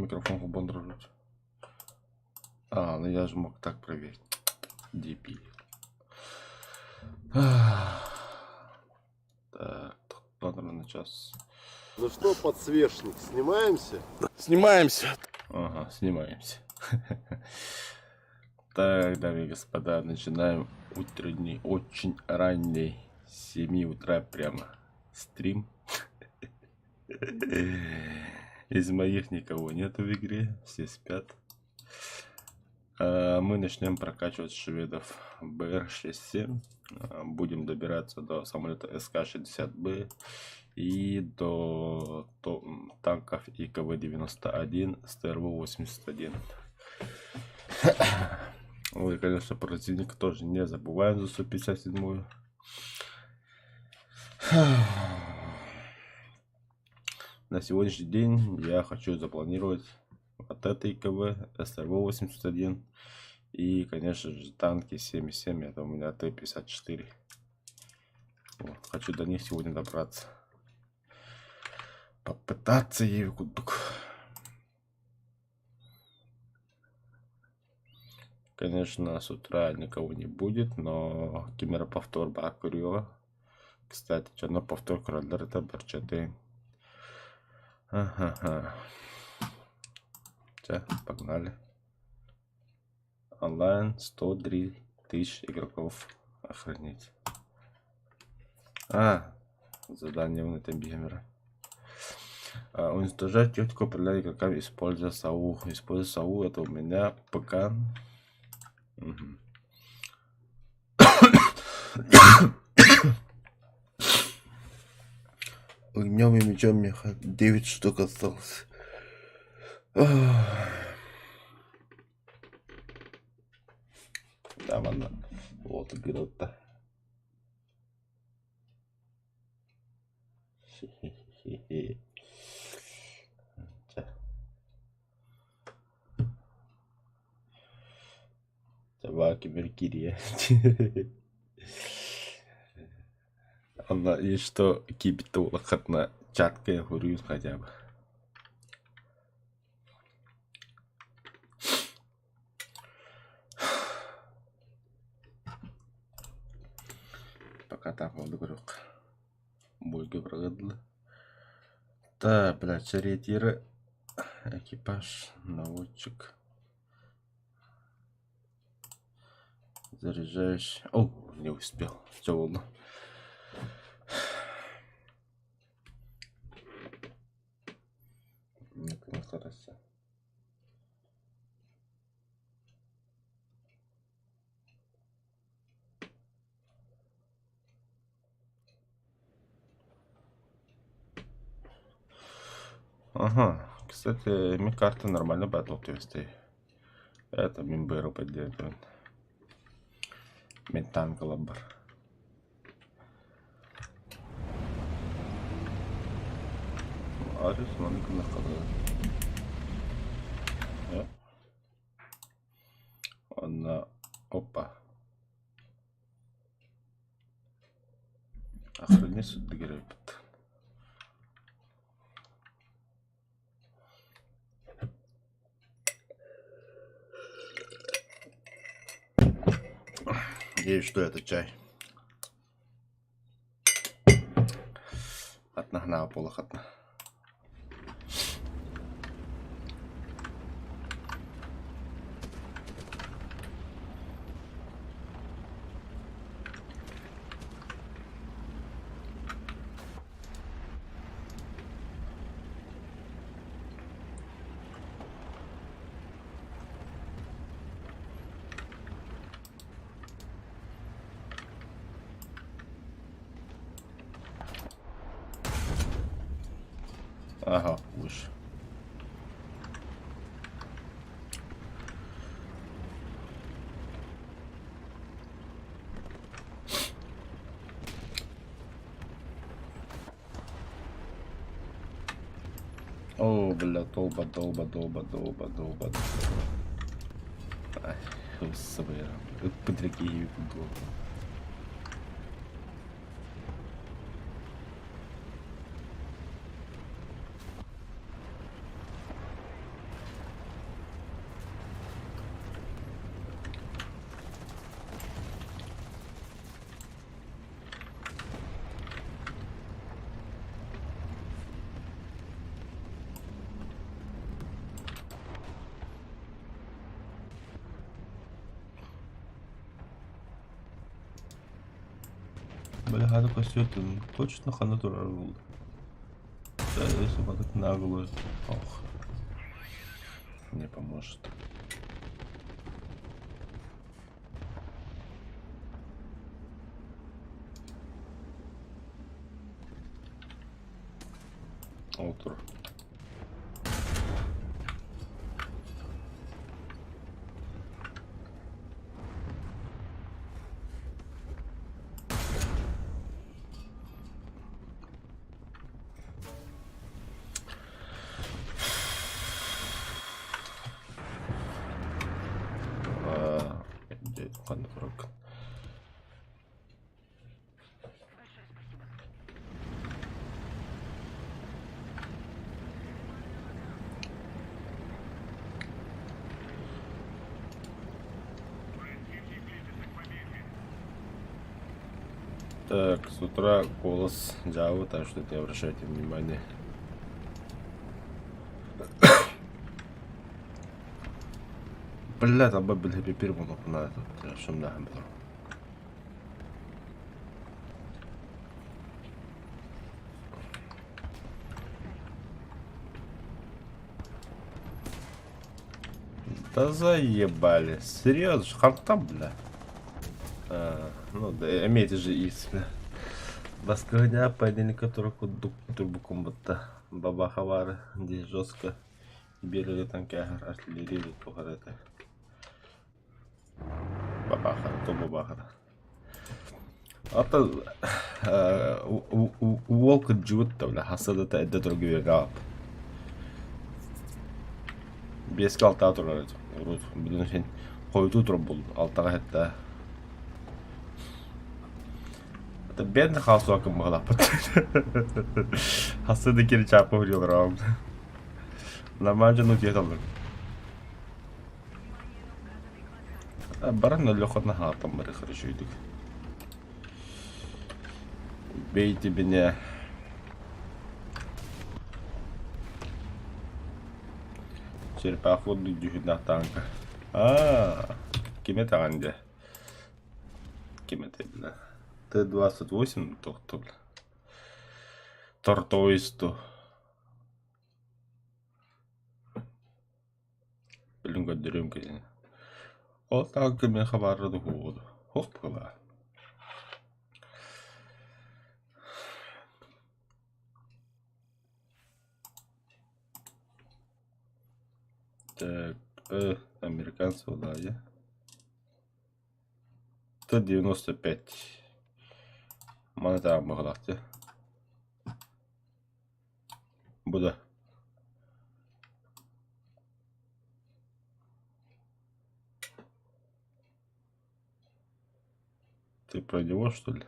микрофон побандрожить. А, ну я же мог так проверить. Дебил. Так, ладно, на час. Ну что, подсвечник, снимаемся? Снимаемся. Ага, снимаемся. Так, дамы и господа, начинаем утренний, очень ранний, с 7 утра прямо стрим. Из моих никого нету в игре, все спят. Мы начнем прокачивать шведов БР-67. Будем добираться до самолета СК-60Б и до танков ИКВ-91 с ТРВ-81. Ой, конечно, противника тоже не забываем за 157-ю. На сегодняшний день я хочу запланировать вот это ИКВ, СРВ-81 и, конечно же, танки 7,7, это у меня Т-54. Вот, хочу до них сегодня добраться. Попытаться Евгудук. Конечно, с утра никого не будет, но кимероповтор Бакурьева. Кстати, черно повтор кроллер это Берчатый. Ага. Все, погнали. Онлайн 103 тысяч игроков. Охранить. Задание в этом бигемера. Уничтожать технику управления игроками, используя САУ. Используя САУ, это у меня ПК. Угу. Огнем и мечом мне 9 штук осталось. Да, ладно. Вот игра-то. Собаки Меркирия. Она и что кипит лохотно чатка, я говорю хотя бы. Пока так вот говорю. Бойга прогадла. Да, блядь, ориентиры. Экипаж, наводчик. Заряжаешь. О, не успел. Все ладно. Нет, не старайся. Ага, кстати, ми карта нормально батлтвисты. Это мимберу поддерживает. Метан коллабор. Арис манка нахала. Она, опа. Охренеть суд играет. И что это чай? От нагнал полохотно. Ага, уж. О, бля, долба. Ай, господи, подряги долба. Бля, костюм точно ханатура был. Да, если бы так наглую. Ох. Не поможет. Утро. Где ханатура? Так, с утра голос Java, так что не обращайте внимания. Бля, там были первому на этот, что мне было. Да заебали. Серьезно, ханта, бля. Ну да, имейте же истину. Басконя понедельника турбокомбатта. Баба Хавара, где жестко. Белые танки артиллерии, тухарete. Бабахара, то бабахара. Ата волка джутта, бля, хасадата эдде другие раб. Беске алтаа турар урут. Билин сен койду туруп бул алтага хетте. Это бедный хаосу акым была. Хасады кiri чапы урил раунд. Нормально, ну где там. Баран лёхот на хатам бары хорошо идут. Бейте меня. Черепаху дюхит на танка. Кем это анде? Кем это, бля? Т-28 тоқту, бля. Тортойсту. Блин, гадерем, конечно. Ол танка мен хабаррады хуоду. Хоп кыла. Так, американцы уладья. Т-95. Монета мыгылакты. Буда. Ты про него, что ли?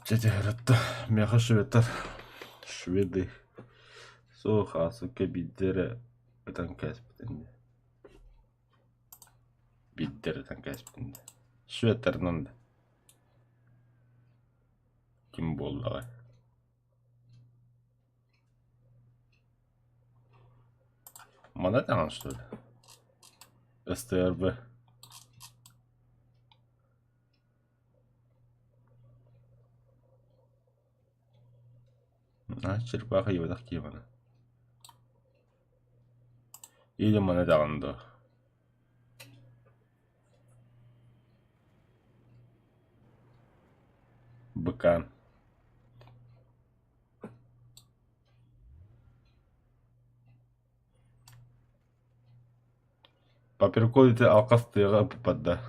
Дядя говорит, мяха шведтар. Шведы. Сохасы кебиддері танкас бітінде. Биддері танкас бітінде. Шведтарынан да. Ким болды ағай? Мана таңан, что ли? СТРБ. Черепаха ебадақ кемана. Или мана тағанды. Быкан. По приколу ты алкастыға попадда.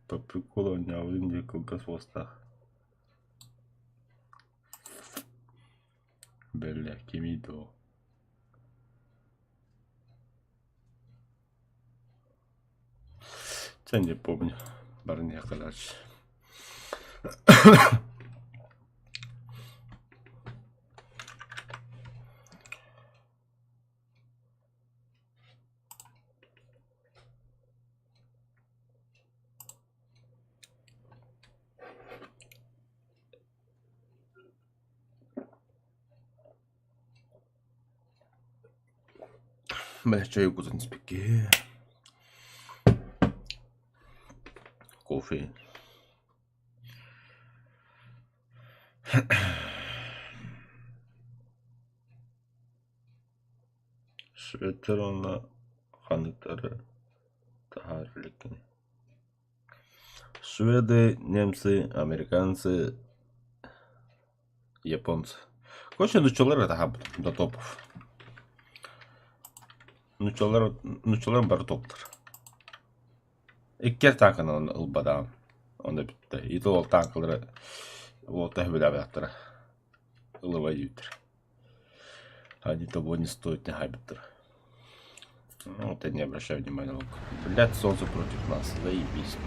По приколу не авлинде колгас востах. Бля, кемидо. Я не помню. Барния Калач. Бля, чай кузен спеки. Кофе. Швейцария ханытары тахарлыктын. Шведы, немцы, американцы, японцы. Короче, нучолар это хаб до топов. Нучолар бар топтар. Иккер танкын он ылбадан. Onda bitti. İyi ol tankları вот tahvil yaptır. Ылывайдыр. Они того не стоят, не хабитер. Ну, ты не обращай внимания. Блядь, солнце против нас. Заебись.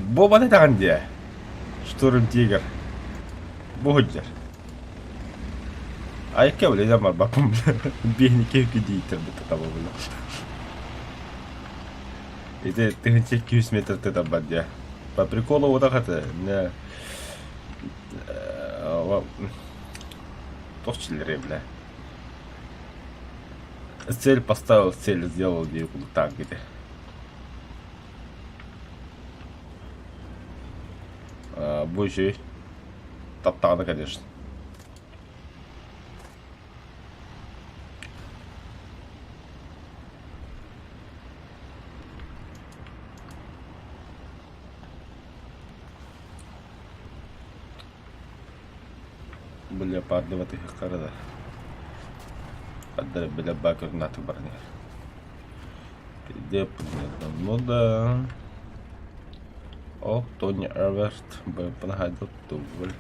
Боба не там где? Штурм тигр. Богоджер. А яке, блядь, я марбаком, бігніки підійти до того, блядь. І ти тільки 8 метрів ти там, блядь. По приколу вот так это, не... Товчили, бля. Цель поставил, цель сделал, где так где. Будущий топтана, конечно. Бля, падли в этих карадах. Падли, бля, бакер на ты барни. Где ну да. О, Тони Эрверт, понагадал туваль.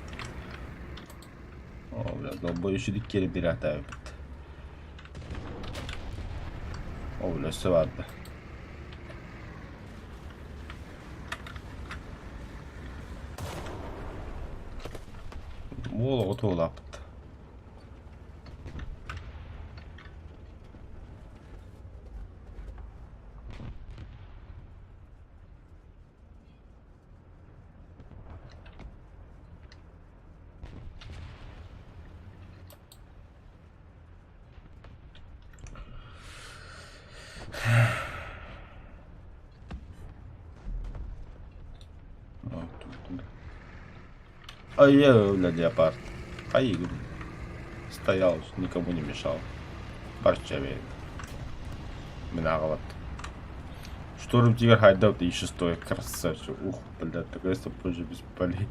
О, бля, долбоющий дикери берет. О, бля, все ладно. Вот лапт. А я, бля, леопард. Поиграл. Стоял, никому не мешал. Парчавеет. Минагалат. Штурм тигр хайдал, ты еще стоит красавчик. Ух, бля, такой позже без полей.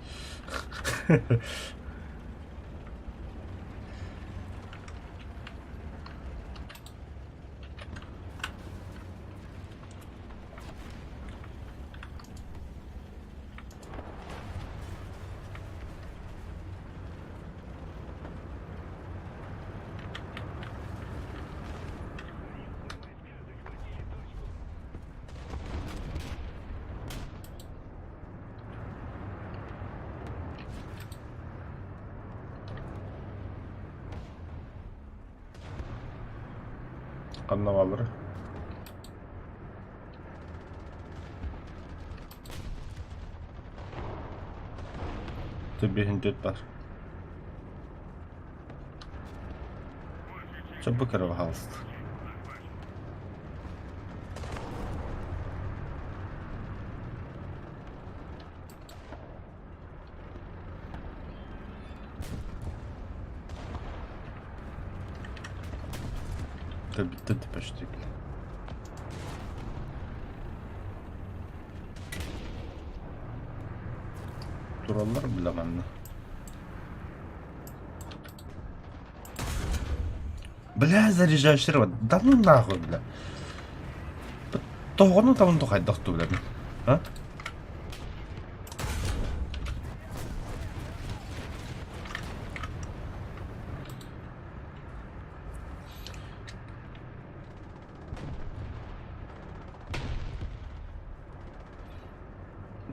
Anlamaları. Тобі гіндет. Чому керував галст? Ты почти. Туралlar bilemem. Бля, заряжаешь рыба. Да ну нахуй, бля. То ну там то хоть дохту, бля. А?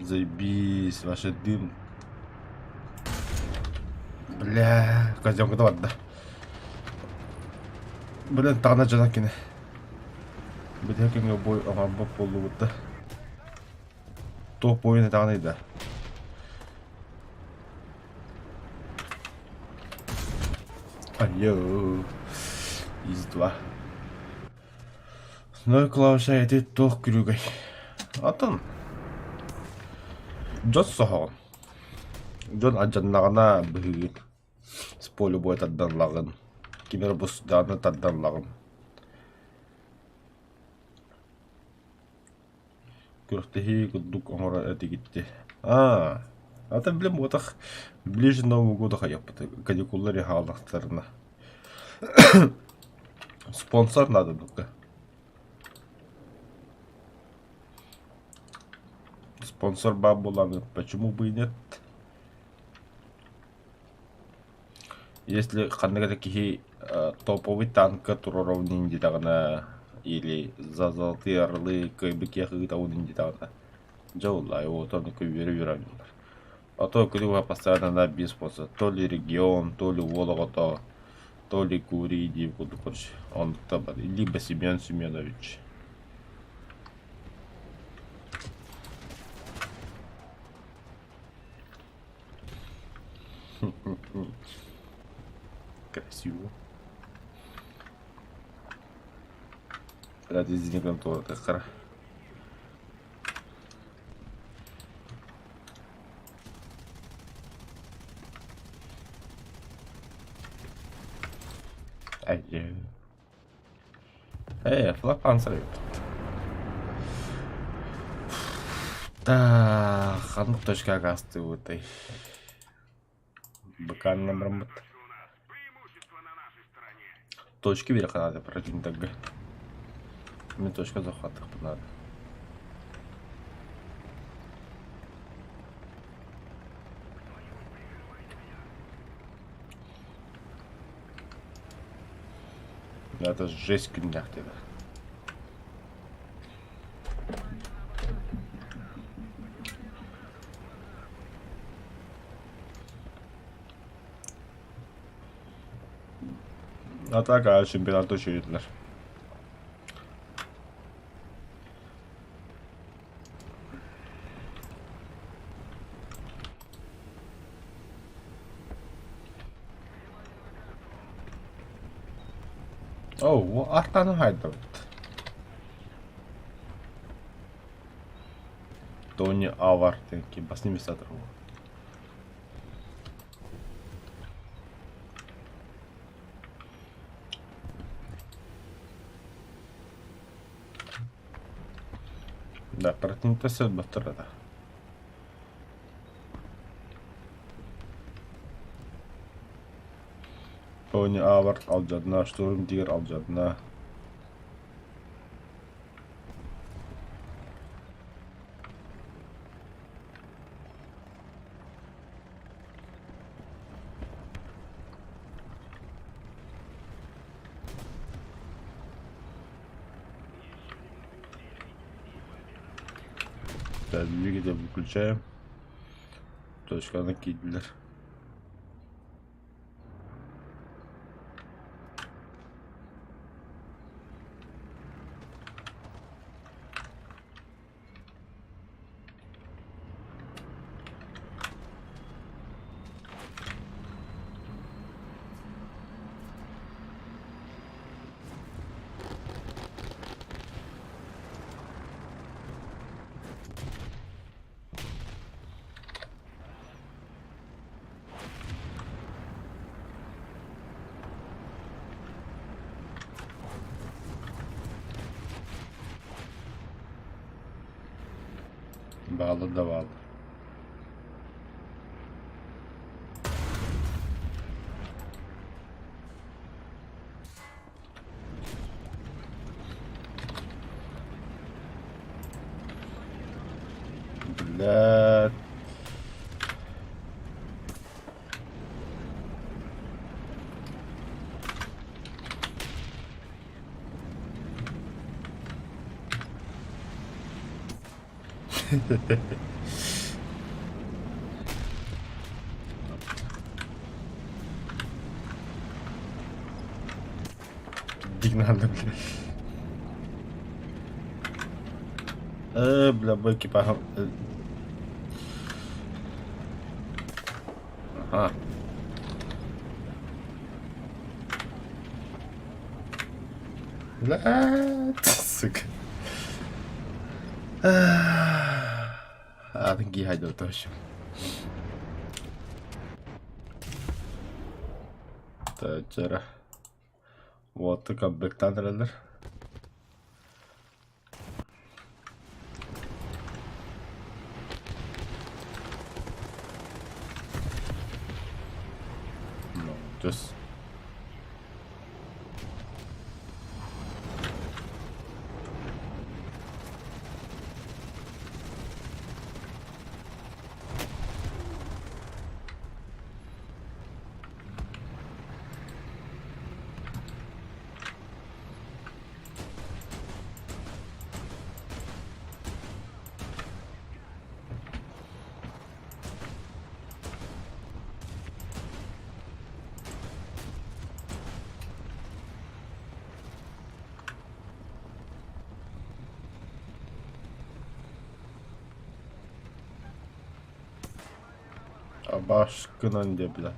Заебись, ваш дым. Бля, козём давай, да. Блин, тана жанакине. Бля, кемге бой, ага, бап болду бутта. Топ бойына тағанайды. Айо. Из-2. Ну и клауша эти тох крюгай. Атын. Жот сохо. Жон аджаннагана быгын. С полю будет отданлагын. Кимер бус даны тадданлагын. Күртехи кудук омора этигитти. Ата билем отах ближе Нового года хаяпты. Каникуллари халактарына. Спонсор надо только. Спонсор бабуланы. Почему бы и нет? Если ханнага такие топовый танк, который ровно индитагана или за золотые орлы кайбеки хыгитау индитагана. Джоула его только верю. А то кривая постоянно на беспоса. То ли регион, то ли Вологото, то ли Куриди, короче. Он там, либо Семен Семенович. Красиво. Ради денег тоже так хорошо. Флаг панцирь. Да, ханук точка гасты в этой. Бакан номер. Точки вверх надо противник так. Мне точка захвата надо. Это жесть княх тогда. А так, чемпионат учителя. О, артаны хайдап. Тони Авартенки, басни места другого. Да, противник все быстрее. Тони Аварт алжадна, Штурмтигер алжадна. Так, двигатель выключаем. Точка накидler. Bağlı da bağlı. Блядь. Дигнали, бля, бойки пахал. Ага. Блядь, сука. Адынги хайдау тоошим. Тачара. Вот ты комплектан релер. Ну, just. Башкынан де бля.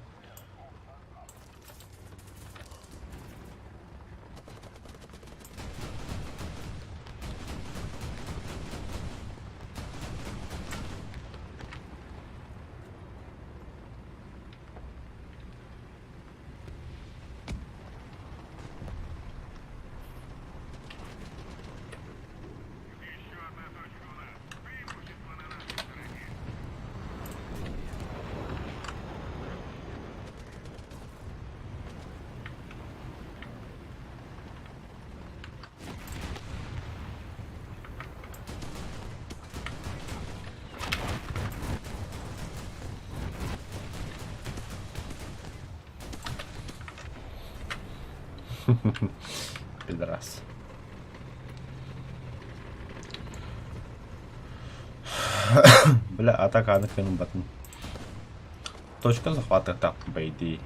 Пидорас. Бля, атака аныкының батын. Точка захвата так, по идее.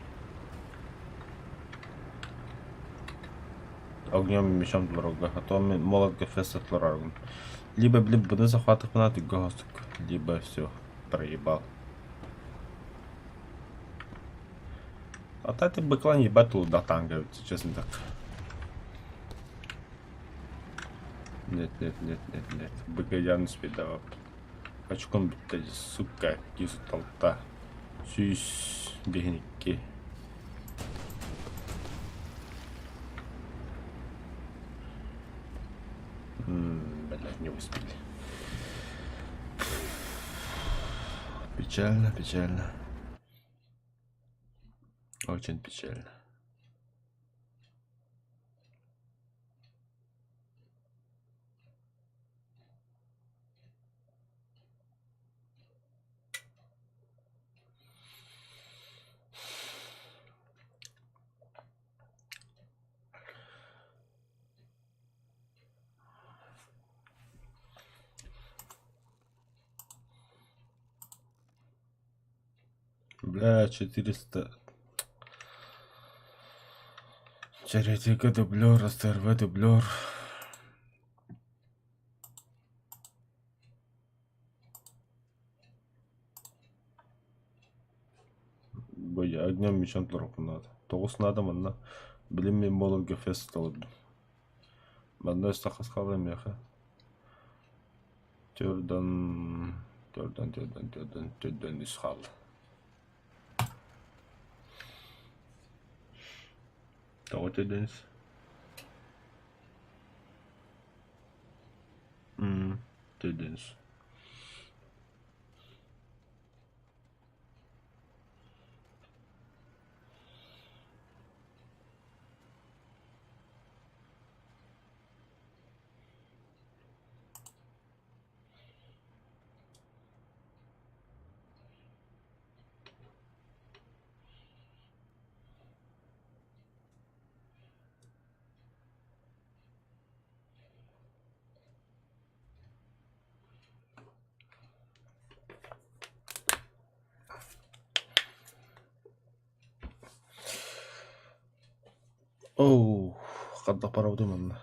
Огнем и мечом дорога, а то молот гафеса тлораргун. Либо, блин, буду захватывать фанаты госток, либо все, проебал. А так ты быклан ебать до танга, честно так. Нет, быка я не спидавал. Очком битте, сука, кису толта. Сюсь, бегники. Блядь, не успели. Печально, печально. Очень печально. Бля, 400. Чаретика дублер, СТРВ дублер. Бля, огнем мечом тлорок надо. Тоғыз надо мына. Білім мен молот гафеса толды. Мында стақас қалайым яқы. Төрден үш қалды. Тағы төрден үш. Төрден үш. Оу, қадда парауды мында.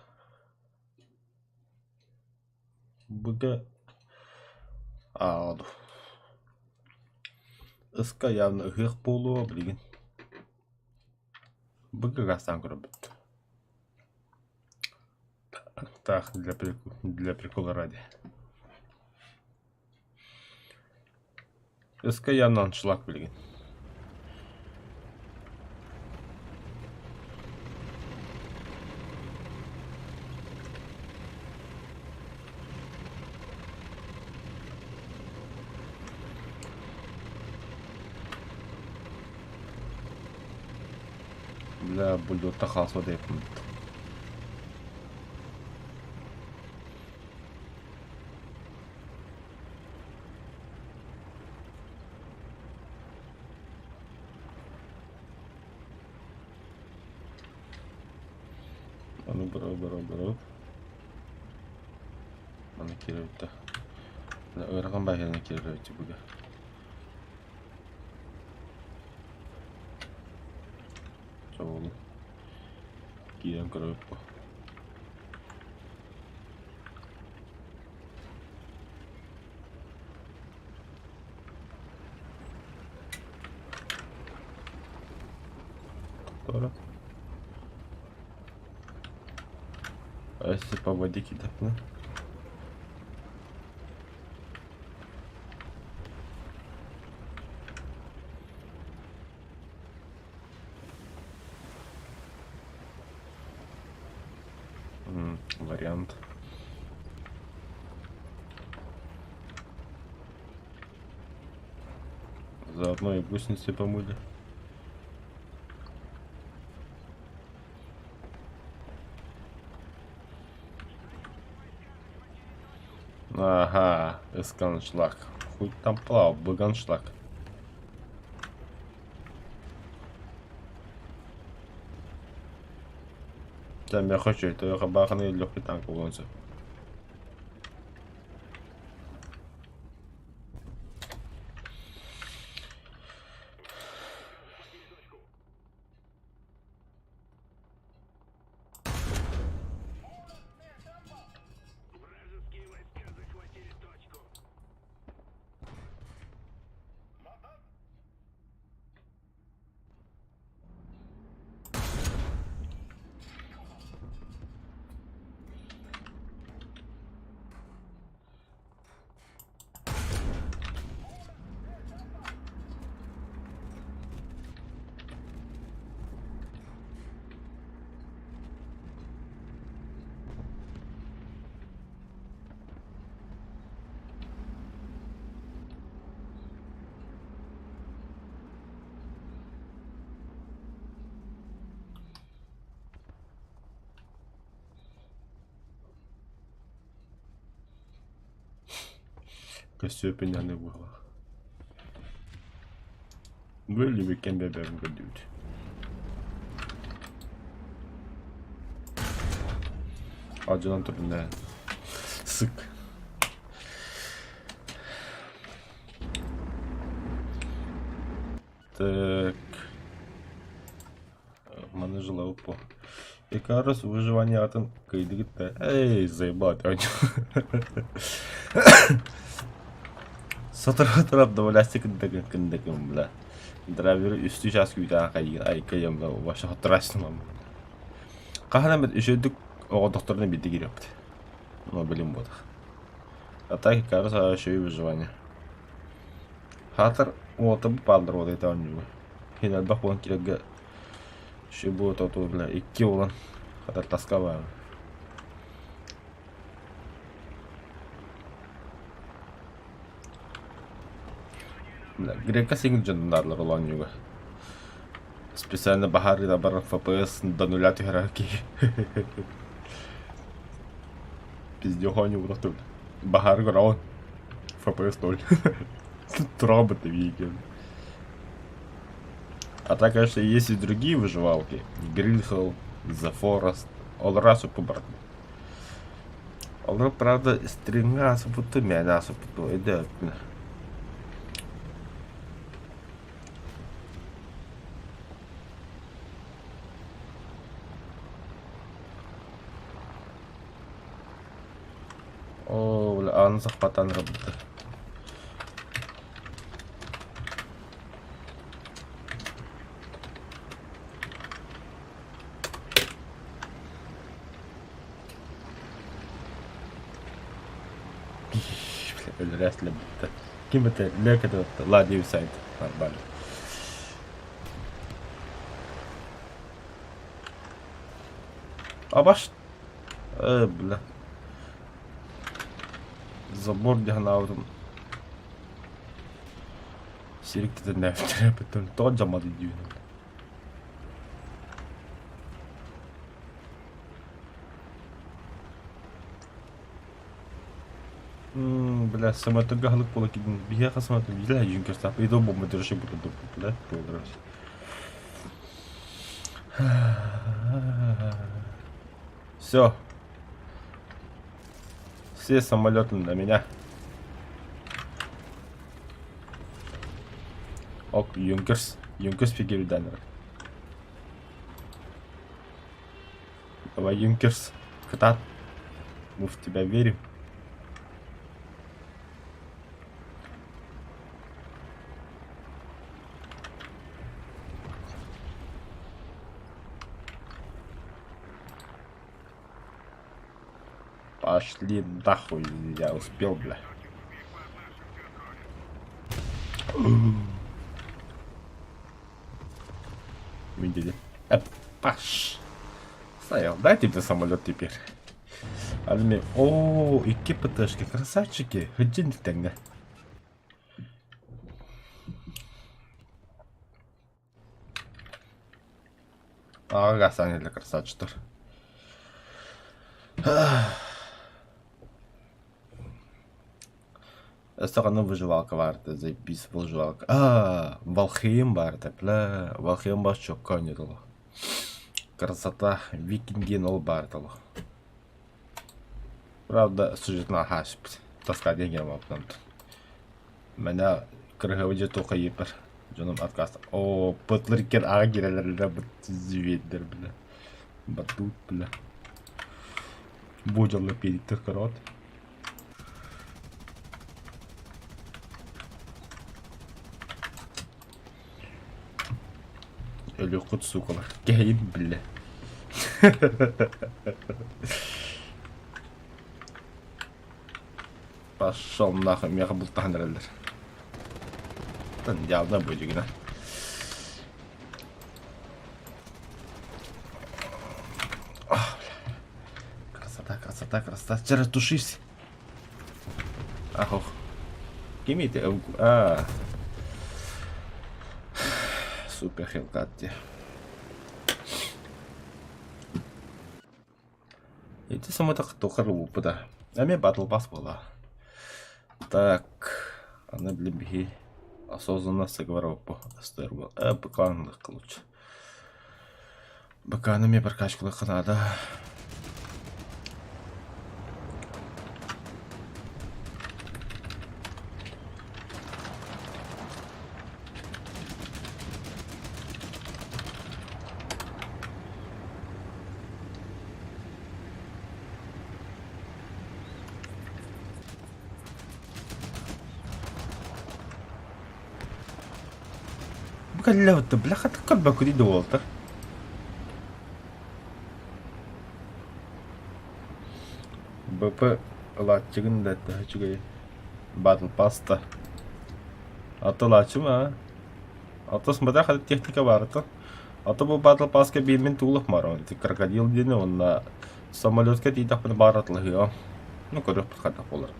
Бұға ауды. Иска явно ұғық болуы білген. Бұға ғастан көрі бітті. Так, для прикола ради. Эскаян аншлаг, блин. Бля, бульдотта қалса деп. Аны бұрау. Аны кереуітті. Өрған байхені кереуітті бүге. Çoğulu. Giyen kırıp bu. Doğru. А если по воде кидать, ну? Вариант. Заодно и гусеницы помыли. Ага, эсканшлаг. Хоть там плавал, баганшлаг. Там я хочу, это я хабаханы легкий танк улонцы. Köstüğü ne bu? Böyle bir kembe ben gördüm. Acıdan türünde sık. Так. Мене жила по. Якраз виживання там кайдите. Ей, заїбати. Satır taraf da lastik kındıkım bile. Driver üstü şas gibi daha kayım da başa hatırlaştım ama. Kahraman bir işedik o doktoruna bir digir yaptı. No bilim bu da. Hatta ki karısı şey выживание. Hatır o tabi paldır o da tanıyor. Yine bak on kirege şey bu toturla 2 olan kadar taska var. Грека сигнал жандарlar olan juga. Специально Bahari da бар FPS до нуля игроки. Пиздёх они вот Bahar граун. FPS 0. Роботы вики. А так, конечно, есть и другие выживалки. Greenhill, The Forest, All раз побрать. All правда, стринга супуту меня супуту идет. Oh, wala ang sakpatan rabot. рясли бітті. Ким-то лекет ладив сайт. Нормально. А баш... бля. Забор дегана аудым. Сирикті де нәфтірі бітін. Тоғын жамады дүйінім. Бля, самотога халык бола кидин. Бия хасаматым. Бля, юнкер стап. Идо бомба дырышы буду. Бля, толдырыш. Все. Все самолеты на меня. Ок, Юнкерс. Юнкерс фигури данер. Давай, Юнкерс. Катат. Мы в тебя верим. Пошли нахуй, я успел, бля. Видели? Паш. Стоял, дайте мне самолет теперь. Армия. О, и ПТшки, красавчики. Хотите тогда? Ага, Саня для красавчиков. Сторону выживалка варта, заебись выживалка. Валхейм варта, бля, Валхейм баш чокка не дало. Красота, викинги нол бартало. Правда, сюжетна хашп, таска деньги мапнам. Меня крыговыжы тока епер, жонум откаст. О, пытлыркен ага гирелерде бут зведдер, бля. Батут, бля. Будялы периттер корот. Или кут сука, гейм, бля. Пошел нахуй, меня был тандерлер. Явно будет, да. Красота, красота, красота. Сейчас тушись. Ахох. Кими ты? Супер хелкатти. И ты сама так то хорлупа, да. А мне батл пас была. Так, она для беги осознанно соговорил по стерву. Бакан лучше. Бакана мне прокачку надо. Бля, вот бляха, ты как бы куда доволта? БП латчыгын да чугай батл паста. Аты латчыма? Аты смотря хады техника барыты. Аты бұл батл паска беймен тулық марон. Ты крокодил дені онна самолетка дейдақ бұны баратлығы. Ну, көріп бұтқадақ болырды.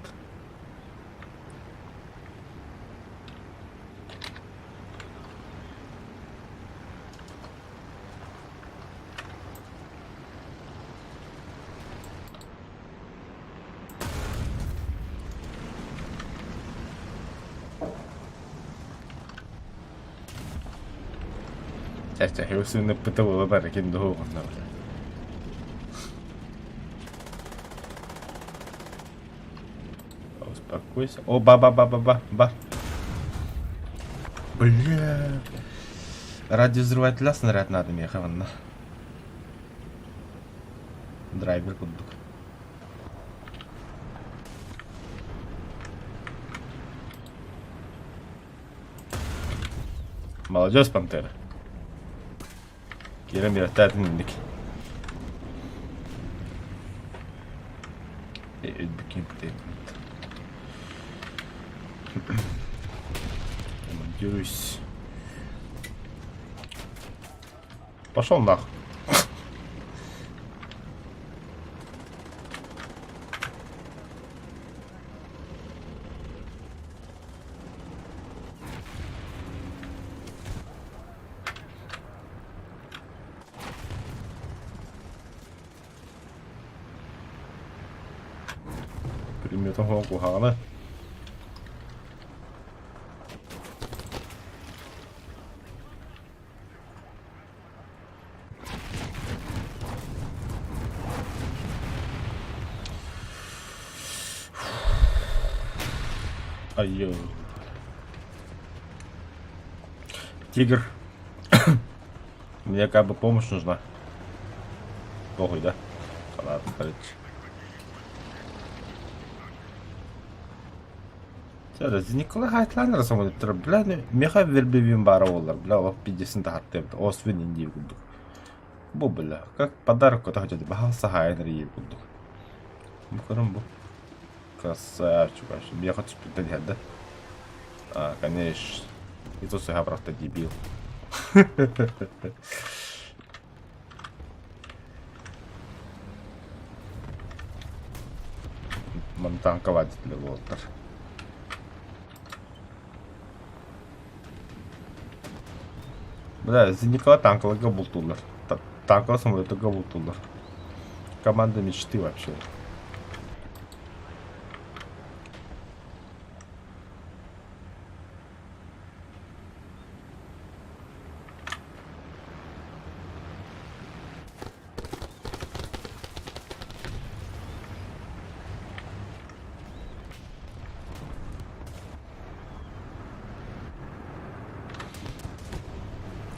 Чача, я все не питав берег довго. Успокойся. О, ба. Бля. Ради взрывателя снаряд надо мне, хаванна. Драйвер кудук. Молодец, пантера. Kerem yaratardın indik. Öldük. Монтируюсь. Пошел нахуй. Примет гонку гарно. Ай-ё. Тигр. Мне как бы помощь нужна. Похуй, да? Ладно, короче. Сәрі, Николай Хайтландер самолеттер, бля, меха вербевим бара олар, бля, ол пидесін тағаттым, освен индей күлдік. Бұл, бля, как подарок көті хотя бы халса хайнер ей күлдік. Бұқырым бұл. Красавчик, вообще. Я хочу спитать, да? А, конечно. И тут я просто дебил. Монтанковать для Волтер. Бля, за Никола танковый габултулер. Танковый самолет габултулер. Команда мечты вообще.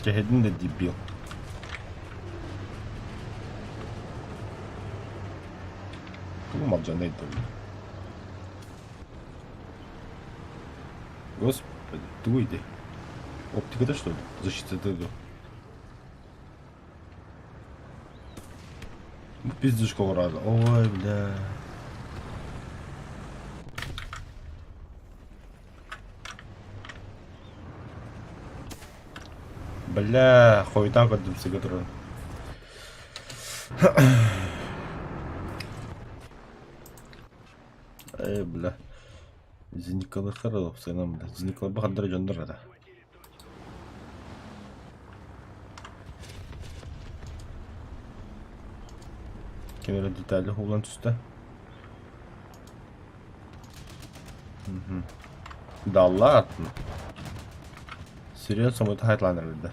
Один да дебил. Думал, что найду. Господи, ты уйди. Оптика-то что ли? Защита ты иду. Пиздишь кого рада. Ой, бля. Бля, хуй там кодимся, который. Бля. За Николай Харалов, сынам, бля. За Николай Бахадыр Джандыр, да. Камера детали улан түсті. Да ладно. Серьезно, это Хайтландер, да?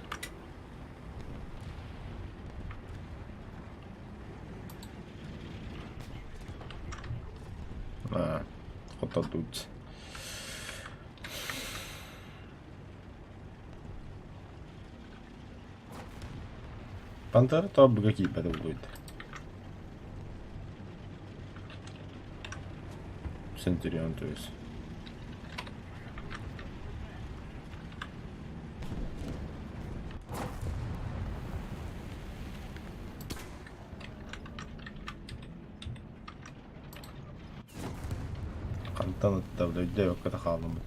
Вот тут. Пантера то бы какие будет. Центурион, то есть. Tanıttı da yok kadar kalmadı.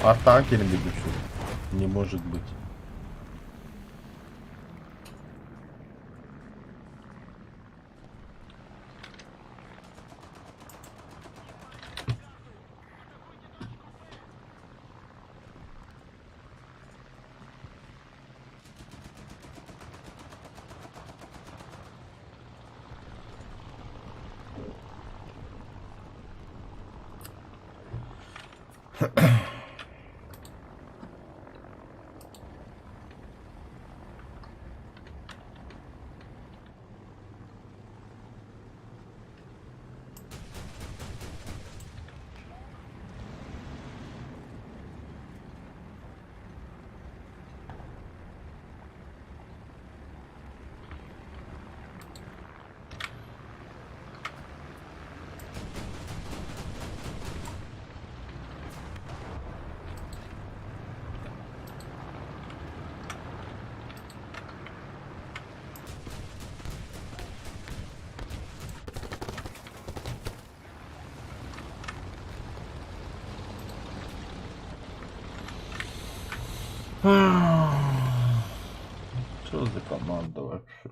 Артан келем dedim şu. Не может быть. Что за команда вообще?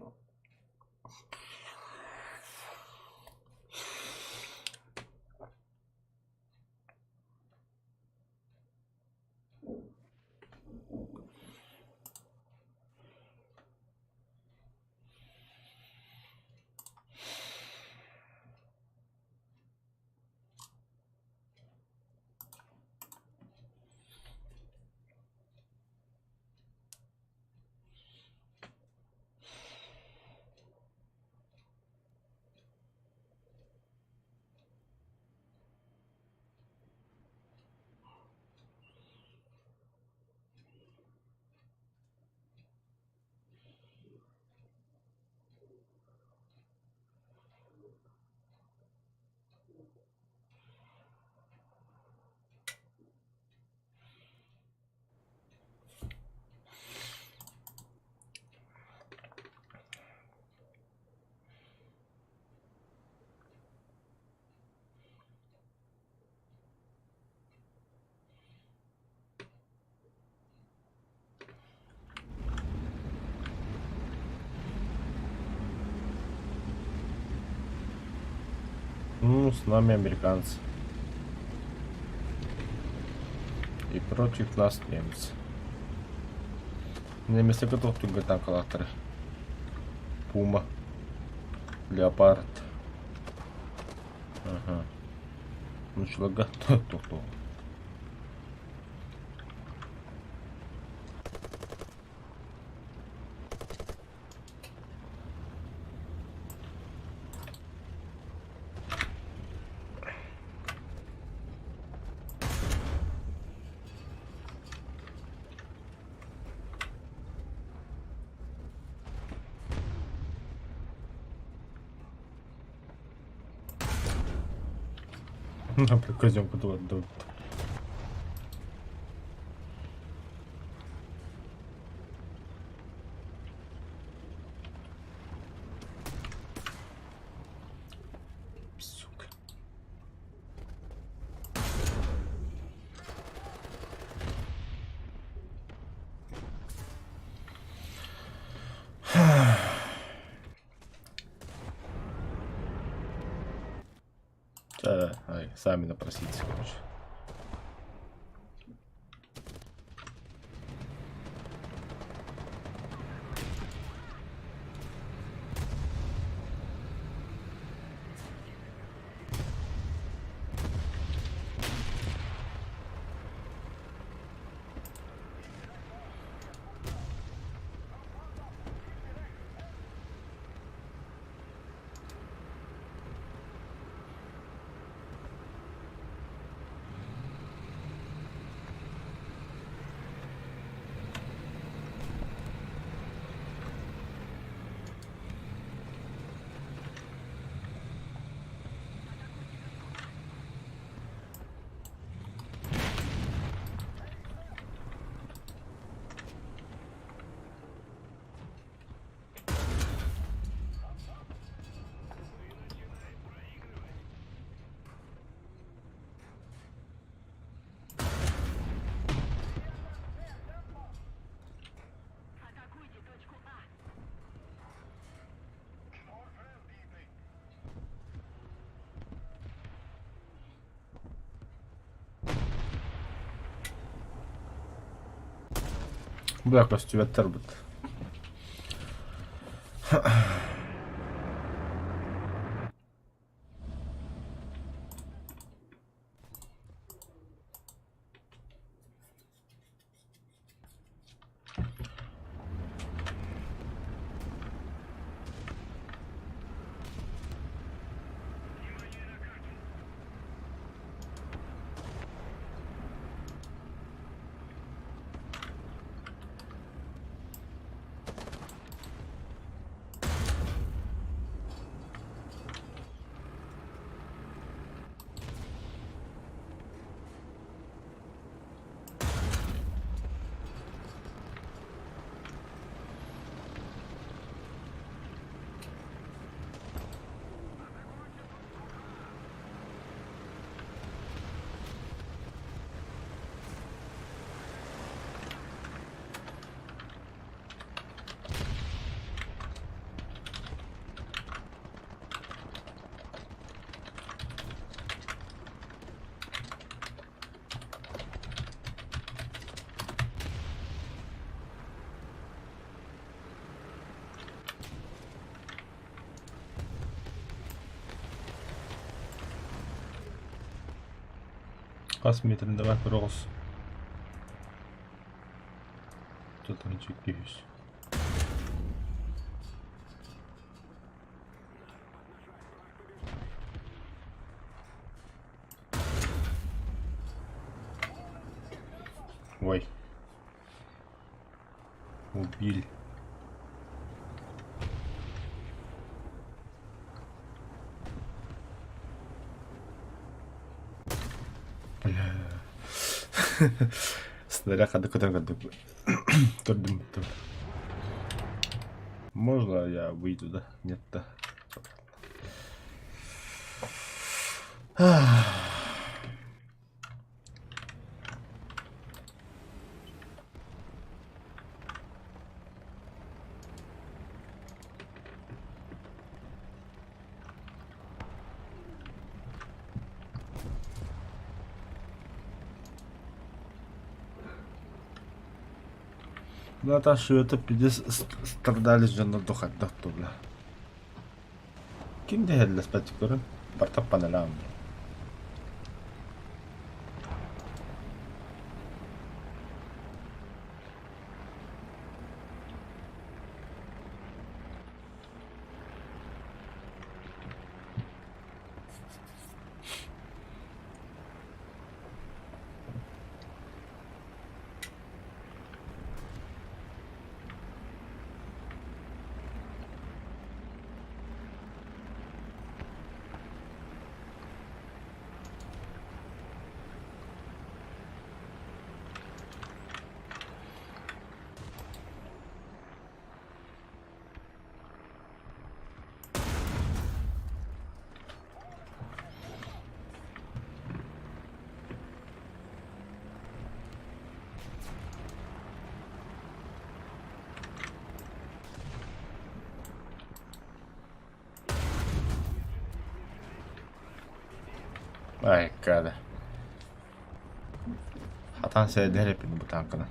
Ну, с нами американцы. И против нас немцы. Немцы готовы к танкалаторы. Пума. Леопард. Ага. Ну что, готов. Прикольно, куда отдают. Сука. Ай, сами напроситесь, короче. Бля, у тебя тербит. Посмотрим, давай, Роллс. Кто там чекаюсь? Ой. Убили. Бля. Снаряд адекватно. Можно я выйду, да? Нет, да. Наташа, это пиздец страдали же на духать, да, кто, бля. Kimde helle spets görün? Bartak panel. Ay kada. Hatan seyreder hepini bu tankını.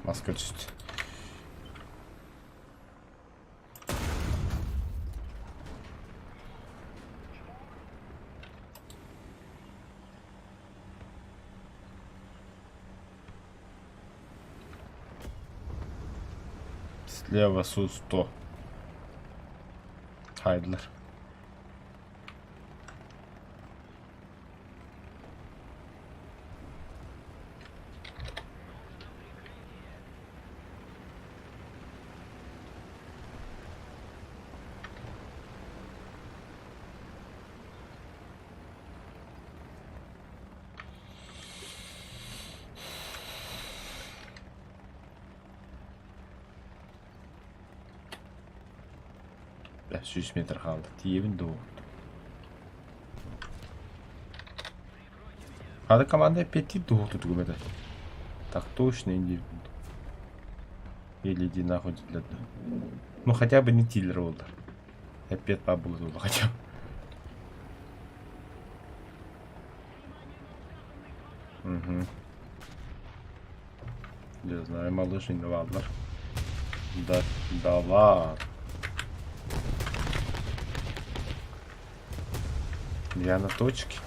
Maska üst. Слева Су-100. Хайдлер. Ya 100 metre kaldı. Diyemin doğdu. Надо команда пяти дух тут говорят. Так точно иди. Или иди нахуй для. Ну хотя бы не тиллер вот. Опять побуду хотя бы. Угу. Я знаю, малыш, не ладно. Да, да ладно. Я на точке.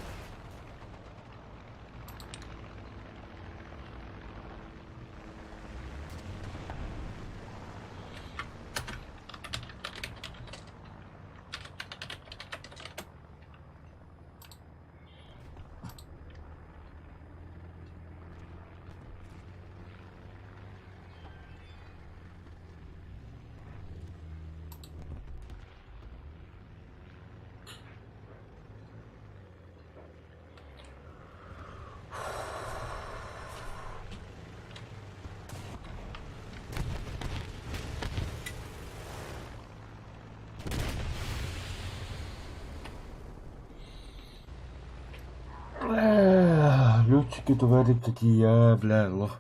Летчики говорят такие, бля, лох.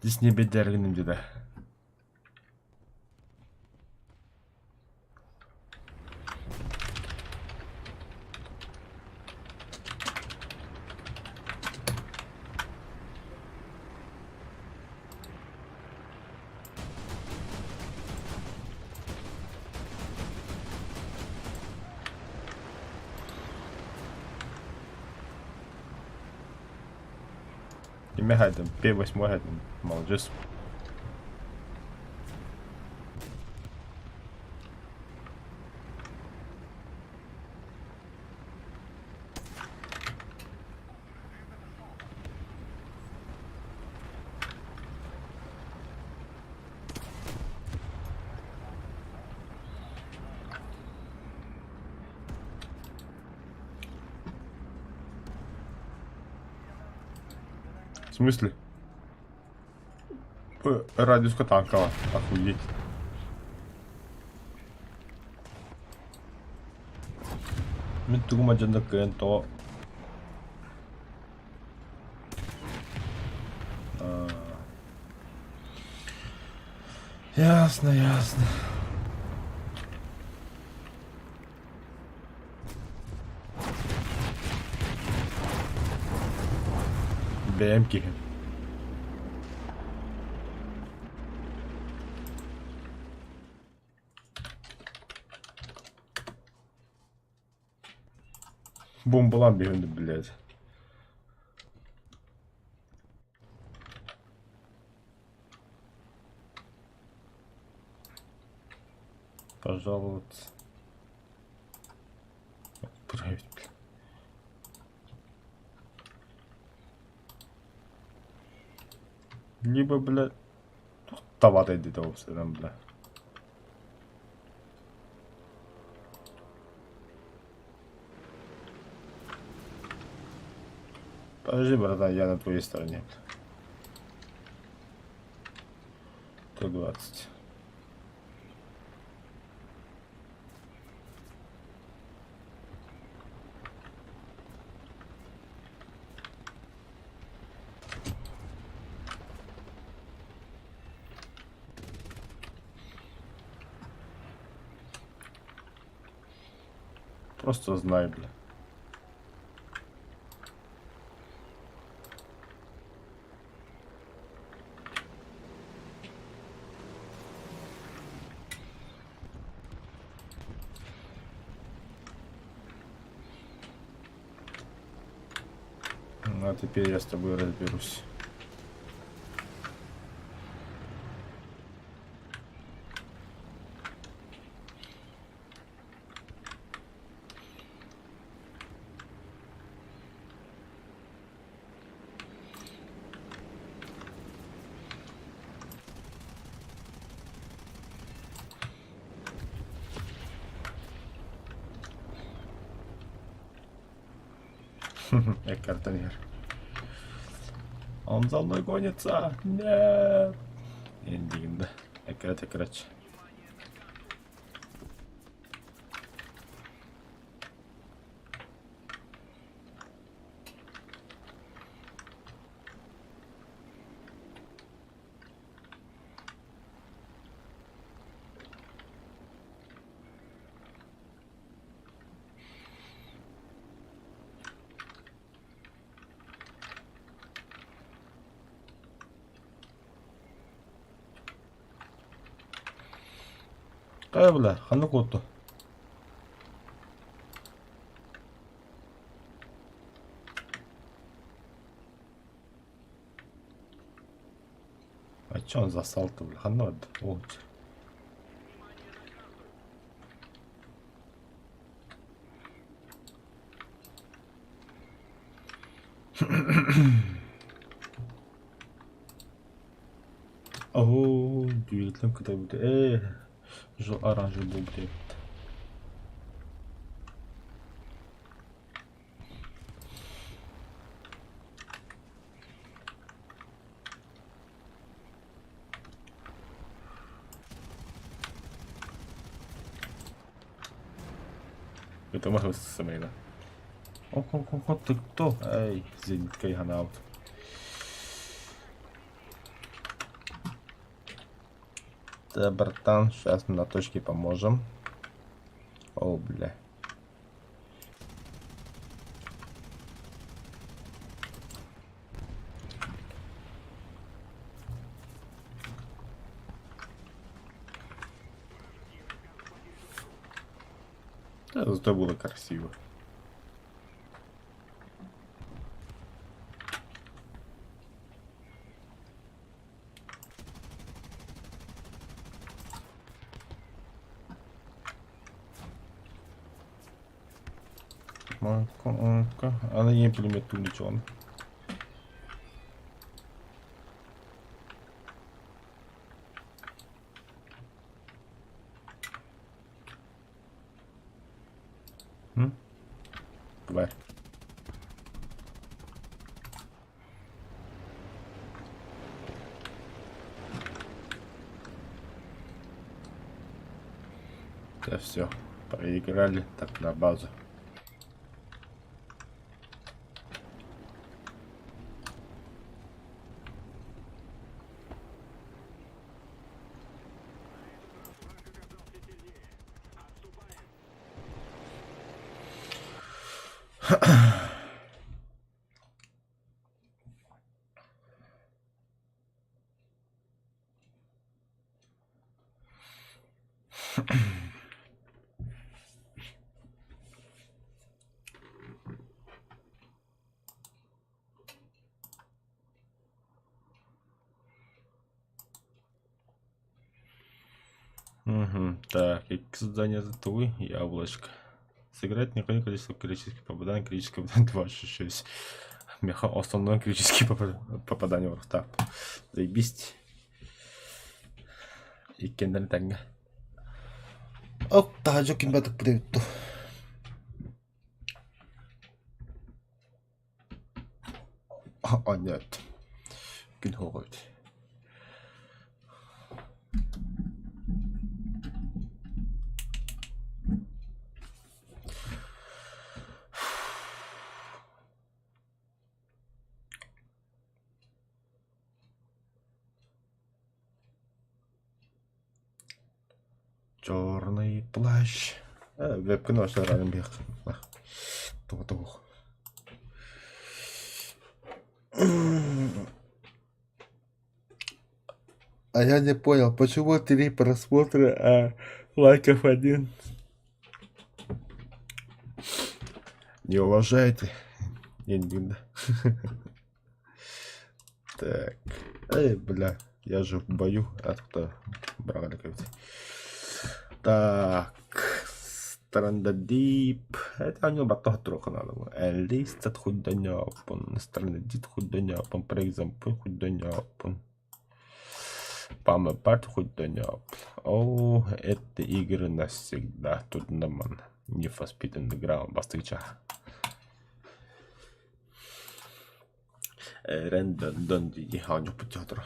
Здесь не бедергнем деда. Не мягай там, П8 там, молодец. В смысле? Радиуска танкова, охуеть. Мен тугума жандаккен то. Ясно, ясно. БМки. Бомбалам бегунду, блядь. Пожалуйста. Править, блядь. Либо, блядь, тавата иди того все там, блядь. Подожди, братан, я на твоей стороне. 120. Просто знай, бля. Ну а теперь я с тобой разберусь. Картонер. Он за мной гонится. Нет. Индигда. Короче. бля, ханук отто. А чё он засал-то, бля? Ханук, вот. О, двигателем когда будет. Оранжевый был, блядь. Это может быть семейно. О, ты кто? Эй, зенитка и ханаут. Да, братан, сейчас мы на точке поможем. О, бля. Да, зато было красиво. Она не имплементует. Давай. Да все, проиграли, так на базу. Угу. Так, и создание затулы, яблочко. Сыграть некое количество критических попаданий, критическое попадание 26. Меха основное критические попадания в так. Заебись. И кендер танга. Ок, тажокин баток придет. А, нет. Кинхогойт. Черный плащ. Веб-кино что ранен бег. Тух. А я не понял, почему 3 просмотра, а лайков 1? Не уважаете? Я не видно. Так. Бля, я же в бою, откуда брали как-то. Так. Страндадип. Это у него батох трохи надо было. Лист худоняпон. Страндадип худоняпон. For example, худоняпон. Памапарт худоняп. О, это игры навсегда. Тут наман. Не воспитанный грамм. Бастыча. Рендер донди. И ханю по театру.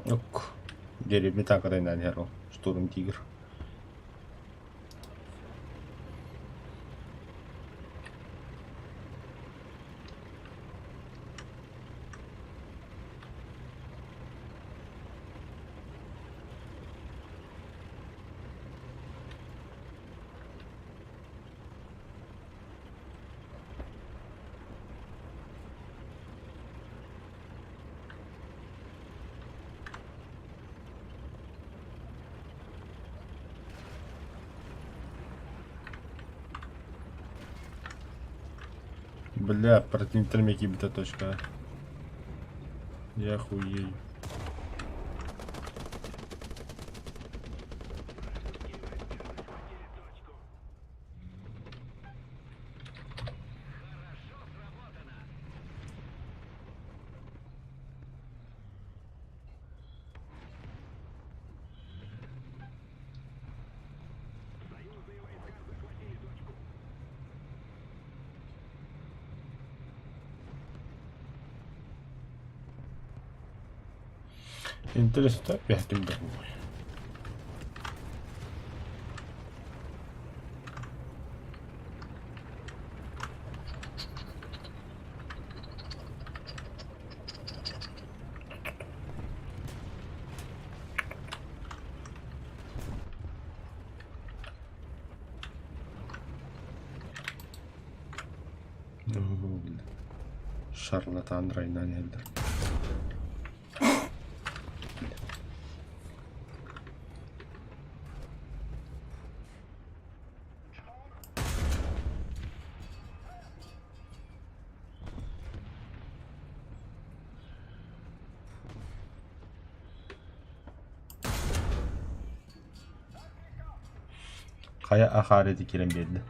Ок. Деревня так, когда я не штурм тигр. Бля, противник термики бита точка. Я хуею. Интересно, так я этим думаю. Şarlatan Raynan geldi. Kaya ahareti kiren belli.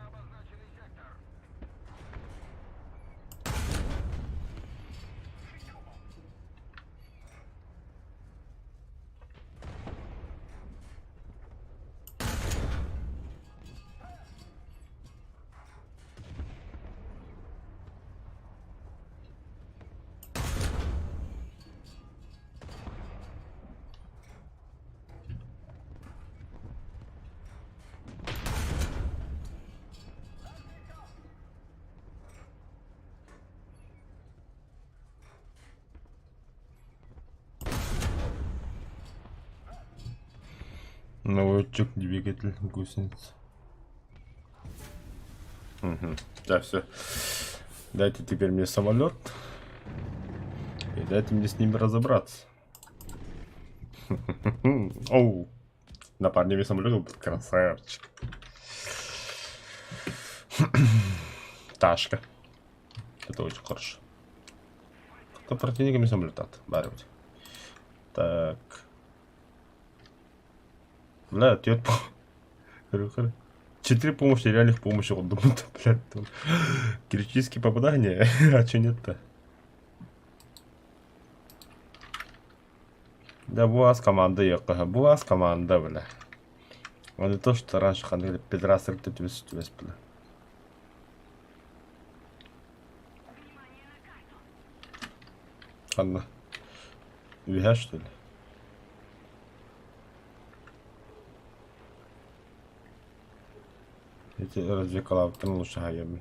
Наводчик, двигатель, гусеница. Угу. Да, все. Дайте теперь мне самолет. И дайте мне с ним разобраться. Оу. Напарник самолета был красавчик. Ташка. Это очень хорошо. Кто противниками самолета? Барывать. Так. Бля, ответ по... 4 помощи, реальных помощи. Вот думаю, блядь, там... критические попадания. А чё нет-то? Да, буаз команда yok. Буаз команда, бля. Вот и то, что раньше ходили пидорасы, ты весь, бля. Ладно. Вига, что ли? Эти развлекала, там лучше гаями.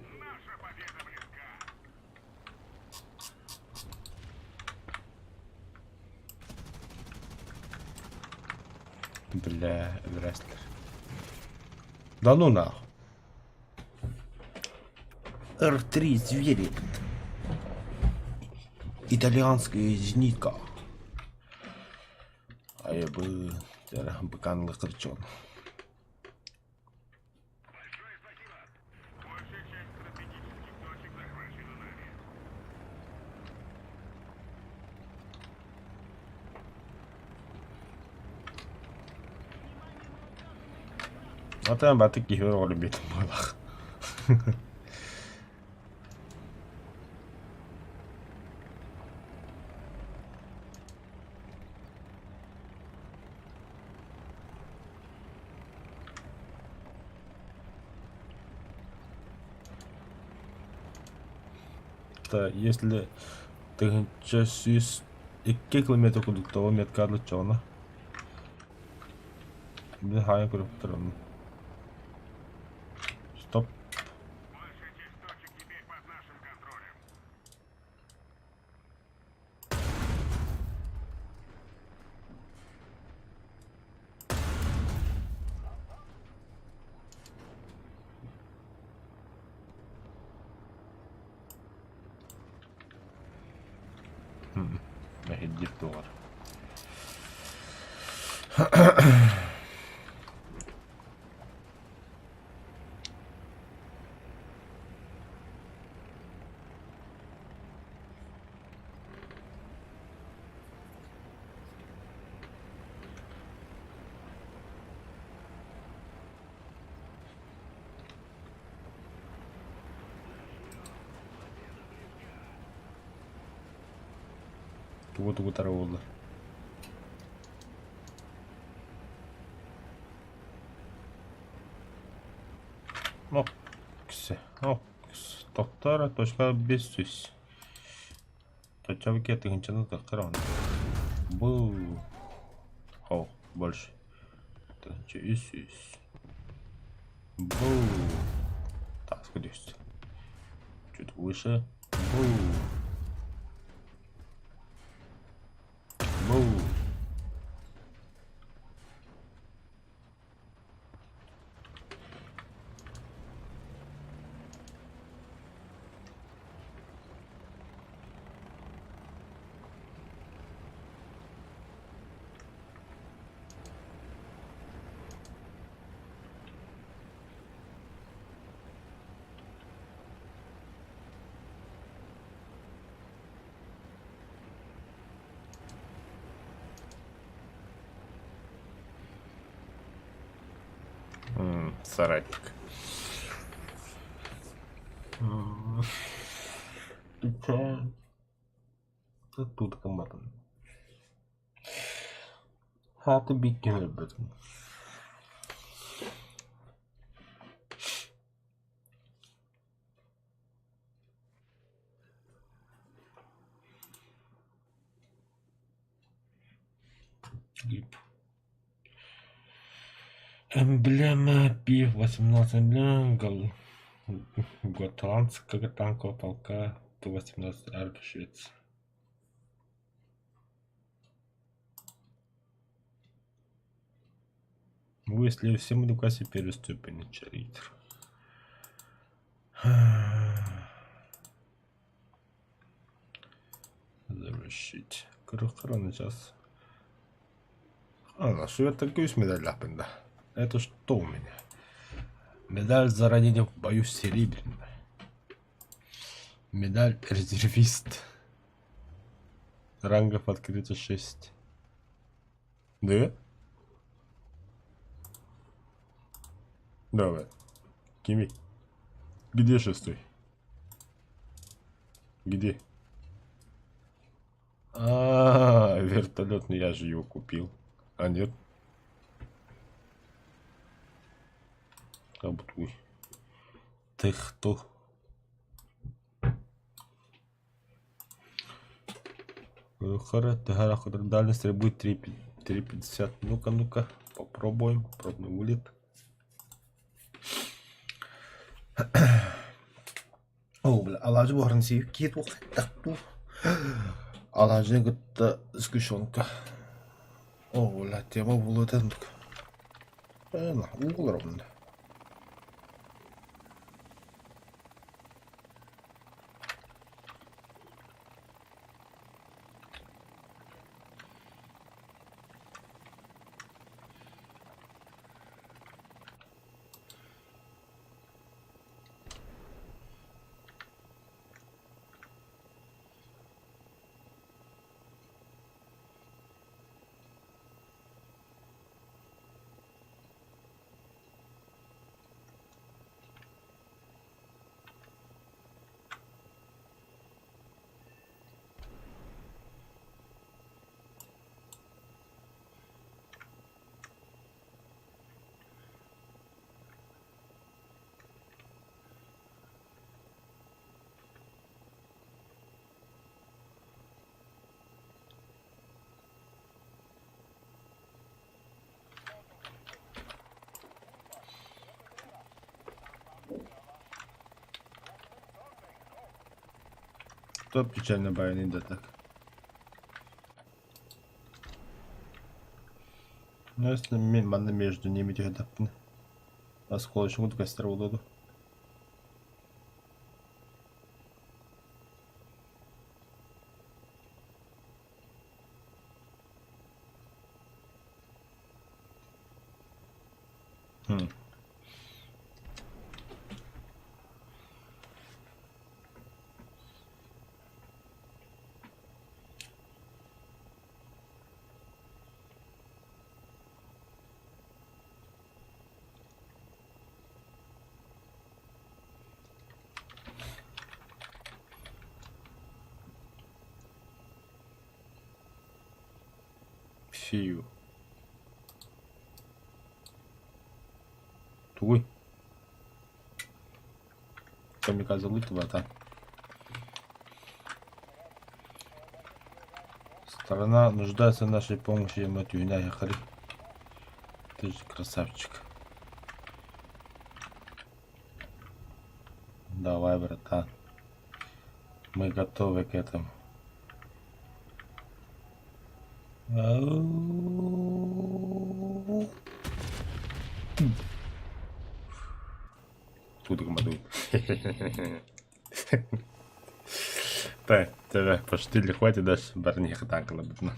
Бля, рестлер. Да ну нахуй. R3 звери. Итальянская зенитка. А я бы... быканлы кричал. А там бы таких любит малах. Если ты сейчас 2 километра кудuk того меткарлы чона. Bir hayal kurup duralım. Стоп. Hedef dolar. Tugu tarafı oldu. Okse. Доктора точка 500. Точка кетти хинчаны доктор он. Бу. больше. Так, что есть. Бу. Так, скорее. Чуть выше. Бу. Бу. Соратник. Тут команда. Ты бикер об этом. Эмблема ПИФ 18 Готландского танкового полка Ту-18 Альфа Швеция. Выяснили все мы в классе первой степени чаритер. Завершить. Корона сейчас. Что я такую медаль ляпен, да? Это что у меня? Медаль за ранение в бою серебряная. Медаль резервист. Рангов открыто 6. Да? Давай. Кими. Где 6? Где? Вертолет, ну я же его купил. А нет? Абутуй. Ты кто? Хорошо, дальность будет 3,50. Ну-ка. Попробуем. Пробный улет. О, бля, алажы барын сеуіп кетіп оқыттақ бұл. Алажы күтті сгущенка. О, бля, тема бұл өтендік. Уғылар бұнда. Кто печально баяны да так. Ну, если мана между ними тегдапны. Осколочный вот костер удоду. Фию. Туй. Камикадзе Литва, Страна нуждается в нашей помощи, мать юня, я хари. Ты же красавчик. Давай, братан. Мы готовы к этому. Ау. Тут гмадуй. Так, давай, пошли, хватит дальше барних так ладно.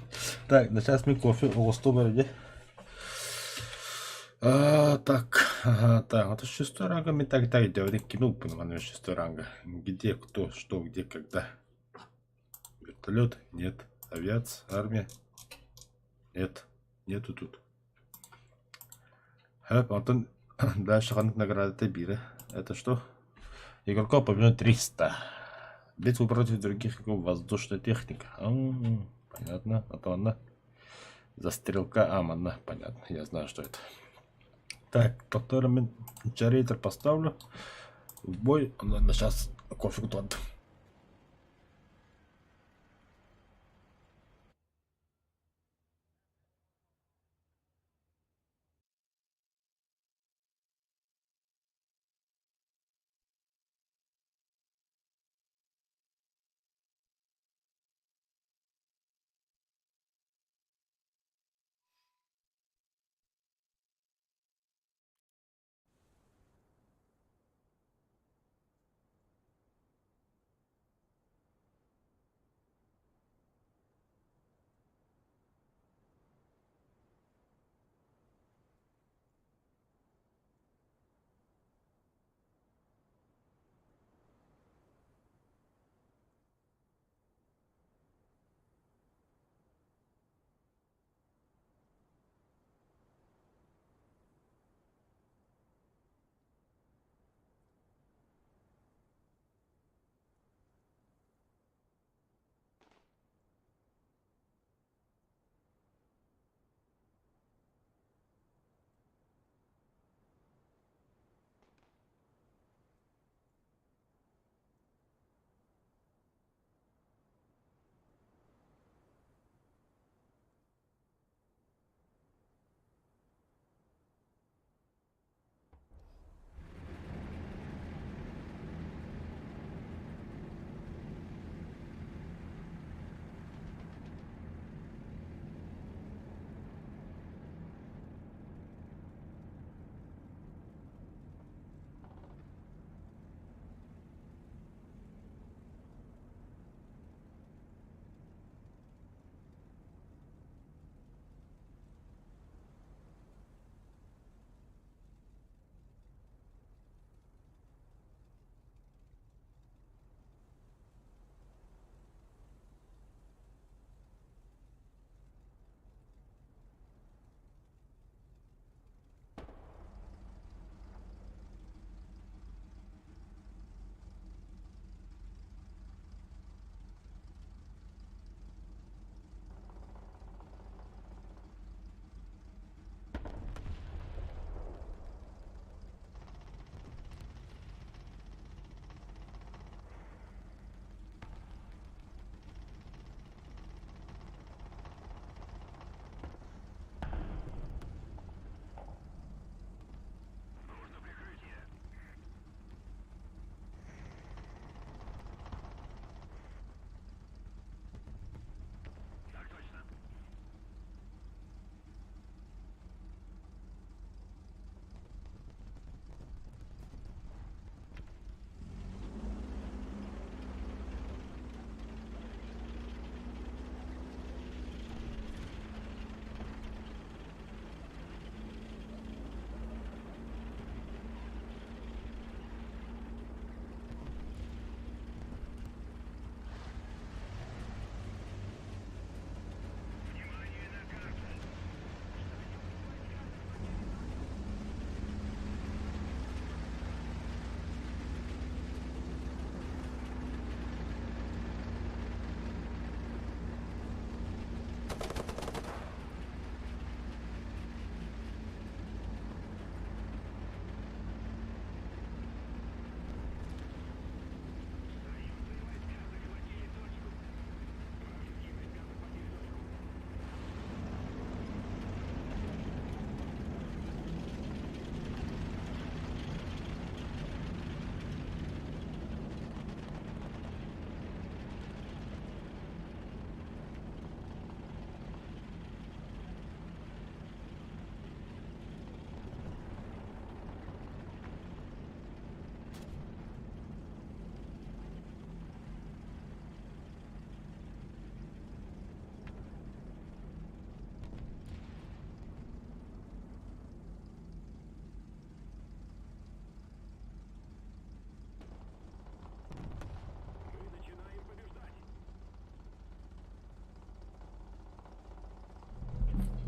Так, ну сейчас мы кофе у вроде. Так, ага, так, вот с 6 рангами так, делать кинул, понимаю, 6 ранга. Где, кто, что, где, когда. Вертолет? Нет. Авиация, армия? Нет. Нету тут. Потом дальше награда Табира. Это что? Игроков победит 300. Битву против других игроков воздушная техника. Понятно. А то она. За стрелка Амана. Понятно. Я знаю, что это. Так, повторно Чаритер поставлю. В бой. Ладно, сейчас кофе тот.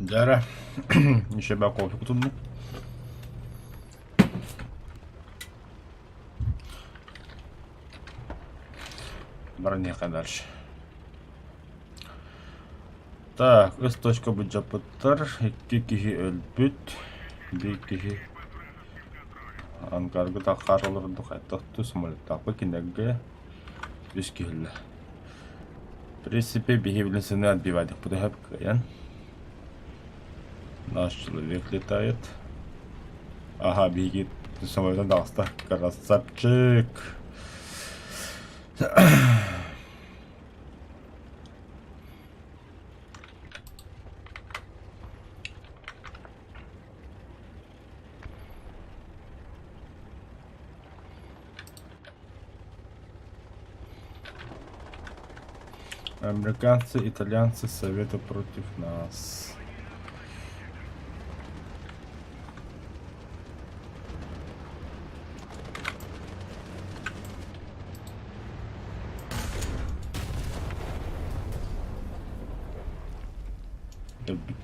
Жара. Еще бы кофе кутundum. Барне дальше. Так, өз точка bu жапыттар. 2 киши өлбүт. 1 киши ангаргы да карылырды кайтактуу самолеттакпы кинеге 3 кишиле. В принципе, бихевленсены отбивать буду хэпкаян. Наш человек летает. Ага, бегит самолетом даста. Красавчик. Американцы, итальянцы, советы против нас.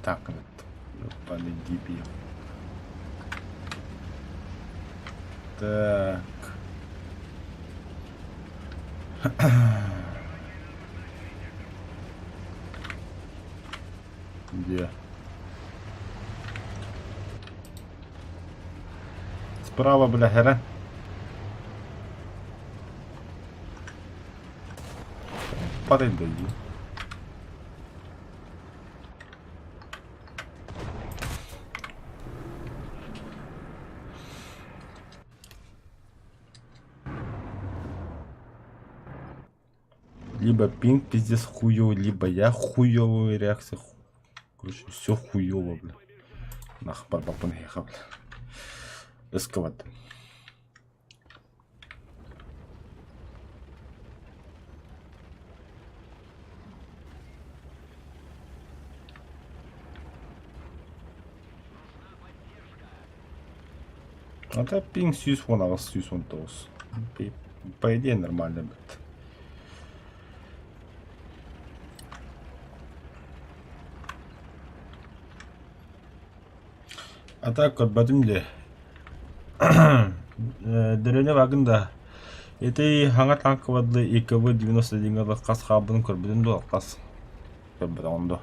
Так вот, ёбаный дебил. Так. Где? Справа, бля, хера. Падай, да иди. Либо пинг пиздец хуёвый, либо я хуёвая реакция. Короче, все хуёво, бля. Нах, барбапын ехал, бля. Эскават. А так пинг сьюз вон, а вас сьюз вон тоус. По идее нормально, блядь. А так вот бадымде дөрөне вагында эти ханга танк вадлы ИКВ 91 кас хабын көрбүдүн до кас көрбүдүн ондо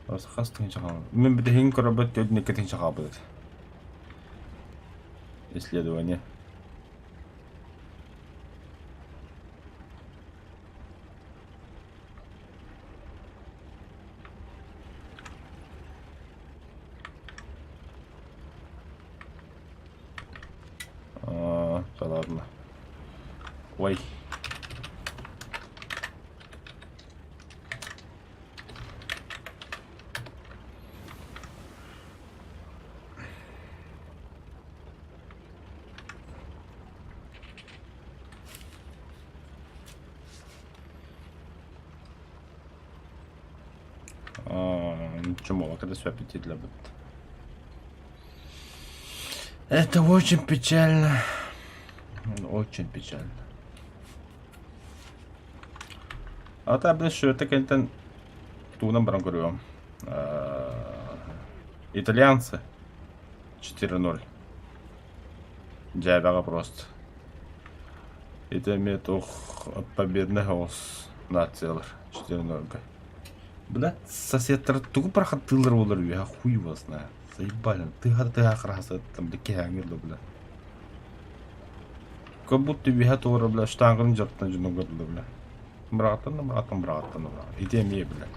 ос кас тын чаган мен бите хин көрбөт төдүн кетин чагабыд исследование. Да ладно. Ой. Ничего, когда все аппетит для быта. Это очень печально. Очень печально. А та блин, что это какая-то туна бранкурю. Итальянцы 4-0. Джайбага просто. Это имеет от победного на целых 4-0. Бля, соседтар тугу прохаттылар болар я хуй его знаю. Заебали, ты ахраса там такие ангелы, бля. Как будто виха тора, бля, штангын жаттан жуну көрдү, бля. Братан. Иде мне, бля.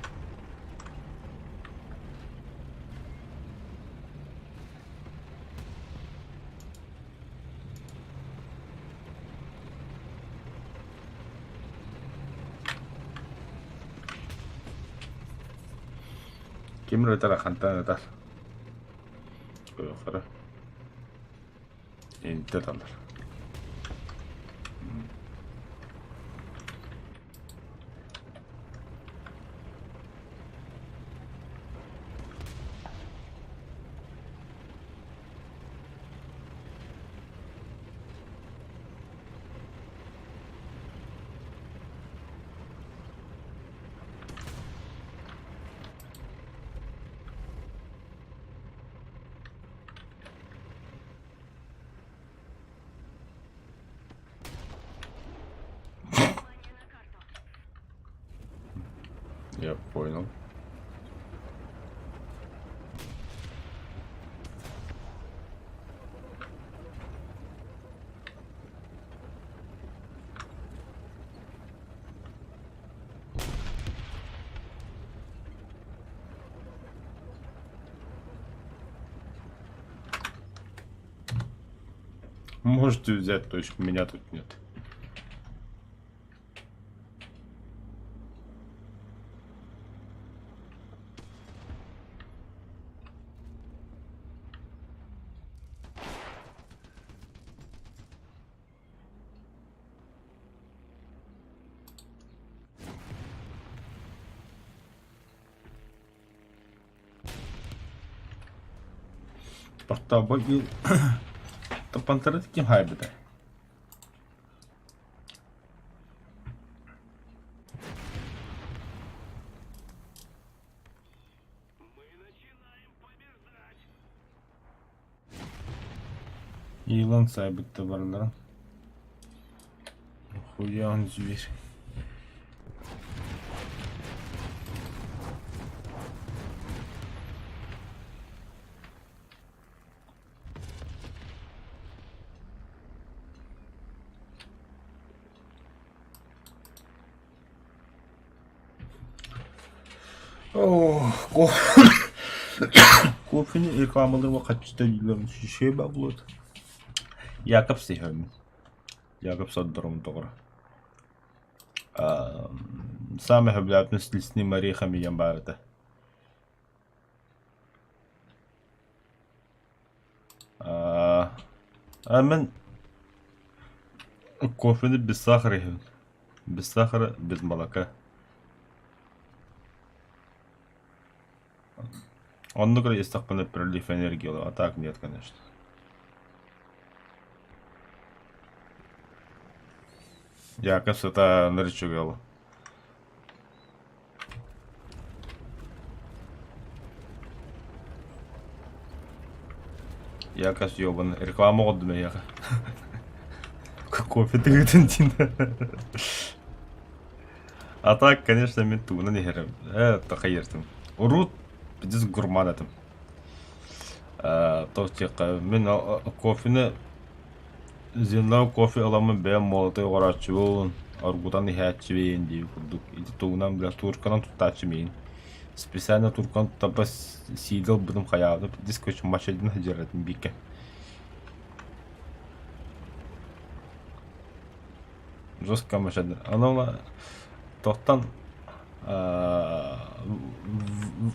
Кимрэ тара хантан тар. Кара. Интернет. Я понял. Можете взять точку, меня тут нет. Portabile. Tapanları kim haybeder? Yılan sahibi varlar. Хуян зверь. Кофеnin reklamaları kaçta yılların şişeye bağlı. Jakub Sihön. Jakub Соддором doğru. Самый хабляпный с лесными орехами ямбарда. Мен кофені без сахара ем. Без сахара, без молока. Он говорит, есть такой прилив энергии, а так нет, конечно. Я, кажется, это наричугал. Я, кажется, ёбан. Реклама отдана, я. Кофе ты говорит, а так, конечно, мету, но не герем. Это хайертым. Урут, здесь гурман этим. Тохтик, мен кофені зинлау кофе аламын бәм молотой орачуын, аргудан ихәтчівейін дейі күрдік. Иді туғынан білі турканан тұттачымейін. Специально туркан тұттапа сидел бұдым қаяды. Дис көші машадын хыжаратын бейке. Жестко машадын. Анаула тоқтан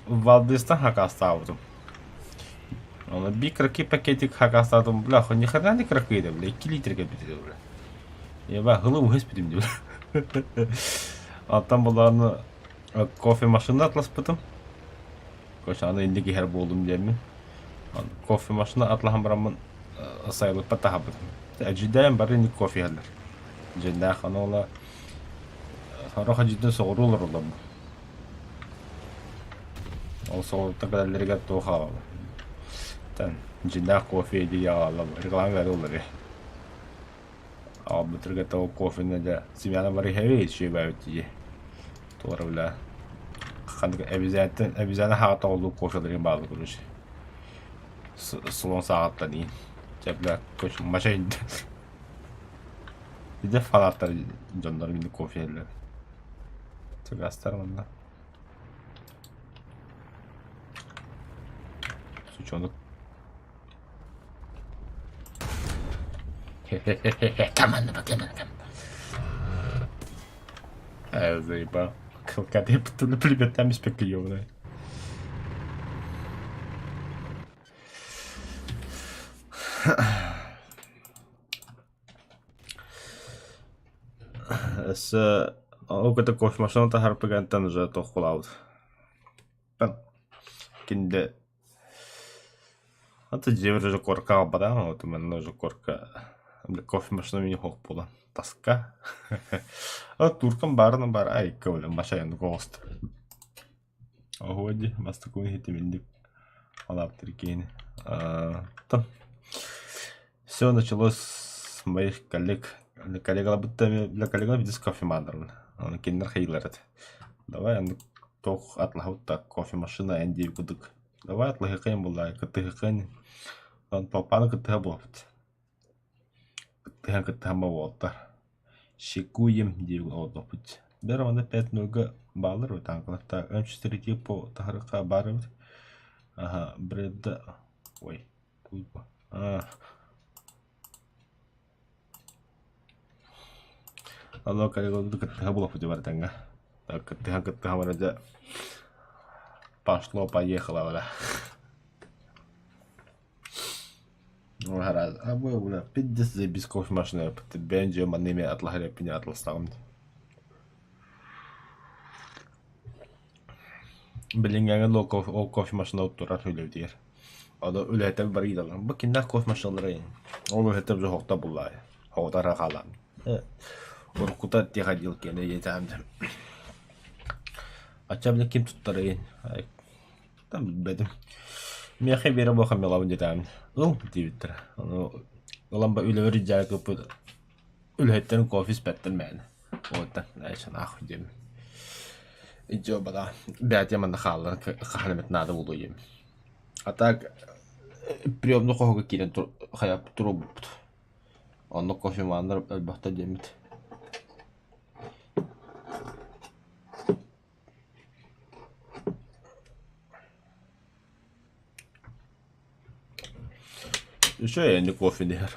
Валдистан хакаста алдым. Она бикраки пакетик хакаста алдым. Бля, хоть ни хрена не кракида, бля, 2 литрга бітеді, бля. Я ба, ғылы ұғыз бітім, бля. Аттан бұларны кофе машина атлас бітім. Көш, аны ендегі хер болдым деймін. Кофе машина атлахам барамын сайылып баттаға бітім. Әжидайым бары не кофе әлдер. Жендақ, аны ола Роха жидден соғырулар олам. Ол соғыртын кәдәлерге тоға алам. Тән, жендақ кофе еді яғалам. Реклам вәрі олар. Ал бұтырға тау кофені де семьяны бары хәвей шей бәуті. Тоғыры білә. Әбізәні хағыта олу кофелерін бағылы көріш. Сұлон сағатта дейін. Жәбілә көш маша еді. Деде фанаттар жондар мінді кофелер. Çok astarım da. Suç onu. Tamam bakayım. Заебал. Когда я потом плеветами спекулирую. Окото кофе машината харпагантан уже тохулауд. Кинде. А ты девер уже корка бада, вот у меня уже корка. Кофе машина мені хок була. Таска. А туркам барна бар ай кавлем машаян гост. Огоди, мастакуни хитиминди. Алаптыркейни. Там. Все началось с моих коллег. Коллега будто для коллега видит кофемандрон. Он киндер хейлерет. Давай тох атлахутта кофемашина энди кудык. Давай атлахикын булай, кытыхыкын. Он папаны кытыха болот. Кытыхан кытыхама болоттар. Шикуем дип олдопут. Бер аны 5-0 балыр бит анкалыкта. Өмчүстери типо тахарыка барып. Ага, бредда. Ой, туйба. Оно калегоду кытыха болот деп бартанга. Так, кытыха вроде пошло-поехало, бля. Ну, раз. А вы, бля, 50 без кофемашины. Бенджи, манными атлахали, пеня атластагым. Билингенге ло кофемашина оттурар хүлөв дигер. Ада үлетеп бар идалар. Бу киндер кофемашиналары. Ол үлетеп же хокта буллай. Хокта халан. Уркута тиходил кене етам. Ачабле ким туттарын. Там бедем. Мехе бере бо хамелавын жетам. Ул дивиттер. Оламба үлевер жакып үлеттен кофе спеттен мен. Ота, айшан ах дем. Иджо бада бәт яманда халлар ханемет нада булуем. А так приемну кого кирен хаяп туруб. Онно кофе мандыр албахта демит. Еще я не кофе дер.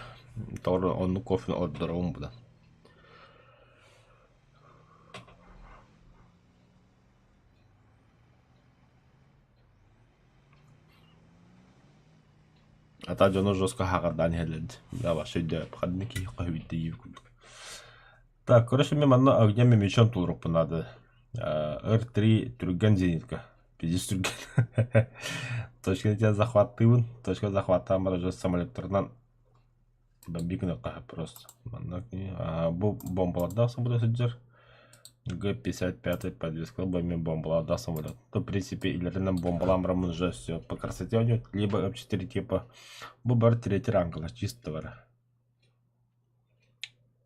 Тор онно кофе отдырым буда. А та жоно жестко хагардан хелед. Я ваши да подники кахвите юкуд. Так, короче, мне манна огнями мечом туруп надо. R3 түрген зенитка. 50 түрген. Точка тебя захватывын. Точка захвата мара самолеттернан бомбикны кахып просто. Манна бу бомбаларда самолет сиджер. Г-55 подвеска бомбами бомбаларда самолет. То, в принципе, илеринен бомбаламрам уже все по красоте у него. Либо М4 типа. Бу бар 3 ранга, чисто вара.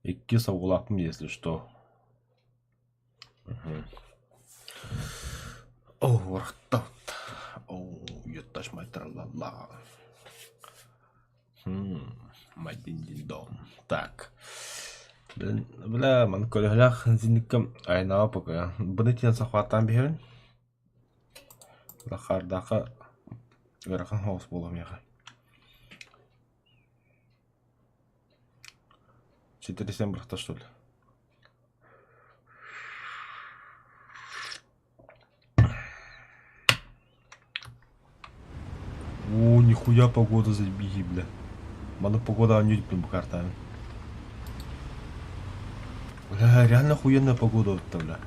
И киса улапым, если что. О, вартат. О, юташ май тралала. Май дин-дин-дон. Так. Бля, ман колехлях зинникам айнаа пока. Бынытен сахваттан бихерин. Лахардака гарахан хаус болом яха. 4-7 брахта, что ли? О, нихуя погода забеги, бля. Мана погода анюдь по картами. Бля, реально охуенная погода вот-то, бля.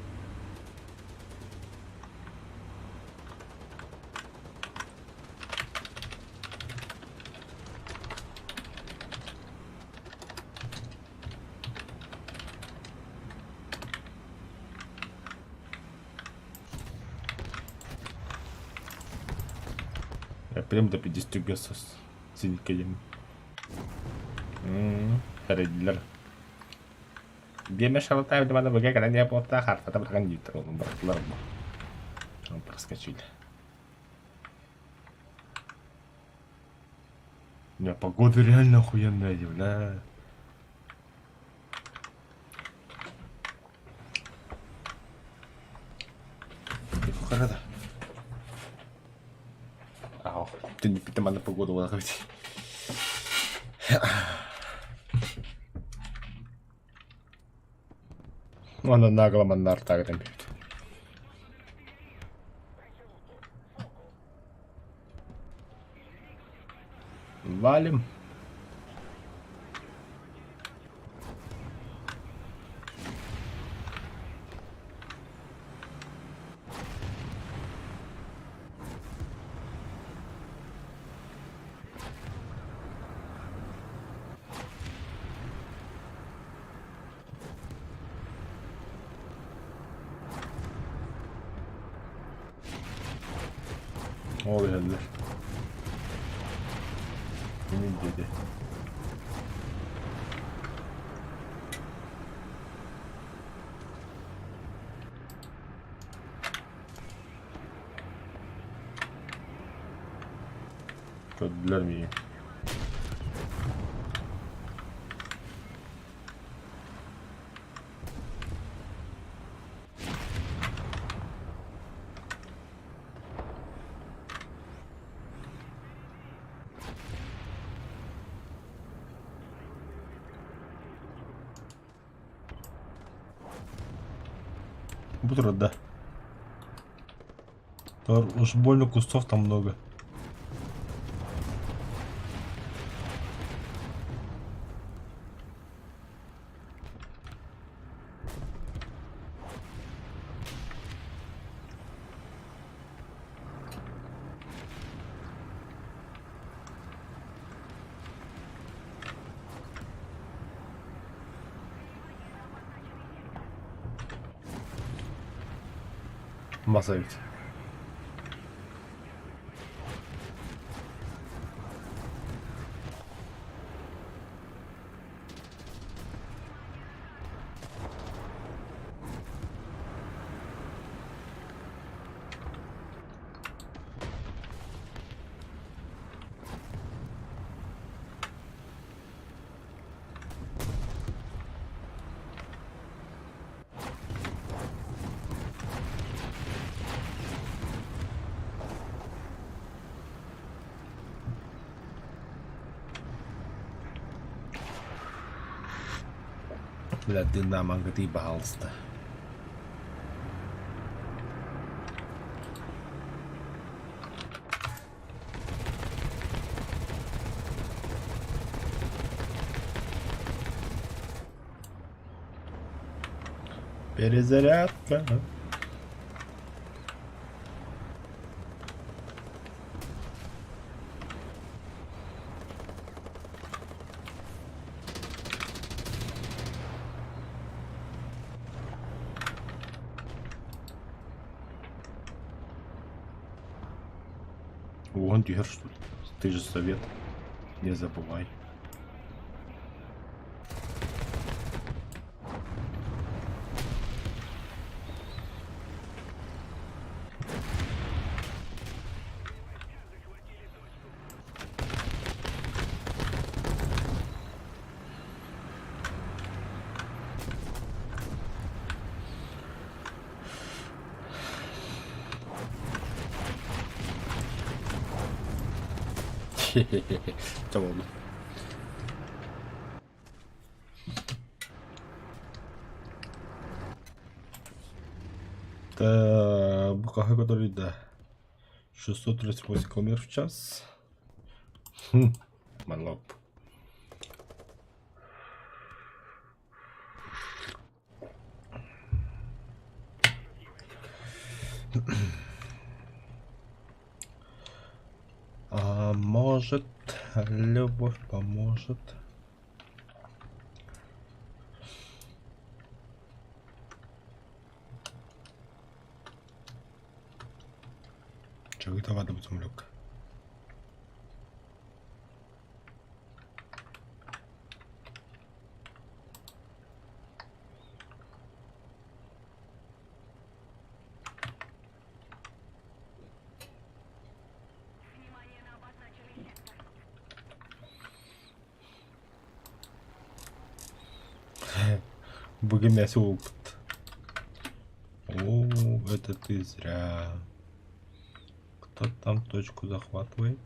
Я прям до 50 гесос синикаем. Харидler. Биме шалтай в mana бага когда не пота харта там kan gitu братлар. Он проскочили. Не, погода реально охуенная, бля. Хорошо. Ау, ты не питай mana погоду ловить. Она нагло маннар так там бьет. Валим. Ol geldiler. Kimin dedi? Для армии. Бутерброд, да. Уж больно кустов там много. Масса. Бля, Динамо, где, пожалуйста. Перезарядка. Вон тигр, что ли? Ты же совет. Не забывай. Tamam. Bu kahve kadar da 638 км в час. Манлоп. А может, любовь поможет. Чего это вода потом лег? Богомясый опыт. О, это ты зря. Кто там точку захватывает?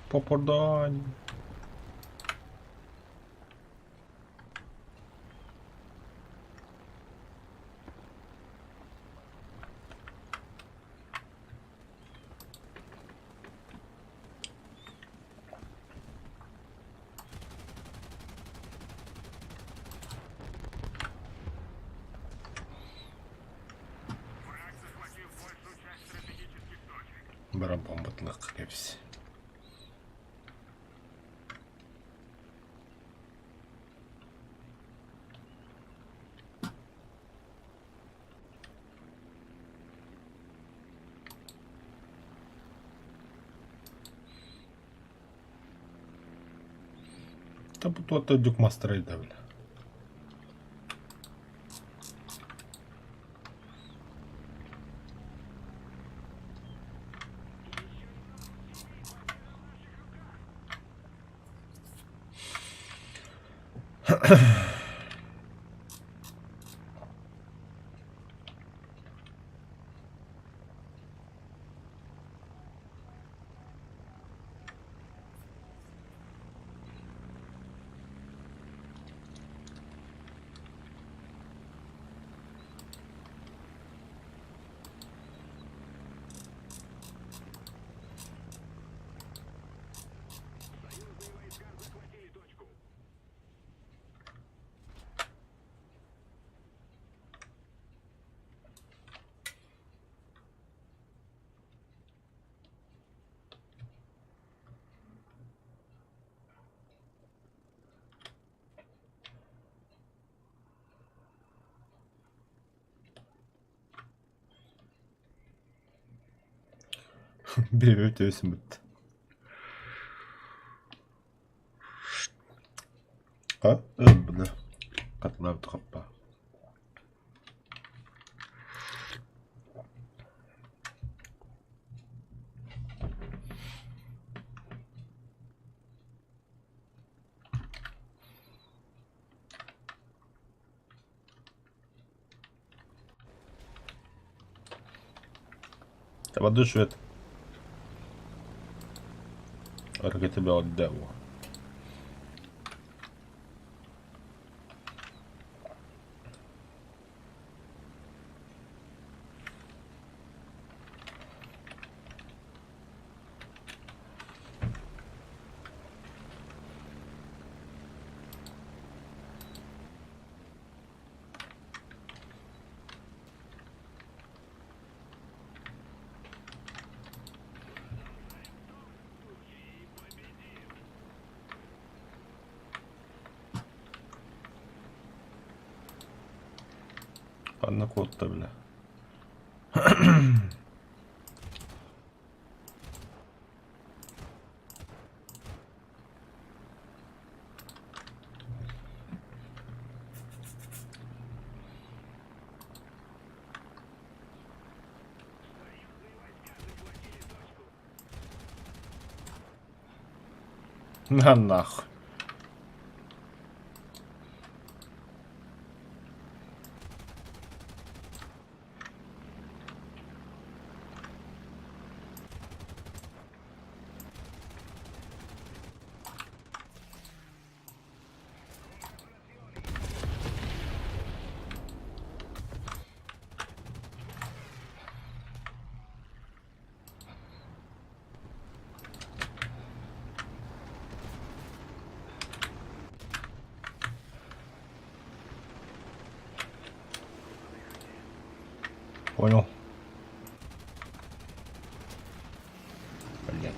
Попадание. Барабан батлак hepsi. Да тут дюк мастер да, бля. Bir ötesi bitti. Ha? Bu ne? Katlar kappa. طب ادوس شوية حركة بقى قدامه. Anla kodda bile. На нахуй. Понял. Блин.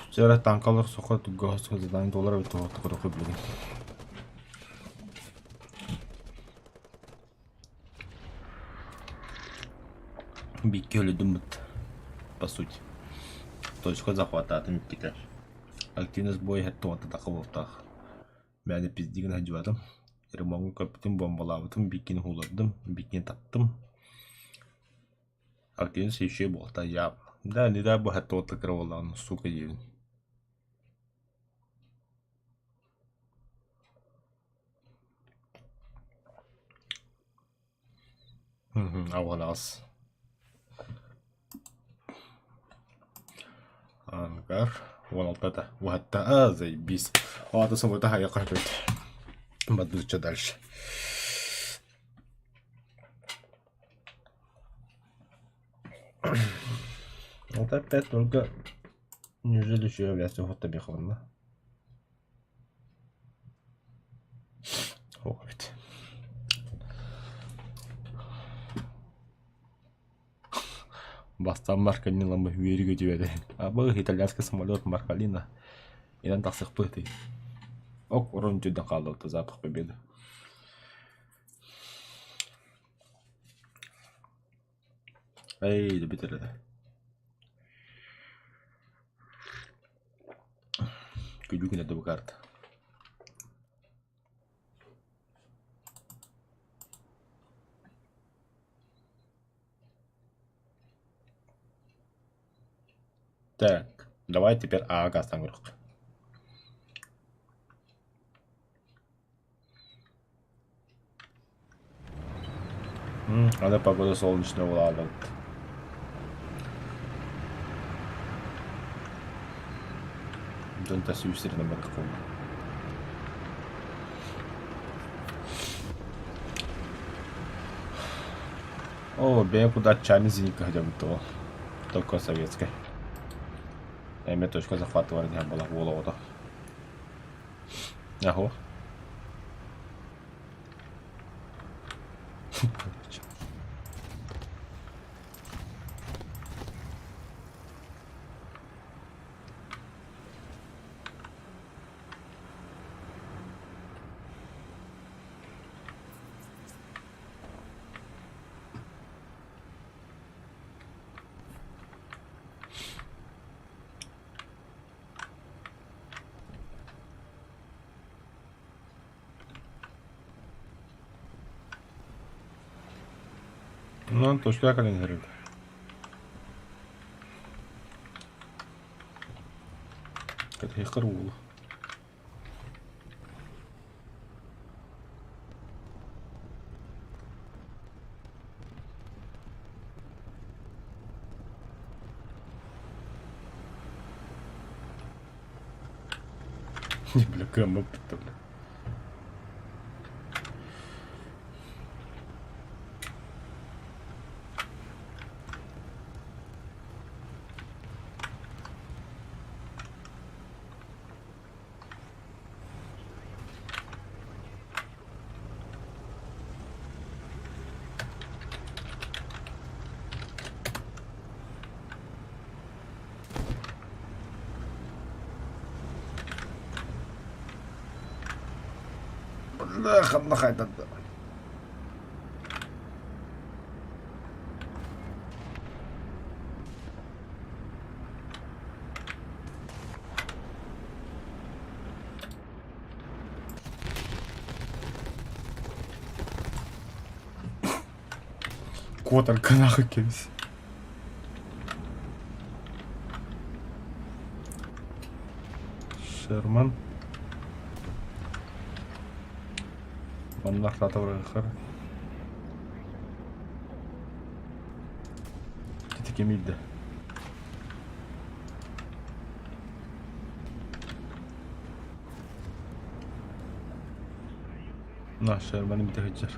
Вчера танкалар сухо тугас задание долларов это такое блин. Бикки өлүдүм бут. По сути. Точка захвата Миккитер. Активность боя хетто вот такого волтах. Бәне пиздигин хажуадым. Ремонт көптүн бомбалабытым, биккини хуладым, биккини таптым. Активность еще болта я. Да, не дай бог хетто вот такого сука евин. Авалас. Ангар. Волтата. Ватта заебись. А, то самое это я как-то. Буду что дальше. Вот опять только неужели еще является вот табихонно. О, ведь. Бастан Маркалина мы верю тебе. А был итальянский самолет Маркалина. И нам так сыпыты. Ок, урон туда калал, это запах победы. Эй, да битер это. Күлі күні дөбі қарды. Так, давай теперь газ там вверх. Она погода солнечная влада. Донта сюстерина барком. О, бе куда чайный зенитка хотя бы то. Только советская. Эми точка захватывания была в голову. Ага. Ну, точка Калининград. Это их караул. Не, бля, КМП-то, бля. Бляха, нахай да. Котарка нахуй келись. Шерман. Onlar ratavrakhar. Титики мидде. На Шерман мидде.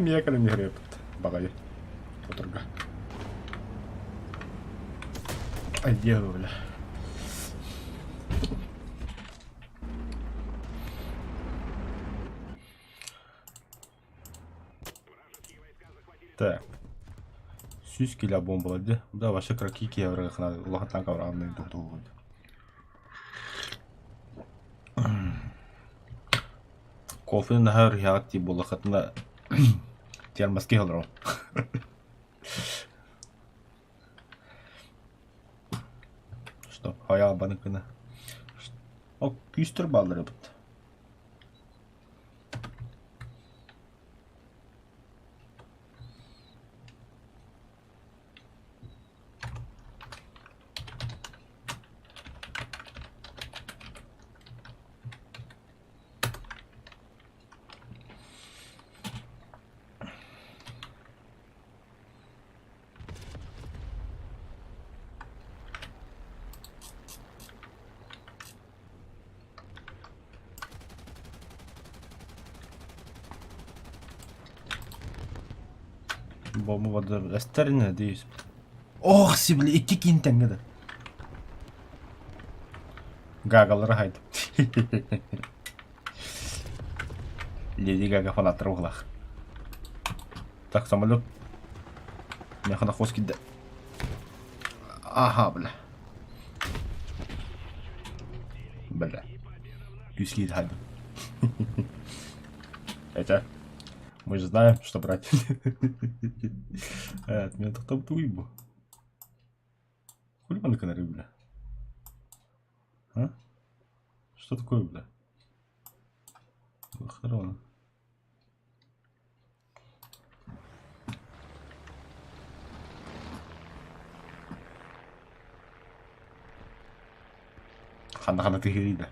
Мия Калининград. Багай. Поторга. Ай, дело, бля. Так. Сүйскелі бомбалады. Да, ваша кракики яврағына ұлағатан қаврағындай дұқты болды. Кофені нахар реакти болақатына термоске қалырау. Что, хая баныкына. О, күйістір балдыры бұд. Bomba vardı. Esterin ne değil. Oh sibili 2 kinten gidi. Gagaları haydi. Lady Gaga фанаттар оғылақ. Так, самолет. Мен қана қос кеді. Ага, бля. Бля. Кюсли хадим. Хотя, мы же знаем, что брать. От меня там туйбу. Хули он канары, бля? А? Что такое, бля? Охрана. Хана ты гирида.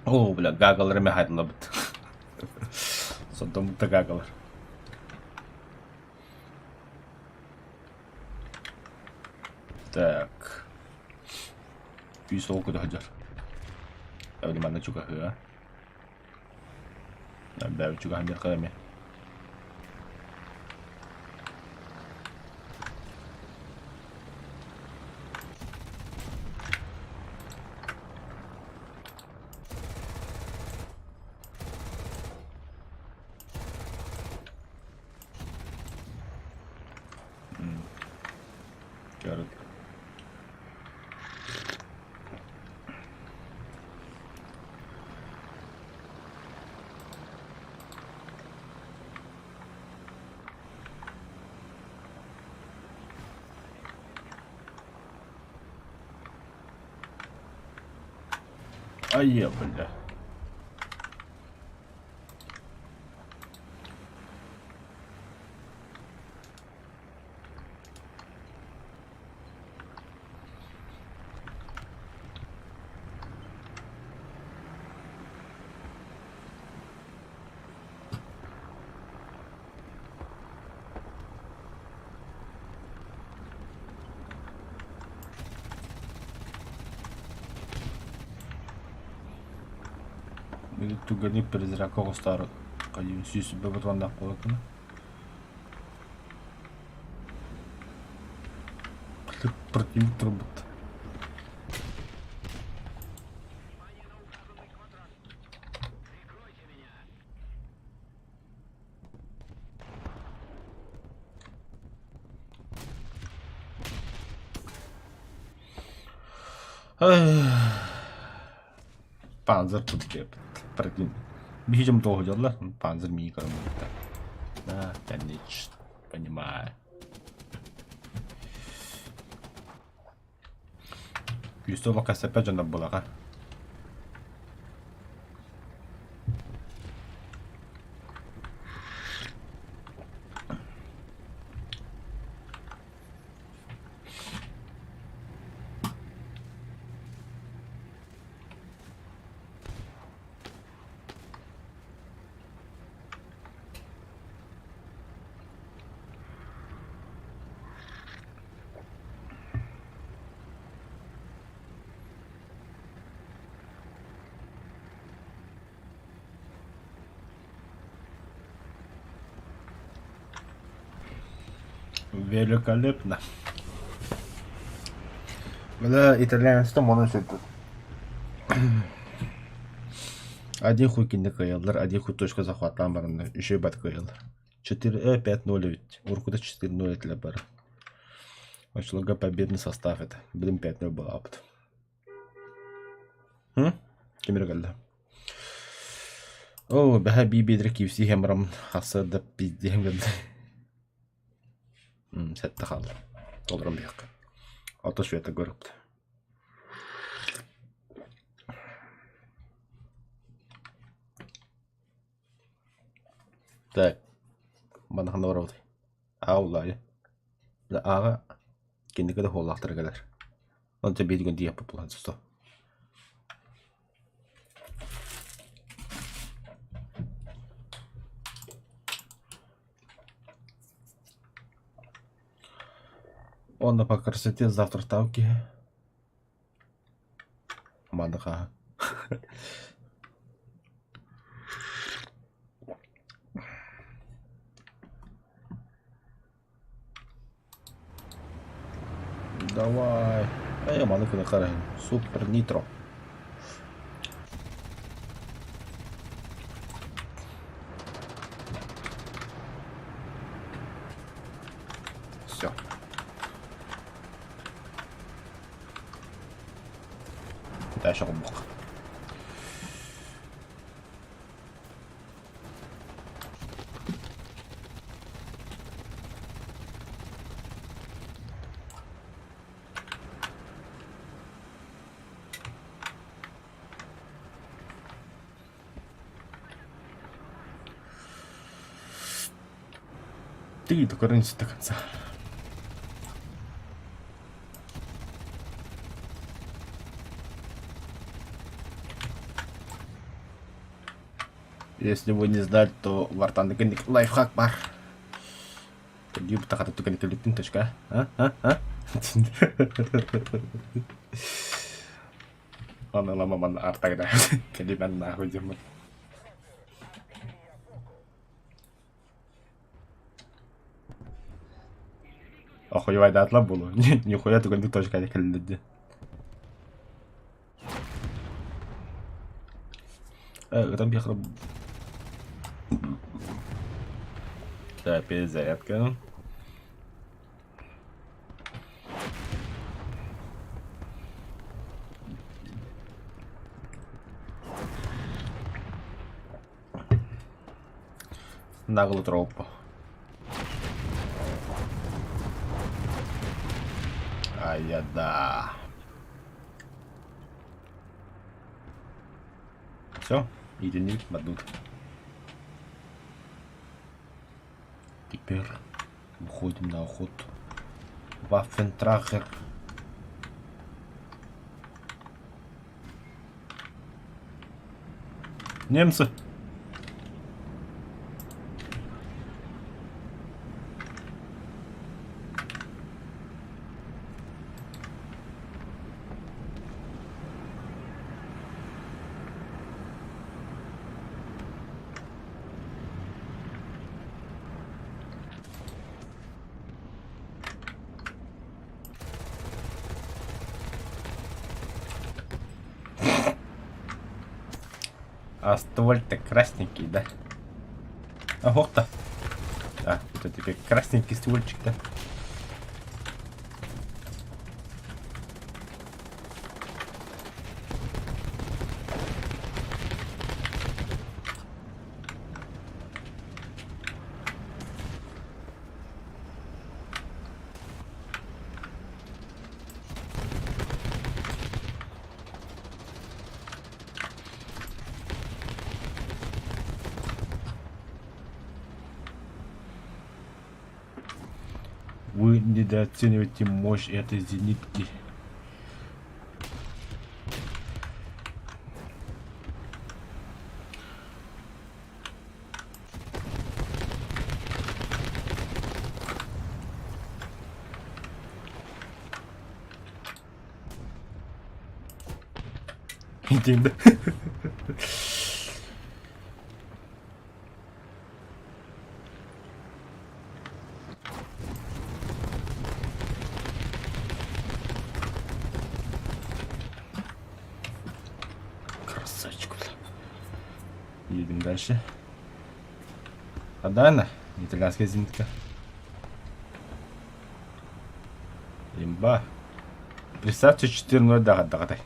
О, бля, гагаларыма хайдылар бит. Сонда мутта гагалар. Так. Үй соол көтө хажар. Әуди манда чука хыа. Бәу чука хамбер кадаме. Gördüm. Ay ya bля. Тугани призрака остар. Кайын сүйсү бебатванда колотуна. Противник трубит. Панзер тут деп. Противник. Бихи 좀 더 хожалла. Панзер ми карам. Да, конечно. Понимаю. Юстова касапа жанап болага. Великолепно. Да, итальянцы моно сөйтті. Один хуй кинде каялдар, один хуй точка захваттан барында, үші бат каял. 4-5-0 ведь. Уркуда 4-0 етілі бар. Очлога победный состав это. Будем 5-0 был опыт. Кемер geldi. О, бәхә бейбедір кевсі хемрам хасы да пиздем geldi. Сәтті қалды. Толырым бейік. Атыш веті көріпті. Так. Бана қанда бар ауды. Аулай. Аға кендігі де холлақтыр кәлер. Оны бейдіген дейіп бұлан сұсты. Он по красоте завтра ставки. Мадаха. Давай. А я мадаха на карен. Супер нитро. Все. Дальше бог. Ты только рынись до конца. Если вы не знали, то вартан дегенник лайфхак бар. Jadi betah kata tukang kelipin tuh kah? Hah? Mana lama mana arta kita kelipan aku jaman. Охуевай да отла было. Нихуя tukang itu тоже kayak kelilid. Там бехром. Да, перезарядка. Нагло тропа. А я да. Все, единик мадут. Теперь уходим на охоту. Ваффентрахер. Немцы. А стволь-то красненький, да? А вот-то. Да, это теперь красненький ствольчик, да? Вы недооцениваете мощь этой зенитки. Идем, да? Красавчик. Едем дальше. Адана, итальянская зенитка. Имба. Представьте 4-0 дагадагатай.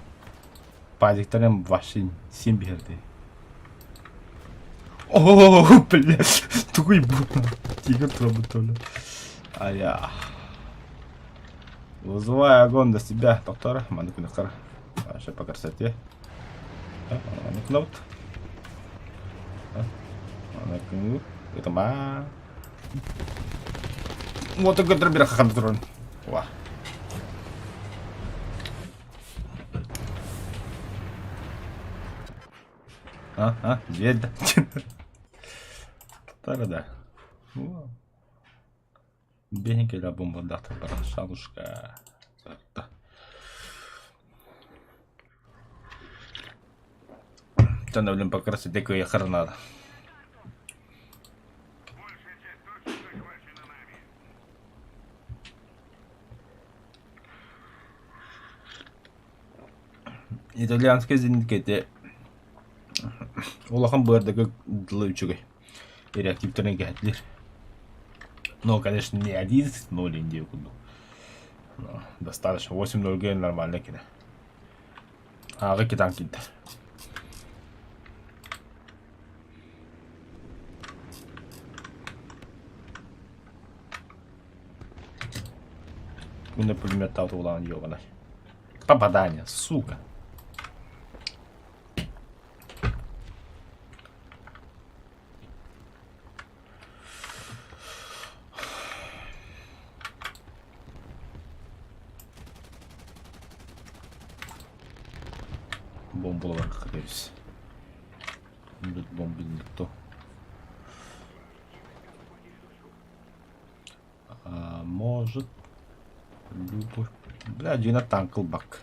Падикторем ваши симберды. О, блядь, такой будто тигр работал. А я вызываю огонь до себя, доктора. Мануку нахар. Сейчас по красоте. Мануку. Мануку. Это ма. Вот такой дробер хахандрон. Ва. Ведь. Тогда. Бегай la bomba data para шалушка. Там, блин, по красоте такая хренада. Итальянская зенитка улахан бардага длычугай. И реактивторный гайдлер. Но, конечно, не 11-0 индию куду. Но достаточно. 8-0 гей нормально кида. А кидан кида. Мне пулемет тал улан ёбаный. Попадание, сука. Бомбулова какая-то. Тут бомбы не то. А может... Любовь... Бля, Дина танклбак.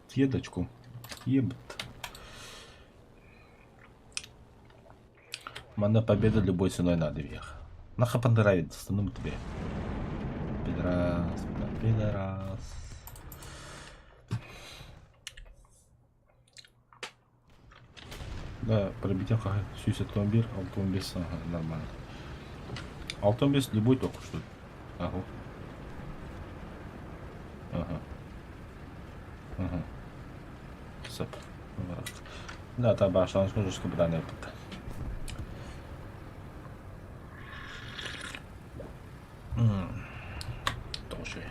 Съедочку. Ебт. Мана победа любой ценой надо вверх. Нахуй понравится, стану тебе. Пидорас, пидорас. Да, пробитие как 61 автомобиль, ага, нормально. Автомобиль любой только что. Ага. Ага. Ага. Сап. Да, та баша, он скажет, что бра не пыта. Тоже.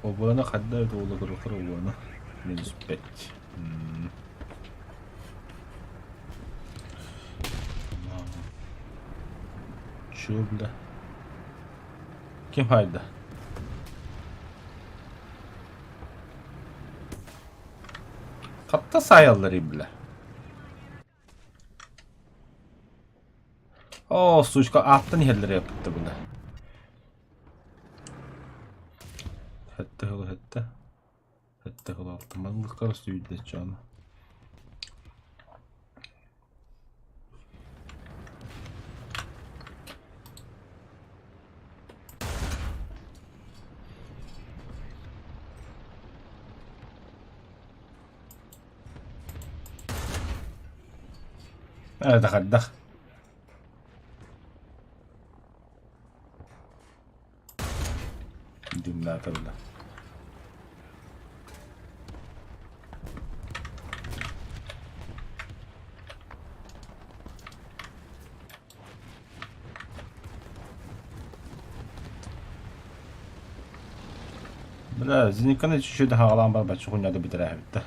Обана хадда это улы курухар обана. Минус 5. Чё, бля? Kim haydi? Hatta sayılır bile. Oo, suçka attın yerlere yapıttı bile. Hette hılı hette. Hette hılı altın. Ben lıklar suyu da canı. Evet, hadi. Dinle tabii. Бля, зениканы чуть-чуть хағалан бар, бачы хуйняды бітірі әбітті.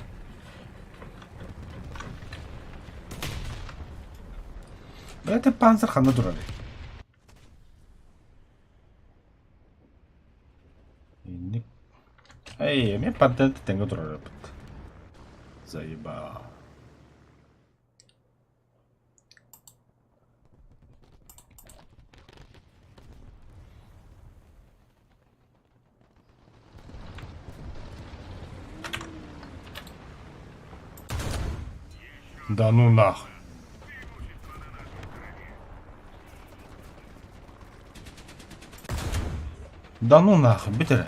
Бля, ты панцир ханна дұрады. Эй, мен патенті тәңгі дұрады әбітті. Заеба. Да ну нахуй. Да ну нахуй, бітірі.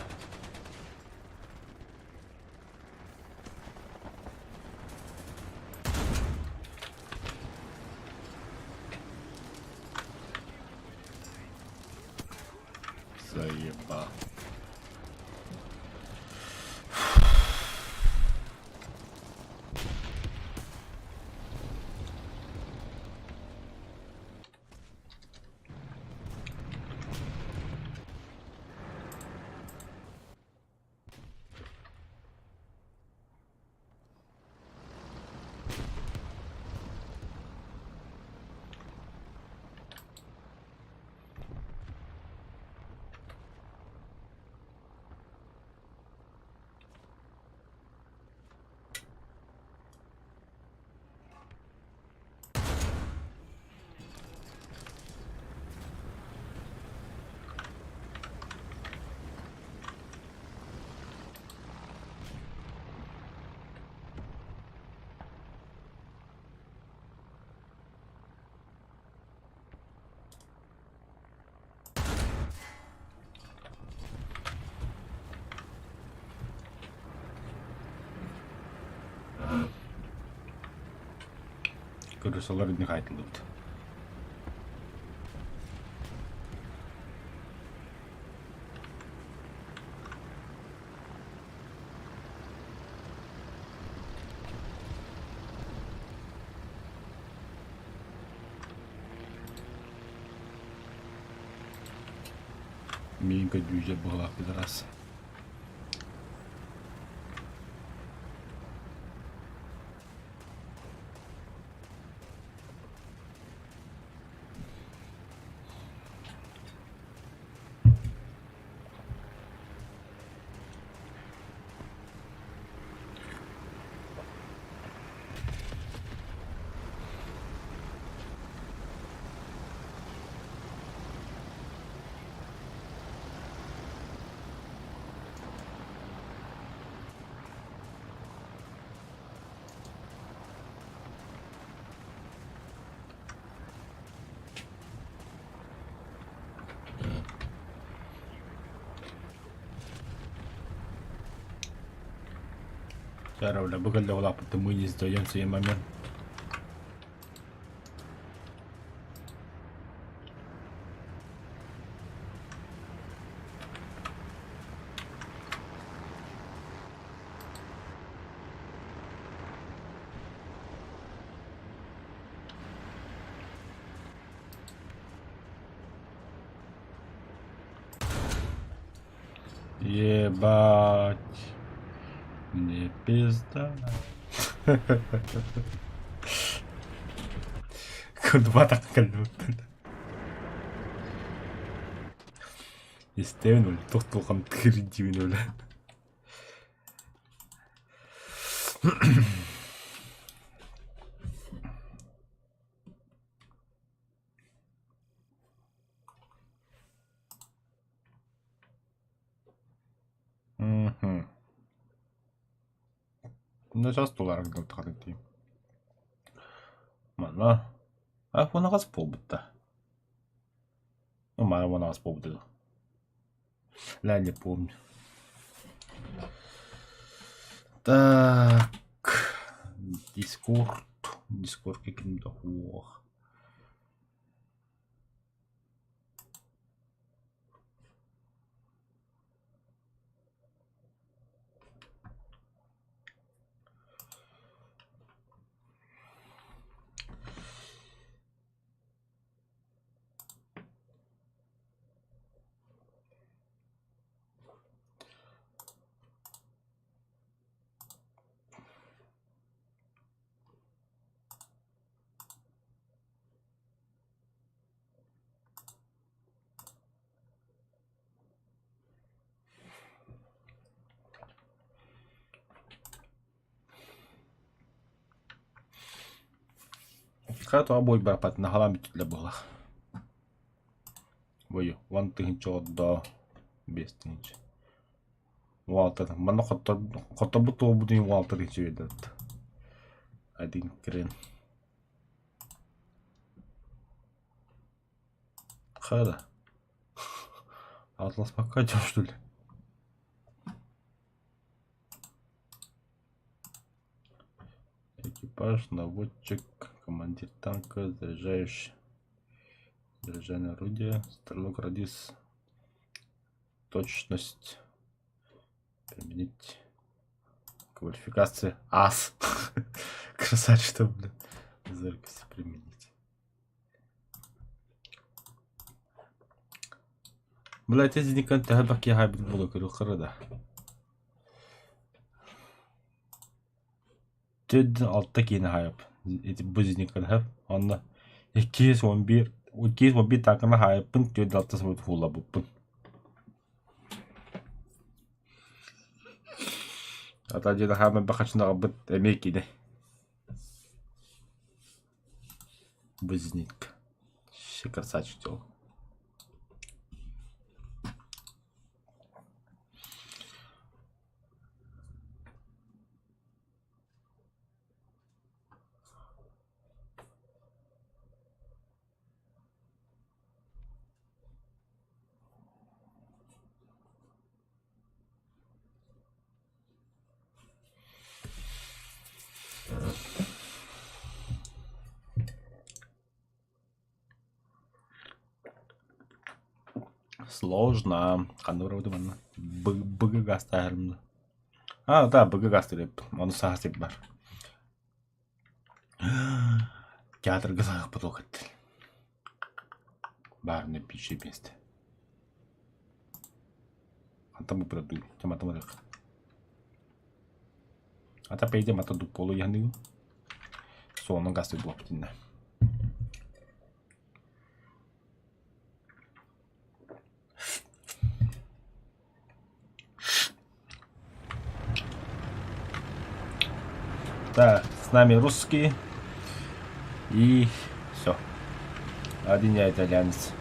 Заеба. көрөсөлөр не айтылды. Минка дюжа была пидорас. Cara udah begal dah lapar temu ni sejauh yang saya mamen. Ебать. Не пизда. كنت بضحك الوقت يستاهل ولا تخطو قم تخرجي من ولا Ну сейчас доллар где-то ходить. Мана. А вон раз побыта. Ну, мало вон раз побыта. Ля, не помню. Так. Дискорд. Дискорд каким-то хух. Kato aboi berapa na halamit la bola. Voy, one thing chodo best thing. Walter, mana kotor betul budin Walter itu itu. Один крен. Хада. Атлас покатил, что ли? Экипаж, наводчик, командир танка, заряжающий. Заряжание орудия, стрелок, радиус, точность. Применить. Квалификация. Ас. Красавчик, что, блин. Зоркость применить. Блять, если не конта, баки хайбит буду, говорю, храда. Тед алтакин хайп. Эти бузник хайп. Анна. Экис вамбир. Экис вамбир такана хайпын. Тед алтас будет хула бупын. А jadi хама бахачна рабыт эмекине. Бузник. Красавчик тел. Сложно. Қандайұрауды бана? БГ астағырымды. А, да, БГ астырып. Оны сағыз деп бар. Театрға сағық бұд оқытты. Барыны пише бесті. Антамы бұраду. Тематымы рық. Ата пейде мата дуполу яндығы. Соның ғасты блок дейінді. Так, с нами русский. И все. Один я итальянец.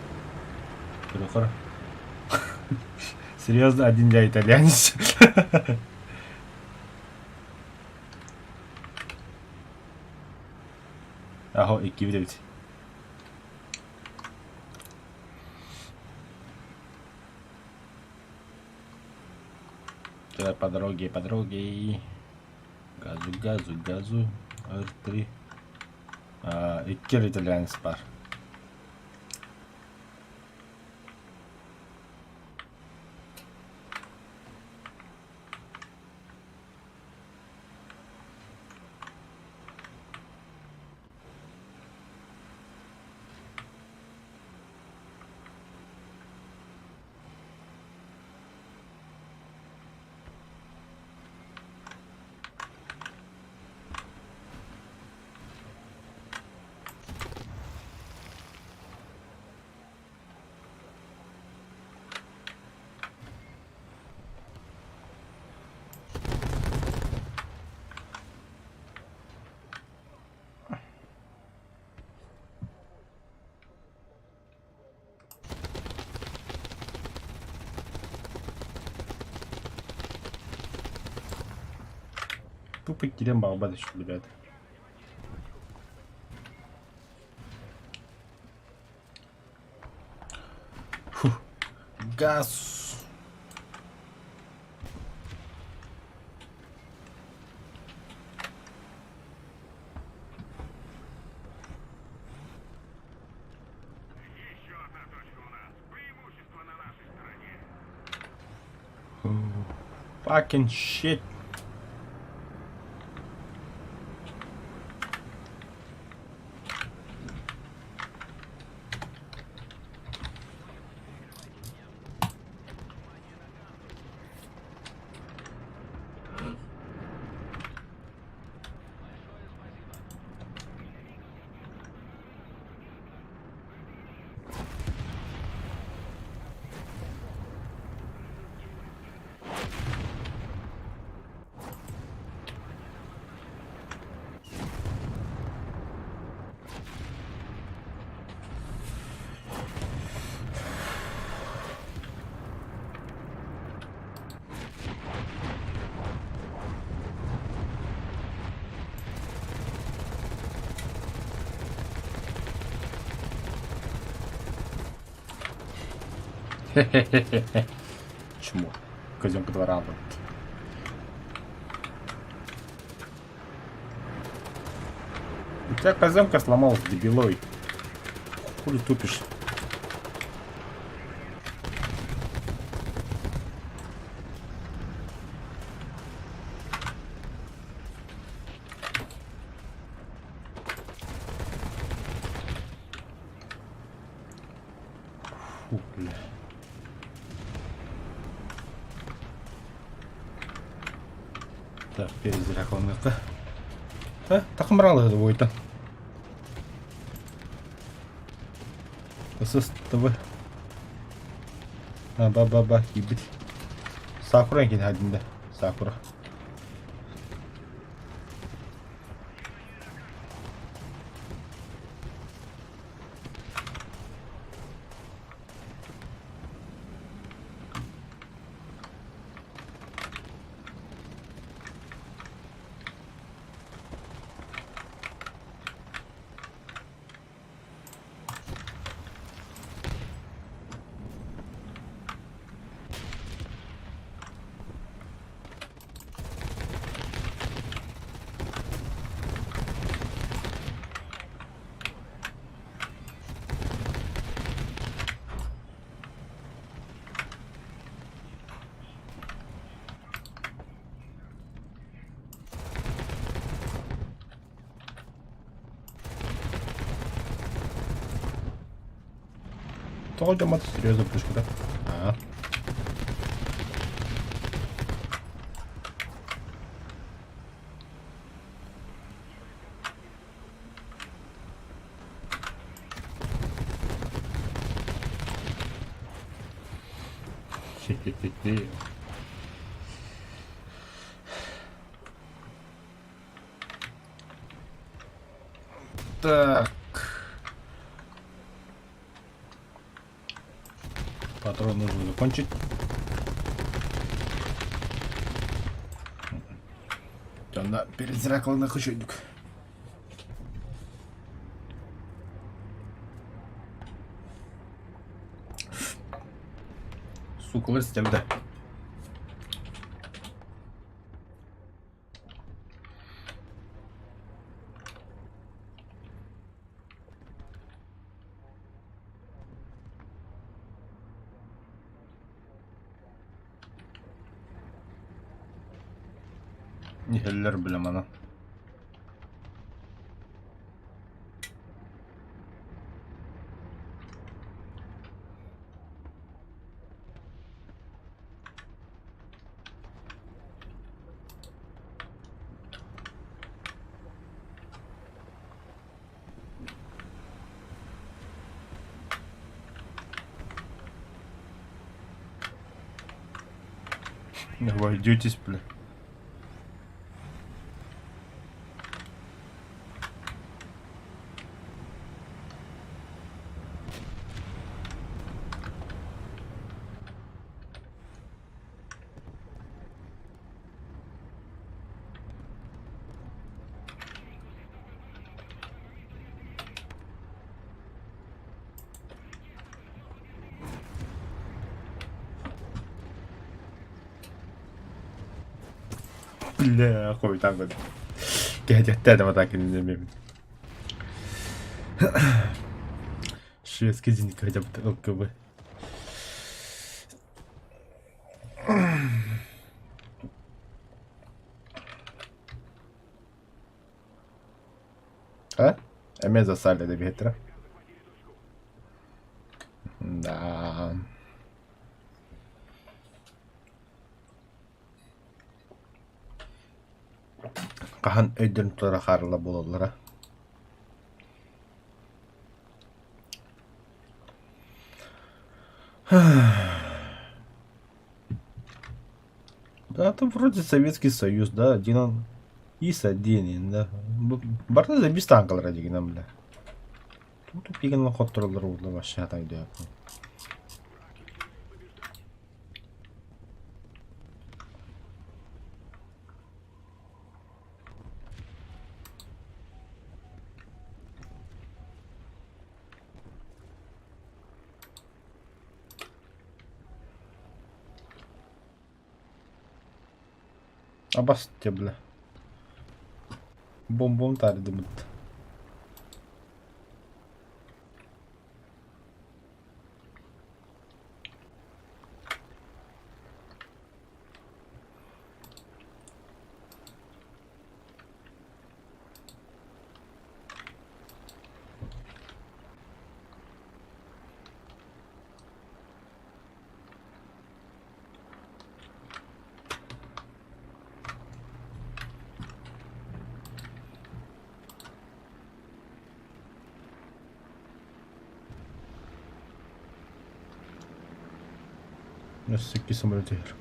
Хорошо. Серьезно, один я итальянец. Ага, и кивдевить. Теперь по дороге, по дороге. Газу, газу, газу. R3. Иккер итальянец бар. Тупо терем балбаточку, ребята. Фу. Газ. Еще одна точка у нас. Преимущество на нашей стороне. Fucking shit. Хе-хе-хе-хе. Чмо? Козёнка 2 раунда. У тебя козёнка сломалась, дебилой. Хули тупишь? Фу, бля. Так, перезаряг он это. Тахмрал это будет. ССТВ. Ба-ба-ба, ебать. Сакура екен hadinde. Сакура. Тоже серьезно пушка, да? А. Хе-хе-хе-хе. Так. Патрон нужно закончить. Она перезракала на хучетик. Сука, вырастем, да. Нихеллер білем ана. Вы идётесь, бля. Бля, хуй так вот. От этого так и не заметил. Шведский день хотя бы ЛКБ. А? А меня засали до ветра. Да. Kahan ödün tulara harla bulurlar. Да, там вроде Советский Союз, да, один он и саденин, да. Барда за без танкал ради гнам, бля. Тут пиган на ход троллер улда вообще так идет. Абасте, бля. Бом-бом тардымыт. Nasıl ki самолет игр.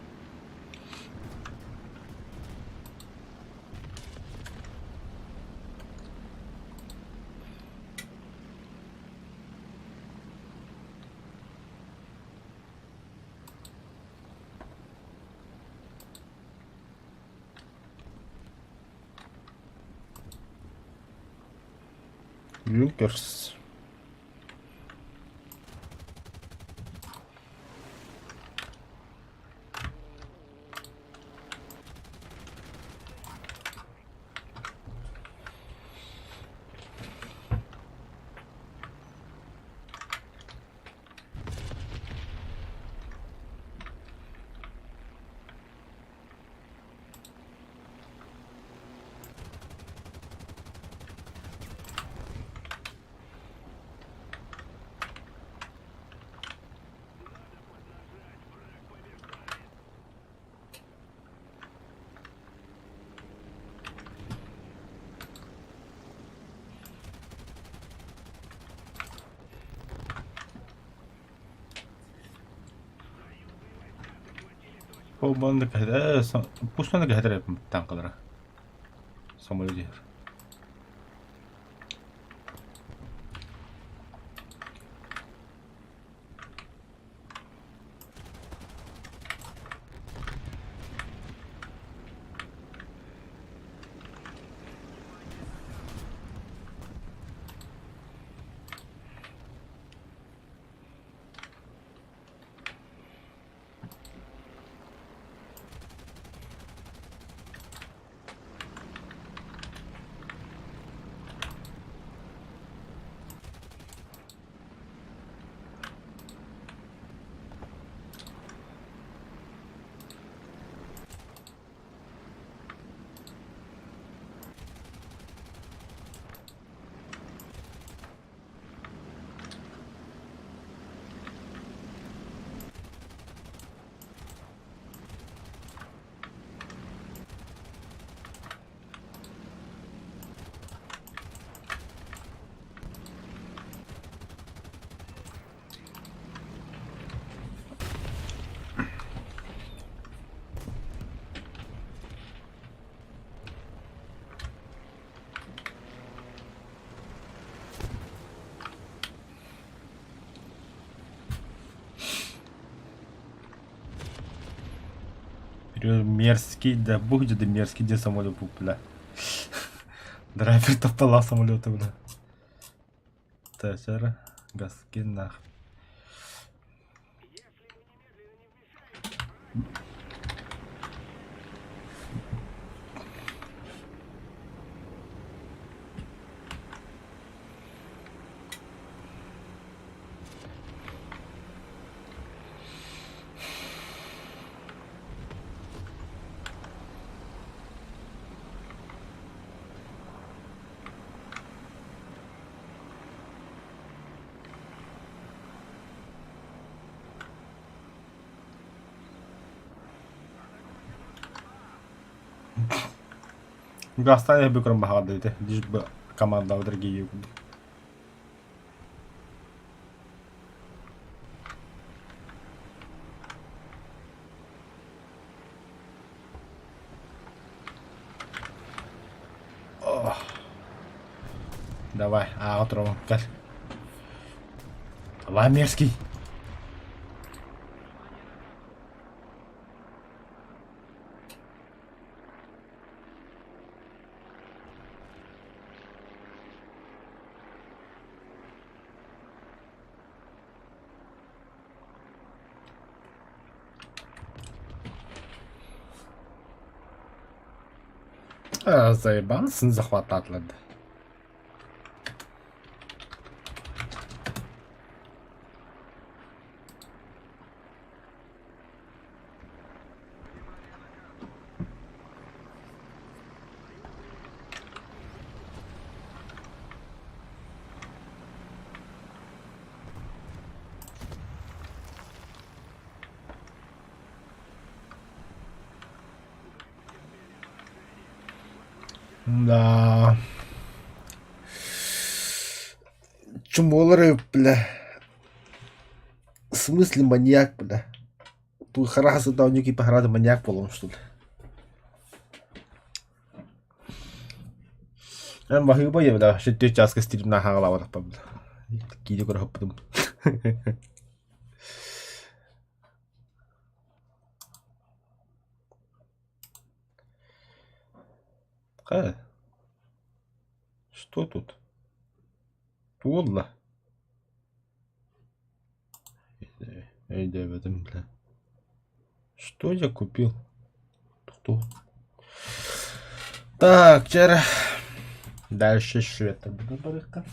Юнкерс. Побанды кайда, пуштаны кайда танкалара. Самолетер. Мерзкий, да будет да мерзкий, где самолет был, бля. Драйвер топтала самолеты, бля. Тачара, газки нах. Гастая бы кром бахадайте, лишь бы команда в другие. Давай, отрова, каль. Давай, мерзкий. Заебался захватать надо. Да. Чумолары, бля. В смысле маньяк, бля? Тут хараса даунюки похарада маньяк полом, что ли? Махиба я, бля, шитю часка стрим на хагала так, бля. Киди кора хоптым. Что тут? Подло. Эй, да, в этом, бля. Что я купил? Кто? Так, чара. Дальше швета буду барыхка.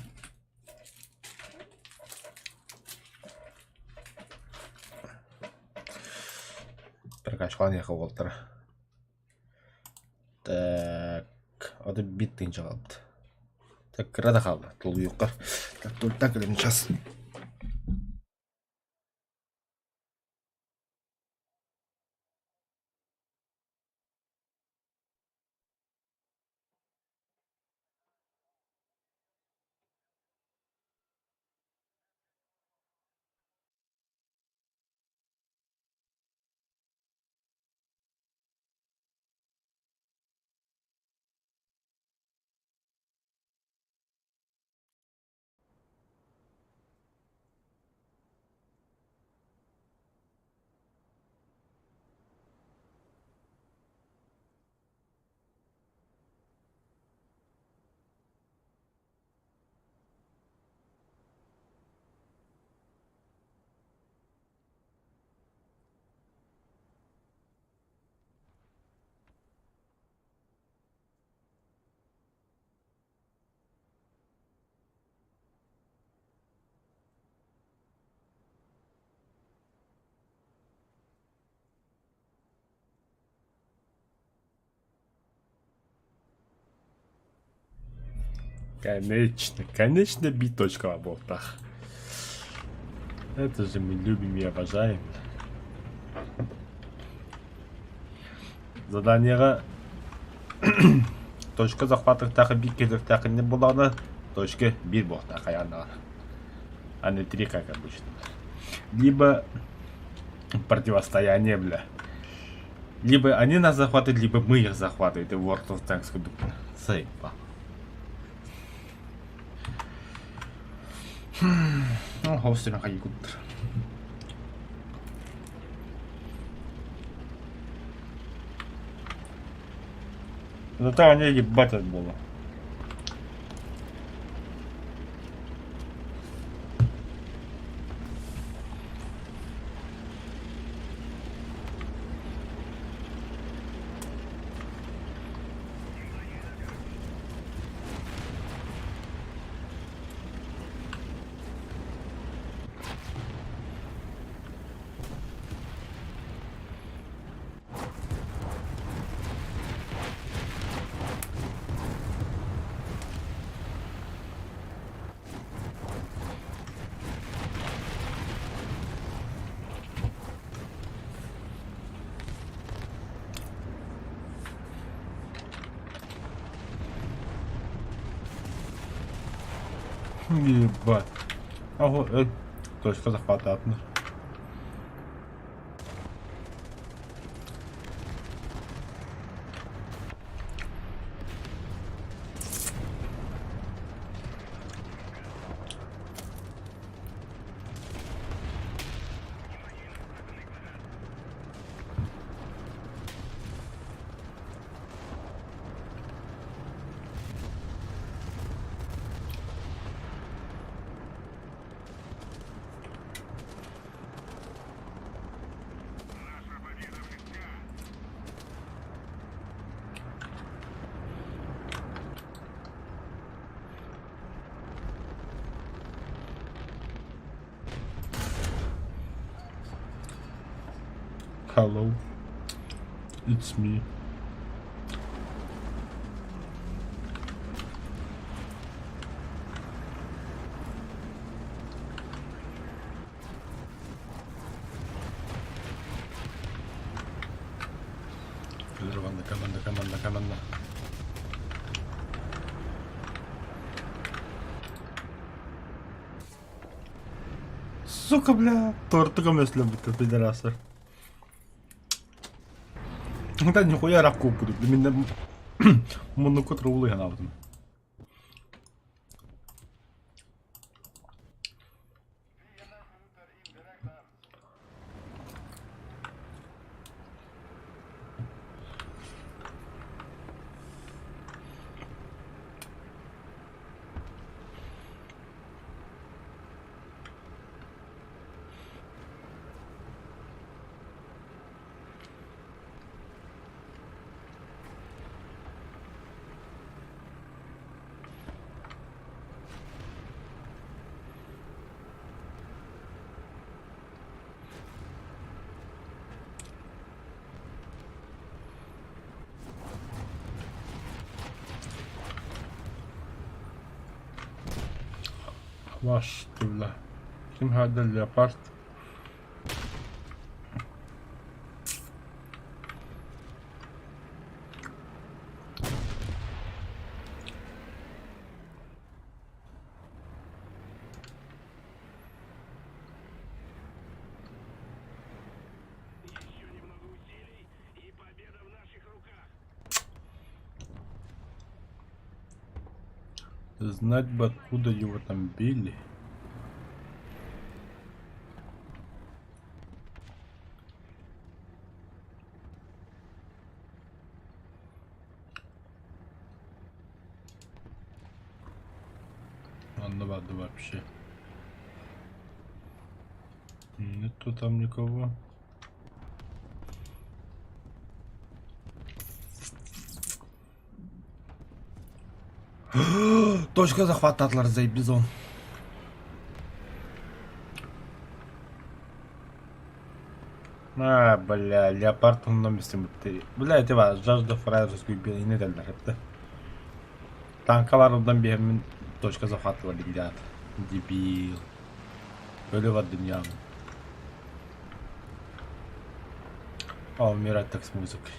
Прокачивание холодера. Так, это биттин жалобт. Так, рада халда. Тул юқар. Так, тул так или сейчас. Конечно, биточка в бортах. Это же мы любим и обожаем. Заданиеға точка захватықтағы биккеліктағы не болады? Точка 1 бортақ аяғындағы. А не 3, как обычно. Либо противостояние, бля. Либо они нас захватывают, либо мы их захватываем. Это World of Tanks. Сейпа. Ну, хостер на хайкут. Зато они ебать было. Ебать. Ого, точка захвата атмир. Hello, it's me. Команда. Сука, бля, тортиком если быть, пидорасы. Да нихуя рабку буду, для меня монокотра улыгана в этом. Ваш ты, бля. Kim hade leopard? Еще немного усилий, и победа в наших руках. Знать бы, откуда его там били. Ладно, ладно, вообще. Нету там никого. Точка захвата Атларзей Бизон. А, бля, леопард он номер 7. Бля, это вас, жажда фраерскую бил, и не дальше. Танкаларından бирinin точка захвата летят. Дебил. Ölü var dünyanın. А, умирать так с музыкой.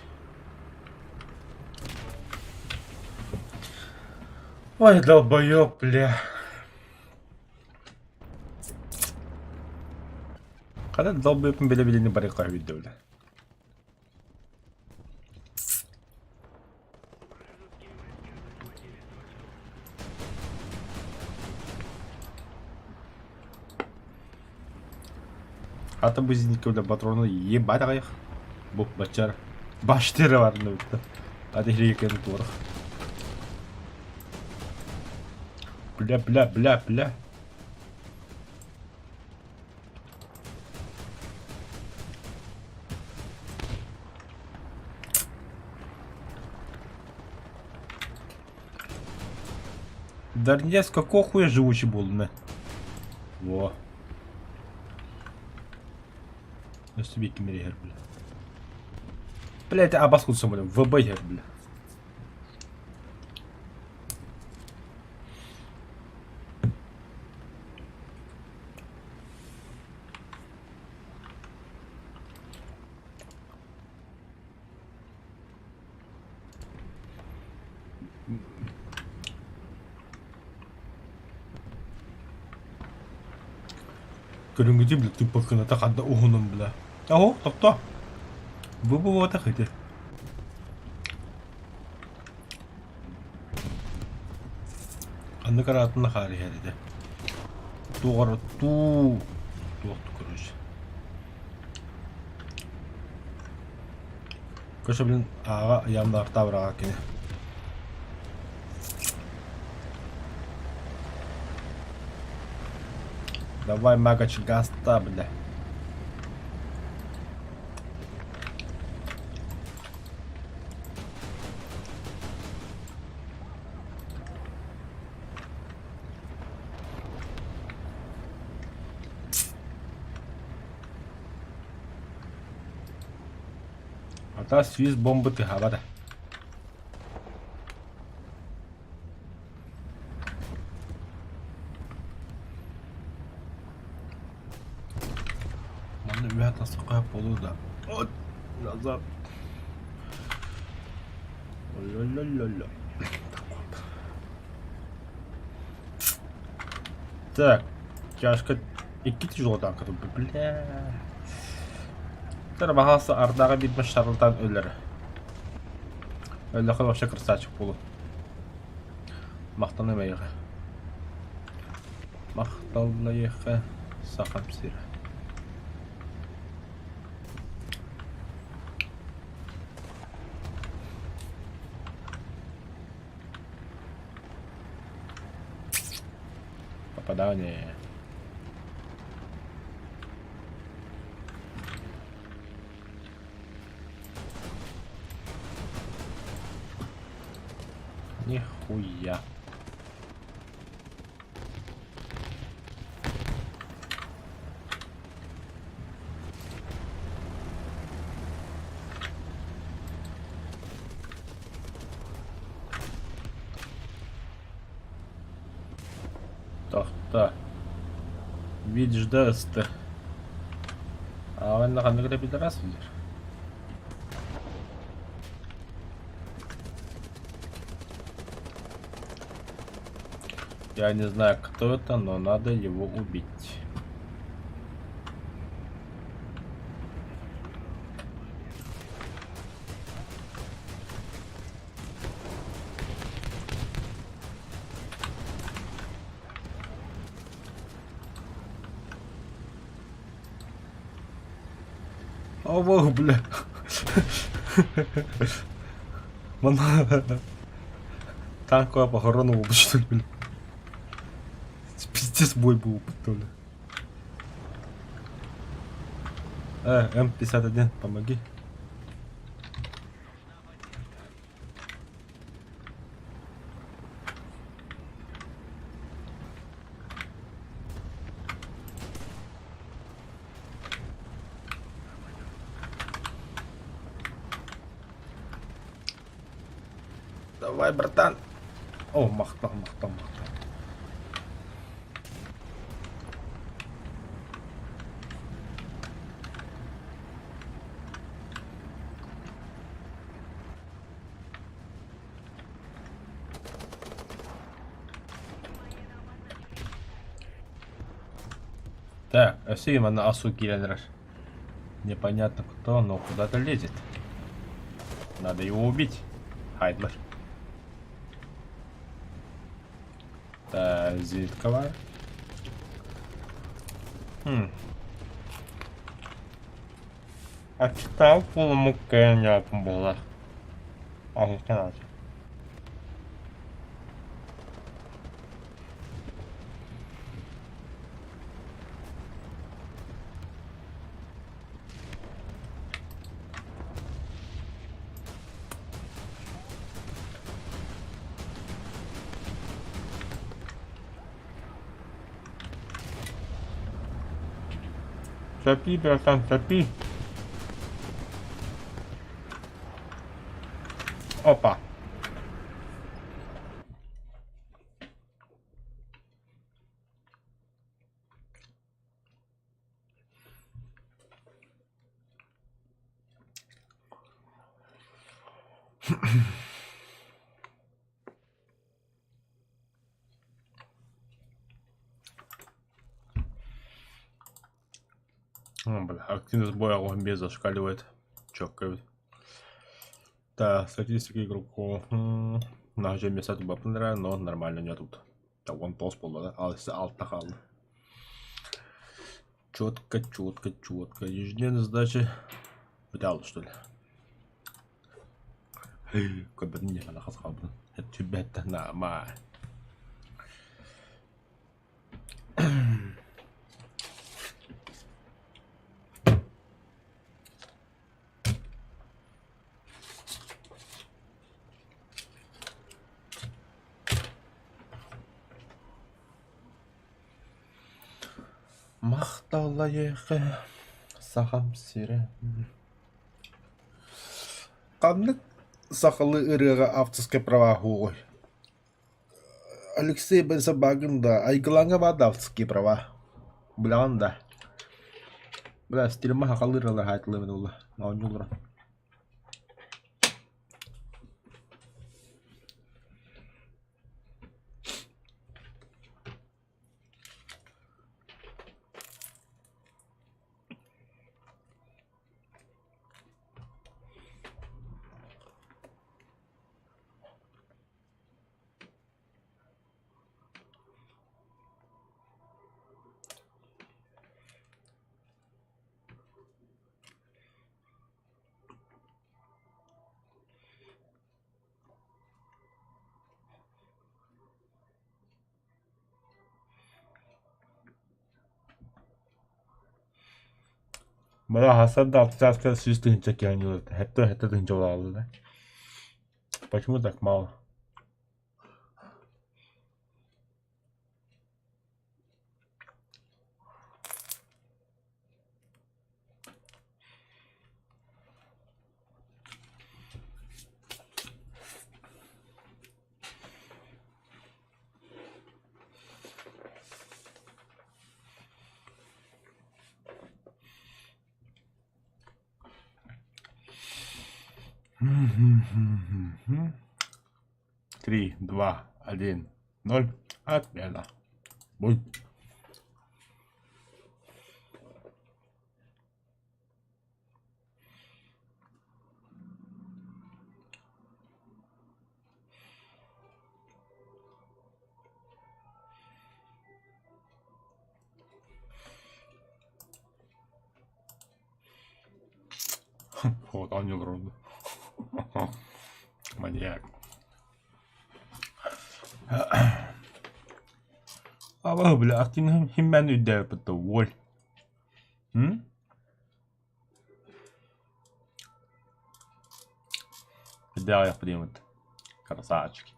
Ой, долбоёб, бля. Когда долбоёбын беле-белени бар экен видео, бля. Ата бузиники бля патроны ебать ағайық. Бұл бачар. Баштері бар мына бітті. Адегре екені туырық. Бля. Дарнес, какого хуя живучий был, не? Во. Я себе кемерегер, бля. Блять, абаскут самолем, ВБГер, бля. Көрінгіде, бля, ты пақына тақанда ұғыным, бля. Ағо, тоқта. Бұл атақ еді. Қанды қаратында қари әреді. Туғары, туқты көріш. Көші білін аға ямды арта бір аға кені. Давай, магач, гаста, бля. Ата свиз бомбы ты хавада. Ребята, сука, полуда. Вот, назад. Ля-ля-ля-ля. Так, тяжко. Iki tijoldan kadın, bля. Тер бағасы ардағы битмеш шарылдан өлері. Өлі қыл вообще красавчик болу. Мақтаны мәйіға. Мақталы еқі сақам сирі. Попадание. Нихуя. Тоқта. Видишь, да, сты. А он на қандай пидорас видишь? Я не знаю, кто это, но надо его убить. Ого, бля. Мана. Танковая похорона был, что ли, бля. Пиздец бой был, что ли. М51, помоги. Давай, братан. О, мақтал, мақтал, мақтал. Так, все им на осу киллер. Непонятно кто, но куда-то лезет. Надо его убить. Хайдлер. Так, Зиткова. А читал полному Кеня было. А не канадзе. Цепи, братан, цепи. Опа. О, бля, активность боя ламбе зашкаливает. Чокает. Так, статистика игроков. Нахожу места тут бапнера, но нормально не тут. Так, вон толст был, да? Алтахал. Четко, четко, четко. Ежедневная задача. Взял, что ли? Как бы не надо хасхал, блин. Это тебе-то нормально. Мақталайық сағам сері. Қандық сақылы ырыға авторская права ғой. Алексей Бенсабагин да айгылаңа бады авторские права. Білаған да. Бля, стиліма хақалы ырылар хайтылы мен олы. Науын жолдыран. Бля, Хасан да автозавка с тысяча километров. Это ты ничего дал, да? Почему так мало? Три, два, один, ноль. Отмена. Бой. Вот он не вроде. Маньяк. А бля, активным химмен үдә бутты воль. Да, я примут. Красавчики.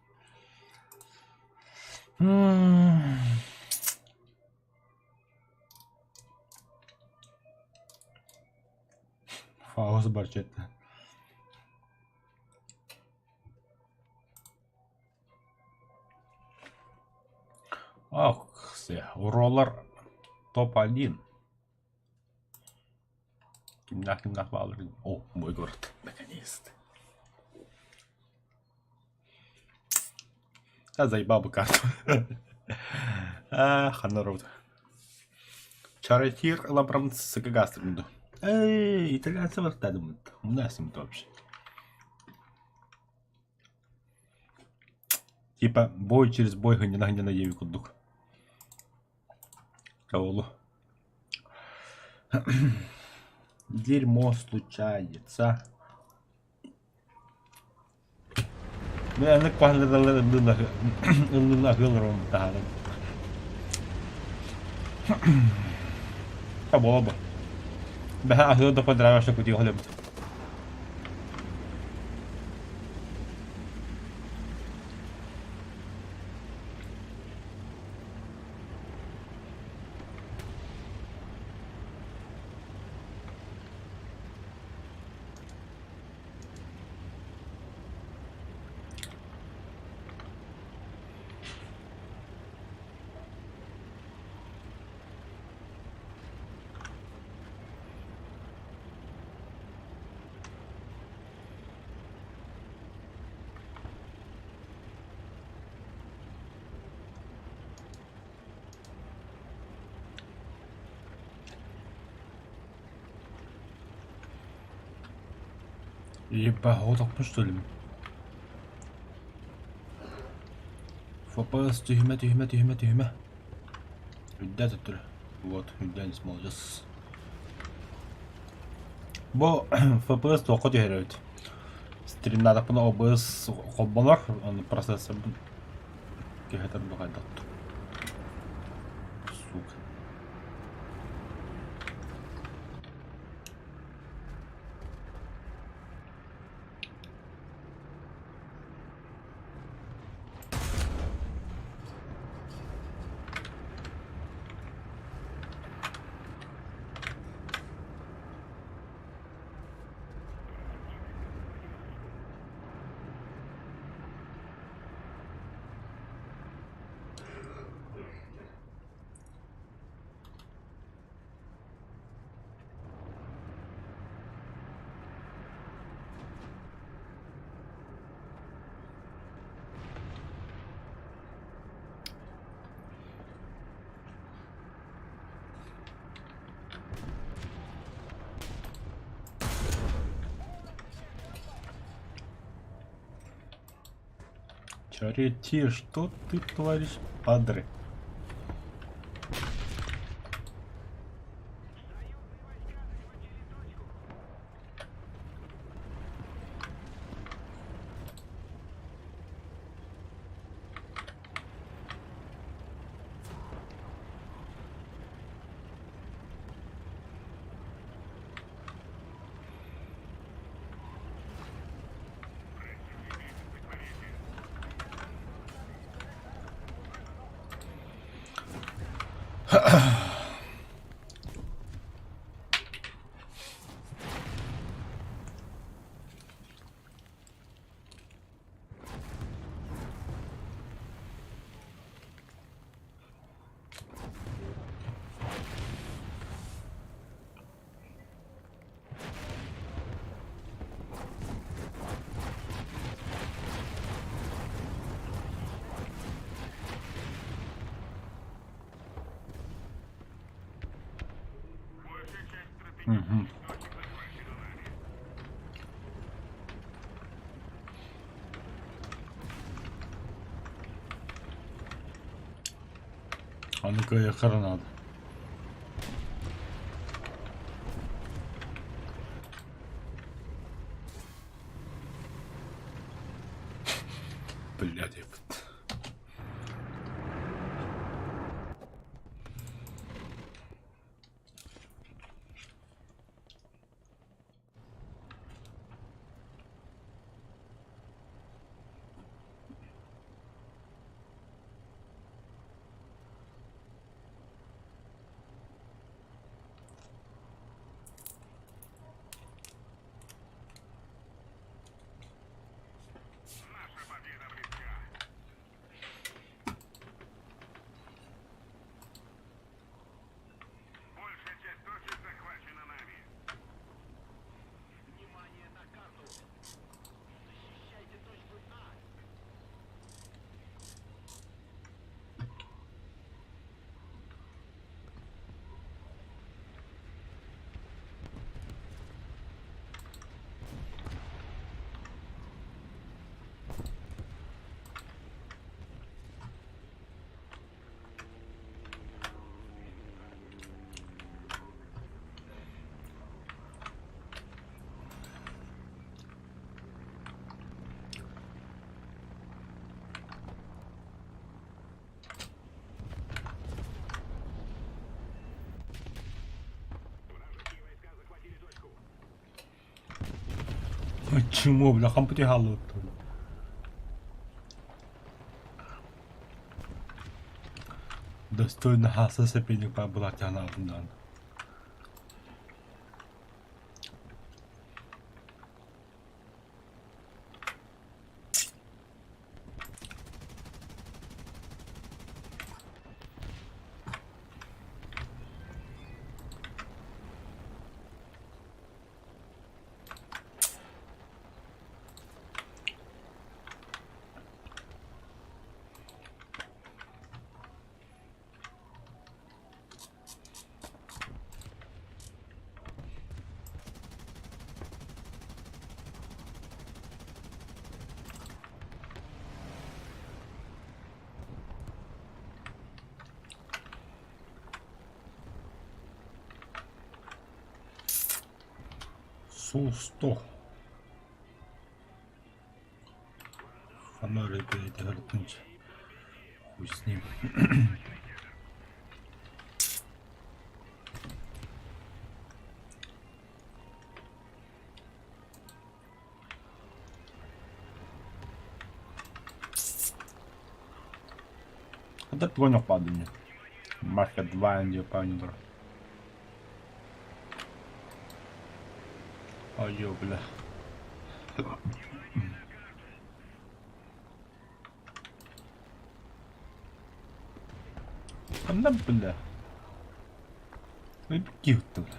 Фауз барчетті. Роллер топ-1. Кимнах Валерин. О, мой город. Наконец-то. Я заебал бы карту. Ах, народ. Чаритир лабрам с гастринду. Эй, итальянцы вот так думают. У нас им вообще. Типа, бой через бой гонина Евику дух. Каолу. Дерьмо случается. Я не квадрат на гылром тагал. Та було б. Багато до подрава, що хотів глиб. Ебать, вот так, ну что ли? ФПС, тюрьма. Где тут? Вот, где не молодец. Бо ФПС то хоть играют. Стрим надо по ОБС хоббанах, он процессор. Как это бывает? Сука. Чарити, что ты творишь, падре? Угу. А ну-ка я коронад. Блядь, я... Чому, бляха, потягало тут. Достойно гаса соперника була тягна bundan. Су-100. Фонарь перед горнуть. Хуй с ним. Это понял падание. Марка 2 не понял. Ой, бля. Она, бля. Беги-то, бля.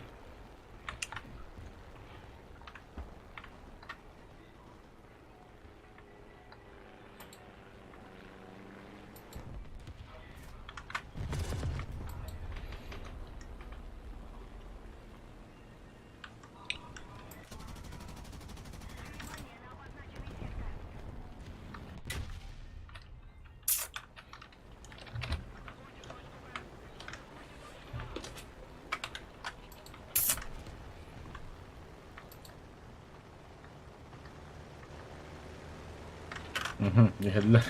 Geldiler.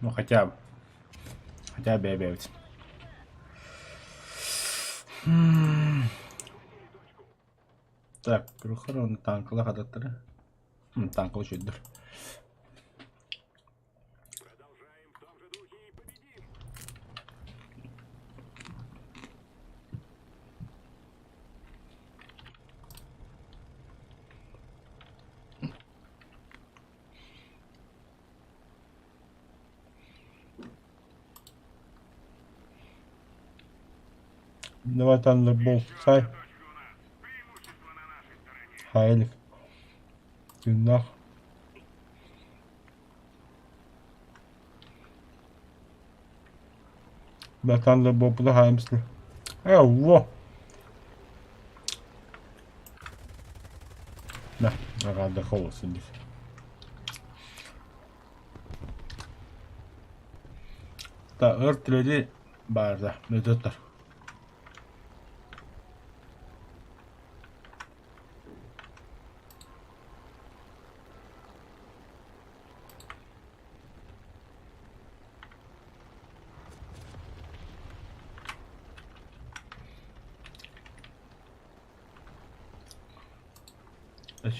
Ну хотя бы. Хотя бы объявить. Так, перехорон танкла хадаттыры. Танкл чүйдір. Продолжаем в том же духе и победим. Давай Тандерболт, царь. Точка у нас. Преимущество на нашей стороне. Хайлик. Тюнах. Да, Тандерболт подыгаемся. Во! Да, рада холос здесь. Да, örtüledi barda. Ne tutar?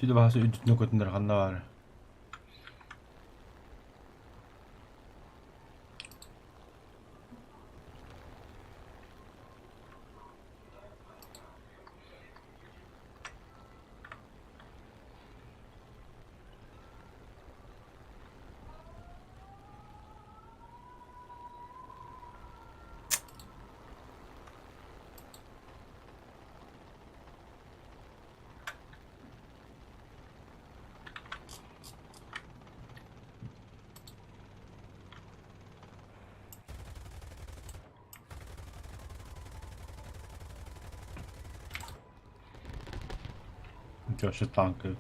Şimdi bahası üdütünü kötündür kanna var. Что, танкают.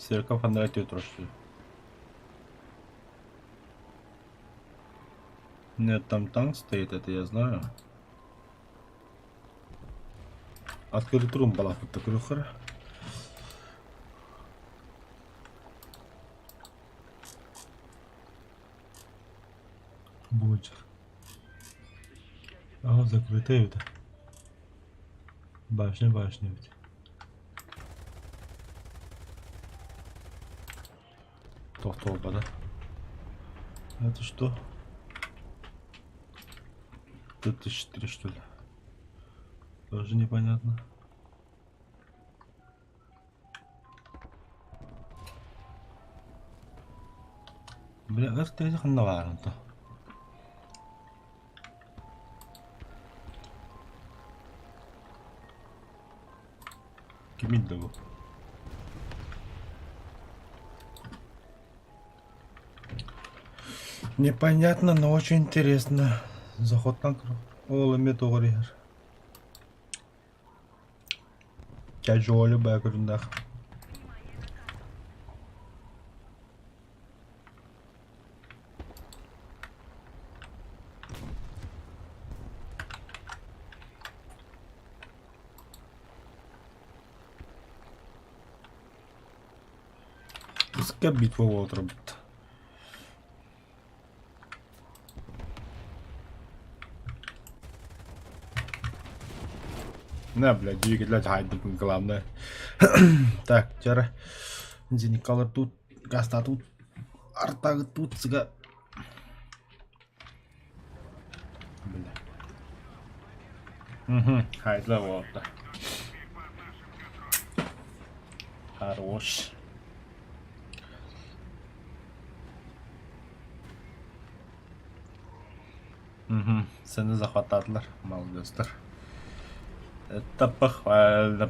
Серка фанатию трошки. Нет, там танк стоит, это я знаю. Открыть трум была вот такой хра. Будет. Ага, закрытая это. Башня ведь. Толба, да? Это что? Т-34 что ли? Тоже непонятно. Бля, это я наварен-то. Кимидову. Непонятно, но очень интересно. Заход на круг. Ола метеория. Тяжелый бэкграундах. Пускай битва вот работает. На, блядь, двигатель хайдик главное. Так, вчера Зеникалар тут, Гаста тут, Арта тут, сга. Бля. Угу, хайдла вот. Хорош. Угу, сені захватадлар, молодецтер. Это похвально.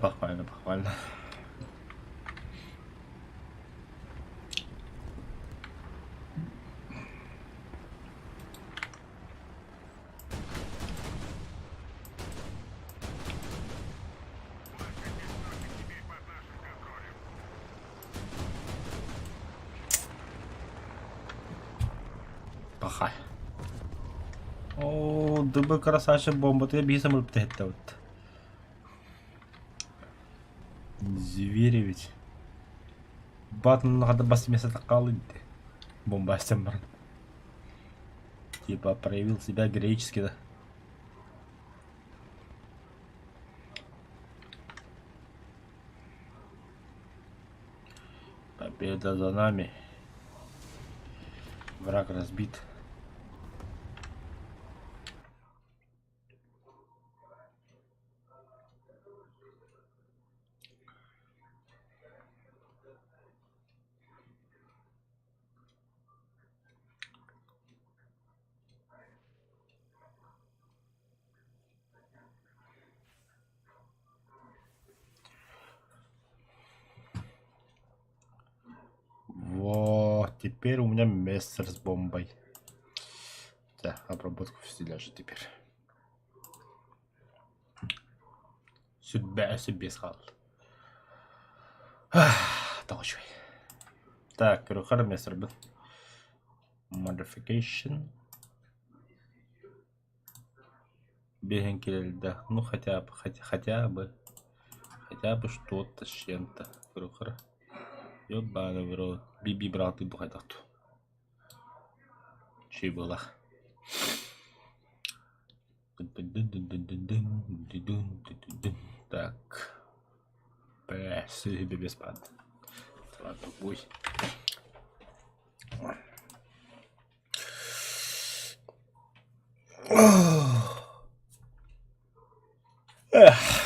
Пахай. О, ДБ красавчик бомба, ты бисом это вот. Звери ведь. Батон надо бас место такалы. Бомба стембр. Типа проявил себя героически, да? Победа за нами. Враг разбит. Вот, теперь у меня мессер с бомбой. Да, обработку вселяжа теперь. Судьба себе сказал. Толчай. Так, Рухар мессер был. Modification. Беган да. Ну хотя бы что-то с чем-то. Рухар. Ёбаный в рот. Биби брал ты бухатату. Чей была? Так. Бля, себе без пад. Ладно, бой. Эх.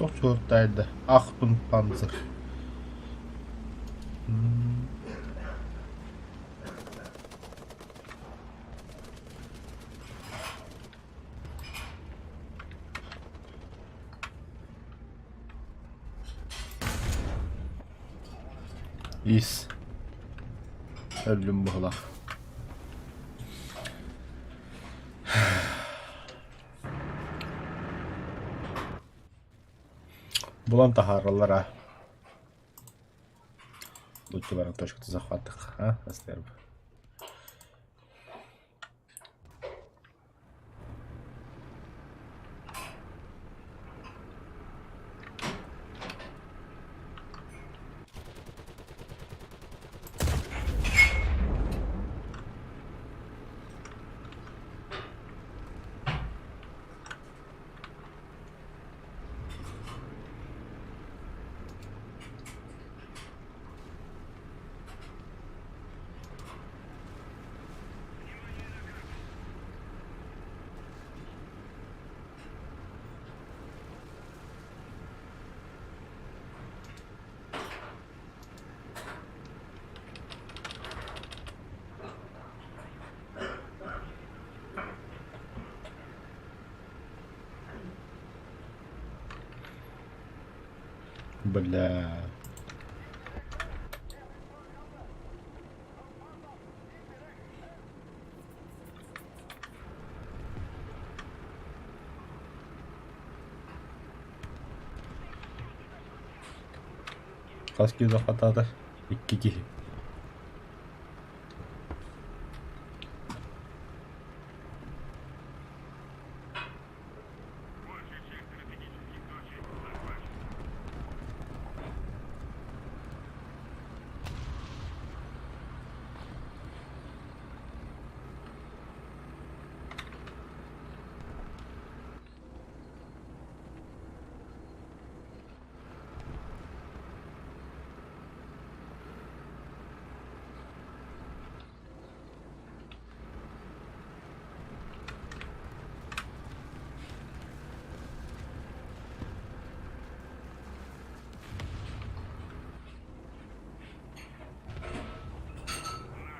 194'taydı. Achtung Panzer. İyiyiz. Öldüm buğla. Булам тахаралара. Будьте варен точку захвата. А, Астерб. Бля. Kaç kilo hatadır? 2 kişi. Большая часть стратегических точек захвачена.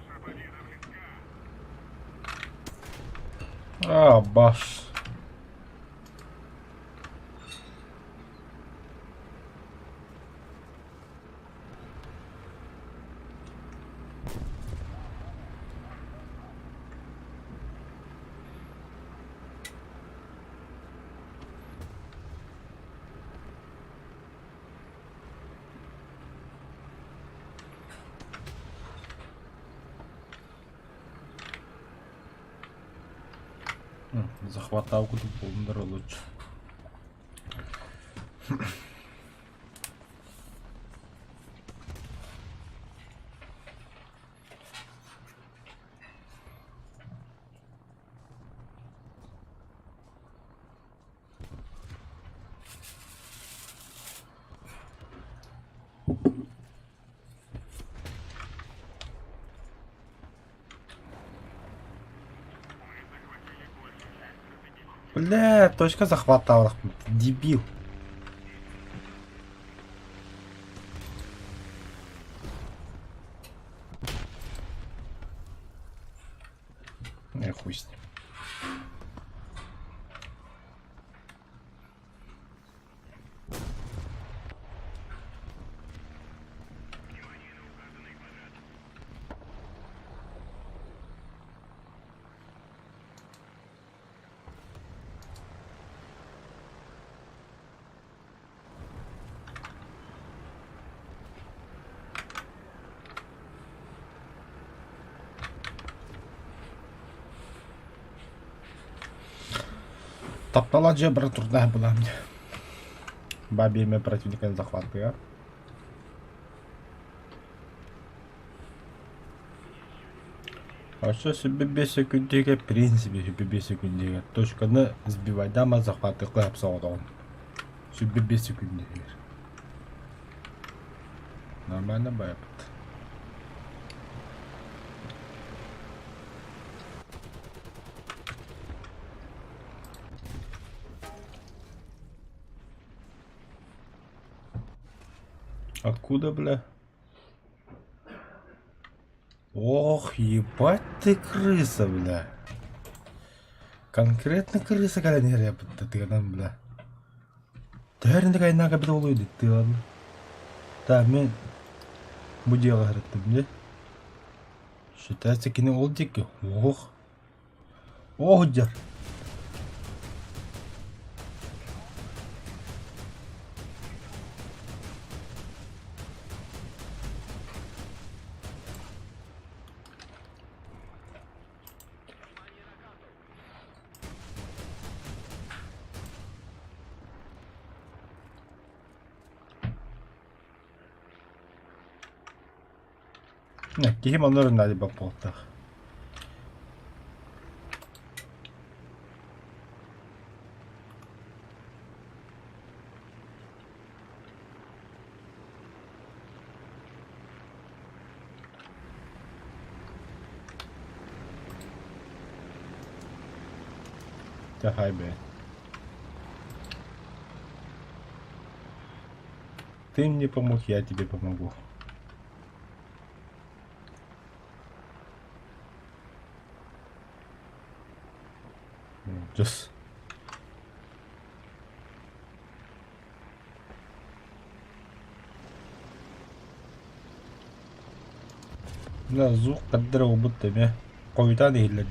Наша победа близка. Aa baş. Захватал куда полный лучше. Бля, точка захвата, дебил. Хуй с ним. Топталаджия бір трудная была мне. Бабе имя противника захватываю. А что себе без секундига, в принципе, себе без секундига. Точка на сбивать дама захваты клэп саудон. Себе без секундига. Нормально бэп. Откуда, бля? Ох, ебать ты крыса, бля. Конкретно крыса, когда не репет, ты там, бля. Тәрін де кайнаға біді олу едік, ты ладно. Да, мен bu diye kahrettim de. Şu terstekini olacak ki. Oh. Oh car. Ne, kihim onların hadi bak boltak. Давай, бля. Ты мне помог, я тебе помогу. Just. لا زوق قدره وبطمه قويتاني هلد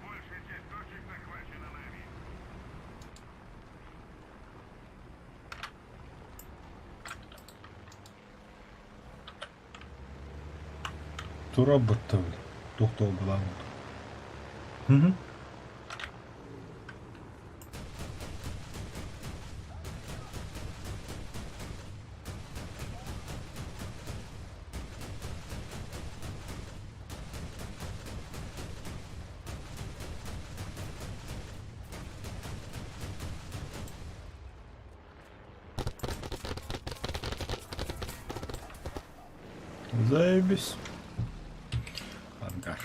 Большая часть точек захвачена нами. Тура бытты тоқтау бұлан. Hı. Заебись. Ангар.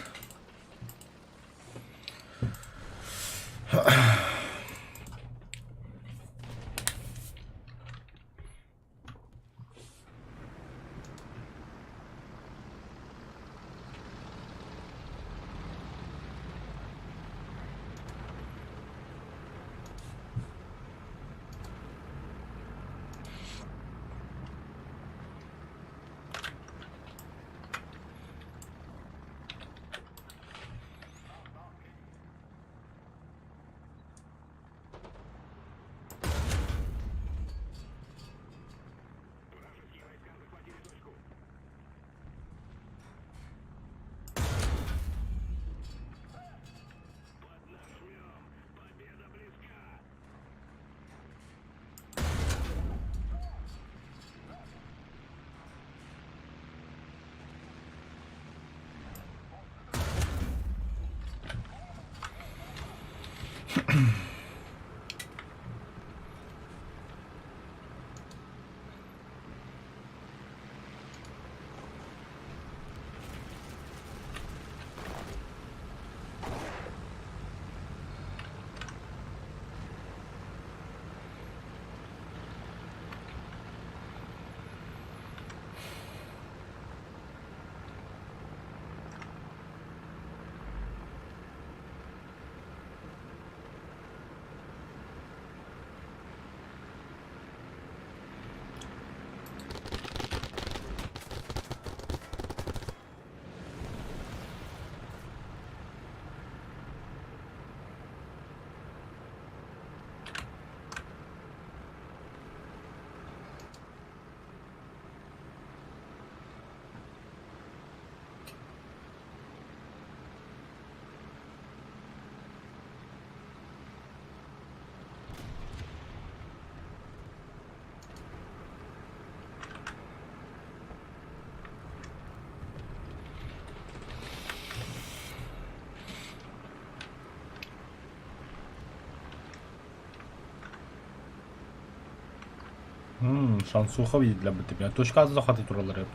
Шансуха видит для БТБ. Точка захватить уралları.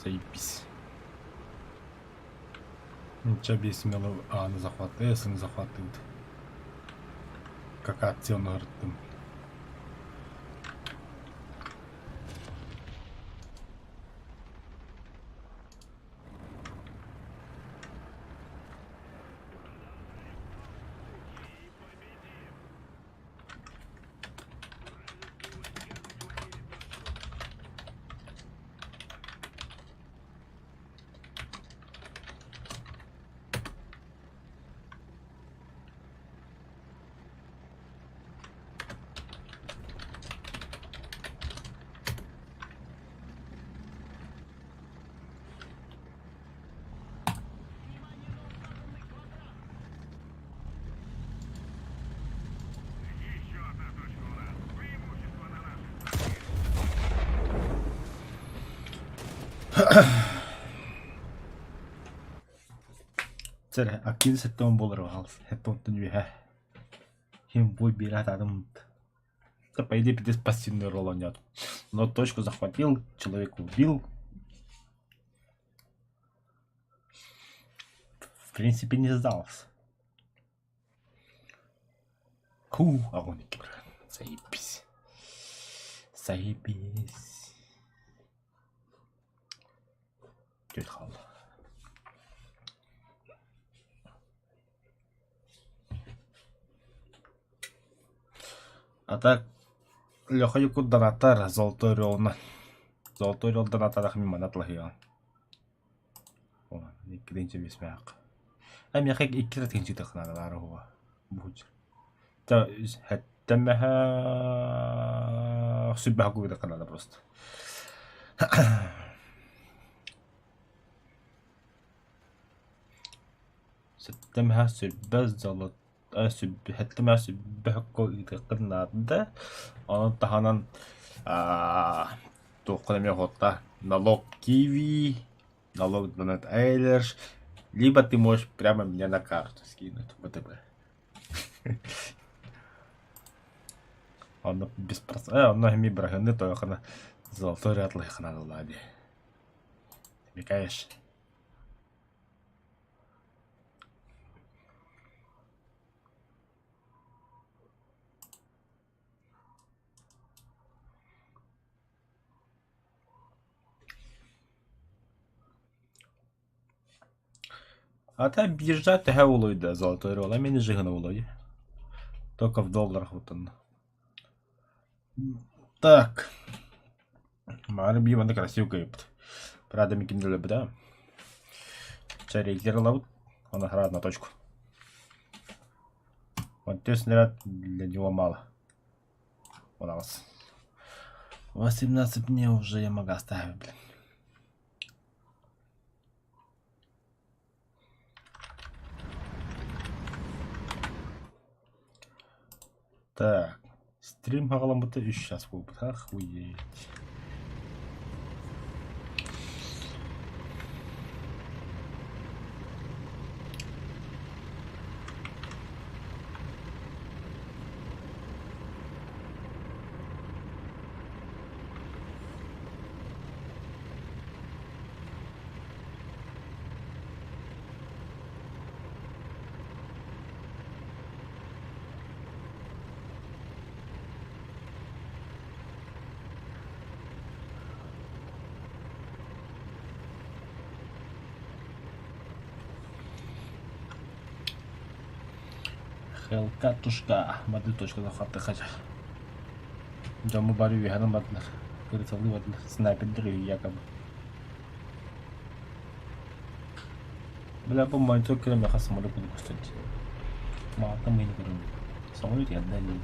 Заебись. Чаби смело A'ны захватывает, S'ны захватывает. Как акцияны арттым. Еще одна точка у нас. Преимущество на нашей. Церэ актив сеттон болор хаалс. Хэттонтон виха. Хим бой бират адам. Да по идее без пассивный ролл нет. Но точку захватил, человека убил. В принципе не сдался. Огонь кибер. Заебись. Заебись. Дед хал. А так Леха юку донатар золотой ролна. Золотой рол донатар мимо натлахия. О, никденче бисмяк. Ам яхак иккер тенчи тахналар хуа. Буж. Та хаттамаха суббаху да канада просто. Саттамаха суббаз золот хаттамаха суббаху да канада. Он таханан тухнами хотта налог Киви, налог Донат Эйлерш, либо ты можешь прямо мне на карту скинуть ВТБ. Он без процента, он нахми браханы, то я золотой ряд лихана лади. Микаешь. А там биржа тэхэ улойда золотой рол, а мен жигана улой. Только в долларах вот он. Так. Марим биванда красиво кайпт. Правда, ми кинули бы, да? Чарейкер лаут. Он играет на точку. Вот то снаряд для него мало. У нас. 18 дней уже я могу оставить, блин. Так. Стрим хагаламбыты 3 час будет. Охуеть. Хелка тушка. Мады точка захвата хача. Джаму барю вихана маднар. Кырыцалды маднар. Снайпердер якобы. Бля, по-моему, керем яха самолет буду кустать. Малта мы не берем. Самолет я отдали.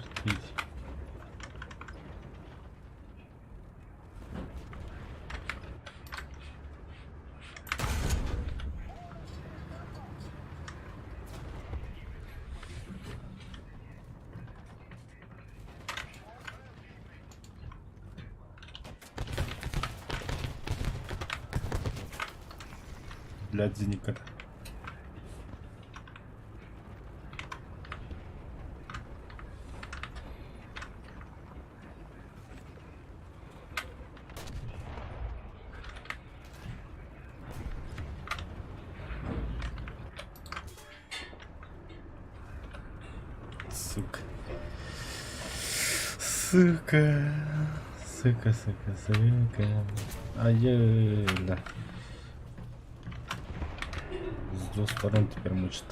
Смотрите. Блядь, зениката. Сука. Сука. Сука. Ай-яй-яй. С двух сторон теперь мучит.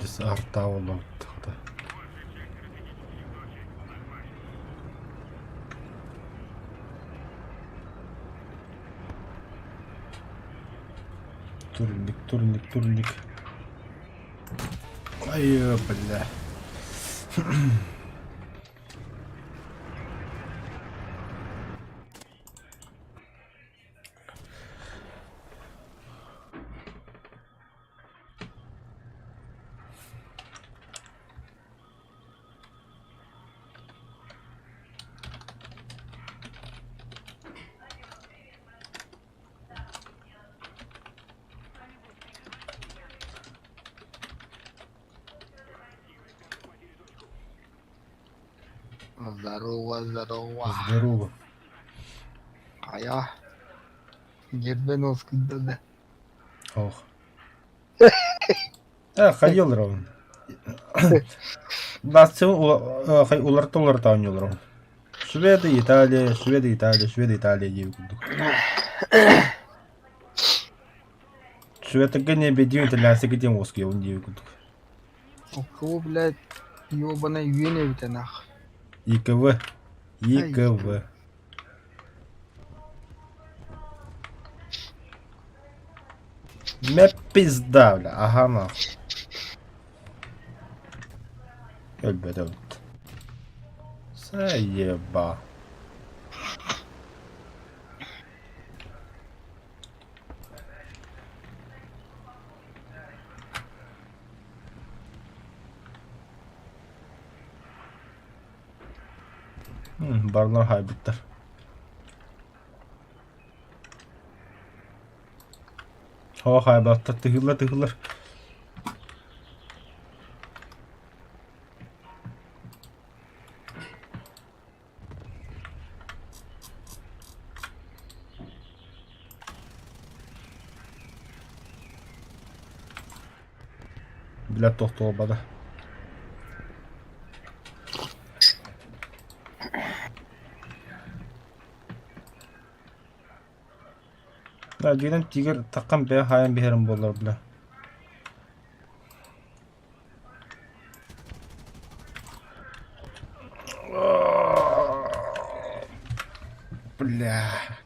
Здесь арта улап тықты. Турник. Ай, бля. Здорово. Ая. Гербен оскудады. Ох. Хайыл ровен. Бассы уларта ойнол. Швеция, Италия дейіп күлдік. Швеция не бедем, итальянцы где мозги, он дейіп күлдік. У кого, блядь, ёбаная юене у тебя нахуй. ЕКВ. Мэ пизда, бля, ага нахуй. Өлбөт. Заеба. Барлар хайбиттер. О, хайбаттар тыгылар. Бля, тоқтол бада. Да, жүйден тигер таққан бе хайын бехерім болар, бля. Бля,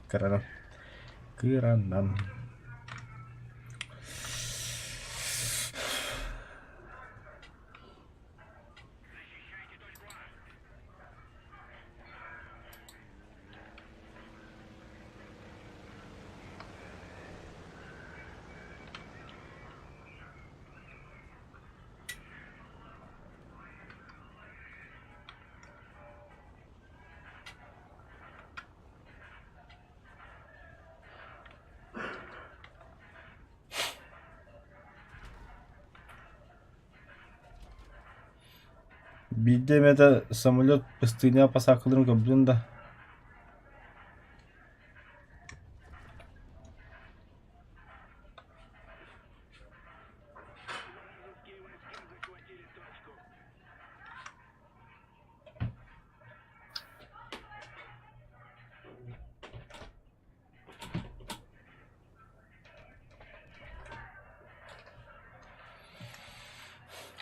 кран. Краном. Видим, это самолет пустыня по сакалым блюнда.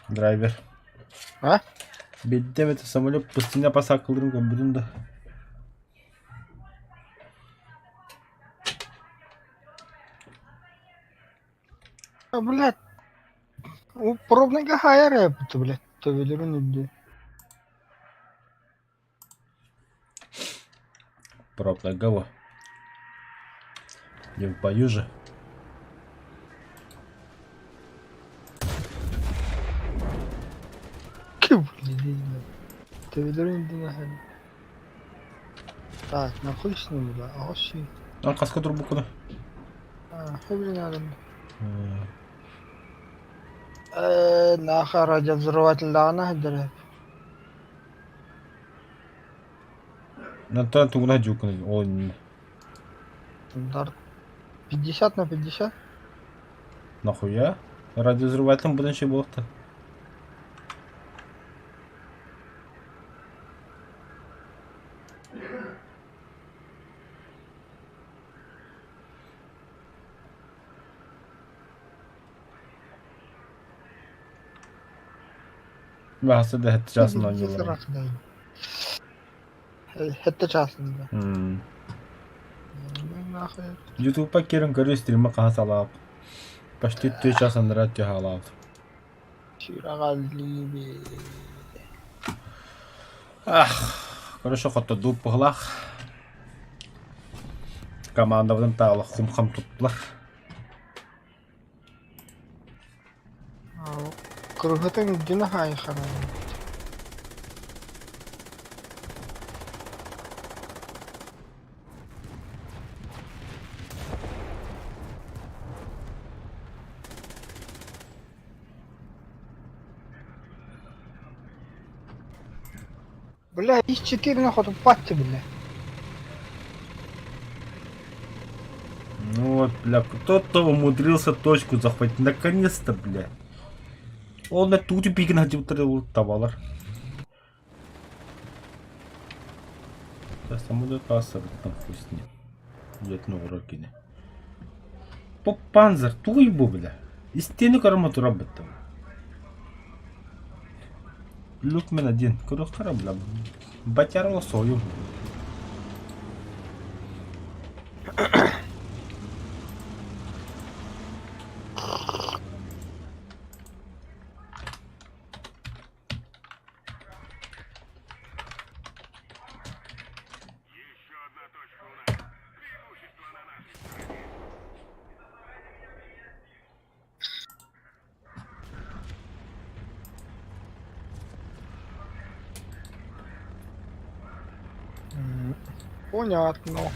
Драйвер. А? Видим, это самолет пустыня по сакалым блюнда. А, блядь. Пробника хайер yaptı, блядь. Tövbelerin öldü. Пробная гава. Не в бою же. Tövbelerin öldü ya. Так, нахуй с ним, да. А вообще. А, каска турбуку. Блин, надо. Нахуй радиовзрыватель лана хедреп. На то ты на дюк. Он 50 на 50? нахуя? Радиовзрывателем будущий был-то. Bahse de hep casından yollar. Hette çağsında. Нахуй. YouTube'a kirin görü stream'e kahas alap. Почти 3 часа рад я алап. Şuragallibi. Ах, хорошо хотто дуп пыглах. Командавдан тағылы хум-хам туттылар. Кыргытын дина хай хана. Бля, из 4 нахуй патти, бля. Ну вот, бля, кто-то умудрился точку захватить. Наконец-то, бля. Он на тут бигін hadib табалар. Самолет асырып там хуй с ним. Етін уроки не. Поп панзер, туй бу, бля. Истені караматура бітті. Люк мен один. Курухтара, бля. Батярла сою. Еще одна точка у нас. Преимущество на нашей стороне. Понятно.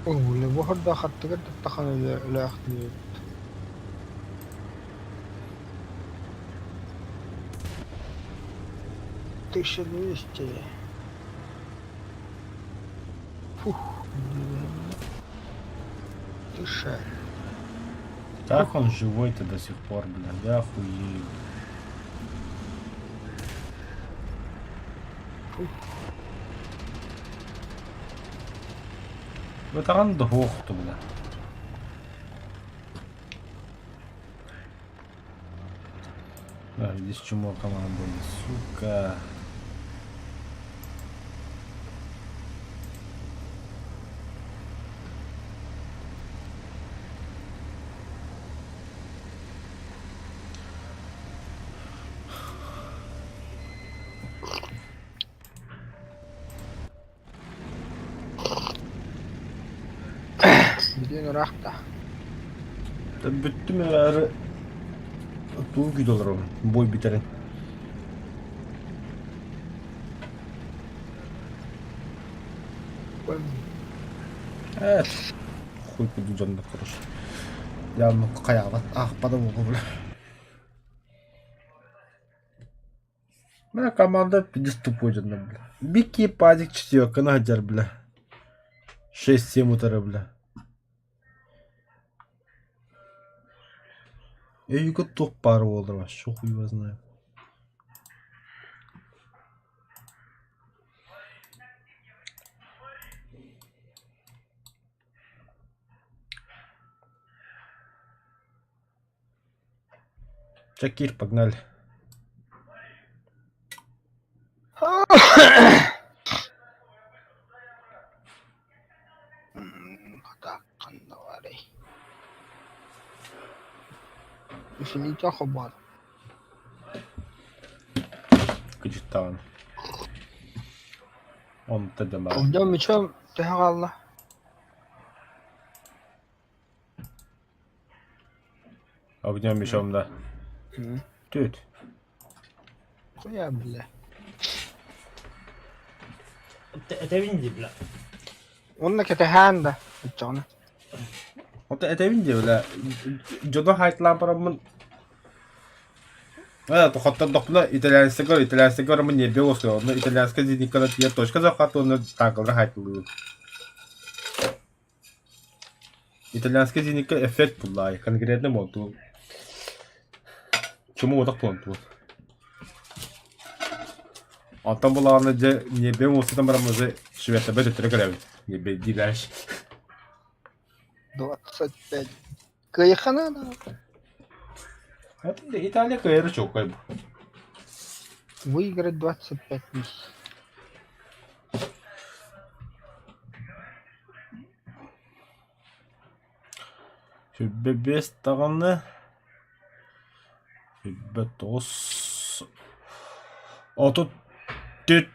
Оля, бухарда хаттыгар тахана лахты. Тысяча 200. Фух. Тише. Так он живой-то до сих пор, бля. Я охуею. Вытаган да хоохту бля. Да, здесь чмо команда, сука. Билен урахта. Да бүттүм әрі туу күйдолар бой битерин. Хуй куду жанында құрыш. Явно қаяғат ақпада болғы бля. Моя команда 50 тупой жанында бля. Бики пазик 4 на хаджар бля. 6-7 утара бля. Үйгі тоқ бары болдыр ба, шо хуй его знаю. Чакир, погнали. Так, давай. Извините, хобар. Кычыттаған. Он тәді бар. Комдем мечом тягалла. Огнем мешомда. Түт. Хуя, бля. Это винди, бля. Онна кетеханда. Чона. Вот это винди, бля. Джоно хайтлан парамын. Это хотта дохна итальянского мы не белосло, но итальянская зенитка я точка захвату на так хайтлу. Итальянская зенитка эффект пулай, конкретно моту. Чему вот так план тут? А там была она где не белосло там уже шведа бедет трегрев, не бедилаш. 25. Кайхана, да. Это Италия кайры чокай. Выиграть 25 миссий. Бебес тағаны. Бебетос. Отут түт.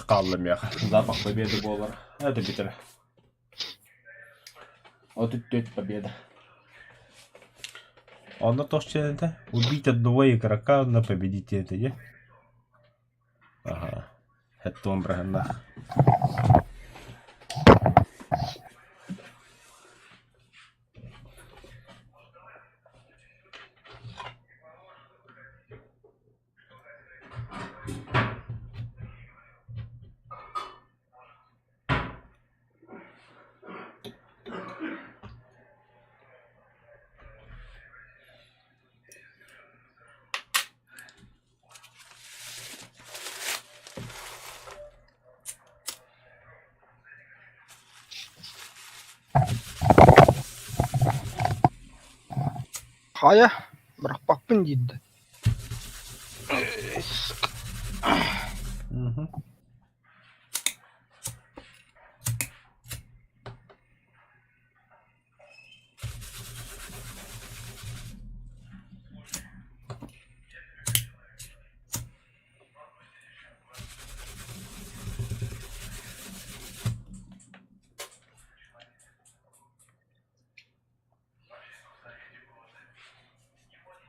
Қалым яқ. Запах победы болар. Это битер. Отут түт победа. Она тоже это убить одного игрока на победителя, я? Ага. Это он брагана. Хая, бірақ бақпын дейді.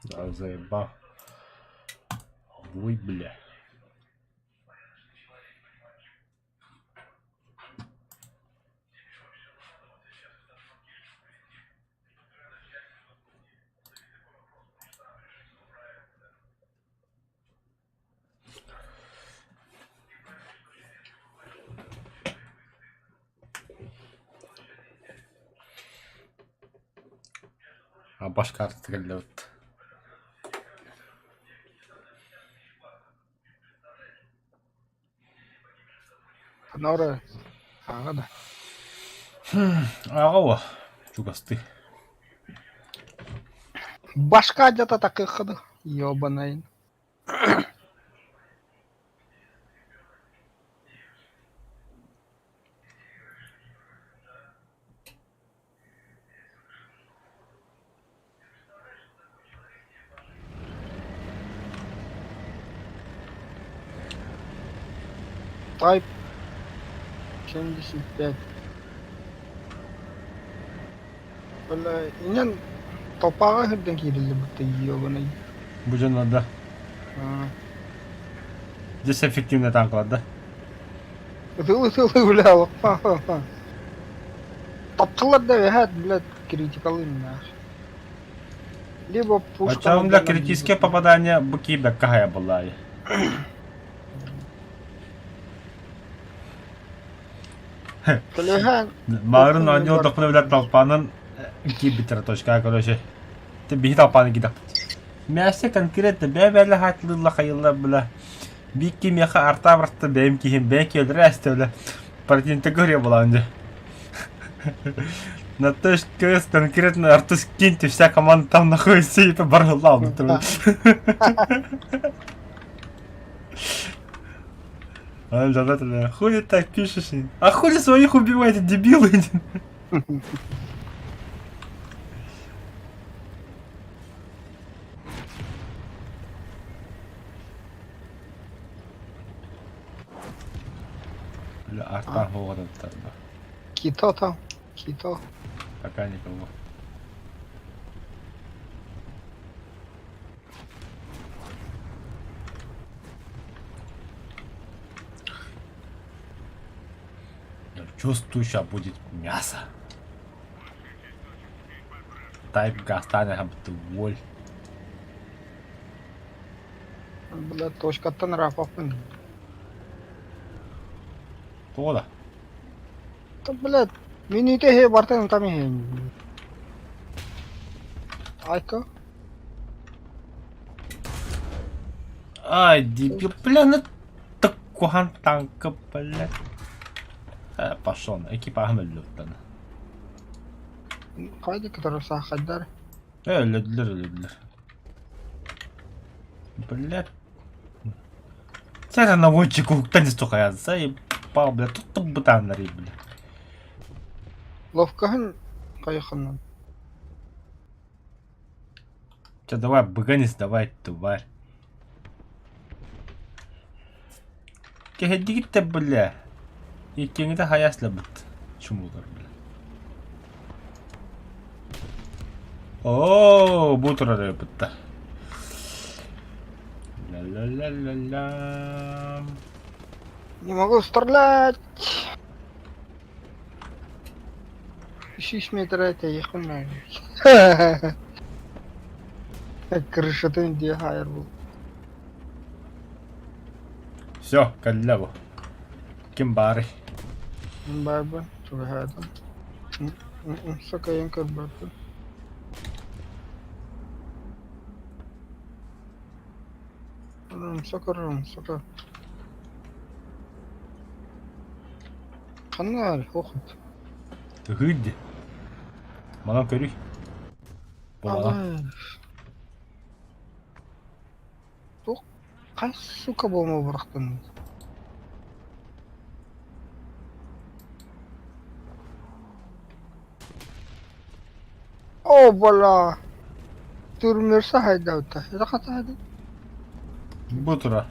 Да, заеба. Ой, бля. А башкар стрелять. Нора. Ага, да. Ағауа. Чугасты. Башка где-то так и ходу. Ёбаный. Тайп 75. Бля, инен топаға кірден кирилди бутта ёбаный. Бұл да. Здесь эффективно танкылар да. Тылы, бля, лопа. Топтылар да вехат, блядь, критикалы нах. Либо пушка... Причем для критические попадания быки бәккахая была. Телеган. Мағырын они отдықпыны білер толпанын ки бітірі точка, короче. Ты бейі толпаны кидап. Мәсе конкретно бәбәлі хатылылы қайылы білі. Бейкі меқі арта бұртты бәйім кейім бәйкі өлірі әсті білі. Противникті көре бола өнде. На то, что КС конкретно Артус киньте, вся команда там находится и поборла. А хули так пишешь? А хули своих убиваете, дебилы? Бля, Артан голодом тогда. Кито там. Кито. Пока никого. Я чувствую, сейчас будет мясо. Тайп гастане хабту воль. Бля, точка-то нравапын. Тода. Да, блядь, минуте хе бартан там хе. Айка. Ай, дебил, бля, ну такой танка, бля. Пошел, экипаж мөллөттен. Кайда который сахадар. Лөдлөр. Бля. Сейчас наводчик уктанец только язса и пал, бля, тут бутан нари, бля. Ловкахан кайханнан. Сейчас давай, быганец, давай, тварь. Кехедигит-то, бля. И кеңді хаяслы бұт. Чумулар, бля. Ооо, бұл тұрады бұтта. Ла-ла-ла-ла-ла. Не могу стрелять. 6 метра это ехал. Крышатын где хайр был. Все, каллаву. Кимбари. Барба, что это? Сука, янкар барба. Сука. Канал, хохот. Гыдди. Манам көрүй. Болана. Тук, кай сука болма бырактан. О, бала. Турмерса хайдаута. Это ката хайда. Бутура.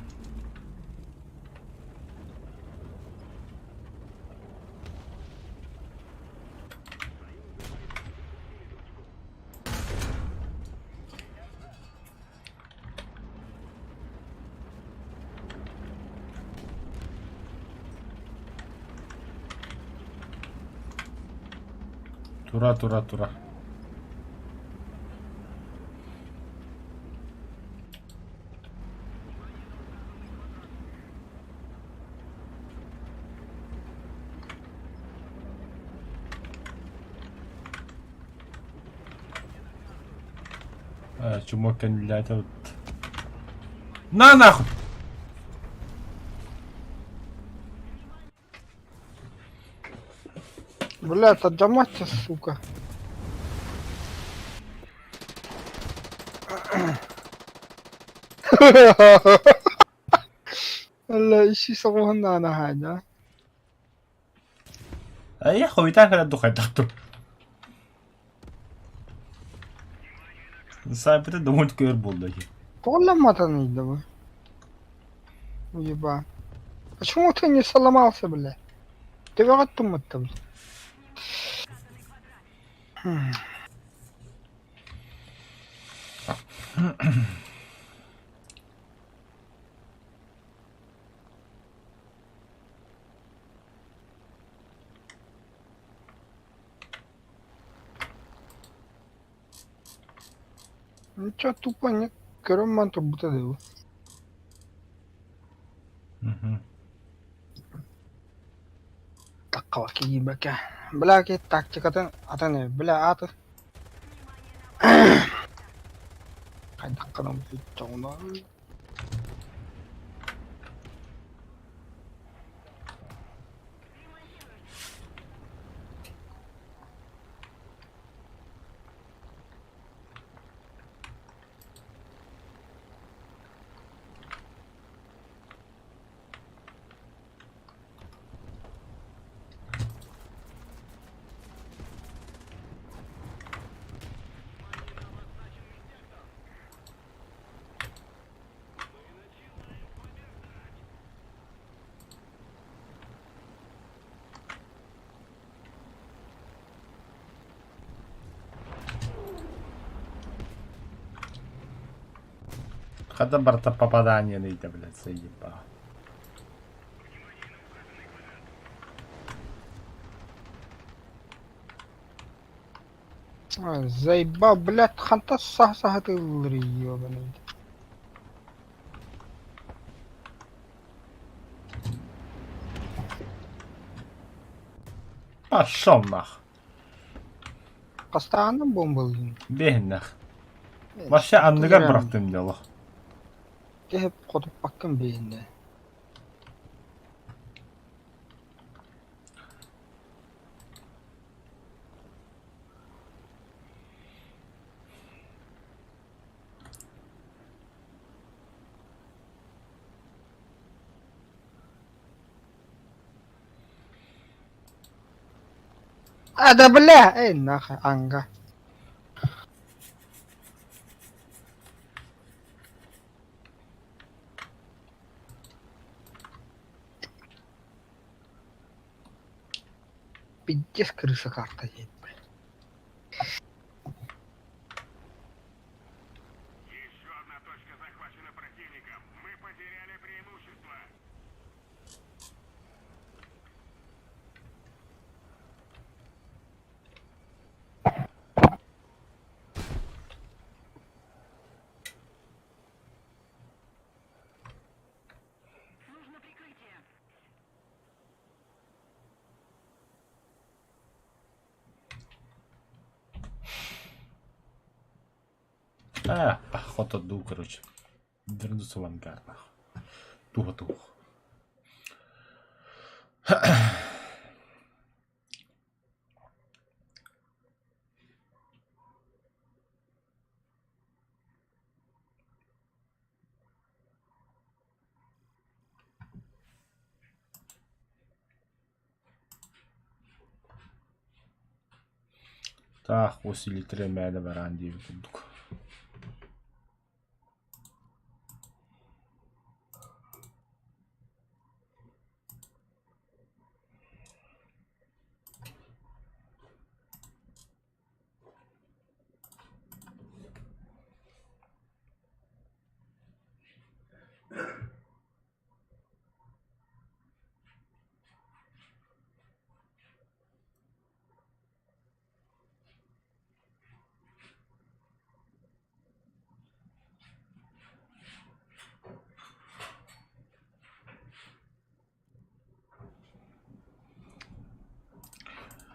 Тура. Чумок кандидата. На нахуй! Блядь, отжимайся, сука. والله ايش يسوون انا هذا Ay, joder, que tu gente. Sabe, ты думаешь, que булда. والله ما تنيد уебан. Почему ты не сломался, блядь? Ты врать мыттым. Ничего тупо не кераман будто дел. Так калки бака. Бля ки тактикатын атаны бля аты. Кайда канам чоңна. Хотя барта попадание не это, блядь, заебал. Заебал, блядь, ханта сах ты ёбаный. Пошел нах. Постоянно бомбалдın. Бег нах. Вообще, анныга бıraktım дело. Hep kodup bakın beyinde. Ada bela, enak angga. Пиздец крыса карта едет, блядь. Еще одна точка захвачена противником. Мы потеряли преимущество. Охота ду, короче. Вернуться в ангар, нахуй. Туго-туго. Так, усилителя мәлі баран дейбі күндік.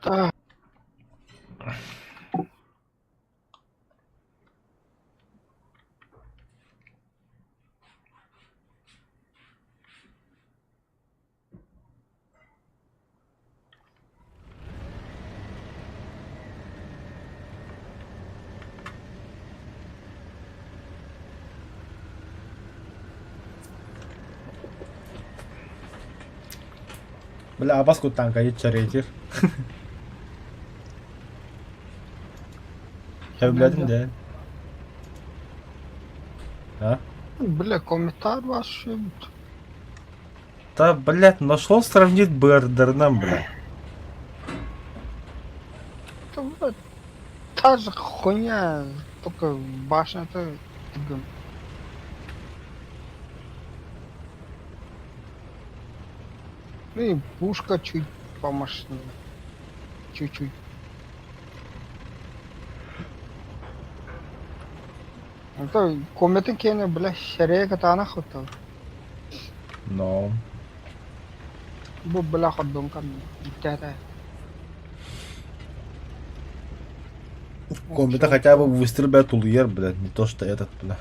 Ah. Бля, а баску танка чарейдер. Я bildim de. А? Бля, комментарий ваш. Да, блядь, нашел сравнить Бердерном, бля. Это, блядь, та же хуйня, только башня-то... Ну и пушка чуть помощнее. Чуть-чуть. Это комнаты кене, бля, шарея она хотел. Но. Бу бля ходом кан. Тята. Комната хотя бы выстрелят улуер, блядь, не то что этот, бля.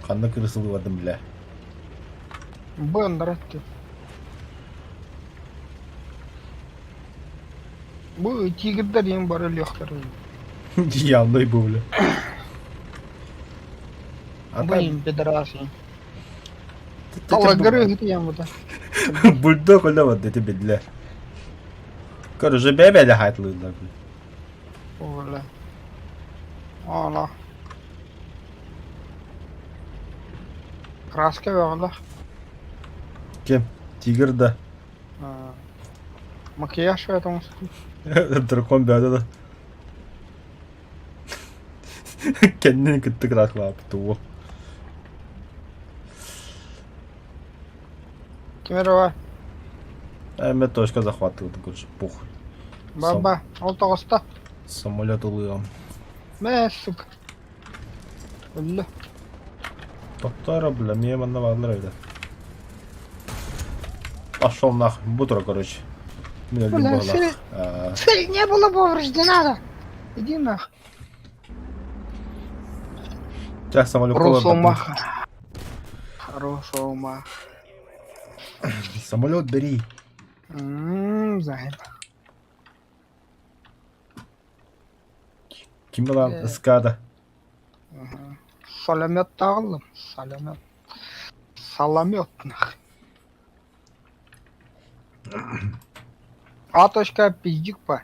Ханна крысыл в этом, бля. Бандратки. Бу тигрдар им бары лёгкар. Явно и был, бля. А Бу им пидораси. там... Талагары где я вот. Бульдог, бля, вот эти, бля. Короче, бебе хайтлы, бля. Оля. Ала. Краска вела. Кем? Тигр, да. Макияж в этом случае. Дракон бяда, да. Kendini kıttık rakla yaptı o. Кемерова. Меня точка захватывает, короче, похуй. Баба. Алтоста. Самолет улыгом. Месук. Оля. Топтара, бля, мне мандавадлар öyle. Пошел нахуй, бутро, короче. Меня Бля, любого цель нахуй. цель не была повреждена. Иди нахуй. Тебя самолет кола Росомаха. Росомаха. Самолет бери. Займ. Kim lan ıskada? Саламет тағылым. Саламет. Саламет нахуй. А точка пиздик па.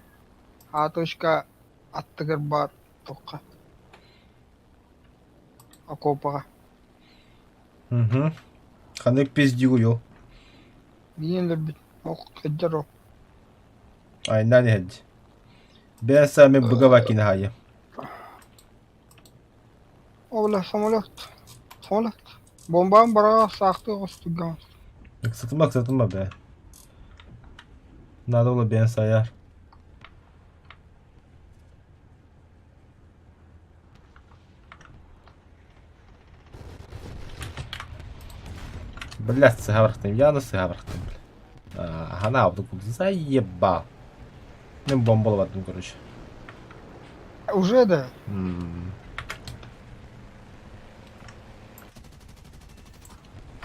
А точка аттыгыр бар. Тоққа. Окопаға. Hı. Kanı pizdiği yok. Енді бит. Оқ кеддер оқ. Aynen hadi. Ben sana buga vakine hayır. Оля, самолет. Самолет. Бомбам бара сақты қостыган. Satılma be. Надо было ben sayar. Блядь, сыгаврахтым, я на сыгаврахтым, бля. Она вдруг заебал. Ну, бомбол в одну, короче. Уже да.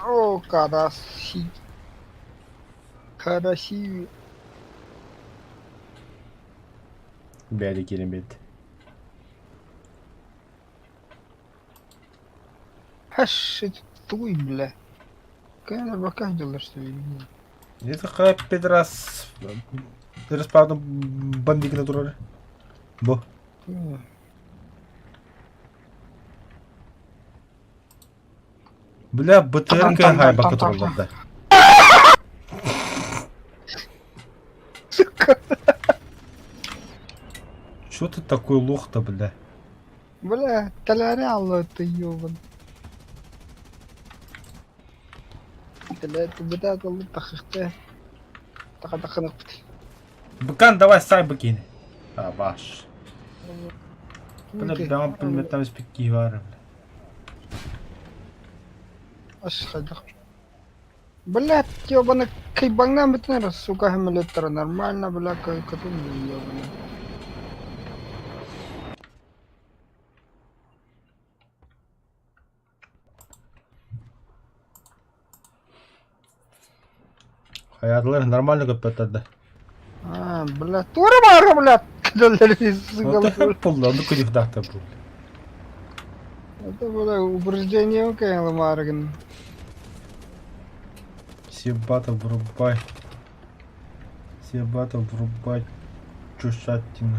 О, караси. Караси. Бяли керемет. Хаш, это твой, бля. Конечно, бака делаешь, что ли? Это хай педрас. Педрас бандик натурали. Бо. Бля, БТРК хайба контроль, да. Чё ты такой лох-то, бля? Бля, толяряло ты ёбан. Бля, голы тахыхты. Таха-таха-нахты. Быкан, давай сайбы кинь. А, ваш. Бля, прямо пулеметом из пики вары, бля. Аш хадах. Бля, ёбаный кайбангна битнер, сука, хамилеттер нормально, бля, катун ёбаный. Hayatlar нормально көпөтөдү. Бля, тура бара, бля, кадалери Вот сука. это полно, ну куда дата был. Это было упреждение, конечно, Марган. Себата врубай. Себата врубай. Чушатина.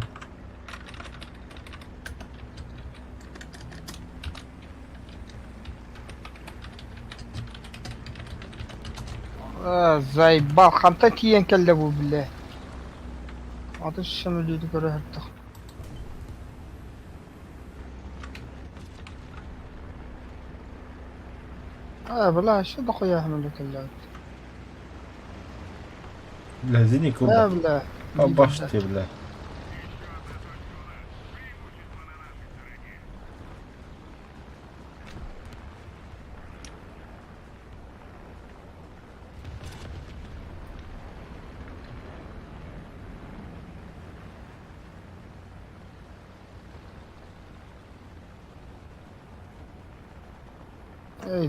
Заебал, ханта тиен келде бу, бля. Аты шыны лүйді көрі әрттіқ. Бля, шо да хуя хамелі келде. Бля, зини куба. Бля. Побашь тебе, бля.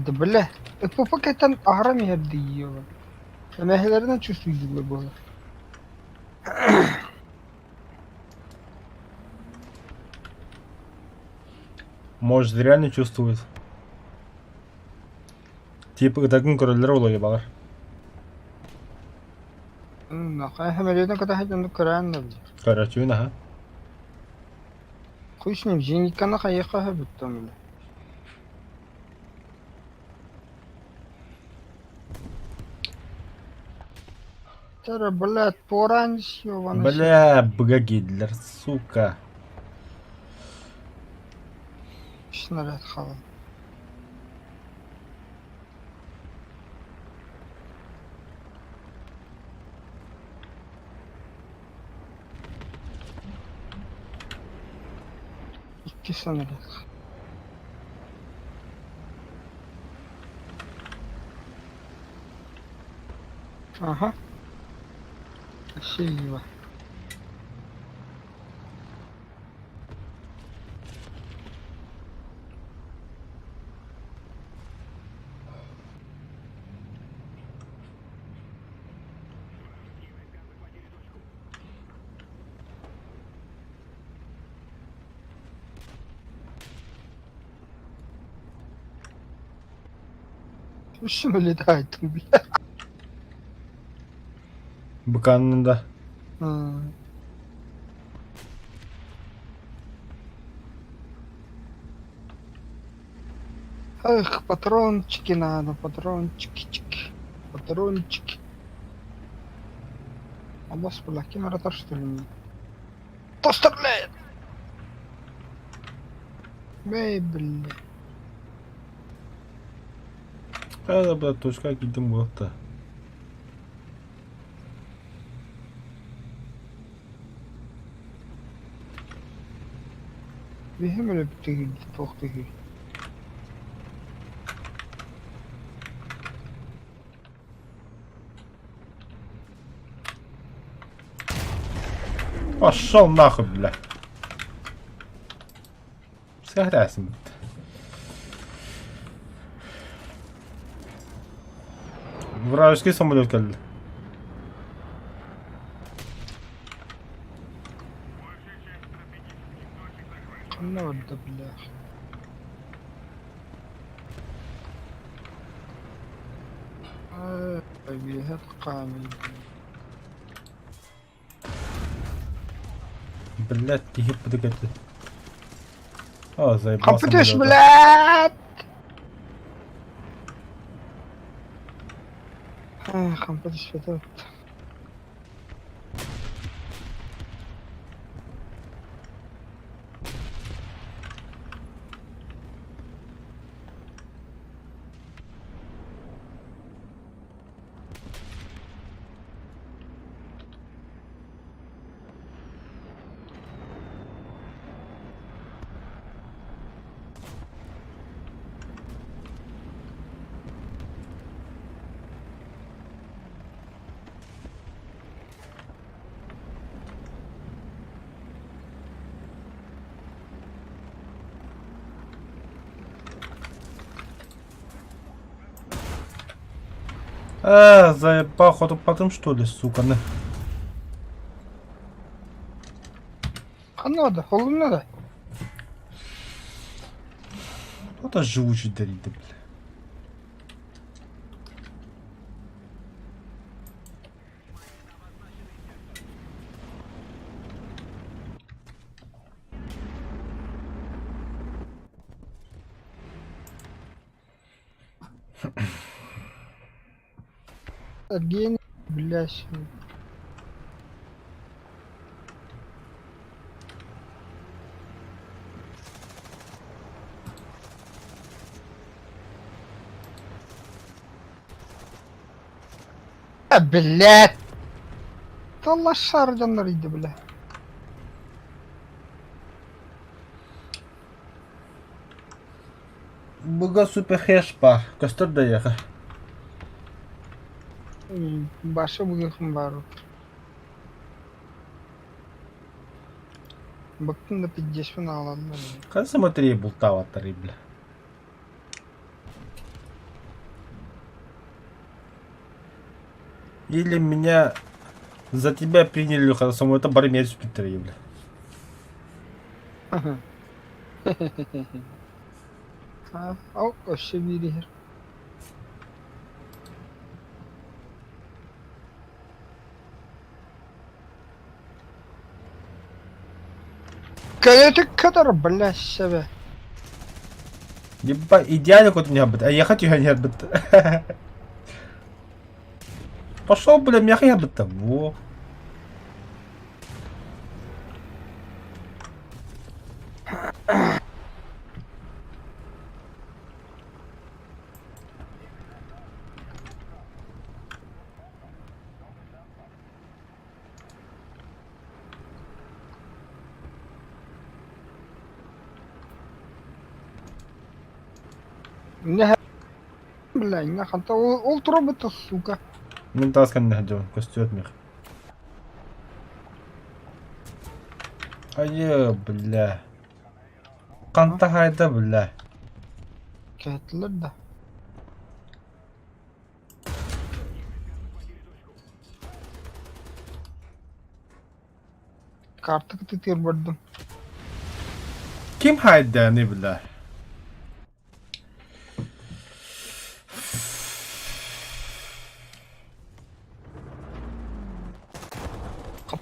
Да бля, по пакетан аграми herdi yiyor. Emehlerinden çözüldü bu. Может, реально чувствует. Типа, таким королер oluyor bağır. Nakay hemeliyeden kadar hadi kıran da bilir. Карачуна, ha? Kuşnum jenikana kayıqa habittam bile. Тара, блядь, пораньше ёбаный. Бля, Гитлер, сука. Снаряд хавал. İki снаряд. Ага. Красиво. Что летает, блядь? Быканында. Эх, патрончики надо, патрончики. Патрончики. Allah спала, киноратор что ли мне? Кто стреляет? Бей, блядь. Когда, бля, точка гидим было-то. Бегем или ты плохо ты? Пошел нахуй, бля. Согласен. Вражеский самолет geldi. Ну да, блядь. Бегет камень. Блядь, тихо подыгайте. О, заебал Компьютер, самолёт. блядь! Компьютер светает. Заебал, ходу потом что ли, сука, на. Надо, холодно надо. Это живучий дарит, да, бля. Гений, блядь. Блядь. Да лошар жанрıydı бля. Buga super hash бар. Көстөрдө яка. Başı bugün var. Bıktım da pidgeşmen ağladım. Как смотри, бултаватори, бля. Или меня за тебя приняли, когда самому это бармец Питери, бля. Ha, o koşu biri her. Кайты kadar блядь себе. Ебать, идеально кот меня быт, а я хочу не быт. Пошел, бля, меня я быт. Во. Ne блядь, нахуй, то ол тробы-то, сука. Ментаскан нахдем, костет мих. Ае, бля. Канта хайда, бля. Kettiler de. Kartı tutuyor buradan. Kim hayda ne bля?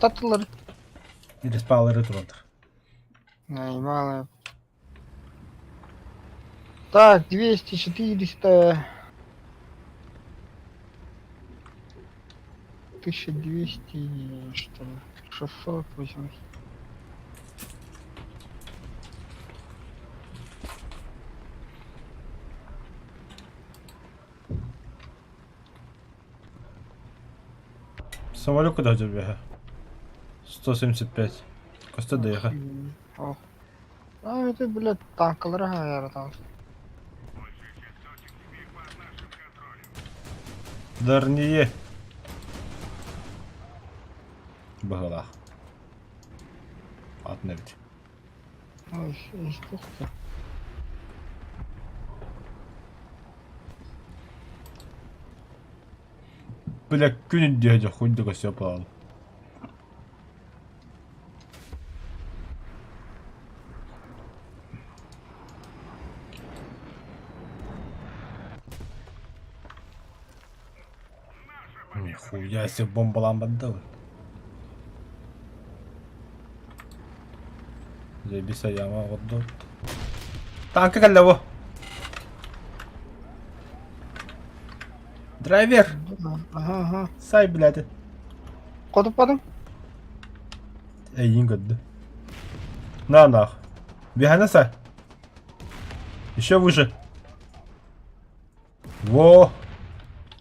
Kapattılar. Или спалери трудно. Наебало. Так, 200, 400. 1200, что ли? 600, 800. Самолет куда тебе? 175. Коста доехать. О. А это, блядь, танкалары яратамыз. Большая часть точек теперь под нашим контролем. Дарние. Багала. Атневить. Ой, что ты? Бля, күн дядя хуй да все план. Нихуя себе бомба-ламба. Заебись, яма вот тут. Танка калево. Драйвер, Ага, ага. сай, блядь. Код упадым? Эй, ингод. На нах. Бегай, еще выше. Во.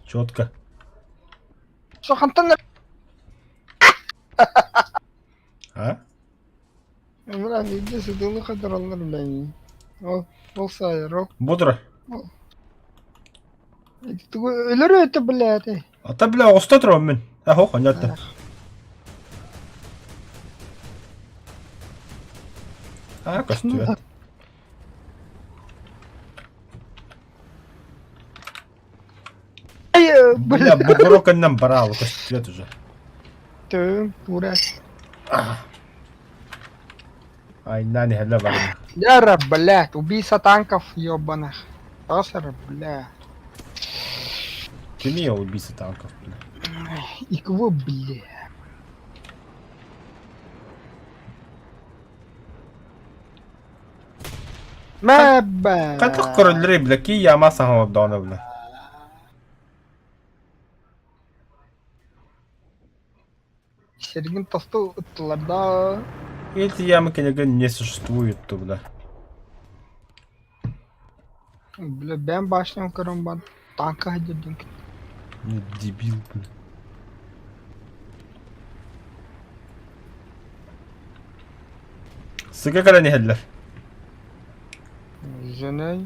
Четко. Что, хантан? А? Бля, иди сюда, ну хоть блядь. О, болсайыр, о. Бодро. Өлөр это, блядь, эй. А та, бля, уста троммен. Ага, понятно. А, костюм. Ай, Бля, блядь. бугорок нам брал, костюм уже. Ты, дура. Ай, на, не хля варим. Яра, блядь, убийца танков, ёбаных. Асер, блядь. Ты не убийца танков, бля. И кого, блядь? Мэбэ. Катық көрілдірей, бля, кей ямаса хама дауна, бля. Сергин тосты ыттыларда. Эти ямы, конечно, не существуют, то, бля. Бля, ben başlayayım karım ben. Tanka hacırdım. Ну, дебил, бля. Sıka kadar ne hediler? Jenay.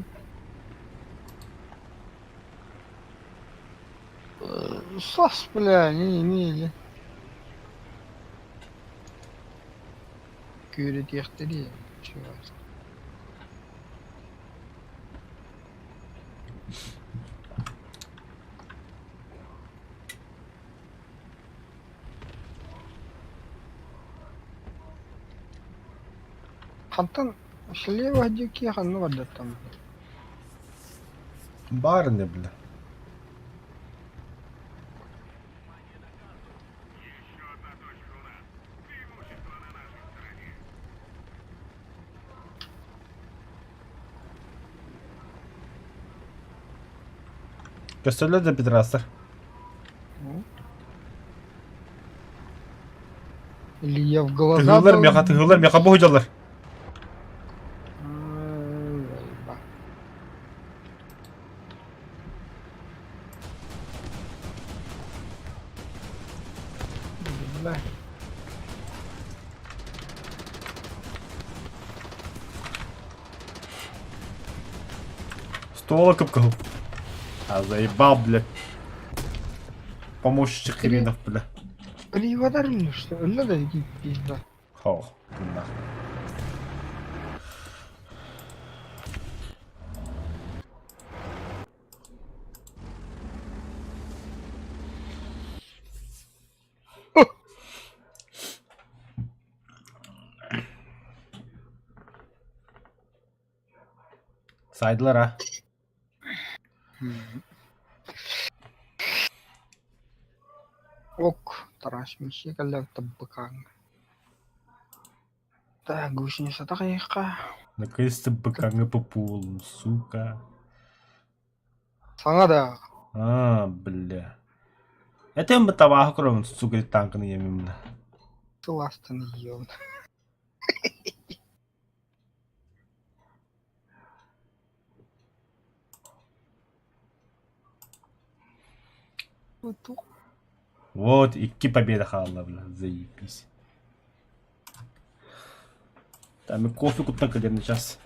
Sas bля, не. Göre diyetteri ya. Чувак. Хантан слева дики хану варда там. Бар не, бля. Еще одна точка у нас. Преимущество на нашей стороне. Gösteriler de bitiraslar. Или я в глаза Тыгылır дал- меха, тыгылır meka bu hocalar. Ай, бля. Ствола кыпкал. А заебал, блядь. Помощник хренов, бля. Приводарили, что ли? Надо идти пизда. Хо, бля. Saydılar ha. Ок, тарашмище, когда табакан. Так, гусеница такая. Наконец-то быкanga по полу, сука. Sana da А, бля. Это им бы табаху, кроме, сука, танка на именно. классно ел. Вот, iki победа хала, бля, заебись. Там и кофе купна, наверное, сейчас.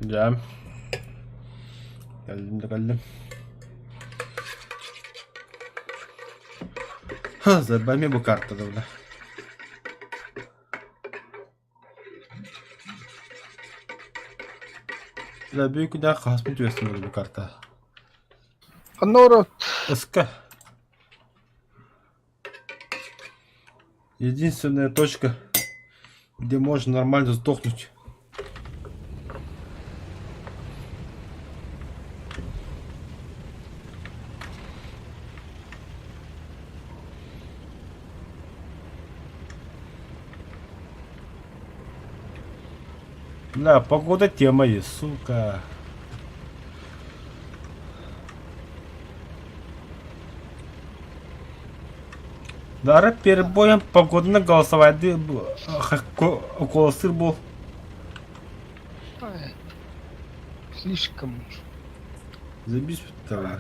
Geldim. Geldim. Забавно bu kartta da burada. La büyük bir daha kasma diyorsun böyle bu karta. Панорот. СК. Единственная точка, где можно нормально сдохнуть. Да, погода тема есть, сука. Дары перед боем погодно голосовали около сыр был. Ай, слишком уж. Забись тогда.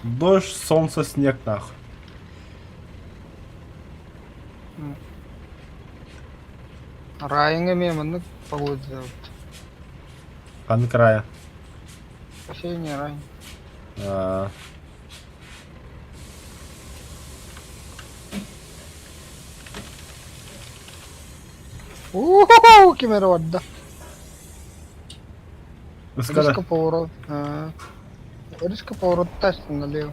Дождь, солнце, снег нахуй. Райыңа мен мені погода зовут. Хан края. Последний рай. А, Уху, Кемеровда. сказали. Резко поворот. Резко поворот тачки налево.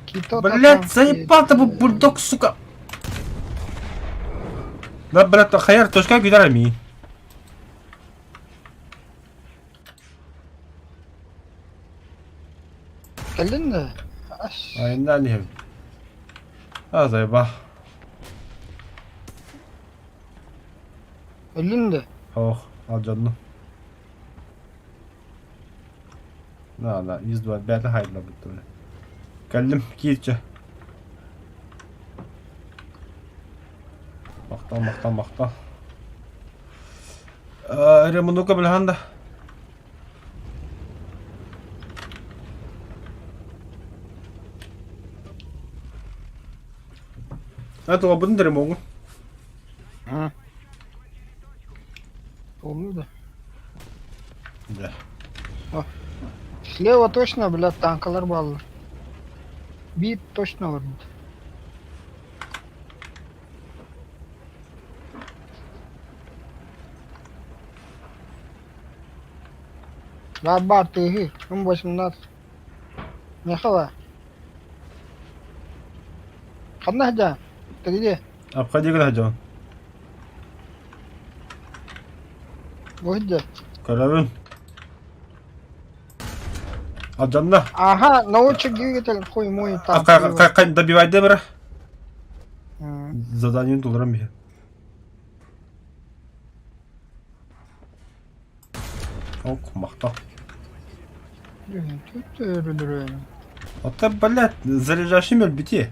Кито-то там Блять, заебал ты бульдог, сука. Да, брат, хаяр, точка гидарами. Gelin de. Aş. Aynen ne? Ha zaybah. Gelin de. Oh, al canını. Na, 100 dolar. Ben de hayırlı bu böyle. Geldim, gitçe. Maktan. Ремонтка bilhanda. Это лабын ремонт. Ha. Olur da. Да. Слева точно, блядь, танкалар bağlı. Bir точно var burada. Var тыгы. М18. Мехала. Қандай да? Ты где? Обходи граждан. Где? Каравин. Al canına. Ага, научик двигатель, хуй мой там. Добивай Дебра. Hı. Заданием долларом бе. Ок, махта. А ты, блядь, заряжаешь имель бити.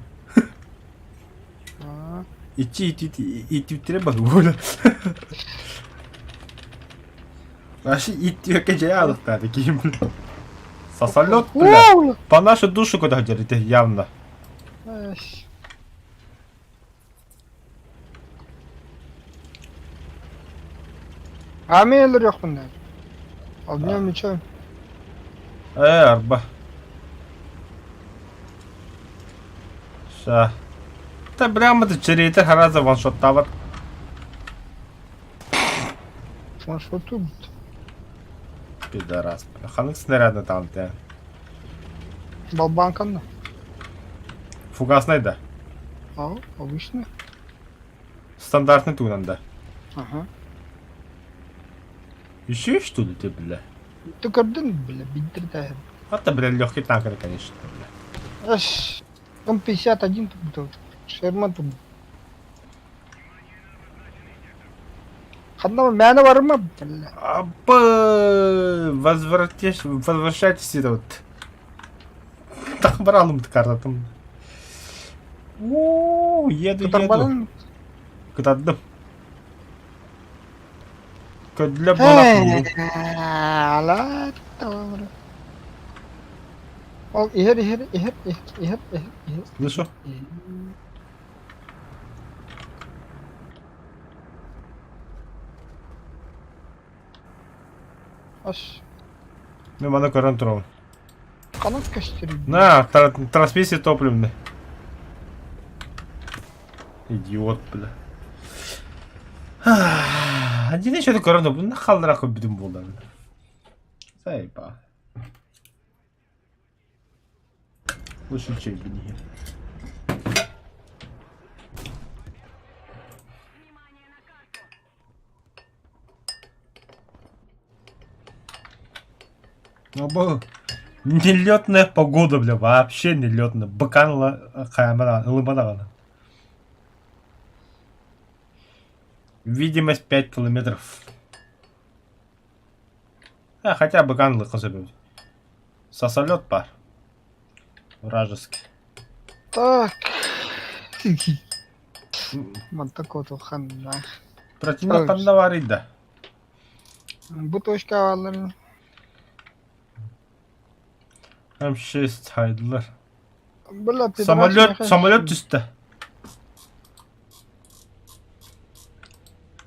Ага. İti треба böyle. Наши идти как я такие. Сосолет, блядь. Оу! По нашу душу куда хотели, явно. Ась. Ameliler yok bunlar. Almıyorum içiyorum. Arba. Ша. Та прямо ты черейте хараза ваншоттават. Şu что тут? Пидорас. Ханык снарядный там, да. Балбанкан da. Фугасный, да. Aa, обычно. Стандартный тунан, да. Ага. Еще что ли ты, бля? Ты gördün бля, биттер Это, бля, легкий танк, конечно, бля. Аш. Он 51 тут. Шерман тут. Қандай мәні бар ма, бля? Возвращайтесь, это вот. Так, бралым картатым. Еду. Кытарбадан? Кытадым. Көдле болақ. Ala tamam. Al ihir. Ну что? Аш. Ну, мана контрол. Канат кастырып. На, трансмиссия топливная. Идиот, бля. Один еще такой рандом. На халдраку бедим болды. Заеба. Лучше чей бедим. Ну, нелетная погода, бля, вообще нелетная. Баканла камера, лымана. Видимость 5 километров. Хотя бы канлы козырют. Сосолет пар. Вражеский. Так. Мантакоту ханна. Противник там наварит, да. Буточка алырын. М6 хайдылар. Бля, Самолет түсті.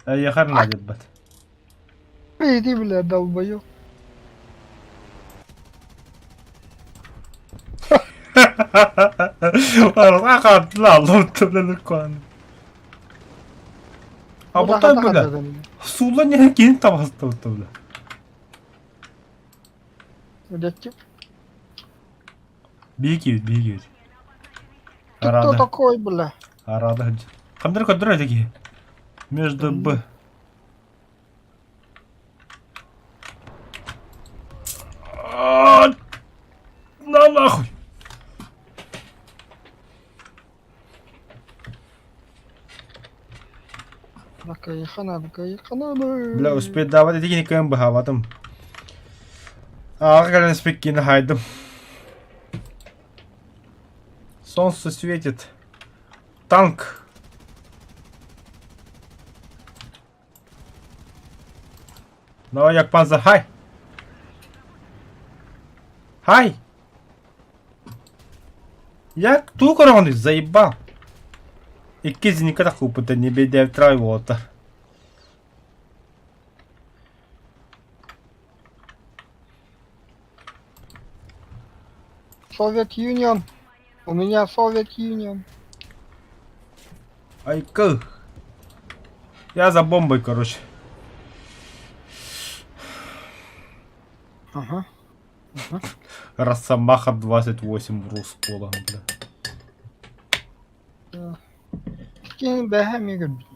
Яхарна деп бат. Иди, бля, долбоёб. А бұтай бля. Сула не кейін табасты бля. Летим. Беги. Ты кто такой, бля? Арада. Қандыр такие. Между Б. На нахуй. Накаихана. Бля, успеть давать эти не кем бы хаватым. Аргален спекки хайдым. Солнце светит. Танк. Давай, як пан хай. Хай. Як ту короны заебал. Iki zinika tak kupite не беде трайвота. Совет Юнион. У меня Совет Юнион. Айка. Я за бомбой, короче. Ага. Росомаха 28 в Руспола, бля. Кем бэхэми гэрби.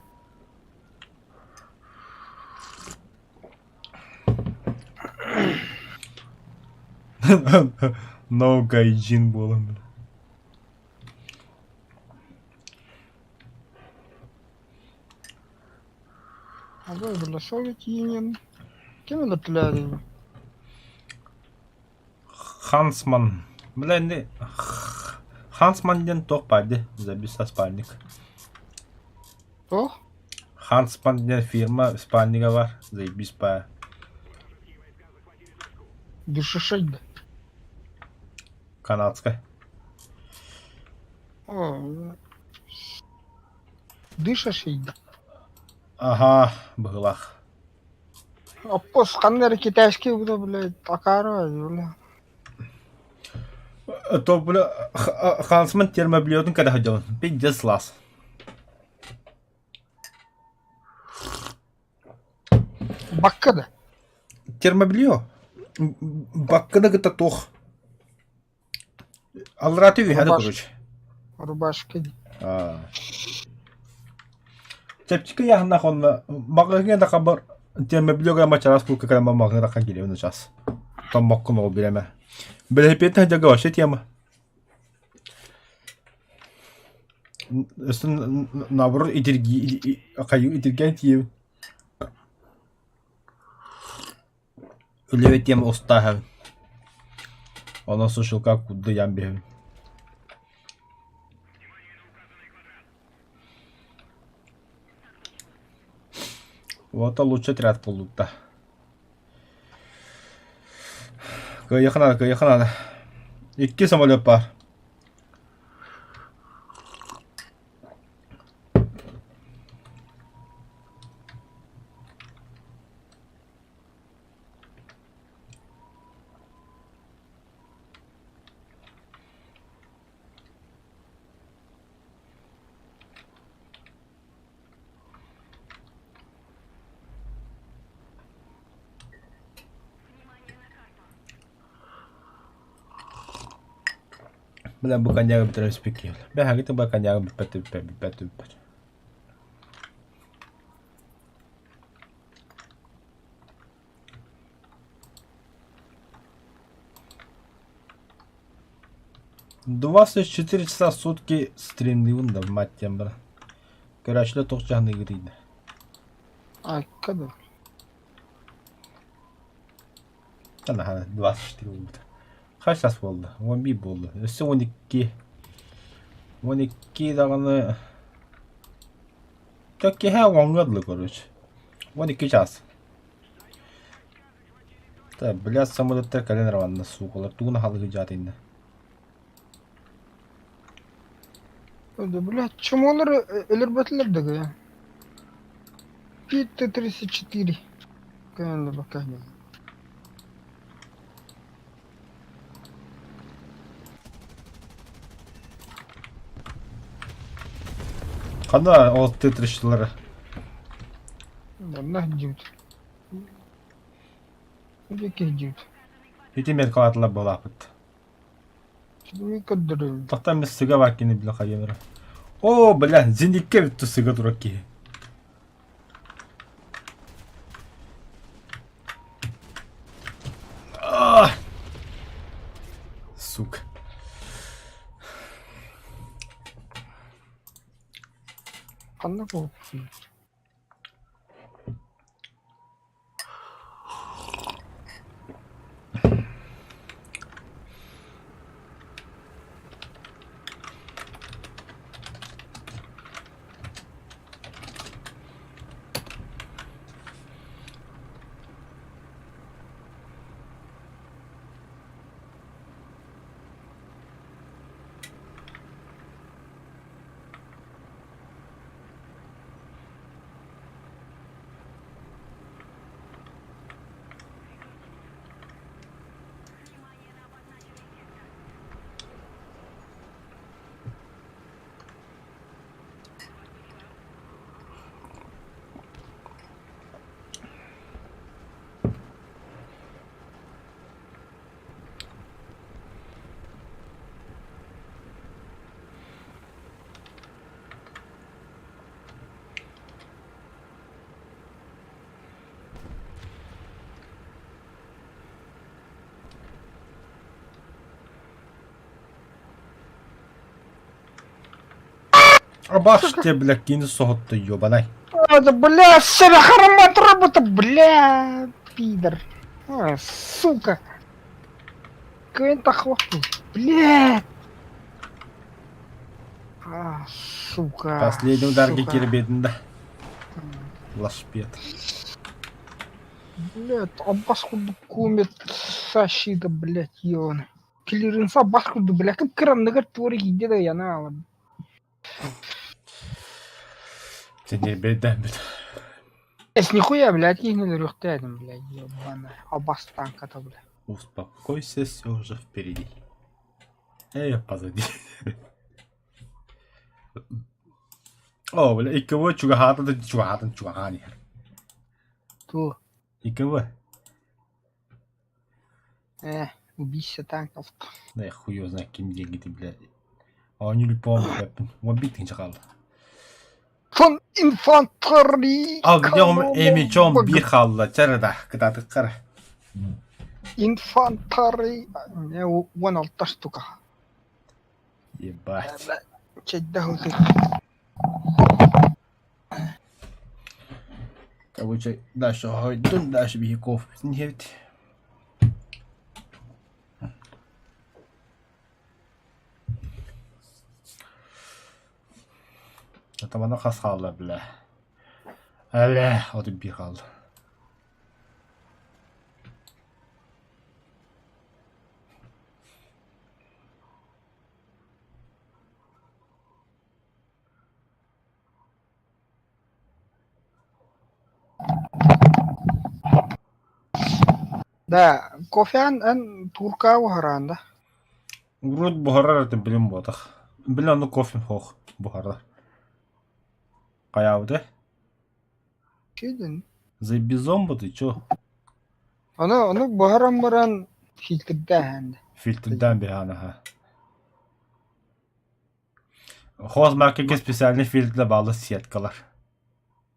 No гайджин было, бля. Ага, бля, Совет Юнион. Кем это тляли? Хансман. Бля, не... Хансманден тоқ паде. Забиса спальник. О? Хансманден фирма спальника бар. Заебись па. Душишейда. Канадская. О. Дышашейда. Ага, былах. А пос қандар китайский бұда, блядь, такара, бля. То, бля, Хансман термоблёдын когда ходил. Пиздец лас. Баккада. Термоблё? Баккада гыта тох. Алраты вихады, короче. Рубашка. Тепчика яхнах он магазин да хабар термоблёга мачарас пулка когда магазин да кангеле на час. Там маккун ол биреме. Белепетна дага вообще тема. Если наоборот итерги каю итергентие. Левет тема устага. Он слышал как куда я бегаю. Вот лучше отряд полута. Каяхана надо. Икки самолет пар. Bela bukan jaga terus pikir. Bah kita bukan jaga betul. «24 часа в сутки стримливын да маттен бір. Көрәшілі тоқчағында керейді. Ay kadar. Ана 24 болды. Kaç saat oldu? 11 болды. Üstü 12. 12 дағаны... Төкке ха оңғадылы короче. 12 час. Да, блядь, самолеттер кәлен раванна суқылар. Туғына халығы жатайында. Да, блядь, чему он элербатлер дага? Т-34. Кәлі бақайна. Қанда ол Т-34-лары? Да, нахджут. Где кехджут? Етемет қалатылар бола апыт. Чудовый кадр. Тақтан мен сыға бар кені білі қайымыры. О, бля, зендикке бітті сыға тұрак ке. Сука. Қанда қоқсын. А бах тебе, бля, кинь сохотты, ёбанай. Да, бля, себя харамат работа, бля, пидор. А, сука. Кента хвату, бля. А, сука. Последний удар сука. кирбедінде. Лашпет. Блядь, а баскуду кумет сашида, блядь, ёна. Киллеринса баскуду, блядь, как кранныгар твори гиде да яна алам. Ты не беда, беда. С нихуя, блядь, их не рюхтядем, блядь, ёбаная. Абас танка-то, блядь. Успокойся, все уже впереди. Я позади. О, бля, и кого чугаханы. Ту, И кого? убийся танков. Да я хуй его знаю, кем деньги ты, блядь. А они любому, блядь, он бит не чакал. Фон инфантари. А где он эмичом бихал, чарада, когда ты кара. Инфантари. Не, вон алта штука. Ебать. Чать дахуты. Короче, дальше, дун дальше бихиков. Нет. Это бана хас қалды, бля. Әлі, оты бір қалды. Да, кофе ан турка вахаранда. Урут бұхарар әті білім бодық. Білі аны кофе хоқ бұхарар. Қаяуды? Чеден? За бизон бұды, чо? Аны бахарам баран фильтрда ханды. Фильтрден бе аны, ха. Хозмаркетке специальный фильтр bağlı сеткалар.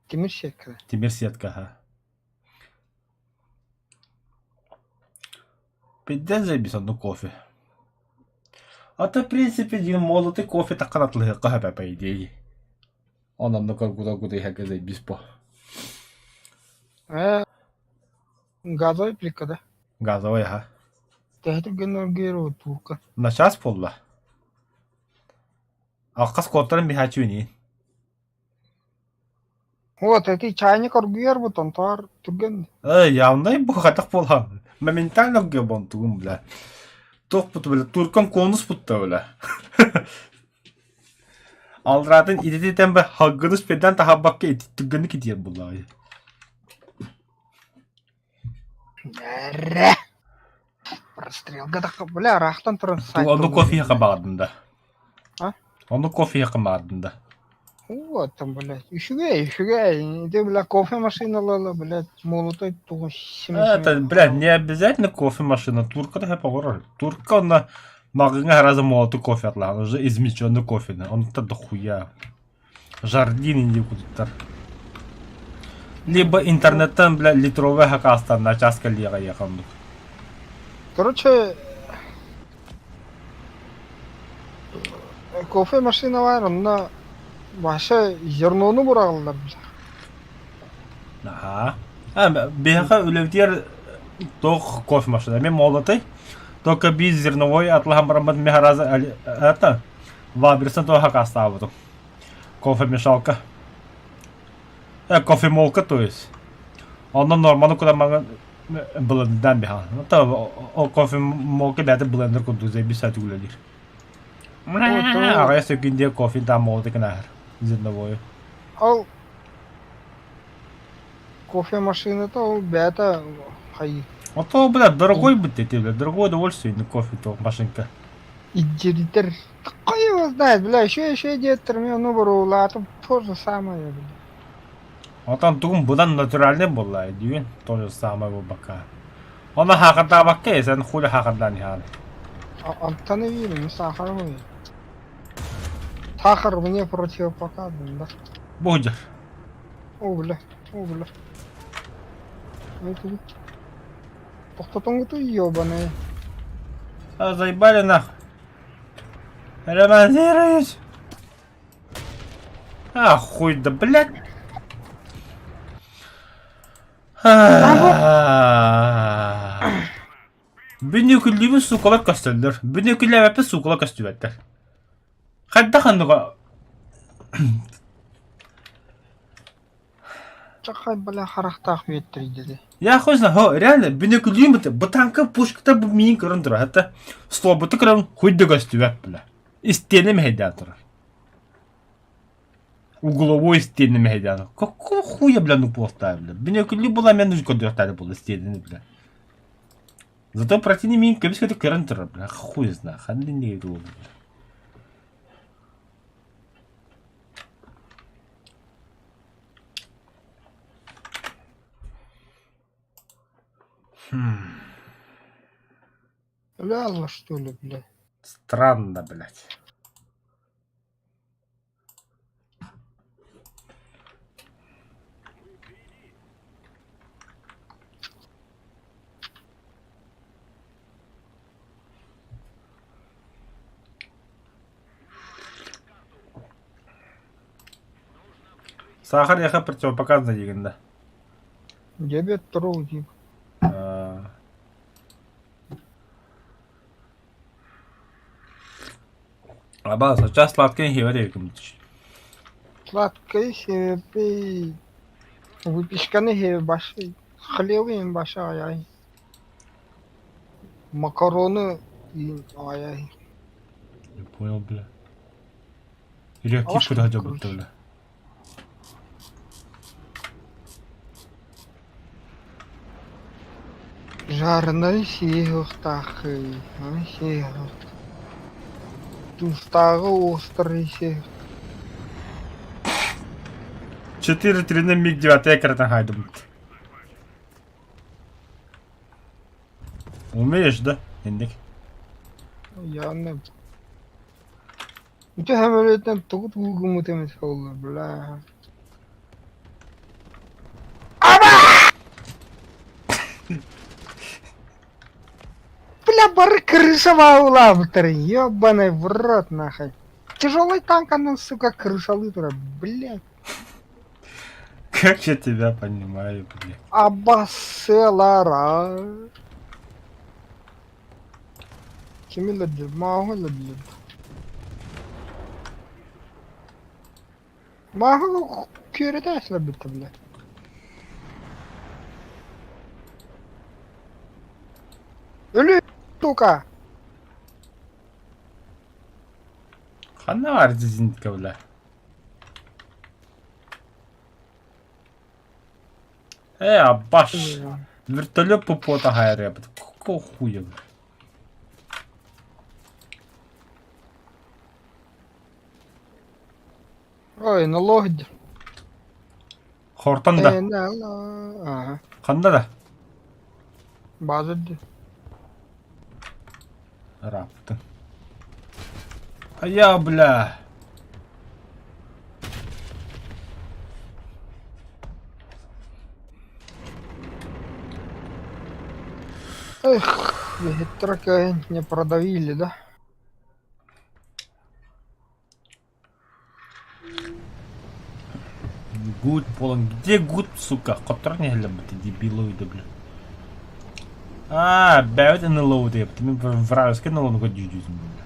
Темир сетка. Темир сетка, ha. Бидден заебись одну кофе. А-то, в принципе, один молотый кофе так канатлы кахапа, по идее. Он нам куда и хака заебись по. Газовый плика, да? Газовый, ha. Тәхтер генергировать турка. На час полла. Аққас коттарын бихачу не. Вот, это чайник аргуер бутон тар турген. Явно bu қатақ болған. Моментально гебон тугum бля. Тоқ бұты бля. Туркан конус бұтты бля. Алдыратын идететен бі хағғыныз педан тахабаққа етіттігіні кетер бұлай. Әрі. Расстрелка да, бля, рахтан тұрын сайт. Оны кофе яқа бағадында. А? Оны кофе яқа бағадында. Вот там, блядь. Ещё. Ты, бля, кофемашина, блядь, молотой туго Это, блядь, не обязательно кофемашина. Турка да погорор. Турка, он магазин раза молотый кофе отла. Он же измельченный кофе. Он-то дохуя. Жардин не куда-то. Либо интернетом, блядь, литровая хакаста на час коллега ехал. Короче, кофемашина var, onda başa zernonu bırakırlar bize. Ага. Беха улевтер тох кофе машина. Мен молотый. Только без зерновой отлахам барамат мехараза это. Ваберсон то хакаста вот. Кофемешалка. Кофемолка, то есть. Она нормально куда мага блендердан беха. Это о кофемолка бәті блендер куду заебисать углядир. Ағай сөкінде кофе там молотый кінәр. Зерновой. Al кофемашина-то ол бәті хайы. А то, блядь, дорогой будет эти, блядь, дорогое удовольствие на кофе, то машинка. Иджеритер. Какой его знает, бля, еще директор мне, ну, барулатом, то же самое, бля. А там тугум будан натуральный была, дюйн, то же самое в бока. Она хаката бака, если он хули хаката не хали. Антоны виры, не сахар мы. Сахар мне противопоказан, да. Будет. О, бля. Это... Тоқтатыңғы ты ебаный. А заебали нахуй. Ремонтируюсь. А хуй да, блядь. Бүйнекілдеймін суқалар көстелдер. Бүйнекілдей әпі суқалар көстебеттер. Қадда қандыға. Чақай, бля, харақтақ беттір деді. Я хуй знаю, реально, бүйнекілдеймін бұты. Бұтанқы пушката бұл мейін көрін тұра. Хәтті слобыты көрін хуйды көстебет, бля. Истенім хейден тұра. Угловой стены мехедяна. Какого хуя, бля, ну поставили? Бүйнекілдей бұла мен үз көдіқтары бұл стенені, бля. Зато противни мейін көбіс көті көрін тұра, бля. Хуй знаю, қанды не еді ол, бля. Ляла, что ли, бля? Странно, блядь. Сахар яха противопоказано дегенде. Диабет тұру дейм. Аба, сейчас сладкий хеваре екімдіш. Сладкий себепі... Выпечканы хебе башы... Хлебы башы аяй. Макароны аяй. Не понял, бля. Реактив куда будто, бля. Жареный сеғықтақы. Сеғық. Тустағы острый сеғық. 4-3 на МиГ-9 экранах хайду. Умеешь, да, Индик? Я не... Үтө хамөлөтөн тогут гугумут эмес болду, бля. Бля, бары крыша ваула бутыры, ёбаный в рот нахуй. Тяжелый танк, она, сука, крышалы тура, блядь. Как я тебя понимаю, блядь. Абасселара. Kimi ladder? Maho ladder. Maho körede asla bitti bile. Ölü сука. Хана var зинитка, бля. Абаш. Вертолет по пота хайря. Какого хуя, бля? Ой, налогid. Хортон да. Ага. Ханда да. Базады. Раптын. А я, бля. Эх, трака не продавили, да? Гуд полон. Где гуд, сука? Который не глядит, дебилоиды, бля. Бәует НЛО деп. Мен вражеский НЛО-ға жүзім, бля.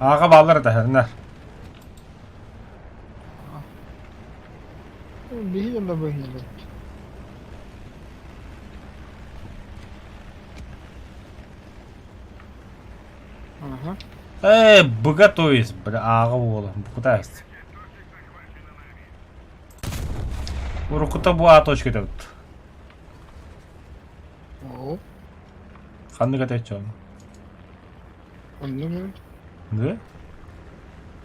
Аға балар да, әрнәр. Бігілі да бігілі. Ага. Богатуюсь, бля, аға болы. Куда есть? Руку-то буа точка деп. О, Қанды кәтет чоң. онды. Да?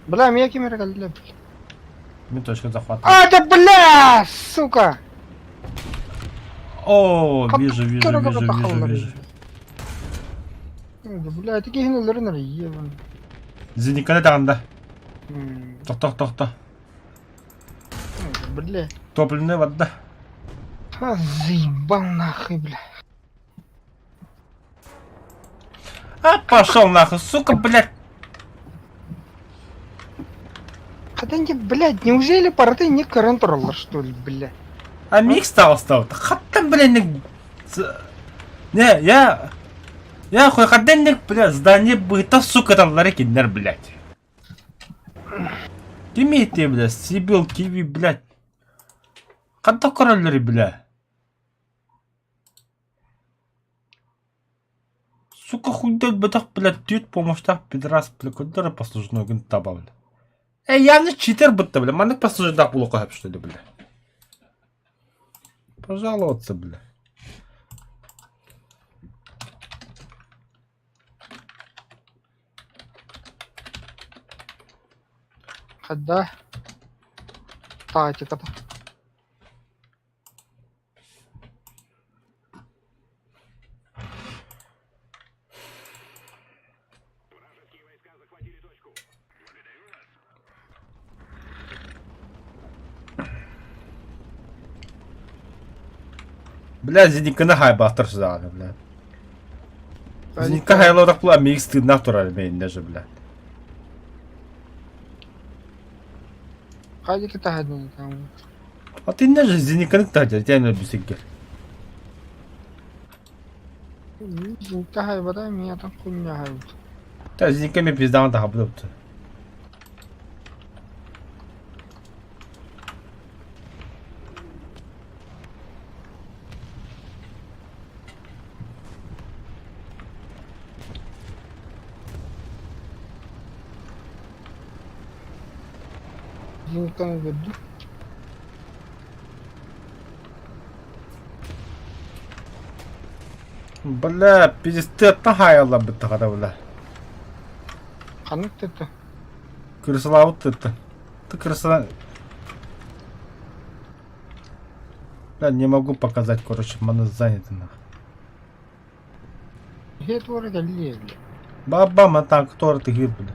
Бля, меня камера калдыла. Мен точка захватываю. Да бля, сука! О, вижу. Да, бля, такие генералеры ебан. Зениканы тағында. Тоқ. Бля. Топливная вода. Заебал нахуй, бля. Пошел нахуй, сука, блядь. Хотя не, блядь, неужели порты не контроллер, что ли, бля? Микс стал. Хатта, блядь, не, я хуй ходенник, блядь, здание быта, сука, там ларекинер, блядь. Имейте, блядь, Сибил, Киви, блядь. Хатта короллери, блядь. Сука, хуйдел, бытах, блядь, тют, помощтах, пидрас, блядь, кудера послужной гын таба, блядь. Явно читер будто, бля. Маннык послуждах было кахап, что ли, бля. Пожаловаться, бля. Хотя... Тактика-то. Бля, зениканы хайбастыр сюда, бля. Зеника хайлаудах була, мейк стыднах турар, мен даже, бля. Хайди kita hadin там. А ты не же зениканы тахдер, тебя не бисикер. Зинка хайбада меня там хуйня хайб. Та зениками пиздаван тахабды. Зинка не веду. Бля, пиздец, тахайла бы тахада, бля. Ханык это. Крысала вот это. Ты крысала. Да, не могу показать, короче, мана занята нахуй. Хет вора geldi bile. Баба, мата, кто ты гиб, бля.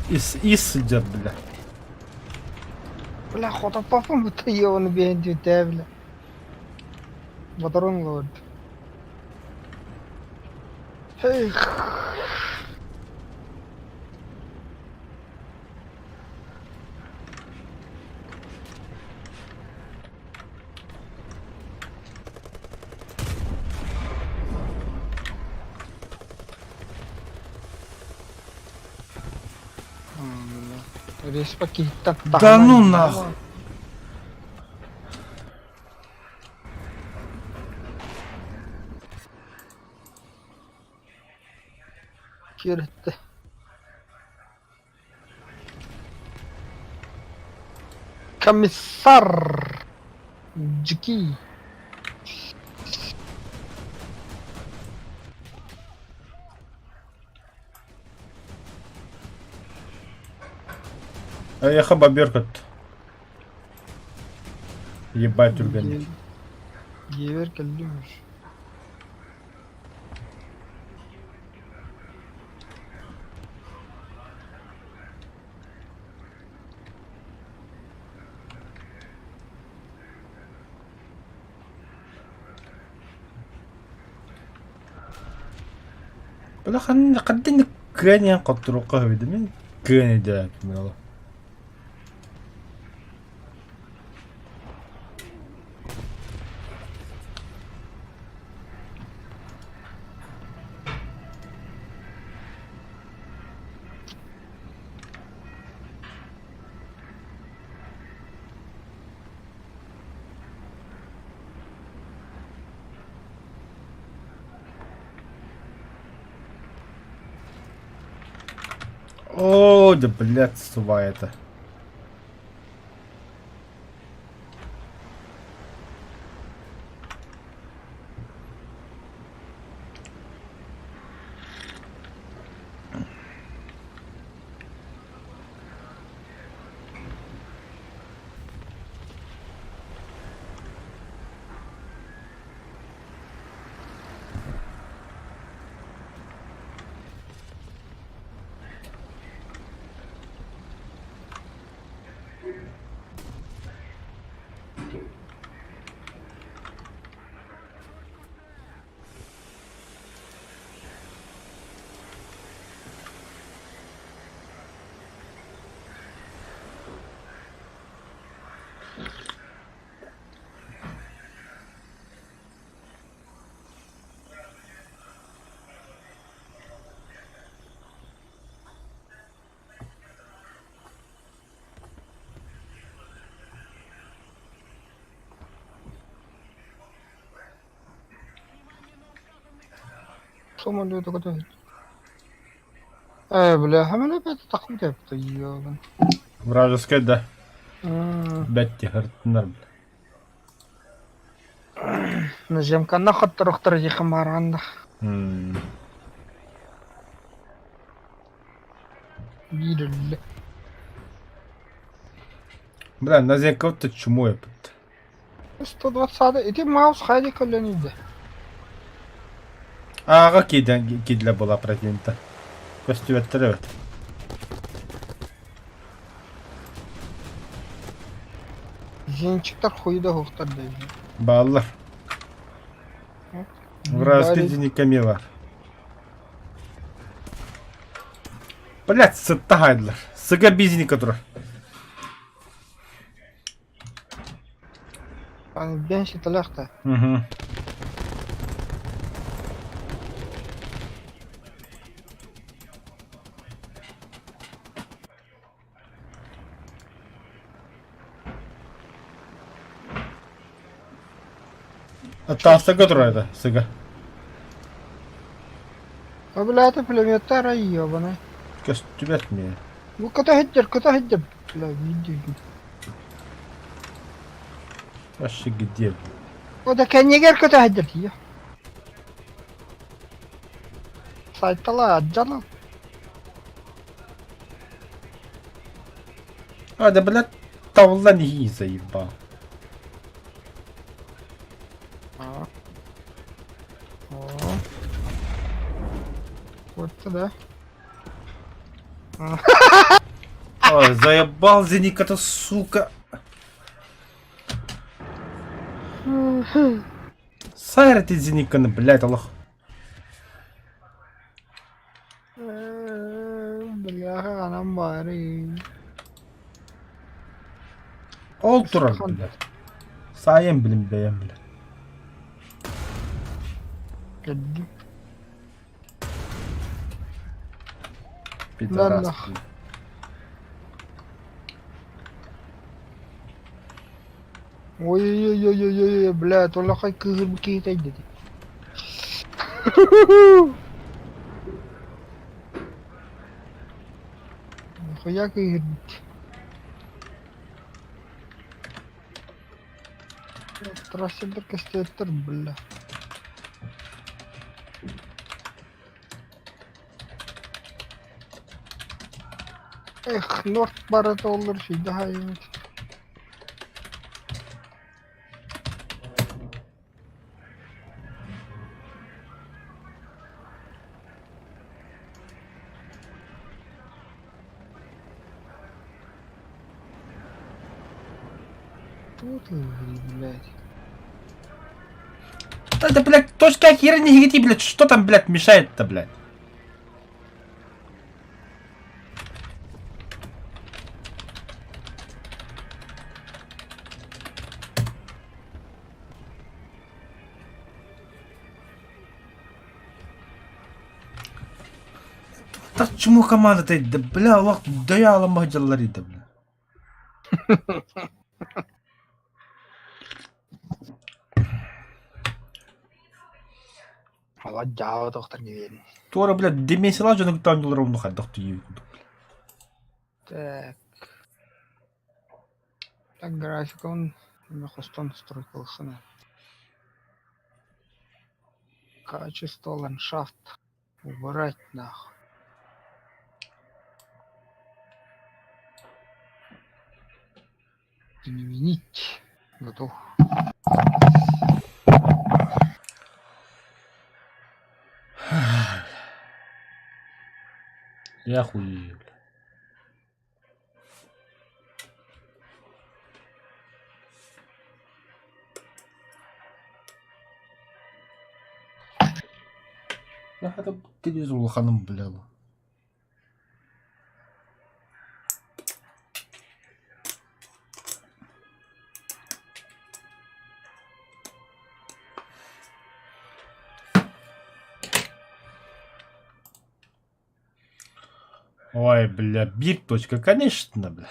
Ис идет, бля. Bля, хота папам bu da onu beğendi de bile. Motorun lord. Hey. Респаки так. Да ну нахуй. Kirtti. Комиссар. Джики. Я хаба Беркут. Ебать, ургани. Gever gelmiş. Бля, қадден кәне қаттыруққа өйді мен кәне де әкімел. О, да блядь, сува это. Самолеты готовят. Бля, hemen опять taklit yaptı ya lan. Вражеская, да. Hmm. Бәтте хырттынар. Наземка нахат тұрықтыр жиқым барғанда. Бирілі. Бля, на зенков-то чему я пыт? 120 эти маус хайди колонийді. Аға кидле была противнта. Көстүбеттер өт. Зенчиктер хуйда хуқтар дейді. Баллар. Вражеский денеками бар. Блять, сыттағайдылар. Сыға бизника тұр. Ben şitilakta. Hatta sıga duraydı, sıga. Öbülerde kilometre yiyor bana. Göstübetmiyor. Bu kadar heccer. Bля, video gibi. Aşı gidiyor. O da kendine gel kadar heccer yiyor. Saytala canım. А, да, блядь, тавла не заебал. О. О. Вот туда. Ой, заебал Зеника-то, сука. Сайра ты Зеника, блядь, Аллах. Бляха, нам барин. Ол турар, блядь. Саем, блин, бәйем, блядь. Кәдді. Пидорас, нах. блядь. Ой-ой-ой-ой-ой-ой, блядь, олақай кығыр бікейт айды. Хуя кығыр бік. Трасселдер кестеттер, бля. Эх, норт барат олар шейді хайымет. Тут, блядь. Это, блядь, точка хера не гети, блядь. Что там, блядь, мешает-то, блядь? Да чему команда-то, да, бля, Аллах, да я Аллах джаллари, да, бля. Ала жава тоқтар кеберін. Тора, блядь, демесила же нагтан жыл ровно хаддах ты ей. Так. Так, график он хостон настройка лысына. Качество ландшафт. Убрать нахуй. Изменить. Готов. Я хуею, бля. Я хотя бы телевизор лоханом, бля. Ой, бля, бит точка, конечно, бля.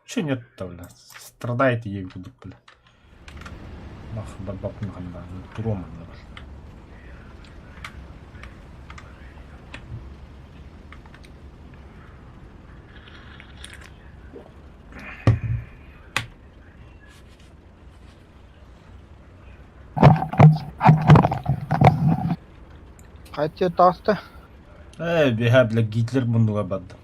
Че нет-то, бля? Страдает ей буду, бля. Нах, бабак, нахана, турома, бля. Қайтте тақты. Биха, бля, Гитлер мundуга бадды.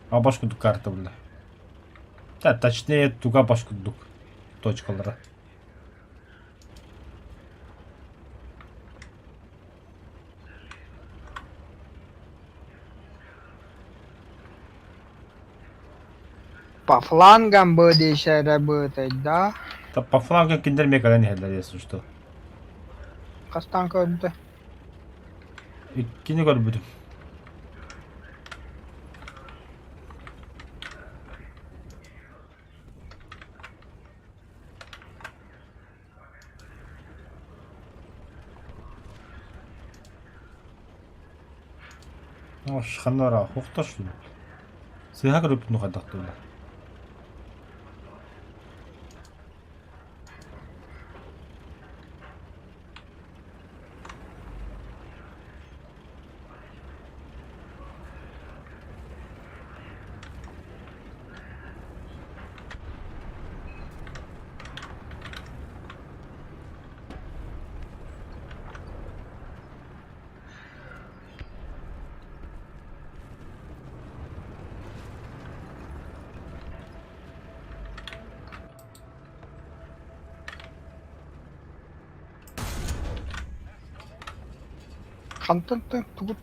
А башкудук карта, бля. Да, точнее, туга башкудук. Точкалары. По флангам будешь работать, да? Да по флангу киндер мне когда не хедер, если что. Қастан көрді. И кине гөр будем. Ош, ханара, хохташ ли? Сыга көріп нуға дақты бля. Хантантан тугут.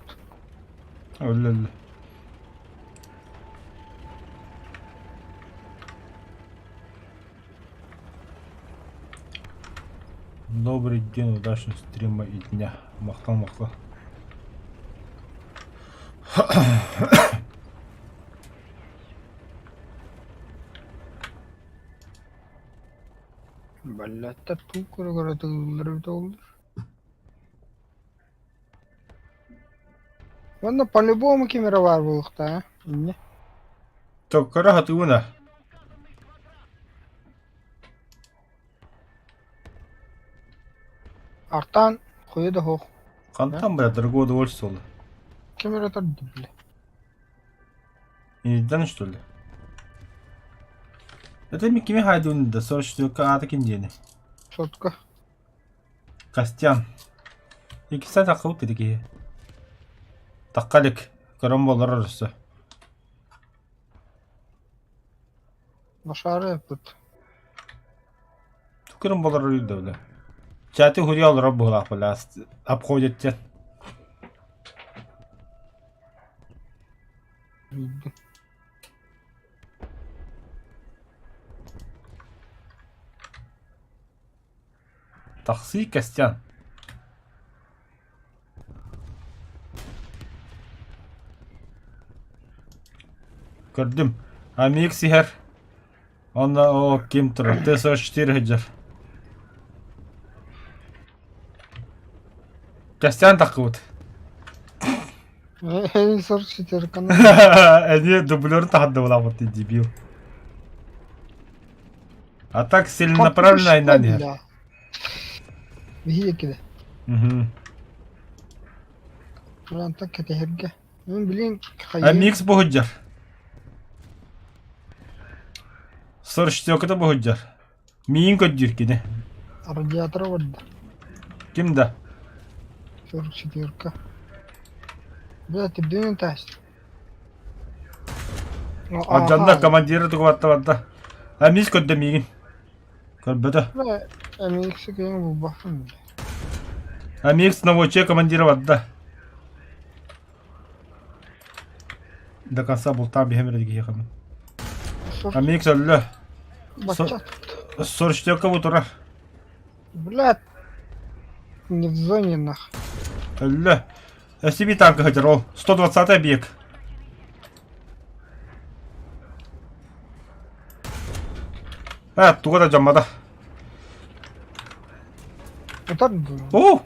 Öyle. Добрый день, удачного стрима и дня. Махта. Баллата тукура тулдыр. Ванна по-любому камера бар булыкта, а? Не. Так, кара ты уна. Артан куйда хох. Кантам бля, дорогого удовольствия. Камера тарды, бля. И не что ли? Это ми кими хайдун да сорочту каата киндени. Сотка. Костян. İki saat akıllı dedik iyi. Takkalık. Karambollar arası. Машара yapıt. Karambollar arası da öyle. Çatı huriye alır bu laf böyle. Abkoyet çat. Taksi Kestyan. Gördüm. Amik siher. Onda o kim tur? T-44 hıcır. Kestyan takıvut. En sor şiter kana. Они дублер tahadda bulamıttı дебил. А так целенаправленно и нанер. هي كده. Şuradan tak كتهرجة. من بلين خيال. Amix bu hıcır. Sor işte bu hıcır. Miyin ködür ki de. Радиатор ورد. Kimde? Sor şiterka. Бля, ты блин тащ. Ajanda командира тугатта. Amix ködde miyin. Körбөдө. Бля, эмикси кең бу бафын. Amix наводчик командира ватта. До конца был там бегем ради ехали. Amix öldü. Бачат. Sor işte bu tura. Блядь. Не в зоне нах. Öldü. SCV tankı hıcır ol. 120 объект. Evet, tuğda camada. Utandı. Oo!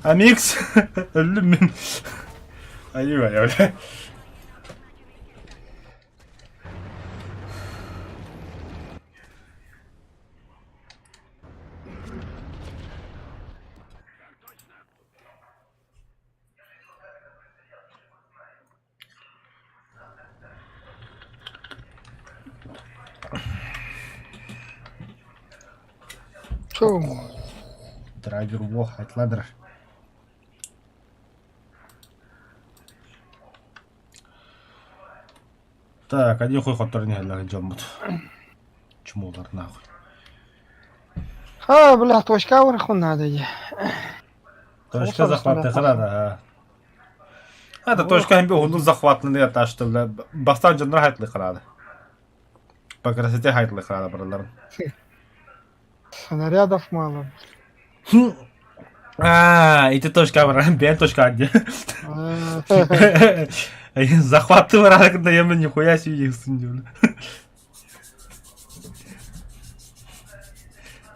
Amix. Öldüm ben. Ayı var öyle. Çoğum. Драйвер во, айтладыр. Так, один хуй хоттар не хәлләгән җамбут. Чумулар нахуй. Ха, бля, точка вверху надо. Точка захватны кылады. Это точка hem bir onun захватны дип таштı белә. Бастан җаннар хайтлы кылады. По красоте хайтлы кылады бурларын. Снарядов мало. И ты точка бар. Ben точка где. Захваты бар, когда я мне нихуя себе их сындым.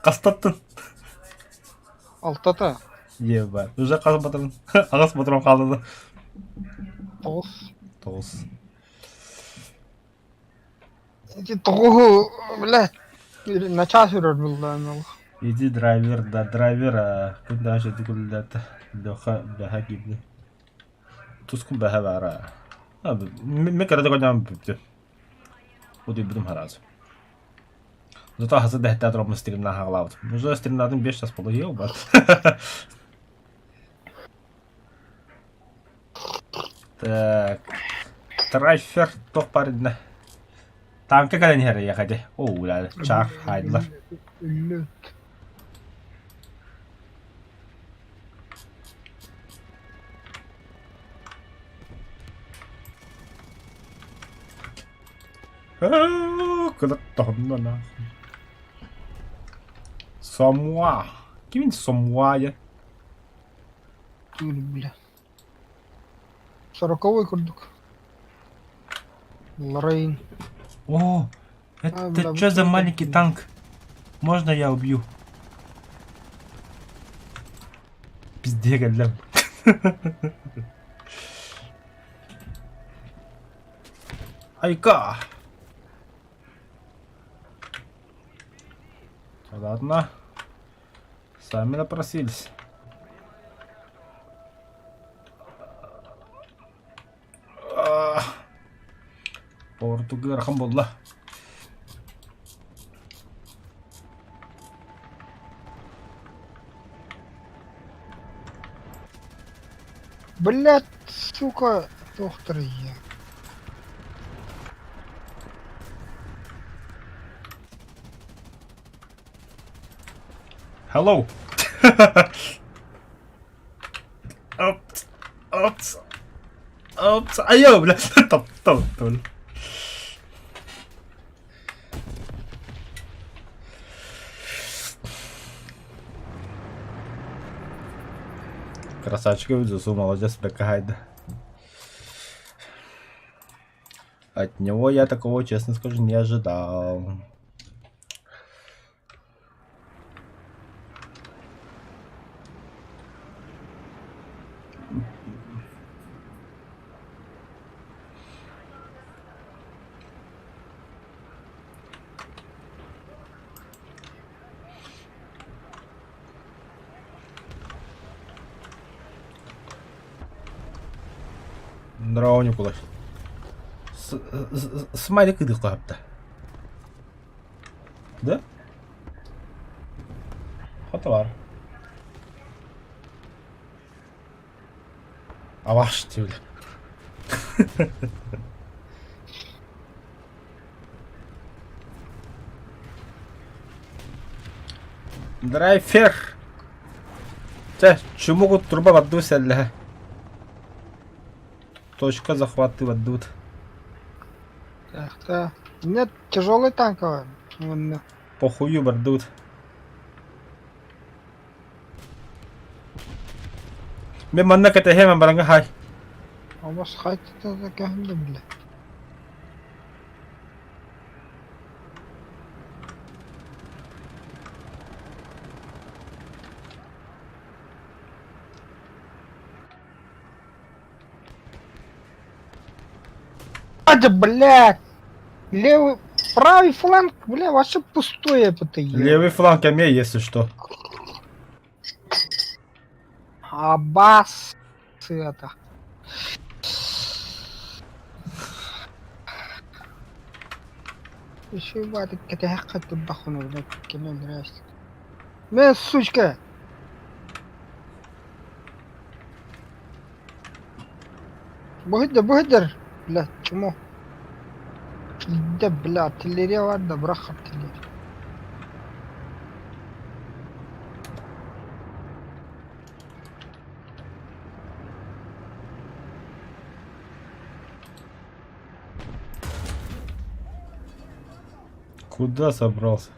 Кастаттын. Алтата. Еба. Уже каз батырын. Агас батырын калды. Тоғыз. 9. Тоғыз, блядь. На час үрер бұл. Иди драйвер, да драйвер. Кім даже дегілдәті. Доха бәха кебді. Тускun бәха бара. Abi, мен кереді қойнам біпті. Оды бұдым харазы. Зато хасы дәхтә тұрмын стримнан хағылауды. Уже стримнадың 5 час болды ел бар. Так. Трайфер тоқ барында. Танка кәден хәрі яқады. Оу, ләді. Чар, хайдылар. Куда тонна нахуй. Самуа. Ким Самуа? Тюль, бля. 40-й курдук. Лорейн. О, А, это бля, что за вот маленький это. танк? Можно я убью? Пиздец, для. Айка. Ладно. Сами напросились. Португал Рахамбулла. Блядь, сука, доктор я. Hello. Опс. Опс. Опс. Айо, бля. Топ. Красавчик Юдзусу, молодец, Бекахайда. От него я такого, честно скажу, не ожидал. Здорово, Николай. Смайлик иди капта. Да? Хатвар. А ваш тюль. Драйфер. Чему могут труба в одну сядля? Точка захваты в одну. Так. Нет, тяжелый танковый. Вон, Похую бардут. Мен манна кете хема баранга хай. а у вас хать-то такая, бля. Блядь! Левый, правый фланг, бля, вообще пустое это Левый фланг имей, если что. Абас это. Еще بعد كده حقك تضخم ولا كمان راس. ما السوشكا. بهدر لا чему? Да, бля, артиллерия ладно, брах артиллерия. Куда собрался?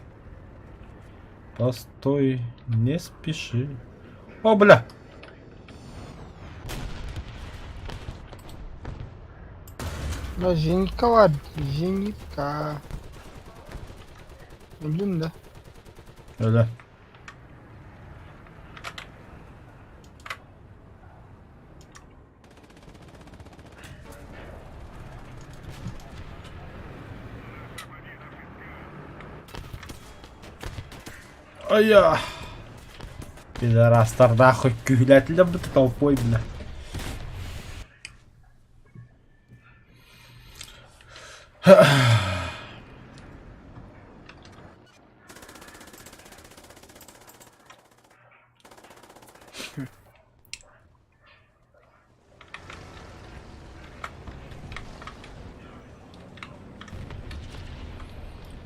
Постой, не спеши. О, бля! Да, зенитка ладно, зенитка. Блин, да. Бля. Ай-я! Пидорастар, нахуй, кюлятля бы ты толпой, бля.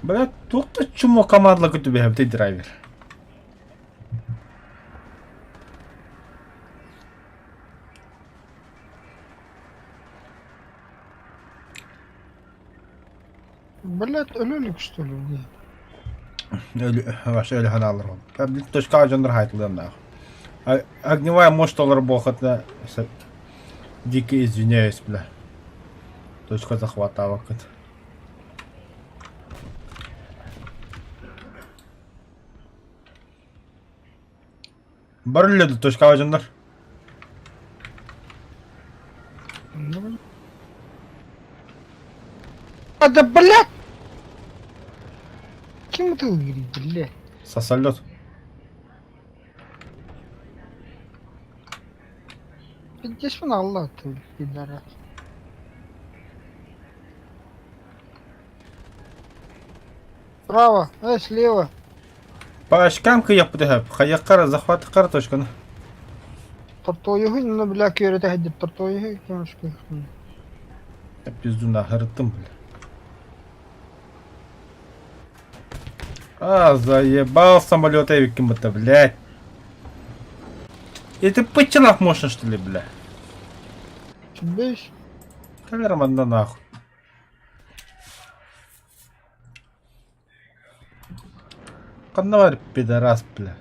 Бля, туқты чумо командла күтіп ем, ты драйвер. Блядь, ölülük что ли? Öyle, вообще öyle hana alır. Ben bir точка ağacındır haytılıyım da. Огневая мощь доллар бохотна. Дико извиняюсь, бля. Точка захвата вакыт. Барылды точка ağacındır. Да блядь! Kim ты говорит, блядь? Сосолет. Здесь вон Allah ты, пидорас. Справа, слева. Пашкамка yaptı hep. Hayakara захваты кара точканы. Тортоюгу, ну, бля, кёрете ходит, тортоюгу, конечно. Я пизду нахрытым, бля. Заебал самолет Эвиким-то, блядь. И ты починав можно, что ли, бля? Бейш. Нормально нахуй. Канавар пидорас, бля.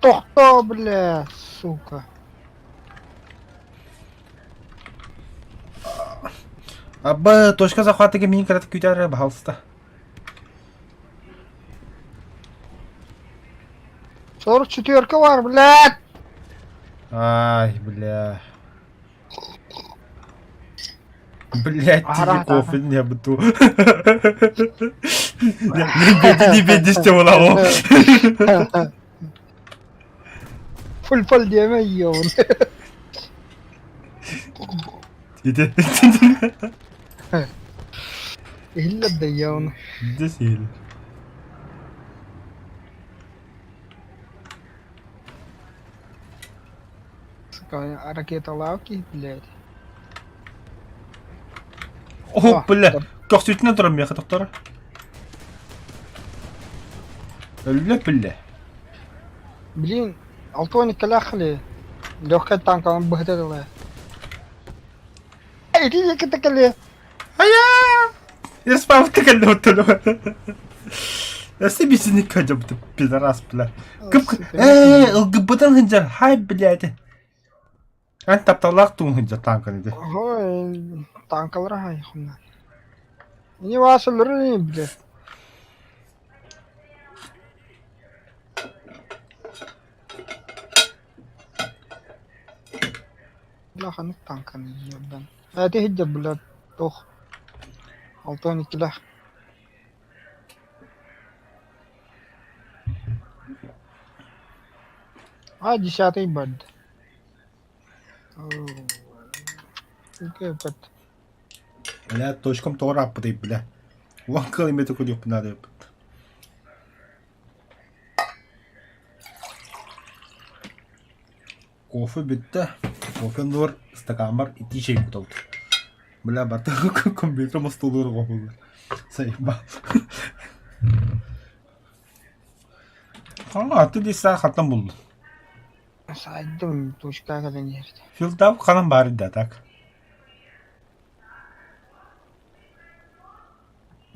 Тохто, бля, сука. Точка захвата мин карат күтәрә баһалста. 44 var, блядь. Ай, бля. Блядь, тебе кофе не буду. Не беди стёвала. Full deme yiyor bunu. Иди. İlla da yiyor onu. Иди сильно. Сука, ракеталавки, блядь. О, бля. Көксүтүнө турам я доктор. Бля. Блин, алтоник калахли. Легкая танка, он бахтела. Эй, иди к такали. Я спал как одно то. Я себе не кадем, ты пидорас, бля. ЛГБТ хинжар, хай, блядь. Ан тапталак тун хинжар танканы де. Ой, танкалар хай хуна. Не васылыр, блядь. Лаханы танканы ебан. Это хиджа, блядь, тох. Алтоник килах. А, 10-й бад. Окей, Бля, точкам то раппы, бля. Вон километр кудюк надо. Кофе битті. Кофе нор стакан бар, ити şey бутылды. Бля, барды компьютер мастылыр қопылды. Сайба. Аты дейсі қаттан болды. Saydım точка kadar yerde. Филдап қанан бар еді, так.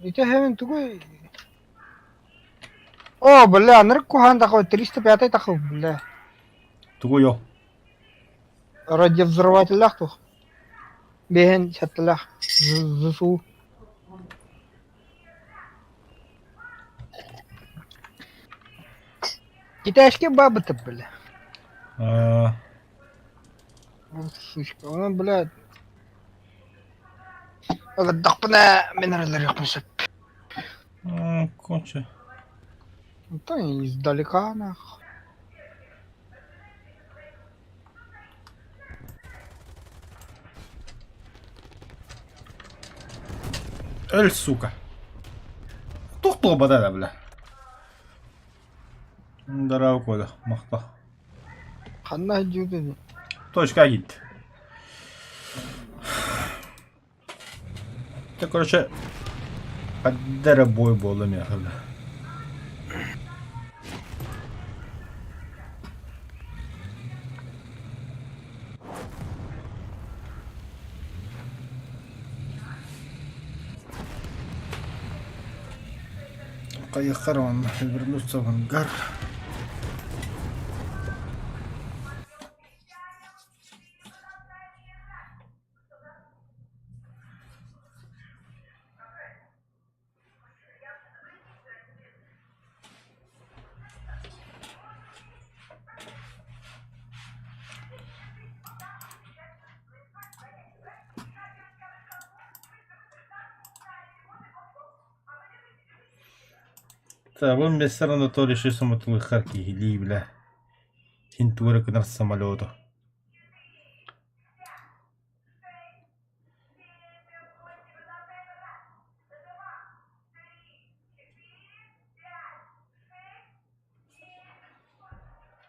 Это hemen тугой. О, бля, наркухан такой 305 такой, бля. Тугу йо. Ради взрывателя тух. Бehen чаттылах. Зусу. Китайский бабы-то, бля. Вот сучка, она, блядь. Дохпана минералдар yapmışım. Конче. То издалека, нах. Эль, сука. Кто бада, бля. Дарау кода, махта. Ханна жуды. Точка гид. Так, короче, поддара бой было мягко. поехал он вернуться в ангар. Так, вон мистер Анатолий Шисоматулы Харки или, бля. Хинтура к нас самолету.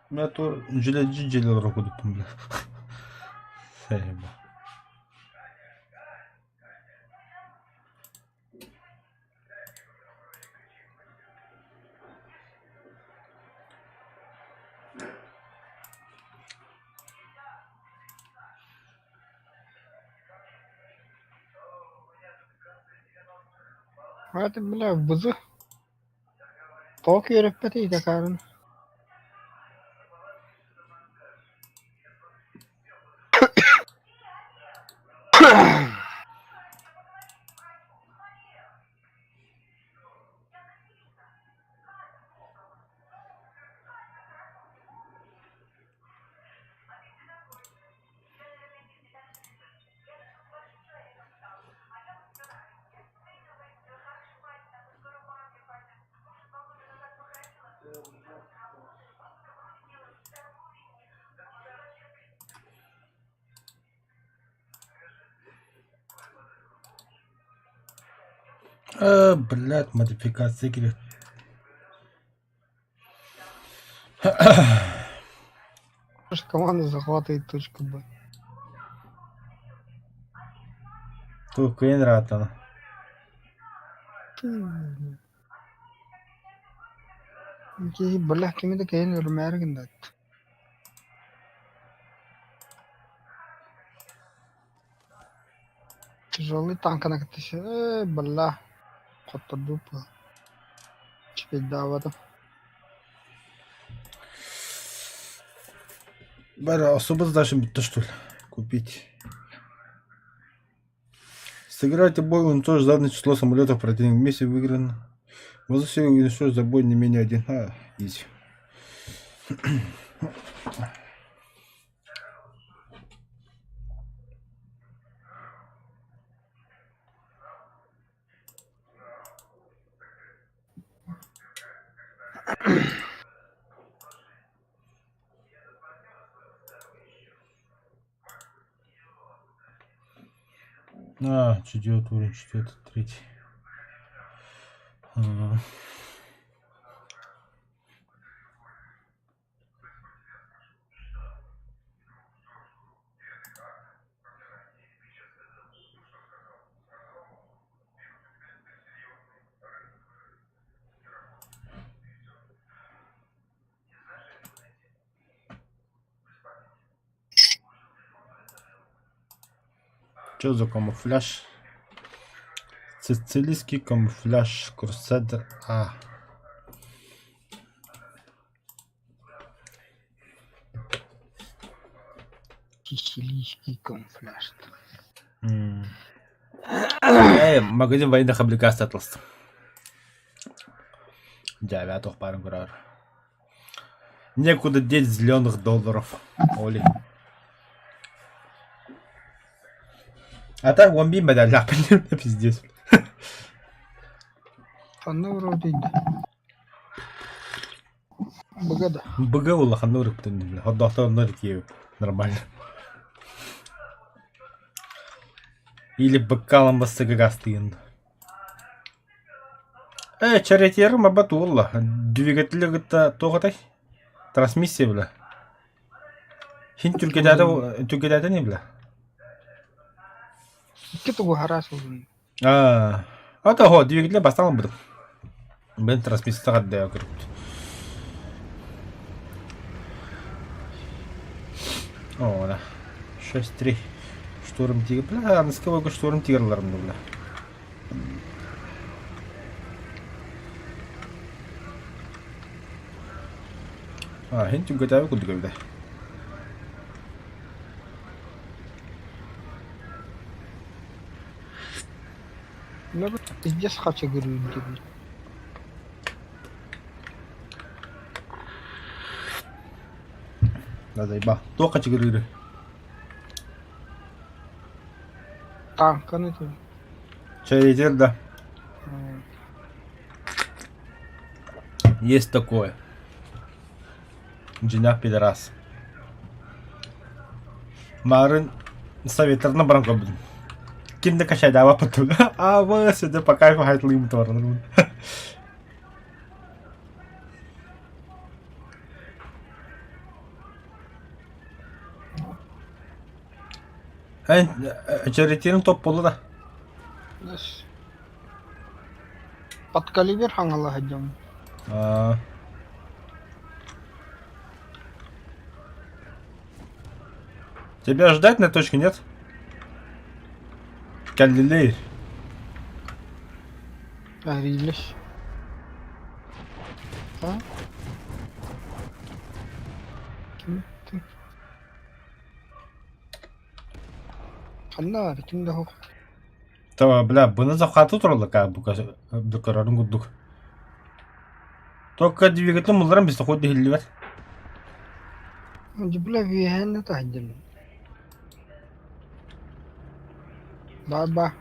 Я то жилет руку дупом, бля. Сейба. Это, бля, бузы. Толк ереппети такарын. Блядь, модификация игры. Наша команда захватывает точку Б. Только не рад она. Бля, кем-то кейн вермерген. Тяжелый танк на катыше, бля. Хотто дупа. Чепить давата. Бля, особо задача то что ли купить. Сыграйте бой, уничтожить заданное число самолетов противника вместе выиграно. Возвысили уничтожить за бой не менее один. Изи. Четвертый уровень, четвертый, третий. Что за камуфляж? Сицилийский камуфляж Курседер А. Сицилийский камуфляж. Магазин военных облигаций Атлас. 9 пару грар. Некуда деть зеленых долларов. Оли. А так вамби медаль ляпали, пиздец. Ну, вроде да. Богада. БГ хануры птен. Отдохтар норик нормально. Или бокалом бассагастын. Чаретер мабатулла. Двигатель это тогатай. Трансмиссия бля. Хин тюркедата не бля. Kita gua haras ulun. Это двигатель бастан буду. Мен трансмиссия сагат да кырып. О, да. 6-3. Штурм тигр. Бля, на сколько штурм тигрларым бля. А, хен juga tahu kudu kau Ну, пиздец хочу говорю. Надо иба. Только чигры. Танк, ну ты. Чайдер, да. Есть такое. Джинах пидорас. Марын советарна бранко будем. Кинда качай дава потом. А вы сюда по кайфу хайтлим торн. Черетин топ полу да. Под калибр хангала ходим. Тебя ждать на точке нет? Калилей. Арилеш. А? Ханна, кимде хок. Та, бля, bunu захвату туралы как бука докарарын гудук. Только двигатель муларам без ходи хилливат. Бля, виhen та ходим. Баба.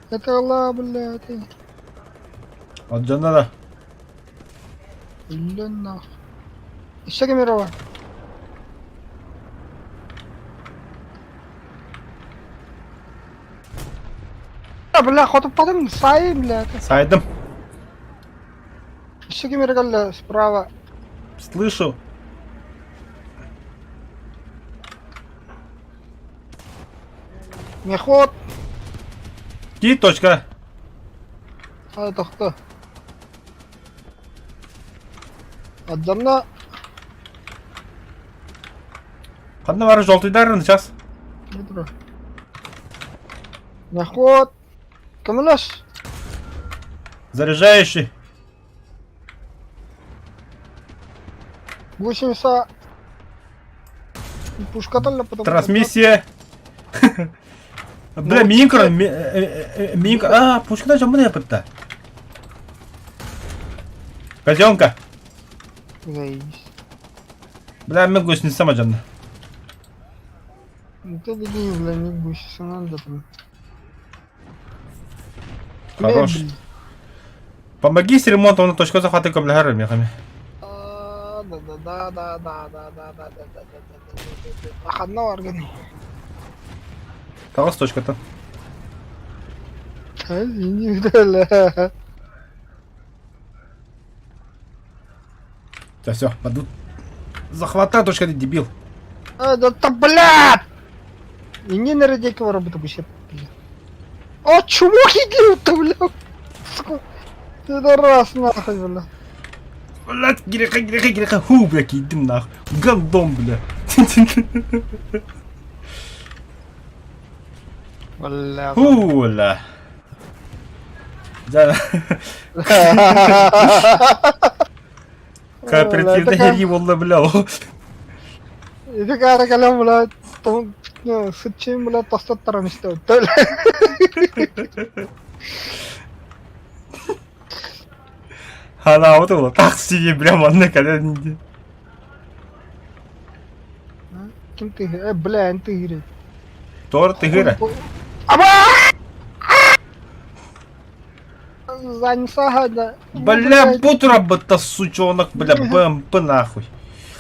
Это ла, бля, ты. От жана да. Блин, нах. Еще камерова. Бля, хоть потом сай, бля. Сайдым. Еще камера справа. Слышу. Мехот. Ки точка. А это кто? Отдамна. Қандай бары жолтыйдарын сейчас. Мехот. Камылаш. Заряжающий. 80. Пушка-то потом. Трансмиссия. Бля, микро. Микро. А, пушка жамбы yapıttı. Казёнка. Заебись. Бля, мен көзін сама жанна. Ты беги, бля, не бойся, надо там. Хорош. Помоги с ремонтом на точку захвата кабеля, мехами. Да. Ахадна органи. Кого с точка-то? Извини, бля. Все, падут. Захватай точка, ты дебил. Да, блядь! И не на радиаковую работу бы. О, чумок идет-то, бля! Это раз нахуй, бля. Блядь, гиреха. Ху, бля, идем нахуй. Гандон, бля. Бля. Ху, бля. Да. Кооперативді херги болды, бля. Это кара калам, бля. Сычим, бля, тостат тарамисты. Hala o da olur. Taksiye bile manna kadar indi. Kim ты? Бля, ты игры. Doğru tıhıra. Аба! Занеса, да. Бля, будь работа, сучонок, бля, бэмп нахуй.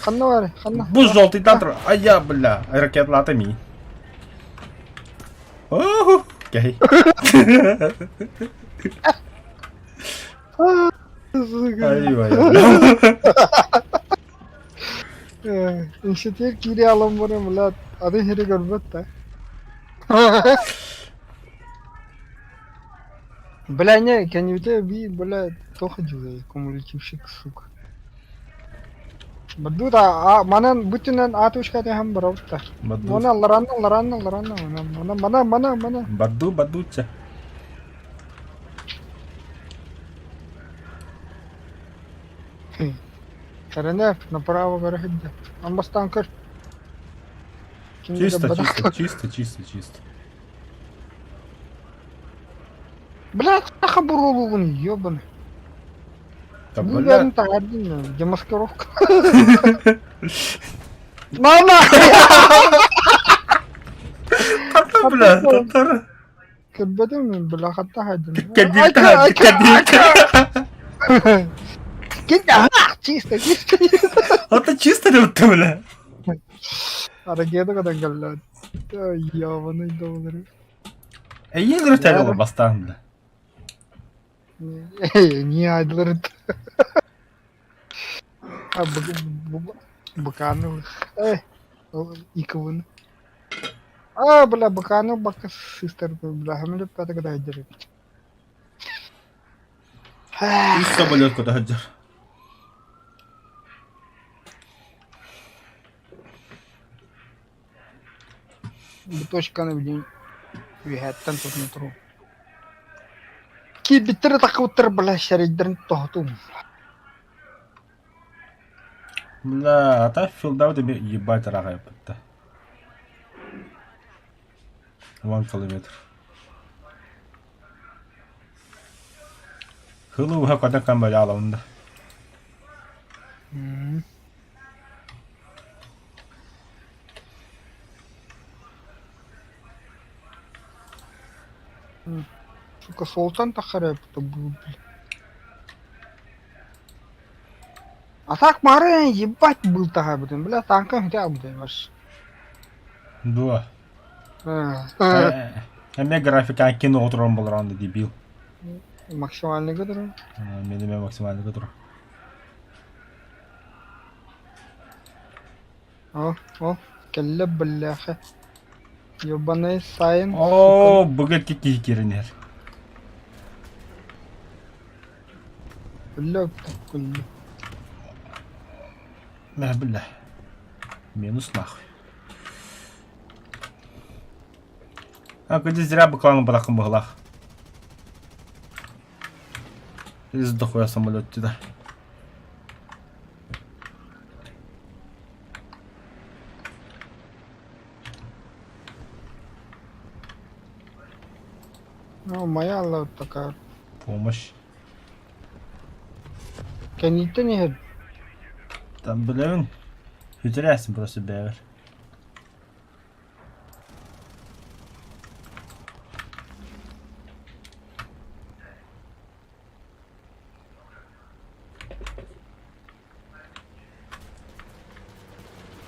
Ханна. Bu желтый тантр, а я, бля, ракетлатами. Оху, гей. Ayva ya. İşte kiri alam var mı? Adı heri görmedi. Бля, не, канюте би, бля, тоже джузе, кумулятивщик, сука. Бадуда, а манан бутинан атушкате хам баровта. Мана ларана, мана. Баду, бадуча. Каренев, направо переходи. Амбастанкер. Чисто, чисто, чисто, чисто, чисто. Блядь, хабуру вон, ёбаный. Да, Ну, бля. верно, так, один, демаскировка. Мама! Та-та, бля, та-та. Кырбадым, бля, хата хадим. Кадилька, кадилька. Чисто, чисто. Это чисто ли ты, бля? Арагеда кадан галлад. Ёбаный доллары. Егер тягал бастан, бля. Не айдлар. А бакану. Икавын. А, бля, бакану бака систер, бля, хамиле пята када хайдер. И самолет куда ходишь? Точканы билин. Вихаттан тут метро. Ки битер такуттер, бля, шариддерин тохтум. Бля, а та филдау тебе ебать рагай пытта. 1 километр. Хылуға қада камбали алауында. Сука, солтан тахарайыпты бұл, бля. А так мары ебать был тахарайыпты, бля, танка хотя бы даешь. Дуа. Әме графика кино отыруын болыр аңды дебил. Максимальный кадр. Меніме максимальный кадр. О, келле бляха. Ёбаный сайын. О, бүгет кеки керінер. Бля, кулли. Мә, бля. Минус нахуй. А, где зря баклану барахым бағылақ. Здесь дохуя самолет туда. Ну, моя лот такая. Помощь. Кенниты не хед. Там, блин, интересно просто бегать.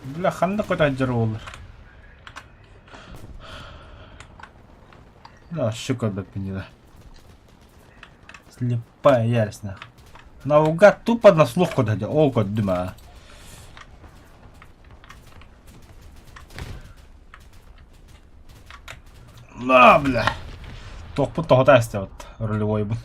Бля, ханда куда дероллер. Да, щука бепенила. Слепая ярость нахуй. Наугад тупо на слух куда дел. О, кот дыма. На, бля. Тоқпы тоғыта әсте вот рулевой был.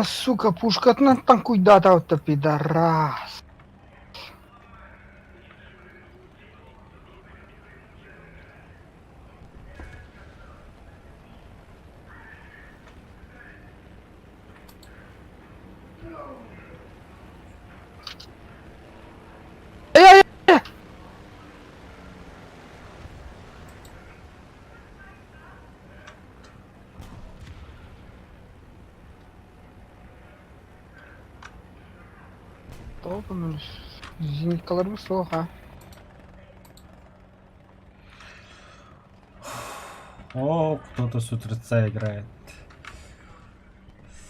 Сука, пушка, на там куда-то вот пидорас. Толком, зениткалар соқ, а? О, кто-то с утреца играет.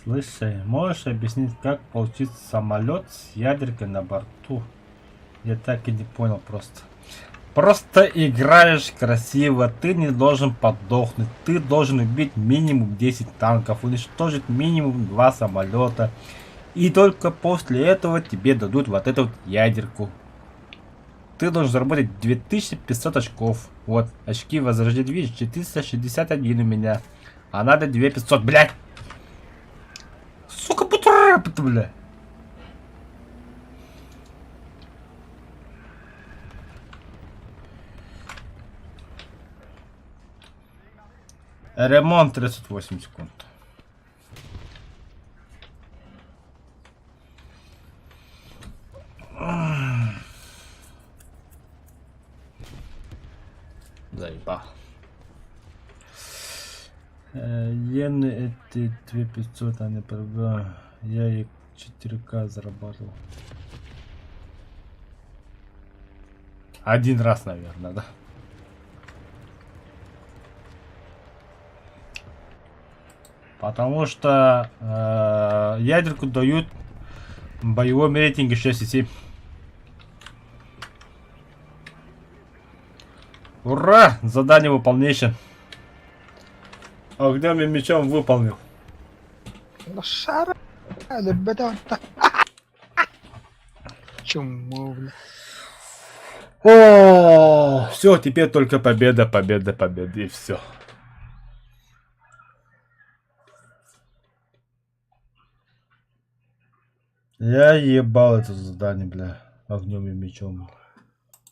Слушай, можешь объяснить, как получить самолет с ядеркой на борту? Я так и не понял просто. Просто играешь красиво, ты не должен подохнуть. Ты должен убить минимум 10 танков, уничтожить минимум 2 самолета. И только после этого тебе дадут вот эту вот ядерку. Ты должен заработать 2500 очков. Вот, очки возрождения, видишь, 461 у меня. А надо 2500, блядь. Сука, путрэп-то, бля. Ремонт 38 секунд. Заебал. Йены эти 2500, а не правда. Я их 4К зарабатывал. Один раз, наверное, да. Потому что ядерку дают в боевом рейтинге 6,7. Ура! Задание выполнено. Огнем и мечом выполнил. Лошара. Ребята. Чему, бля? О, все, теперь только победа, победа, победа и все. Я ебал это задание, бля, огнем и мечом.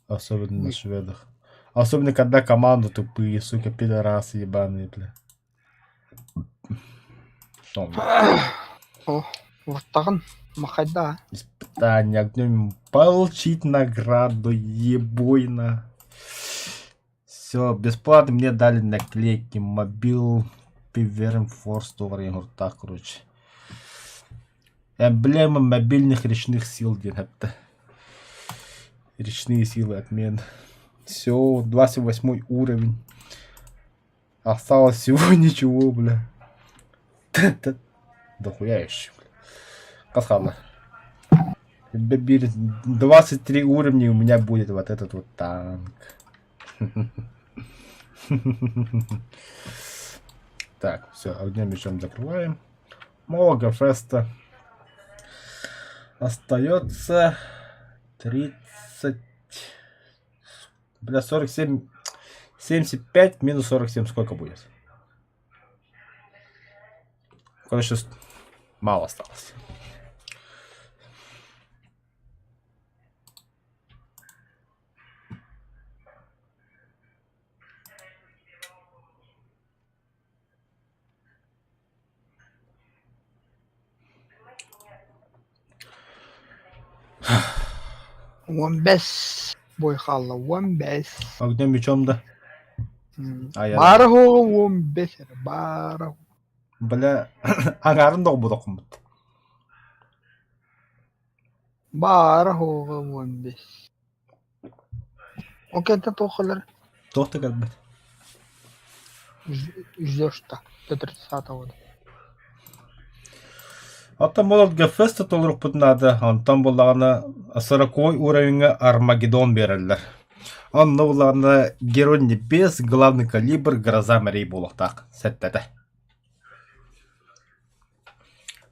Особенно на шведах. Особенно когда команду тупые, сука, пидорасы ебаные, бля. Что, бля? О, вот так он. Махайда. Испытание огнем. Получить награду, ебойно. Все, бесплатно мне дали наклейки. Мобил, Пиверн, Форс, говорю, так, короче. Эмблема мобильных речных сил, это. Речные силы отмен. Все, 28 уровень. Осталось всего ничего, бля. Да хуя еще, бля. Касхана. 23 уровня у меня будет вот этот вот танк. Так, все, огнем мечом закрываем. Много феста. Остается 30. Бля, 47. 75 минус 47 сколько будет? Короче, мало осталось. Вомбес. Бойхала, вомбес. Огнем мечом, да. А я... Барго, вомбес. Барго. Бля, аңарын да бұдық ұмыт. Барго, вомбес. Окей, это тохалер. Тоқты кәлбет. Ждешь-то до 30-го. Аттан болат гефеста толырық бұтынады. Антан болағына 40 уровенге Армагеддон берілдер. Анна болағына Герой Небес, главный калибр, Гроза морей болықтақ. Сәттәді.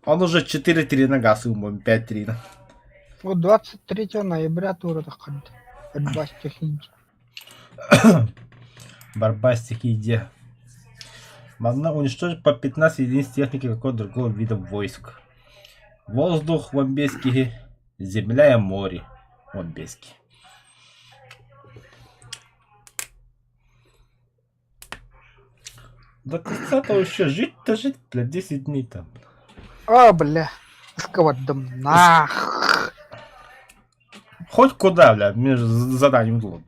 Он уже 4 трина гасы, умом 5 трина. Вот 23 ноября тура доходит. Борьба стихии. Борьба стихии. Можно уничтожить по 15 единиц техники какого-то другого вида войск. Воздух вамбейский, земля и море вамбейский. До 30-го еще жить-то жить, бля, 10 дней там. А, бля. Сковородом нах. Хоть куда, бля, мне же задание удалось.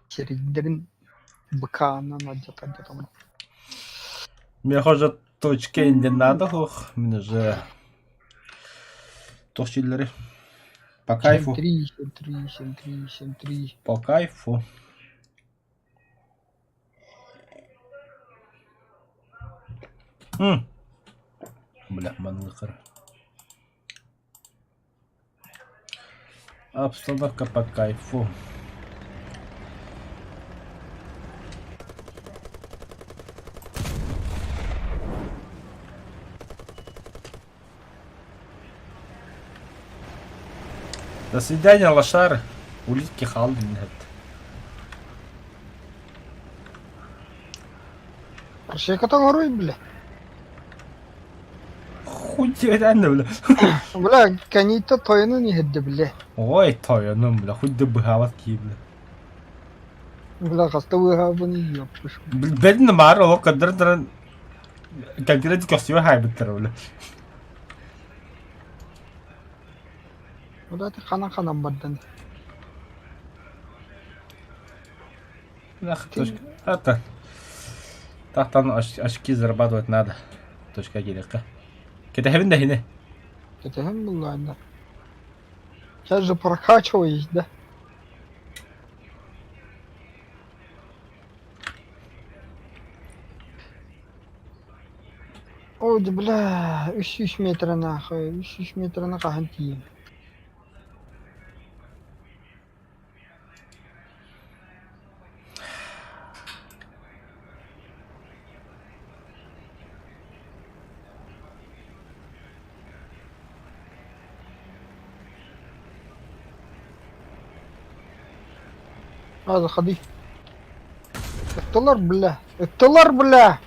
Середин быка на где-то. Мне хоже точки не надо, ох, мне же точки по кайфу. 7-3. По кайфу. Бля, манлыхар. Обстановка по кайфу. До свидания, лошары. Улитки халдинет. Шекатан оруй, бля. Хуй тебе реально, бля. Бля, канита тойну не хедде, бля. Ой, тойоном, бля, хуй да быхават ки, бля. Бля, хаста выхабы не ёпыш. Беден мар, о, кадран, кадран костюм хайбеттер, бля. Бля, ты хана-ханам баддан. Ах, точка. Это. Тахтан очки зарабатывать надо. Точка гелека. Кетехбин да хине. Кетехем была, да. Сейчас же прокачиваюсь, да? Ой, да бля, 300 метра нахуй, 300 метра нахуй хантием. Заходи. Эттелар, бля. Эттелар, бля.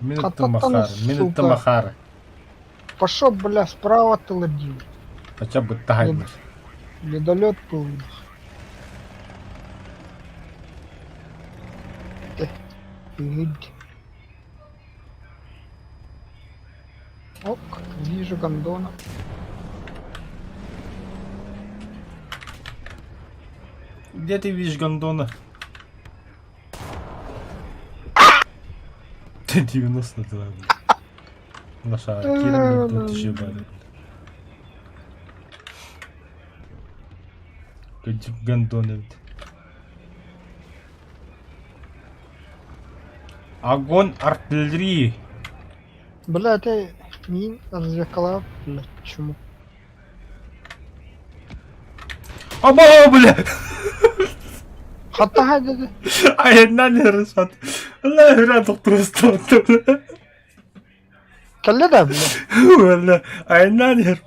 Минута махара. Минута махара. Пошел, бля, справа тыладил. Хотя бы тайм. Недолет был. Ок, вижу гондона. Где ты видишь гондона? Ты 92. Наша Кира тут ебали. Какие гондоны. Огонь артиллерии. Бля, ты не развлекала, бля, чему? Оба, бля! Хата деді. Ayından yarışat. Allah hıra doktor usta. Кәлі да, бля. Valla ayından yar.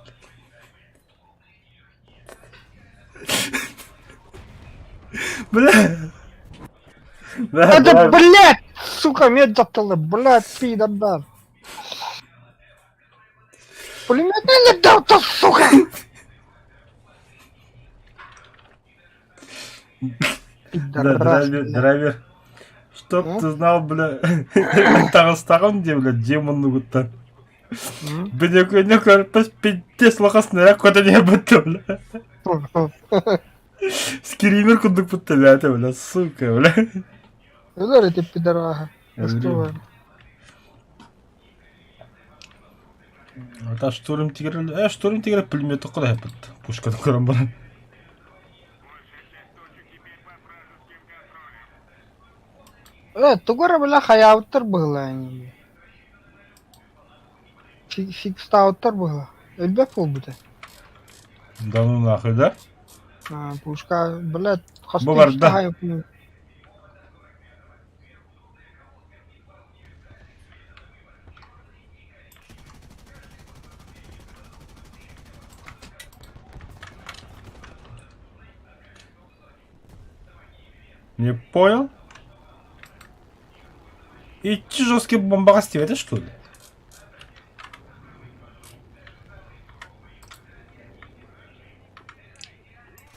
Бля. Это, блядь, сука, меджаттылы, блядь, пидордар. Пулемет не летал-то, сука! Пидорас, бля. Драйвер. Чтоб ты знал, бля. Тағыстаған де, бля, демонны күттен. Біне көне көрпіс питтес лоқасына я көді не бұтты, бля. Скример күндік бұтты, бля, сука, бля. Удар эти пидораха. Раскрываем. Ата штурм тигр пулеметі құдай бұтты. Пушканы көрім бұрын. Тугора, бля, хаяуттар было они. Фикстауттар было. Эльбе пол буде. Да ну нахуй, да? Пушка, блядь, Бывар, да. хасты Не понял? Идти жесткий бомбогостив, это что ли?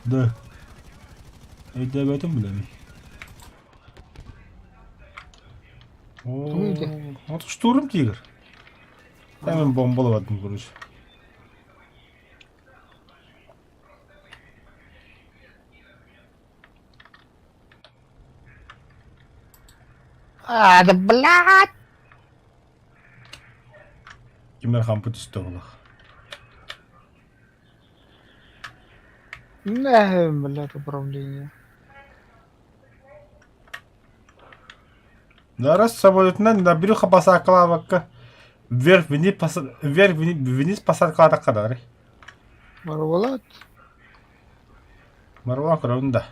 Да. Это об этом, блин. Выйди. Вот штурм тигр. Там им бомбалы в одном, короче. Да, блядь! Кимерхан путешествовал. Не, блядь, управление. Да, раз самолетнен да бирюха посадка вакка. Вверх-вниз посадка так кадар. Марвалат. Марван кровнда.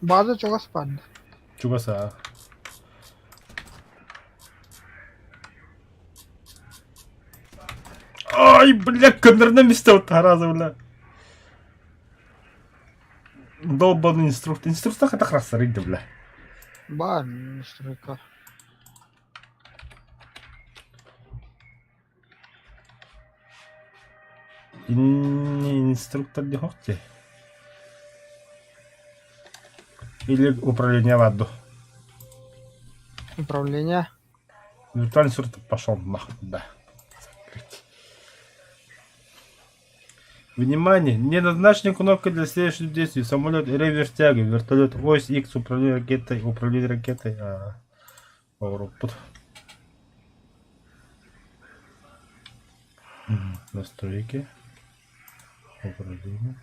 База чего спад? Чубаса. Ай, бля, камерное место вот тараза, бля. Долбанный инструктор. Инструктор это красавица, бля. Бар, настройка. Инструктор не хочет. Или управление в аду. Управление. Виртуальный инструктор пошел нахуй, да. Внимание! Не назначена кнопка для следующих действий. Самолет реверс тяга, вертолет ось X, управление ракетой, поворот. Настройки. Управление.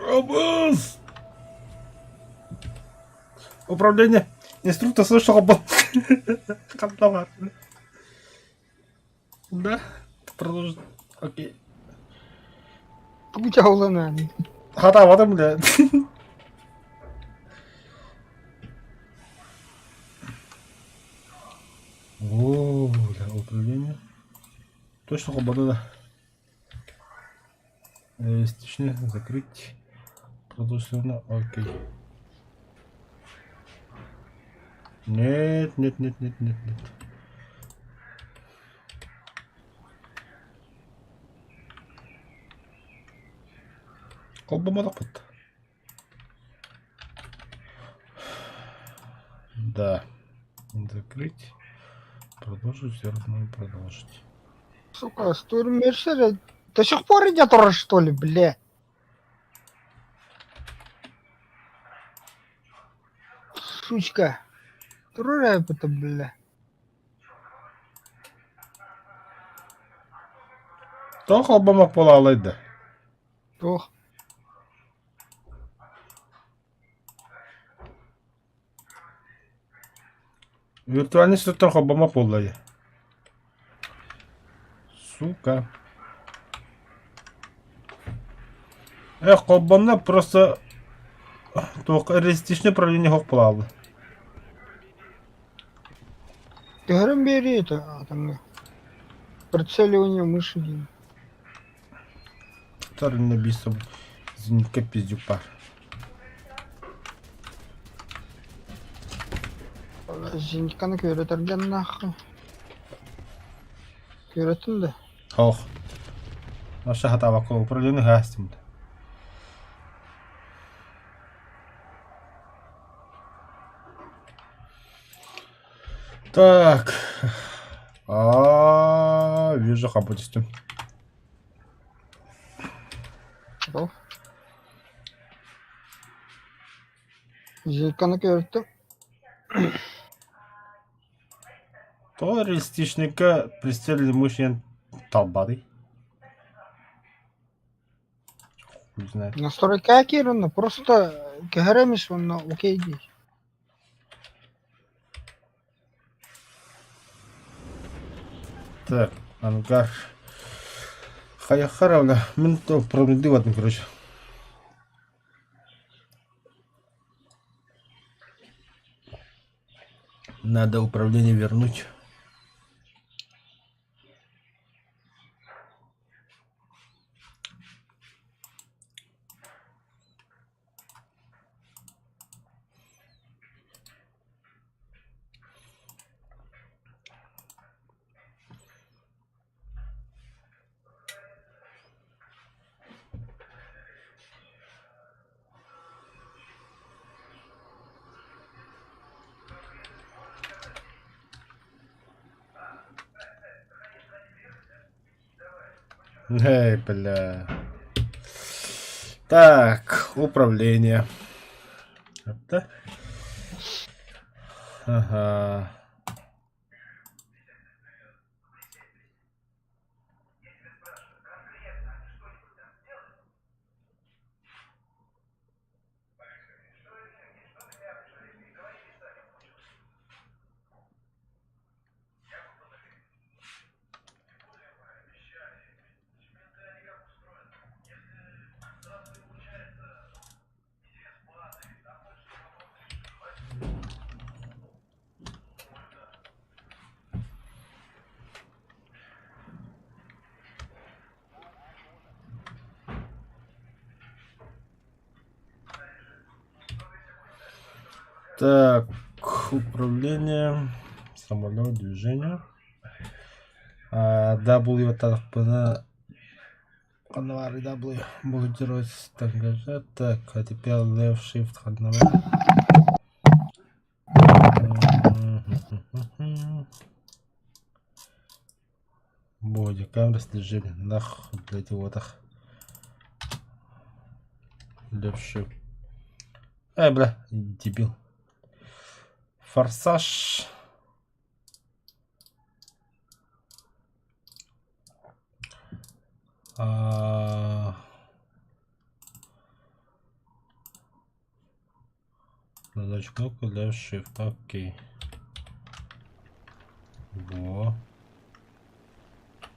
Робос! Управление. Инструктор слышал робот. Кантовар. Да? Продолжить. Окей. Путь аулана. Хата, вот он, бля. О, бля, управление. Точно робота, да. Реалистично закрыть. Продолжительно, окей. Нет. Колба мотопот. Да. Закрыть. Продолжить, все равно продолжить. Сука, штурмершеры до сих пор идет уже, что ли, бля? Сучка. Второй это, бля. То колбама пола алайды. Ох. Виртуальный инструктор колбама полайды. Сука. Эх, колбамна просто только реалистичное управление хок пола алды. Играм бери это, там, прицеливание мыши. Второй набийся. Извините, пиздюк пар. Зеньканы көрөтөрген нахуй. Көрөтүн да. Ох. Наша хата вакула управление гастим. Так. Вижу хапотисту. Ох. Зеньканы көрөтүм. То реалистичника пристрелили мышьян талбады. Хуй знает. Настройка кирунна, просто кэгэремиш онна окей дей. Так, ангар. Хаяхаравна. Мен то проведу в этом, короче. Надо управление вернуть. Эй, бля. Так, управление. Это? Ага. Так, управление, самолет, движение. W тарапына канавары W будет делать стангажа. Так, а теперь left shift канавары. Будет камера с движением. Нах, блять, вот их. Left shift. Бля, дебил. Форсаж. Нажать кнопку для Shift. Окей. Во.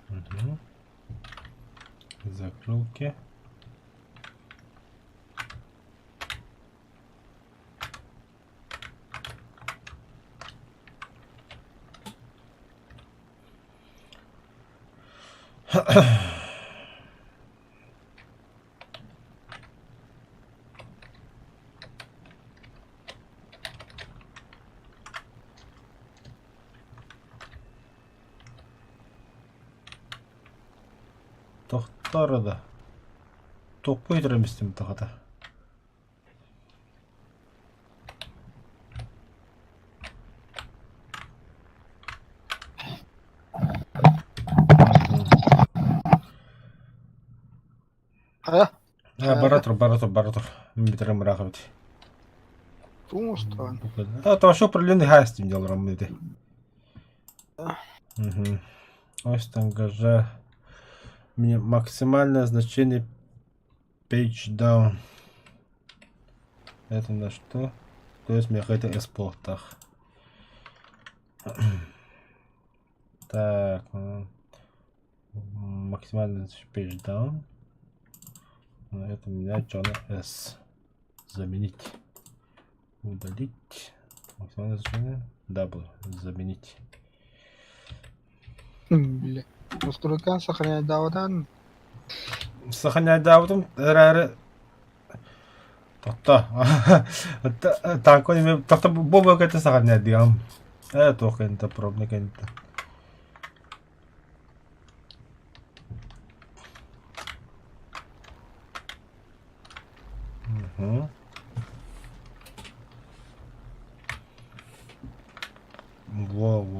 Угу. Закрылки. Тоқтар да. Тоқпай тұр емес деймін тағата. Бара тұр. Мен бітірім рақы біті. Тумустан. Это вообще управление гастем делал рамыды. Ось ангажа. Мне максимальное значение page down. Это на что? То есть мне это экспортах. Так. Максимальное page down. Это у меня черный S. Заменить. Удалить. Максимальное значение. W. Заменить. Бля. Настройка сохранять давадан. Сохранять давадан. Тоқта. Так, он тоқта боба какая-то сохранять диам. Это какая-то пробная какая-то. Во.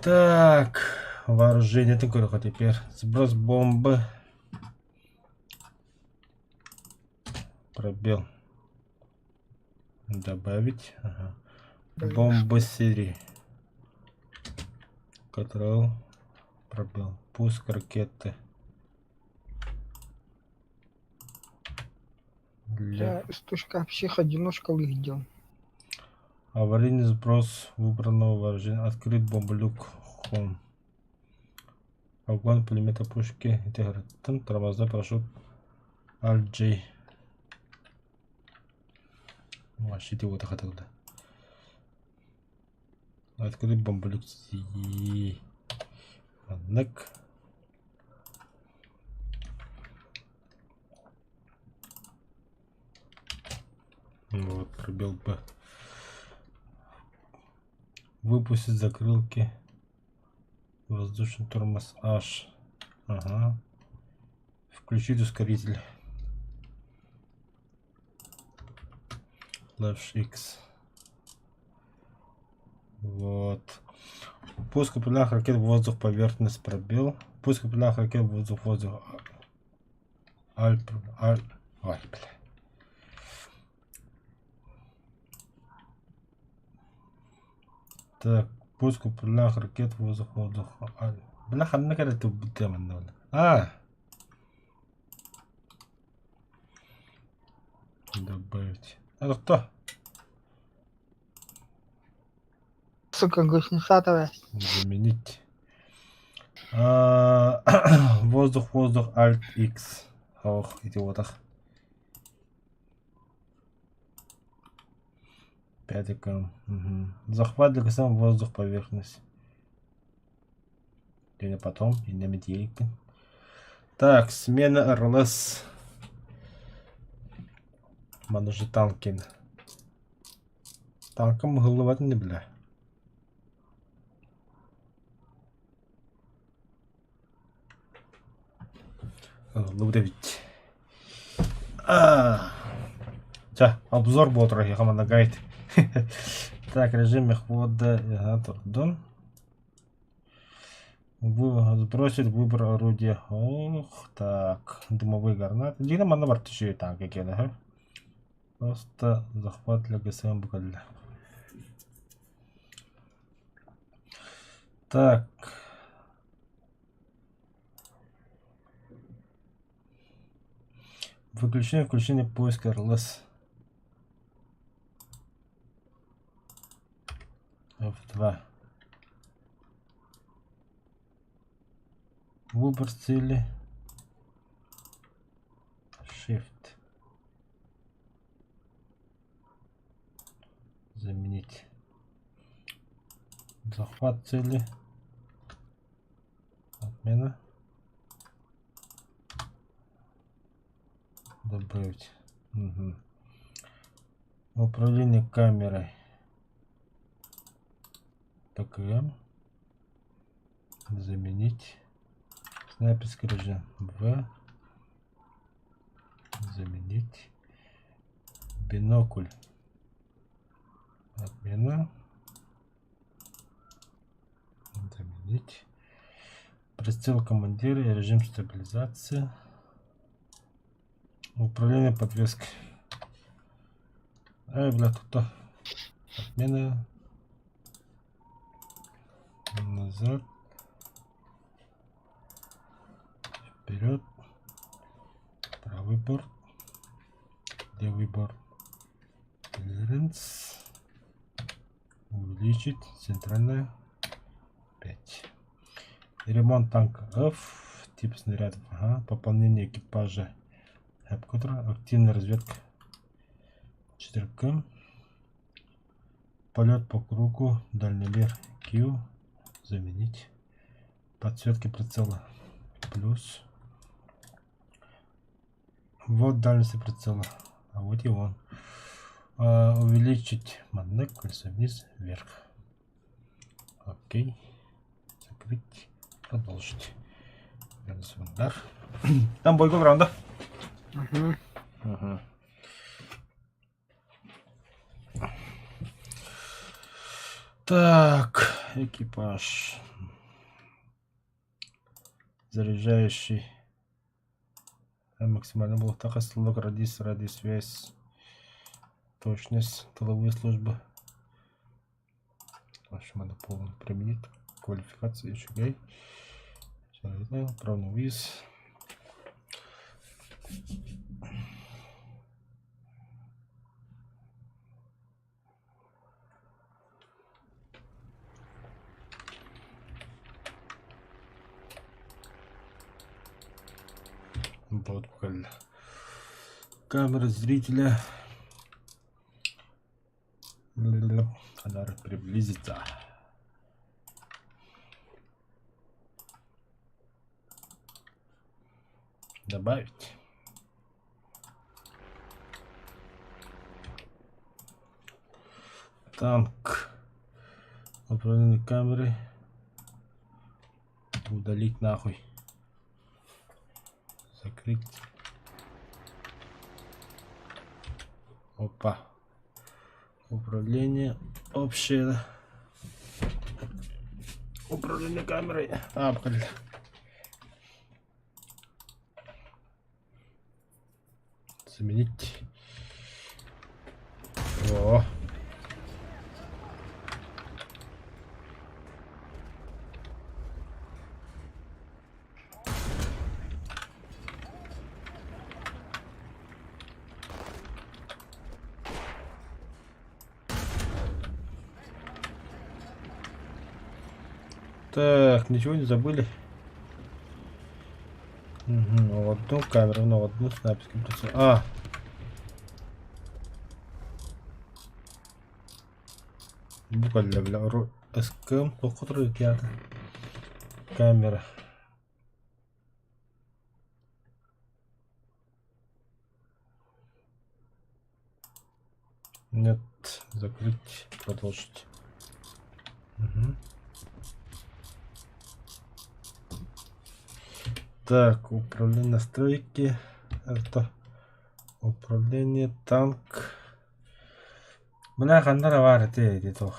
Так, вооружение такое теперь. Сброс бомбы. Пробел. Добавить. Ага. Бомба серии. Control. Пробел. Пуск ракеты. Я источка псих-одиночка увидел. Аварийный сброс выбранного вооружения. Открыт бомболюк. Хом. Огонь пулемета пушки. Интегратор. Тормозной парашют. Alt-J. Машите вот так тогда. Открыт бомболюк. Нек. Вот, пробел Б. Выпустить закрылки. Воздушный тормоз H. Ага. Включить ускоритель. Left X. Вот. Пуск управляемых ракет в воздух, поверхность, пробел. Пуск управляемых ракет в воздух. Ой, бля. Так, пуск управляемых ракет в воздух. Бля, ханна когда ты будем. Добавить. Это кто? Сука, гусеницатовая. Заменить. Воздух, Alt X. Ох, идиотах. 5 км. Угу. Захват для сам воздух поверхность. Или потом, и на метелике. Так, смена РЛС. Мана же танки. Танком головать не бля. Лудовить. Обзор был трохи, команда гайд. Так, режим мехвода. Турдон. Сбросить выбор орудия. Ох, так. Дымовые гранаты. Дина маневр еще и танки кеда. Просто захват для ГСМ буквально. Так. Включение поиска РЛС. F2. Выбор цели. Shift. Заменить. Захват цели. Отмена. Добавить. Угу. Управление камерой. ПКМ. Заменить. Снайперский режим. В. Заменить. Бинокль. Отмена. Заменить. Прицел командира и режим стабилизации. Управление подвеской. Ай, бля, тут отмена. Назад. Вперед. Правый борт. Левый борт. Клиренс. Увеличить. Центральная. 5. Ремонт танка F. Тип снарядов. Ага. Пополнение экипажа. Активная разведка 4К. Полет по кругу. Дальномер Q. Заменить. Подсветки прицела. Плюс. Вот дальность прицела. А вот и он. Увеличить манек. Колесо вниз. Вверх. Окей. Закрыть. Продолжить. Удар. Там бойков раунда. Ага. Так, экипаж. Заряжающий. Максимально был так ослог, радиус, связь. Точность, тыловые службы. В общем, надо полно применить. Квалификация еще гей. Правный виз. Вот камера зрителя. Надо приблизиться. Добавить. Танк. Управление камерой. Удалить нахуй. Закрыть. Опа. Управление общее. Управление камерой. Блин. Заменить. О. Так, ничего не забыли. Угу, одну камеру, но одну снайперскую прицел. Буквально, бля, СКМ, который я-то. Камера. Нет, закрыть, продолжить. Мгм. Так, управление настройки. Это управление танк. Бля, хандара var это то.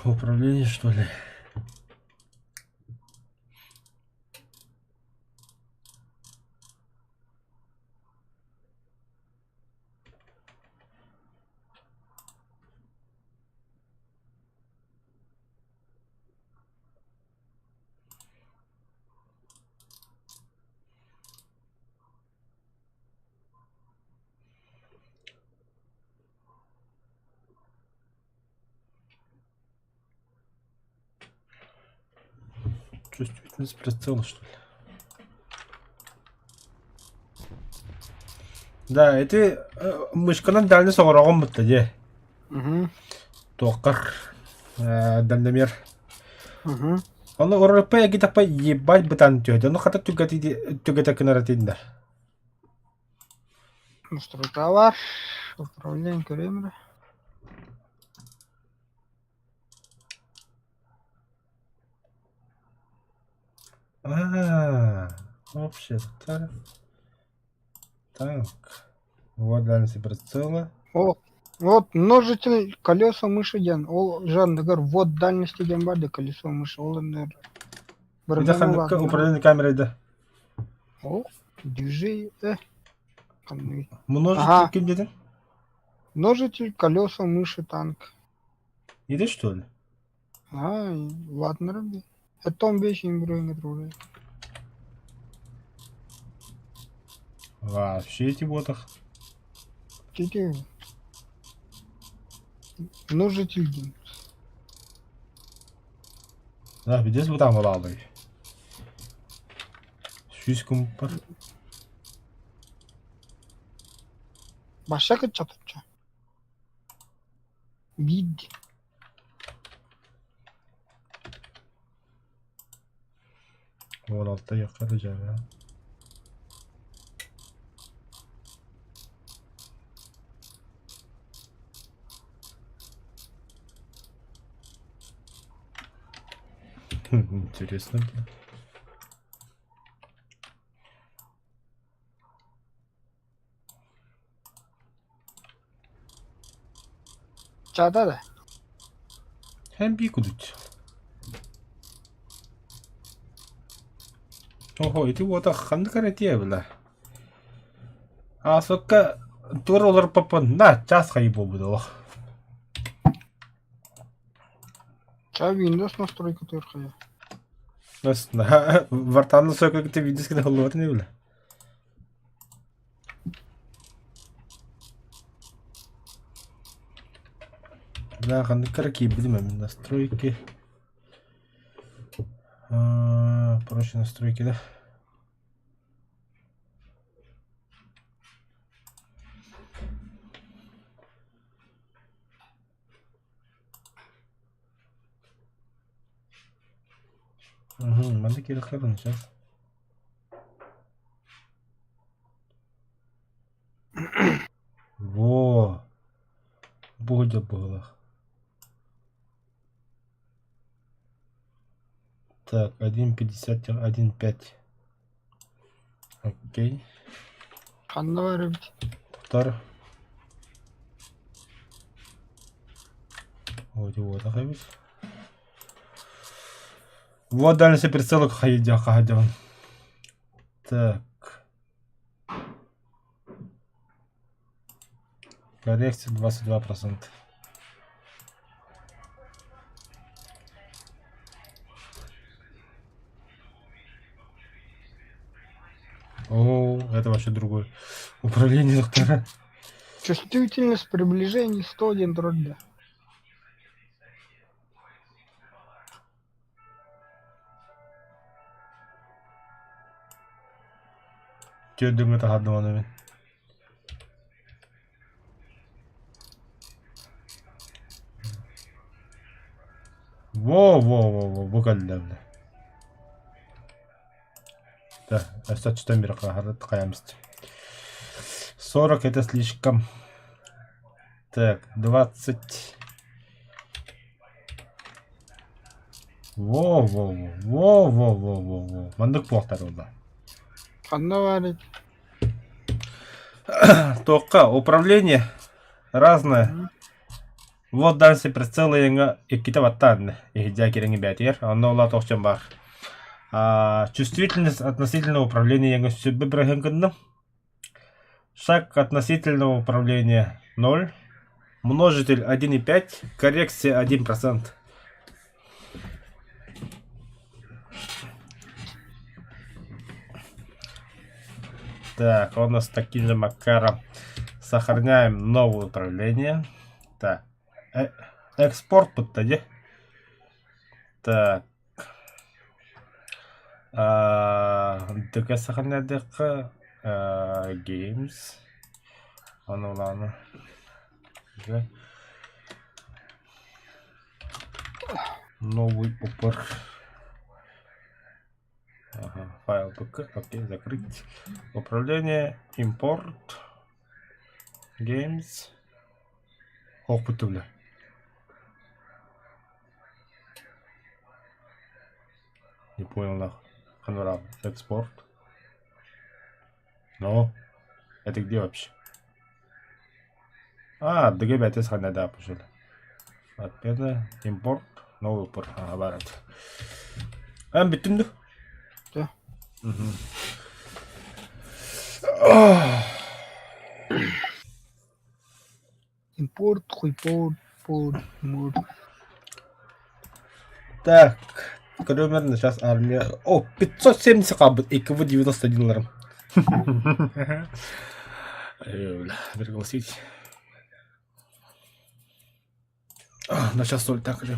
Управление, что ли? Чувствительность прицела, что ли? Да, это мышкадан дальний соғырағын бұтты де. Тоққар дальномер. Оны ұрырпа әгі тақпа ебай бұтан түйді. Оны қата түгеті күнәретейдіңдер. Настройка var. Управление камеры. Вообще-то танк. Вот дальность прицела. О, вот множитель колеса мыши ден. Ол жандыгар вот дальности ден барды колесо мыши. Ол эндер. Это управление камерой, да. О, движи. Қандай. Множитель кем дедің? Множитель колеса мыши танк. Иди, что ли? Ладно, раби. Это он вещи им броинга трудно. Вообще эти ботах. Чити. Множитель ден. Да, видишь, вот там лалый. Шишком пар. Başa kaç çatırca. Bid. Вот altta yakaracağım ya. Интересно. Çağda da. Hem bir kudut. Ого, эти вот ханкаретия бля. А сука, туролар попан на час хайбо было. Çağ Windows настройка только я. Нас на вартанно сока ты видишь, когда холод не бля. Да, ханкареки будем настройки. Проще настройки, да? Угу, мандaki рахаран сейчас. Во, будет было. Так, 1.50-1.5. Окей. Қандай бар бит? Повтор. Вот ахабис. Вот дальше прицелок ходил. Так. Коррекция 22%. О, это вообще другое. Управление доктора. Чувствительность приближения 101/2. Че думаю, это одного наверное. Во, буквально. Да, достаточно мира каямst. 40 это слишком. Так, 20. Во. Мандык плохтар олда. Қандай бар бит? Только управление разное. Вот дальше прицелы янга икките ваттан. Ихидя киренги бятер. Анна ола тохчан бар. Чувствительность относительного управления янга сүббе брахенкынным. Шаг относительного управления 0. Множитель 1,5. Коррекция 1%. Так, у нас таким же макаром сохраняем новое управление. Так, экспорт подтади. Так, ДК сохраняет ДК games. Ладно. Новый упор. Ага, файл ПК, окей, закрыть. Управление, импорт, games. Опыт, бля. Не понял, нахуй. Конврам, экспорт. Ну, это где вообще? ДГ5 схана, да, пошли. Отпеда, импорт, новый упор. Барат. Битинду. Да. Импорт, хуйпорт, мод. Так, примерно сейчас армия. О, 570 кабут, ИКВ 91 ларом. Пригласить. На сейчас соль так или.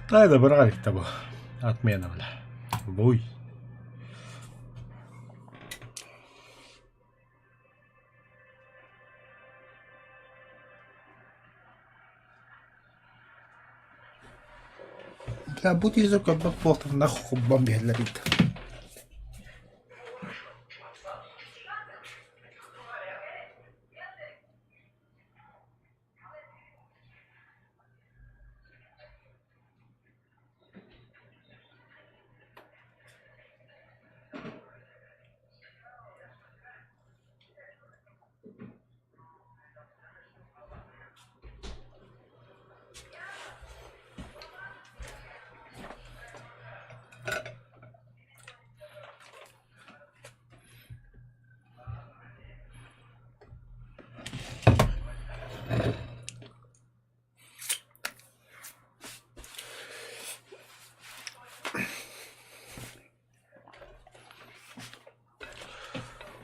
Да, добрали того. Отмена, бля. Буй. Бля, будь язык плохо, нахуй бомбе для рита.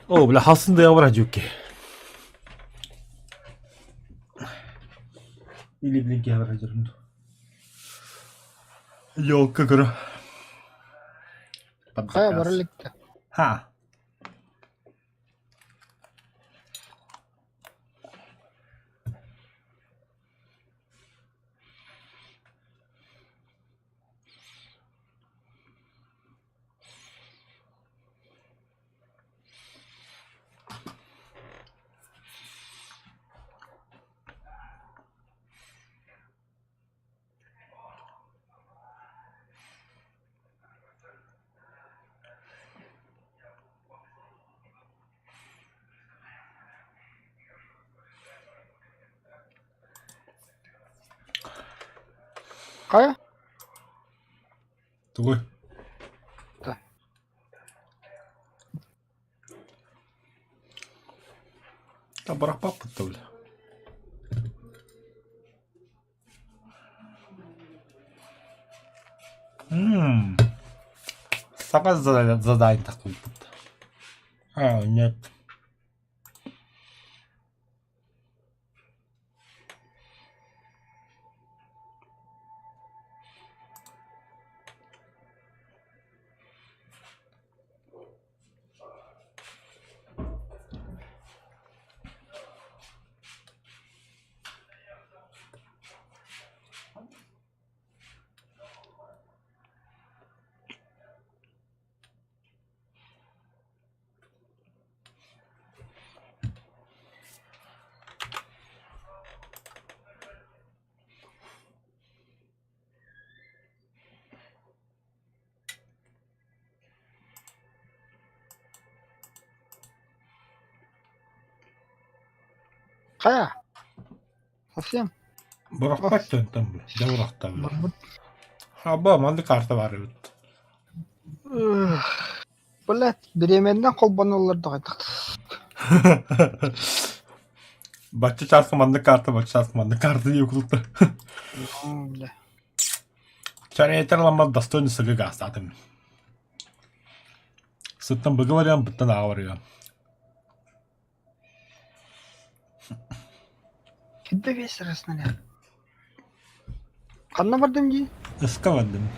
О, бля, халсында явра жуке. Или блинки явра жүрмін. Ёлка кірі. Қая баралыкты. Ха. Қая? Тугой. Да. Та бірақ паппытты, бля. Сама задание такое будто. А, нет. Қая? Совсем? Бірақ паттен там, бля. Да бұрақта, бля. Барбыт. Аба, манды карта бар ебіт. Блядь, беременден қолбануларды қайтақ. Бачы чарсы манды карта, бачы чарсы манды карта дейі күлікті. Бля. Чары етерламад достойны сылы гастатым. Сыттан бұғы вариан, бұттан аға вариан. Кедді вес арасына ле. Қанна бардым дей? Iska verdim.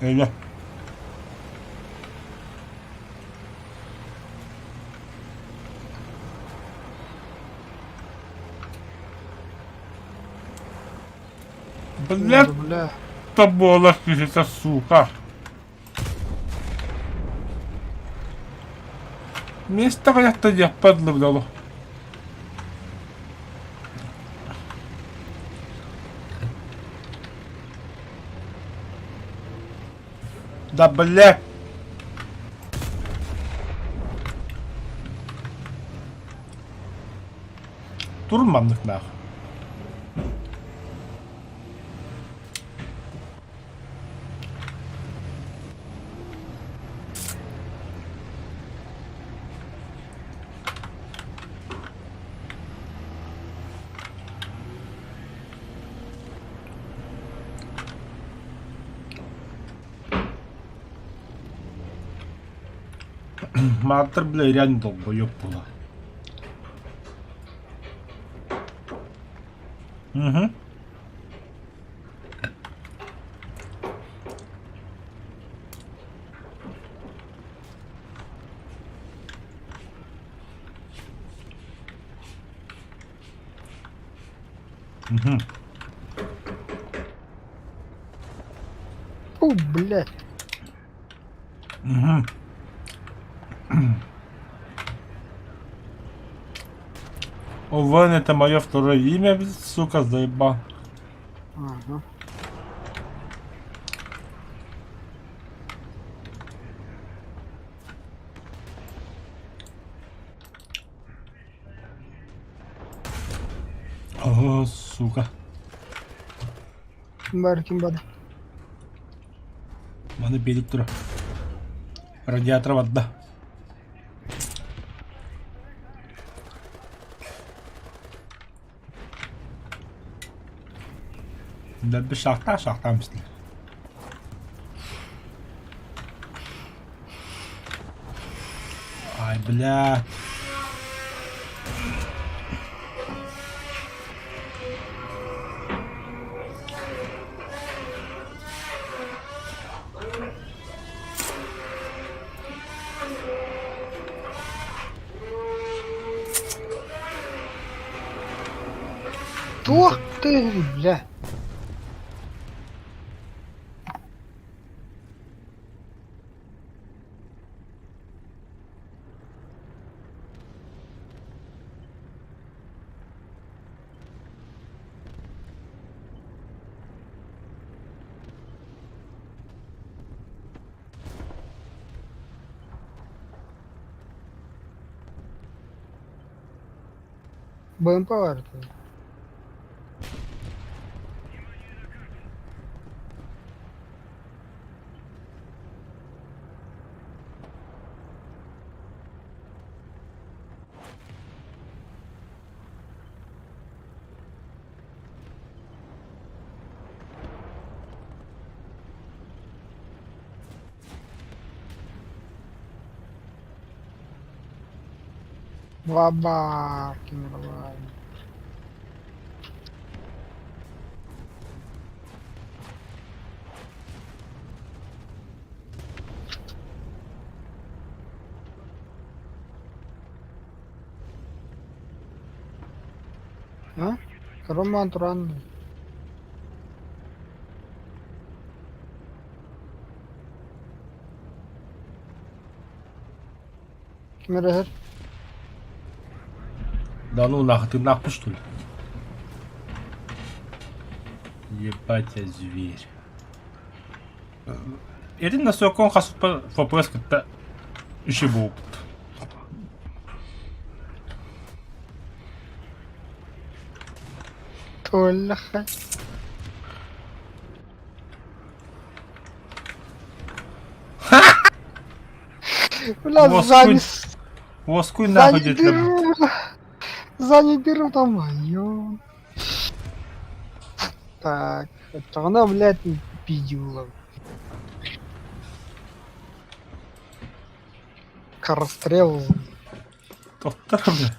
Öyle. Блядь, Бля. табола физика, сука. Место как-то я подловлю. Да, блядь. Durmadık nağ. Мартер, бля, реально долбоёб была. Угу. Угу. Фу, блядь. Угу. Овен, это мое второе имя, сука, заебал. Ага. О, сука. Кім бар? Маны беріп тұр. Радиатор ватда. Да бір шақта містің. бля. Ух ты, бля. БМП варто. Бабаки, нормально. А? Роман Туран. Кемер. Да ну нахуй, ты нахуй что ли? Ебать я зверь. Ерин на сокон хас ФПС как-то еще был. Толяха. Бля, Воскуй- сзади, Воскуй нахуй, сзади дядя. беру. Сзади беру, там моё. Так, это она, блядь, пиздюла. Расстрел. Доктор, бля.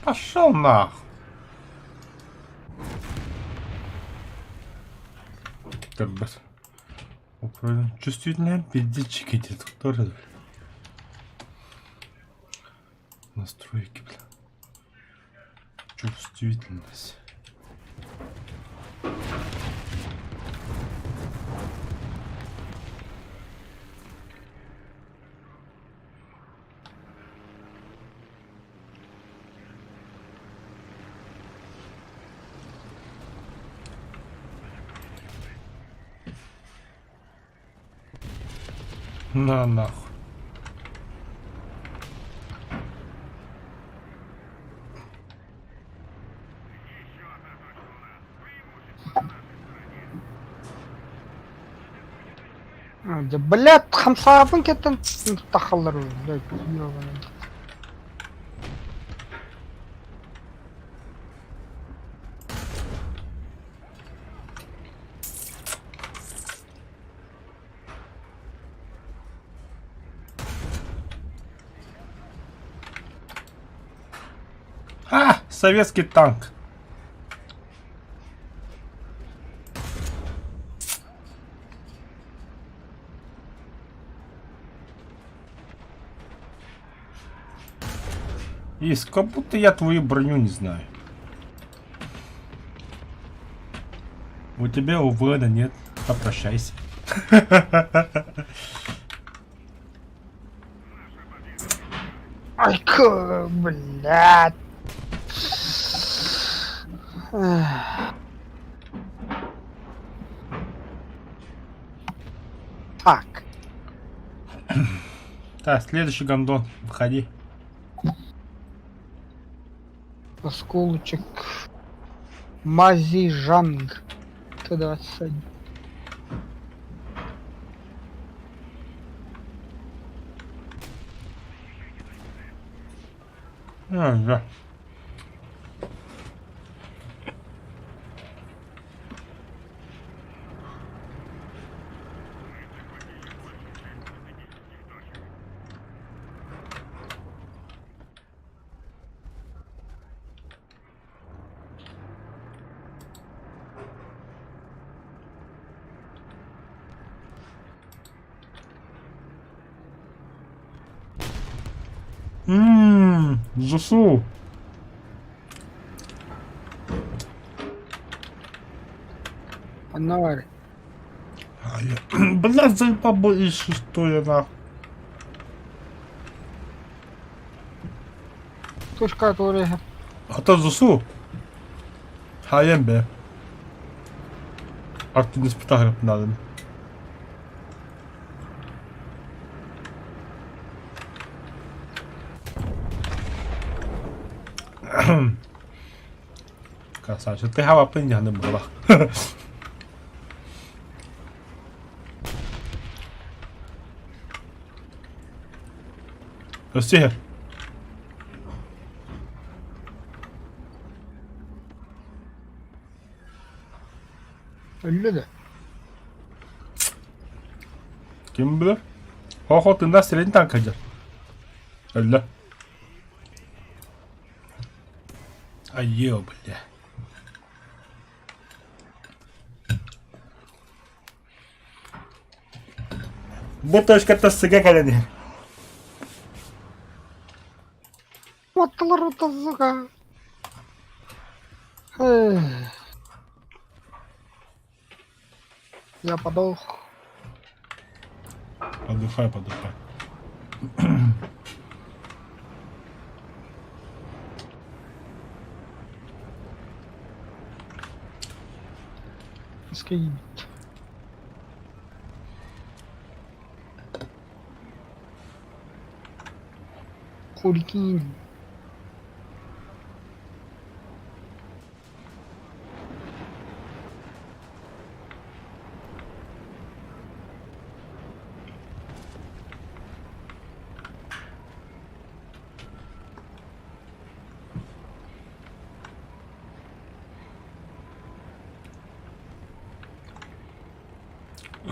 Пошел нахуй. Так, бля. Чувствительная пиздечки эти докторы. Настройки, бля. Чувствительность. На нахуй. Да, блядь, хамсабын кеттен тахаллар, блядь, ёбаный. А, советский танк. Есть, как будто я твою броню не знаю. У тебя УВДа нет. Попрощайся. Ай, блядь. Эх. Так, Так, следующий гондон. Выходи. осколочек. Мазижанг. Туда отсадь. А, да. ЗСУ. Панове. Блядь, заебал бы и шестое нахуй. Тушка туры. Ата ЗСУ. Хаем be. Активность фотограф надо. Красавчик, ты хава пыня не была. Все. Öldü de. Kim bilir? Hohotunda seni tankacak. Öyle. Ayyo bile. Bu точка-то сыга колени. Attılar orta suka. Я подох. Подыхай, подыхай. Скинь. Хурикин.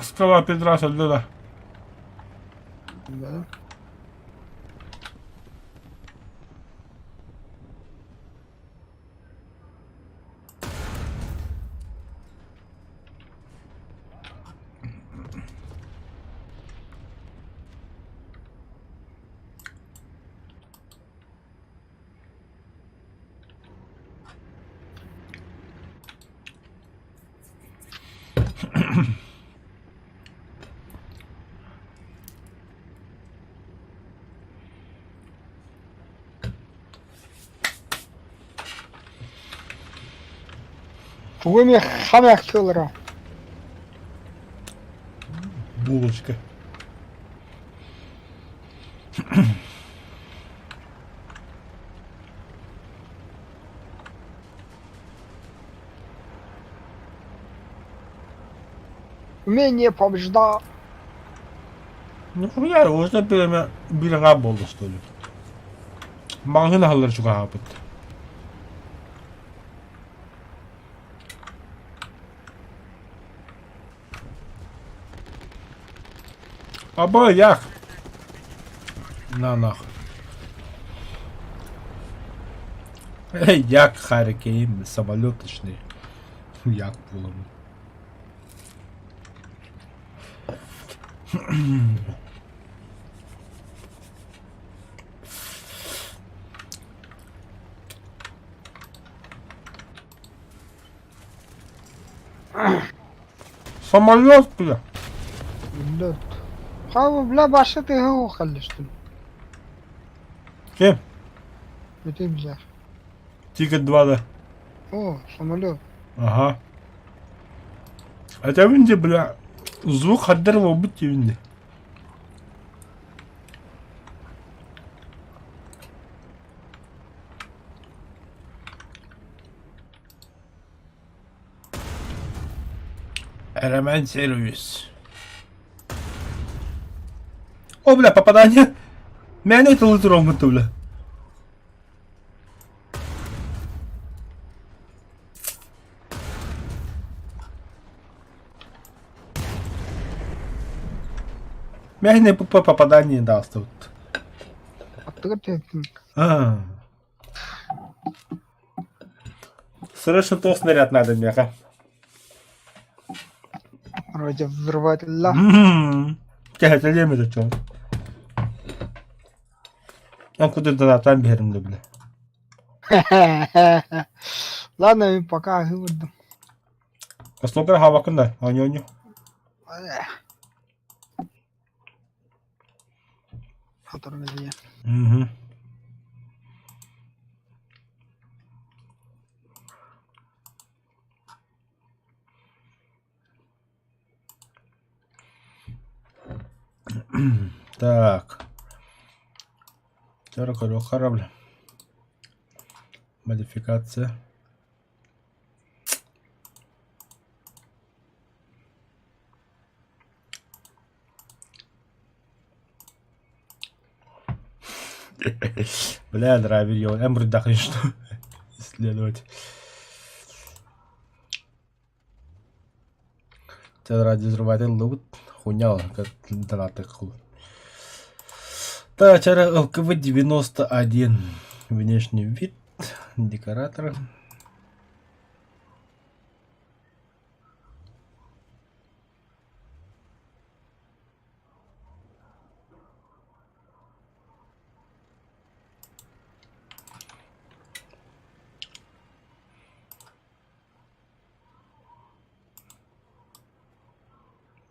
Скала педраса, да. Да. Вы мне хомяк целый. Булочка. Умение побежда. Нихуя, уже бирanga болду, что ли. Маңын алар чуга хапыт. Аба, як? На нахуй. Эй, як Харикейн, самолеточный. Як було. Самолет, бля. Лед. Хава, бля, баша ты его хали, что ли? Кем? И ты, бля. Тикет 2, да. О, самолет. Ага. Это винди, бля. Звук хаддерва быть винди. Элемент сервис. О, бля, попадание. Меня это лутером, бля. Мягкое попадание даст тут. А ты. Срочно то снаряд надо, мяха. Вроде взрыватель. Тягать время за что? куда-то там берем, бля. Ладно, пока выводу. Кастокер хавакында, аню. Фотография. Угу. Так. Корабль. Модификация. Бля, драйвер, его. Эмбри, да, конечно. Исследовать. Ради взрыватель лут. Хуйня, как донаты хуй. Так, ЛКВ-91. Внешний вид. Декоратор.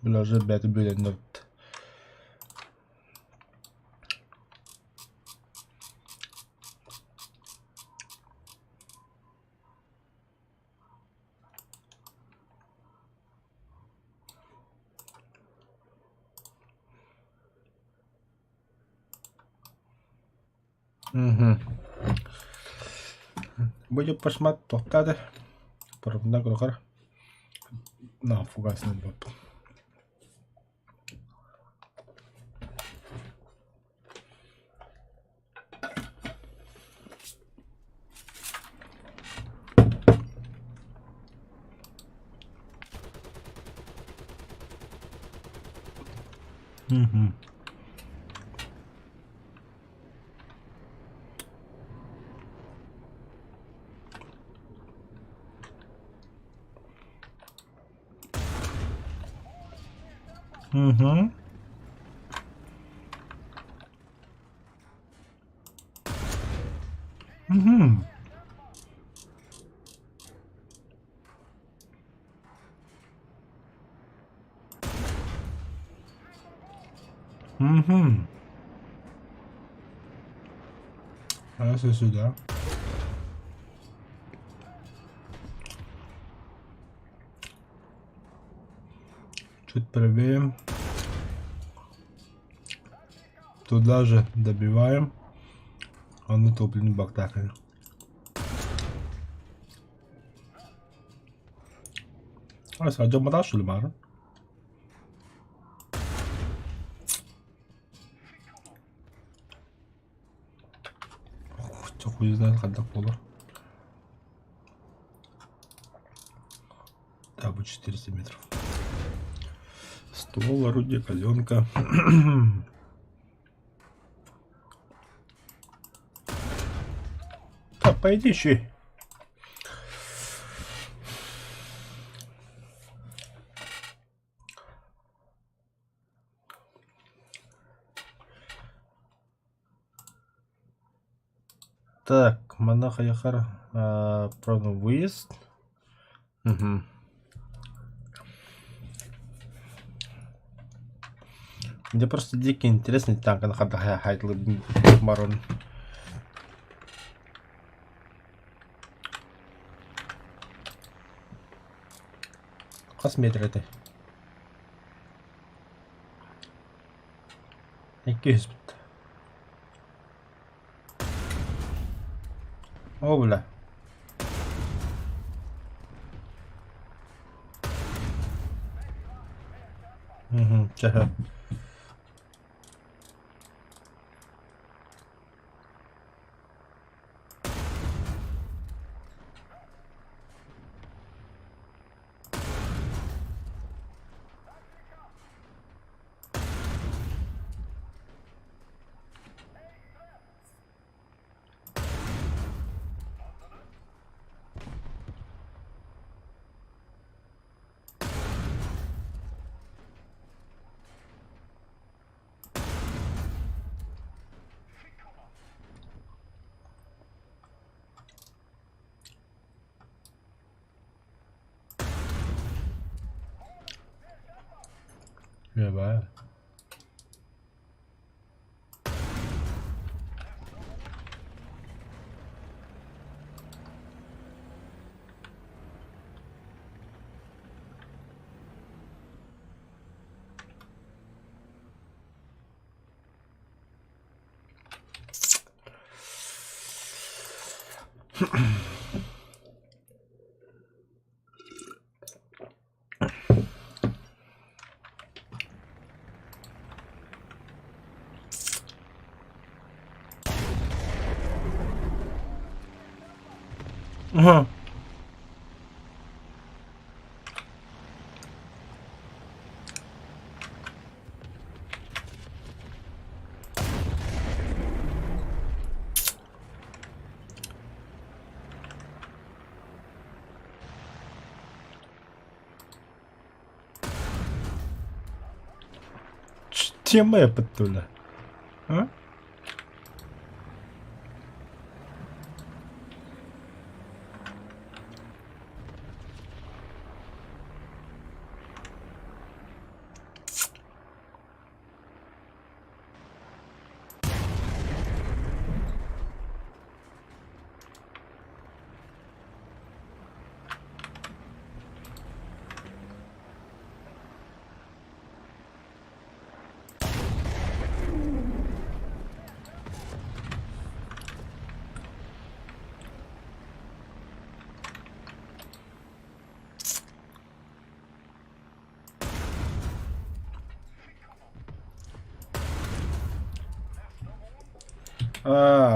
Бля, уже бэт бюлен. Угу. Будем посмотреть, тоқтады. Бұрында көріқар. На, фугасный бот. Угу. Угу. Угу. Угу. А если сюда? Чуть правее. Туда же добиваем. А на топливный бак так. А sadece madan şulmar. Çok yüzden kadar olur. Да, будет 400 метров. Ствол, орудие, каленка. Так, пойди еще. Так, Монаха Яхар, правда, выезд. Угу. Мне просто дико интересный танк, на ходу хайтлы марон. Косметр это. 200. О, бля. Угу, чага. Ебать. Ага. Тема я подтуля. А?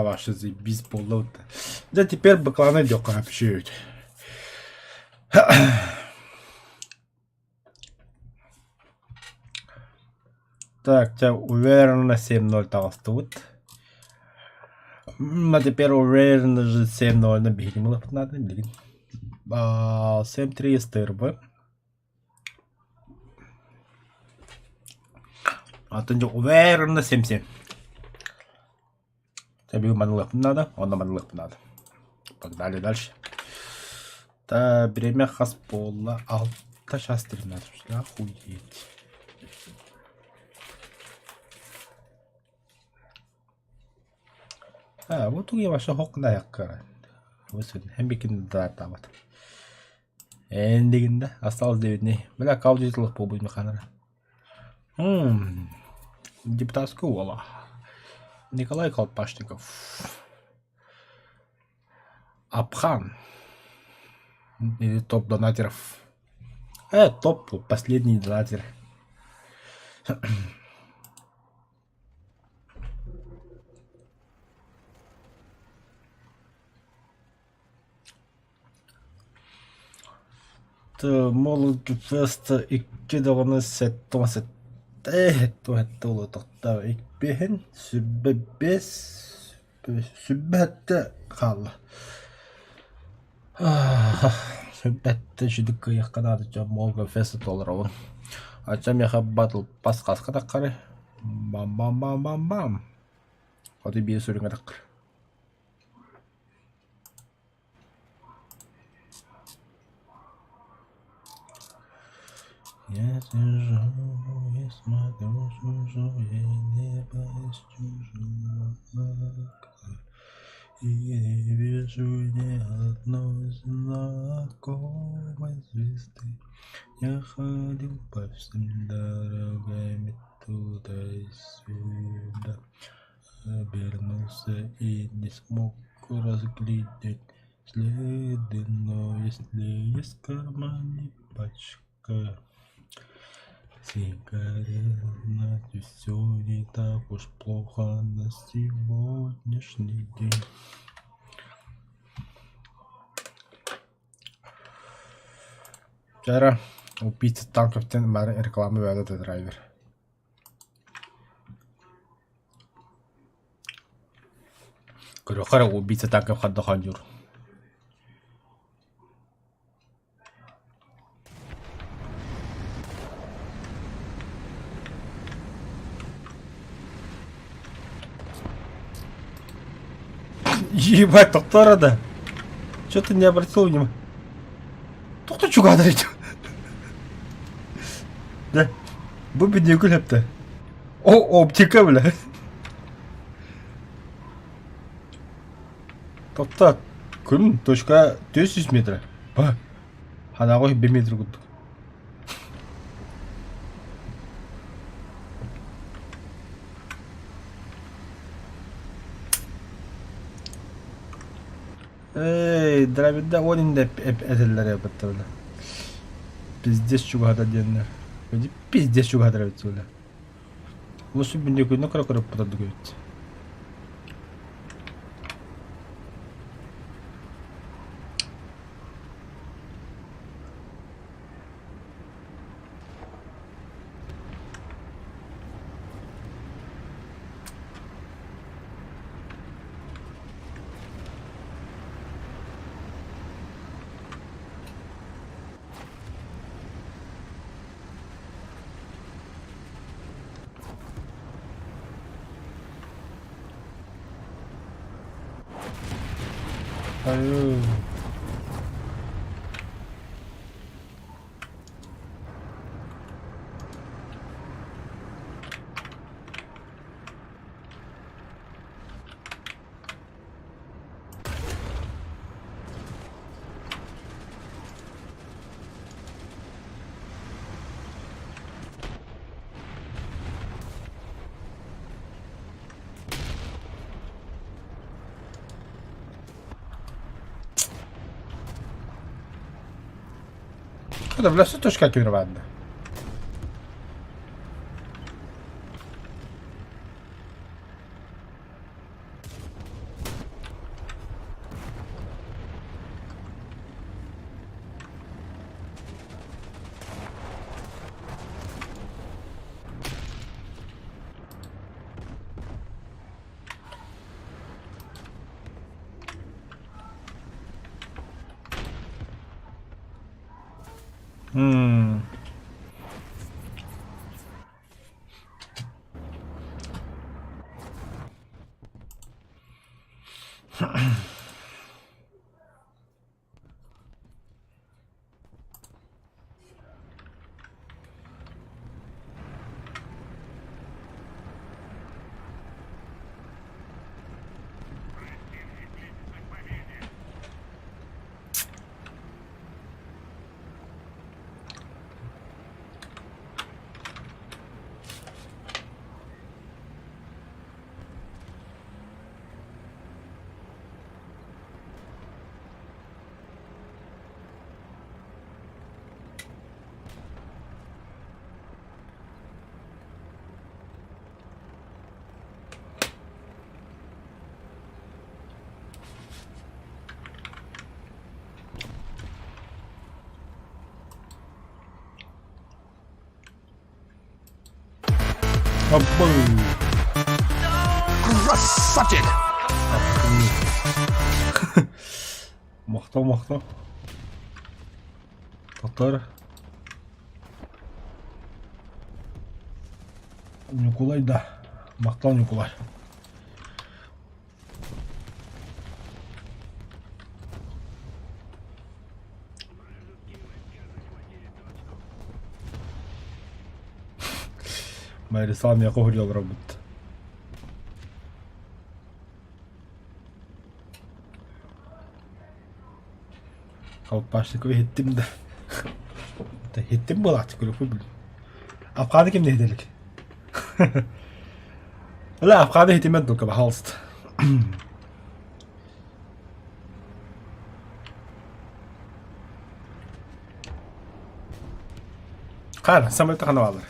Ваши заебись болото. Да теперь бакланы дёка общают. Так, тебя уверенно 7-0 толстут. А теперь уверенно же 7-0 на бегемлов надо, блин. 7-3 стырбы. А то не уверенно 7-7. Тебе манлып надо, он на манлып надо. Погнали дальше. Да, бремя хаспола. Алта сейчас 13. Охуеть. Вот у меня ваша хокна якка. Вот хембикин да там вот. Эндигинда осталось 9 дней. Бля, каудитлых побудь механера. Депутатская уола. Николай Колпашников. Абхан. Или топ донатеров. Топ последний донатер. Молод феста и кидаланы сеттонсет. Tuo totta ikpihin sybbättä kalla. Sybbättä sydykkö ja kanada ja molga festa tolraun. Acham ja battle pas kaska takkare. Bam bam bam bam bam. Hadi bir sürünge takkare. Я сижу и смотрю чужое небо из чужого окна, и не вижу ни одной знакомой звезды. Я ходил по всем дорогам туда и сюда, обернулся и не смог разглядеть следы, но если есть в кармане пачка сигарет, значит все не так уж плохо на сегодняшний день. Вчера убийца танков рекламы в этот драйвер. Говорю, хорошо, убийца танков ходохандюр. Ебать, доктора, да? Чё ты не обратил внимания? Кто чуга говорит? Да. Bu bir gül hepte. O optika bile. Topta. Kun точка 400 метра. Ба. Ханагой 1 метр гудук. Эй, дравида он де эделлер yapıttı öyle. Пиздец чугада diyenler. Böyle pиздец чугада evet öyle. Nasıl bir ne kadar patadı göt. Hayır. Dobra, co to szkaki ładne. Абба. Красавчик! Мақта. Татар. Николай, да. Мақтал Николай. Майри сам я говорил работать. Kalpaşlık ve hittim de. Hittim mi artık kulübü bil. Afganı kim ne dedik? لا Afganı hittim ettim ki halst. Kan, samay ta kanawalar.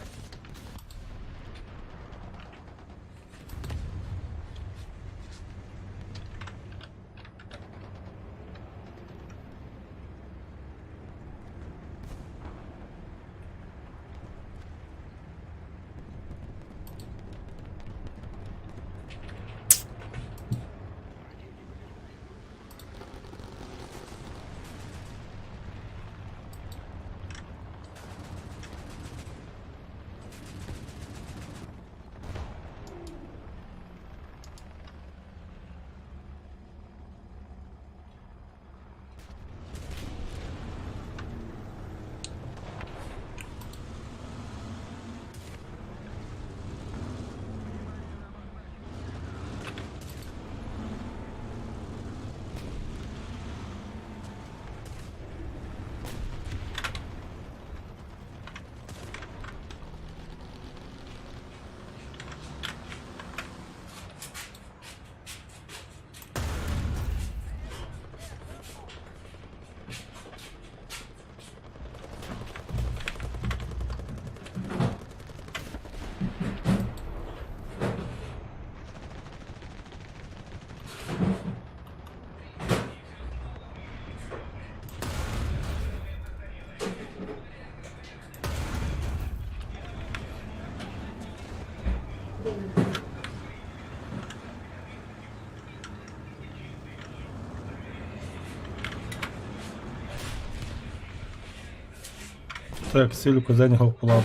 Так, силу указания Hawkblade.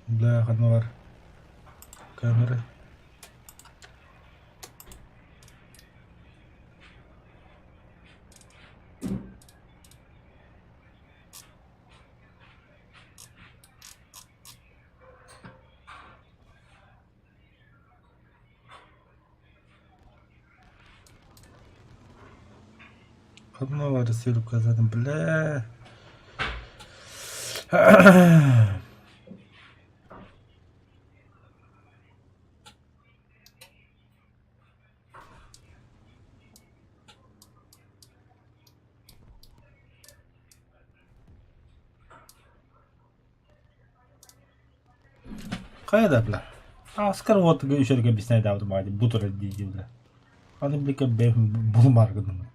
Бляха, номер камеры. Одного рассылку указать, бля. Қайда, бля? Аскар вот еще так объясняет, да, вот мать, бутер дидил, бля. А ты, бля, был марган.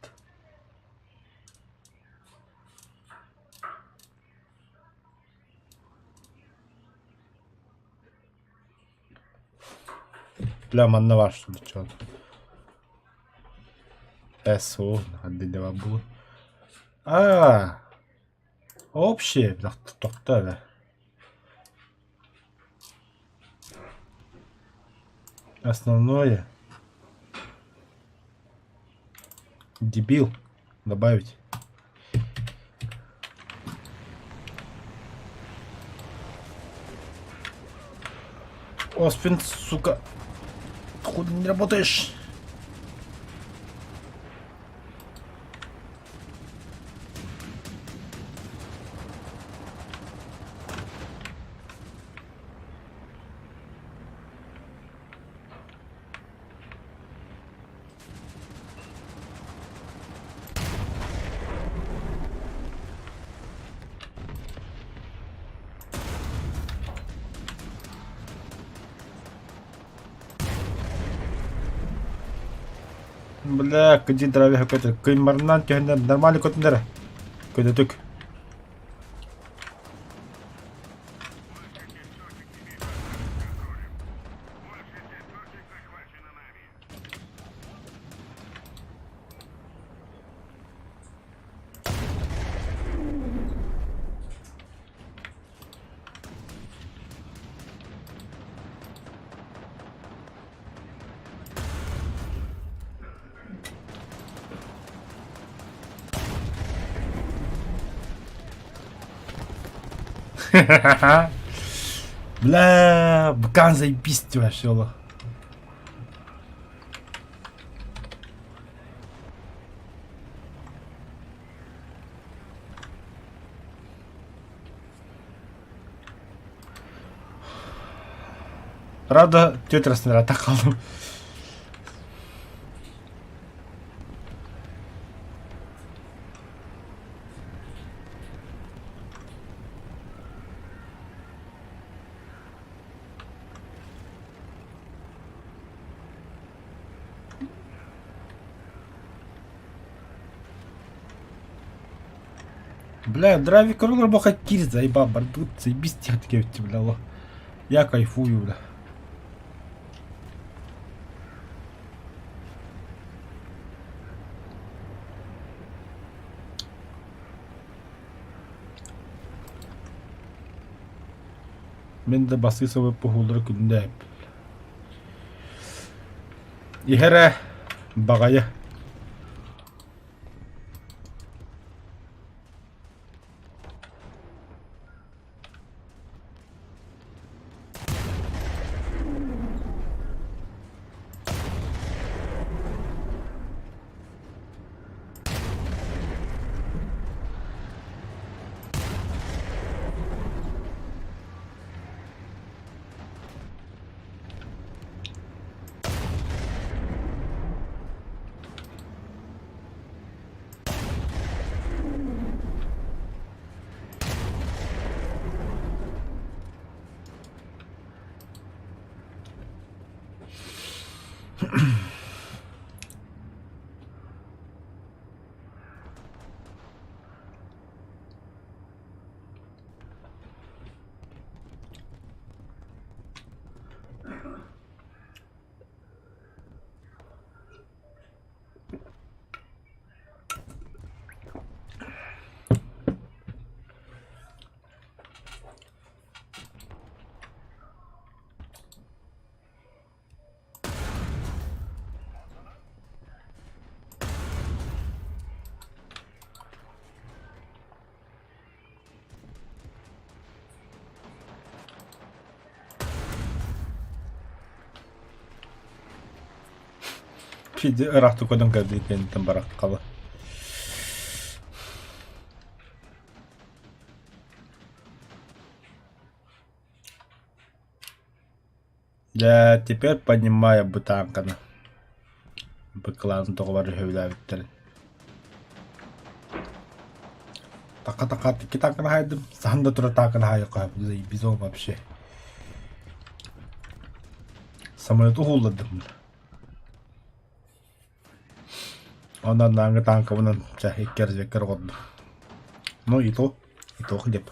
Бля, манна что ли, чё-то. СО, отдельно было. Общее, бля, тоқта, бля. Основное. Дебил. Добавить. Оспин, сука. Походу не работаешь. Бля, кади драви какой-то. Каймарнан, нормальный кот-нера. Какой-то тык. Бля, бкан заебись вообще, Аллах. Правда, тетрасный атака. Бля, драйви королер боха кири заебал, бардут, заебись тихо-таки, бля, Аллах. Я кайфую, бля. Мен де басысовый погулдыр күндә. Ихәрә багая. Пиде ырахты көдөн кәді екенін барақ қалы. Я теперь понимаю бутанканы. Быкларын тоғылары хөвләбіттер. Тақа-тақа тікі тақын хайдым. Санда тұра тақын хайы қойып. Бизон вообще. Самолету хулладым. Ondan da hangi tankı bunun ekkер oldu. Ну и то хлеб.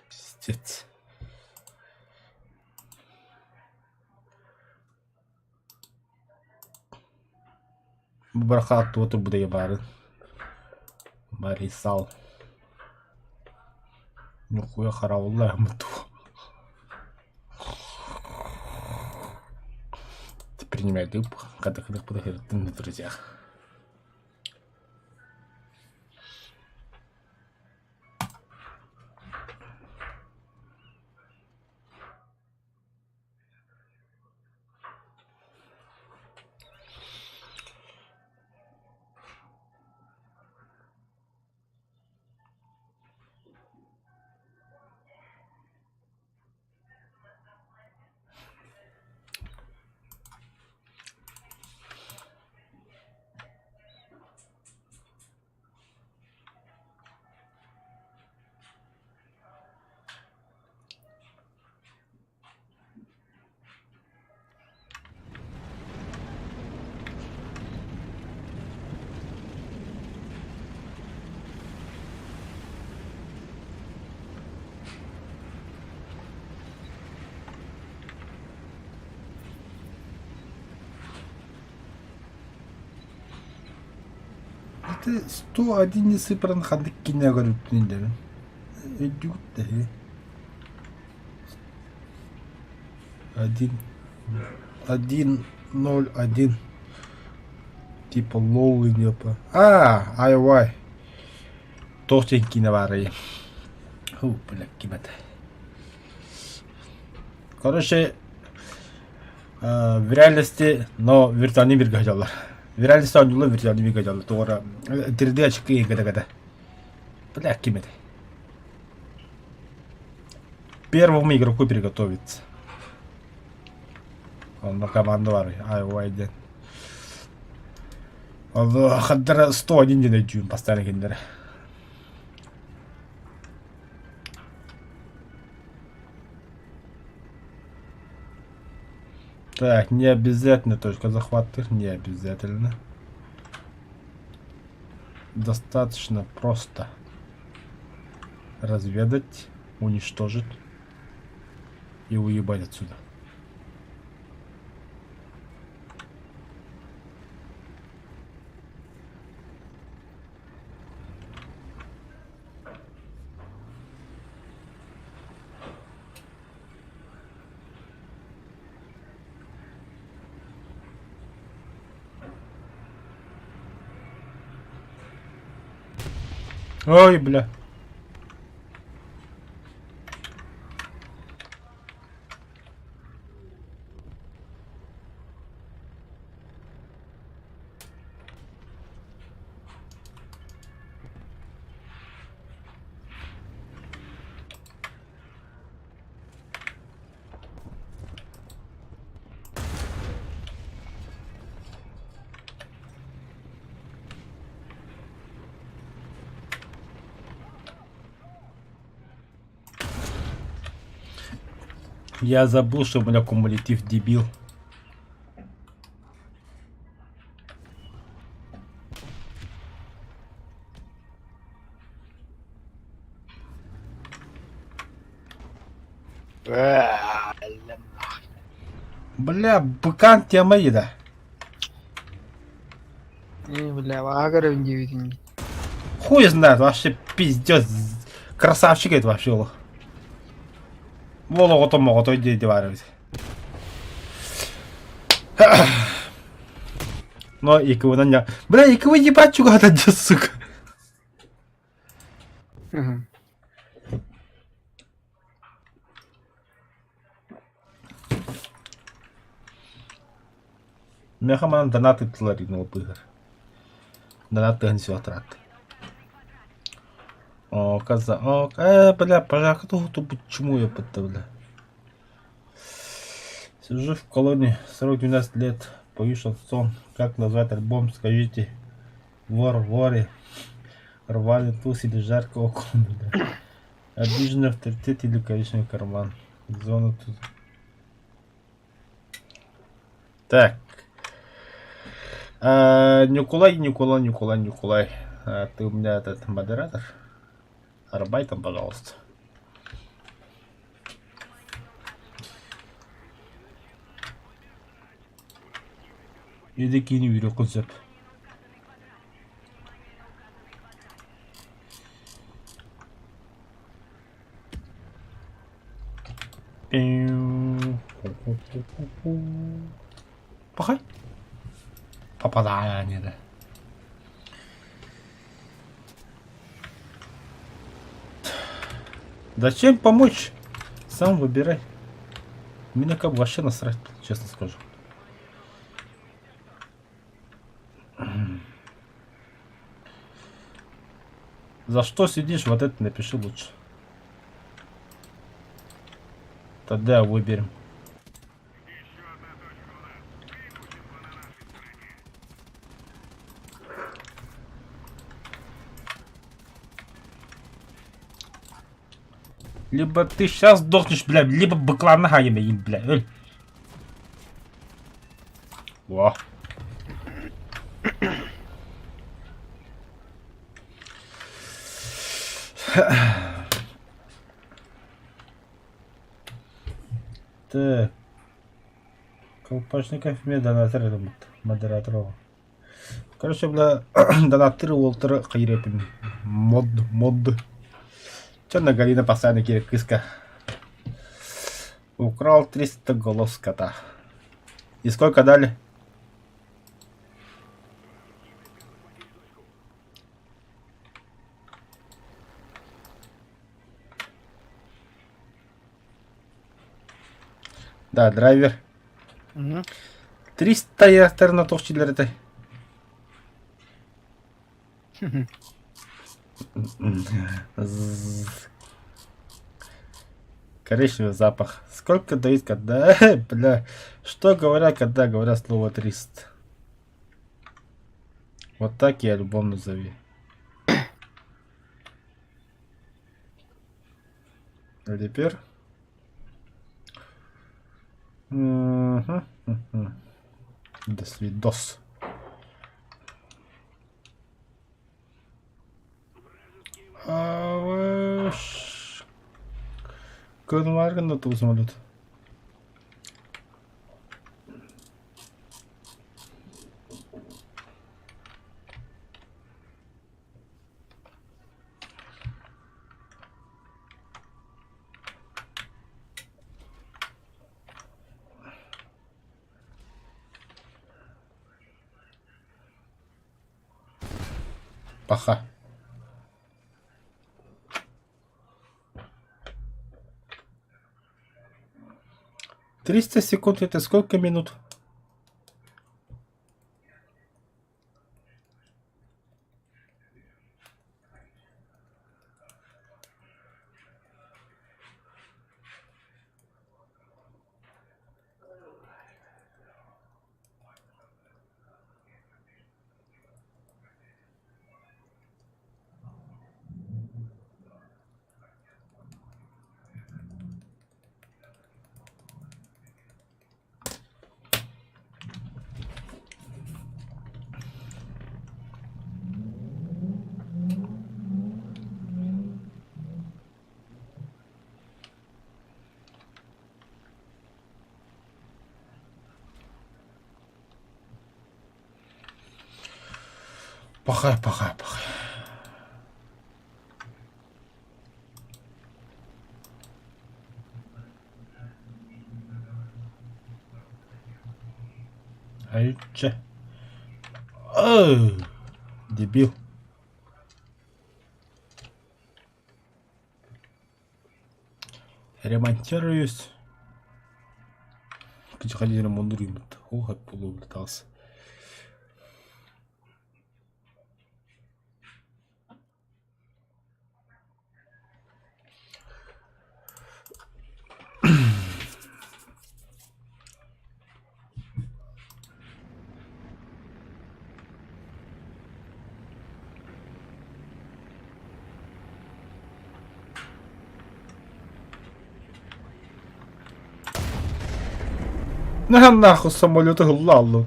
Пиздец. Браха тут буде бары. Барисал. Нихуя хараулла муту. Принимай дып, когда подойдет на друзьях. Это 101 не сыпран хандык кине көрүп түндөрүн. Эдүк да. 1-0-1 типа лоу идёт. Ай. Толстенький навары. Бля, кибата. Короче, в реальности, но виртуальный мир гадалар. В реальности он не виртуальный мир гадалар. Тора 3D очки гада. Бля, кибата. Первому игроку приготовиться. Он на команду вары. Ай, ден. Он хаддара 101 ден өтчүн постоянно кендер. Так, не обязательно точка захвата, не обязательно. Достаточно просто разведать, уничтожить и уебать отсюда. Ой, бля. Я забыл, что у меня кумулятив дебил. Бля, быкан тема еда. Не, бля, агро удивительный. Хуй знает, вообще пиздец. Красавчик это вообще. Волу готов могут уйти деваривать. Но и кого на ня. Бля, и кого ебать чуга это, сука. Мгм. Мехаман донаты тларинул пыгар. Донаты не все трат. О, коза. О, бля, пожалуйста, почему я подставляю? Сижу в колонии, срок 12 лет, боюсь сон. Как назвать альбом, скажите. Вор, воре. Рвали туз или жарко около. Обиженный авторитет или коричневый карман. Зона тут. Так. Николай. Ты у меня этот модератор? Арбайтом, пожалуйста. Иди кинь веревку зэп. Пахай. Попадание, да. Зачем помочь? Сам выбирай. Меня как бы вообще насрать, честно скажу. За что сидишь, вот это напиши лучше. Тогда выберем. Либо ты сейчас сдохнешь, бля, либо быкла ногами им, бля. Во. Так. Колпачников мне донатор модераторов. Короче, бля, донатор Уолтер Хайрепин. Мод. Черная Галина постоянно киска. Украл 300 голов скота. И сколько дали? Да, драйвер. Мгм. 300 ястер на товщилерите. Коричневый запах. Сколько дают, когда... Бля, что говорят, когда говорят слово 300? Вот так я альбом назови. А теперь... До свидос. Көнварган да туз самолет. Паха. Триста секунд это сколько минут? Пахай. Айче. Дебил. Ремонтируюсь. Ходить ремонтируем. Ох, полулетался. На нахуй самолеты лалу.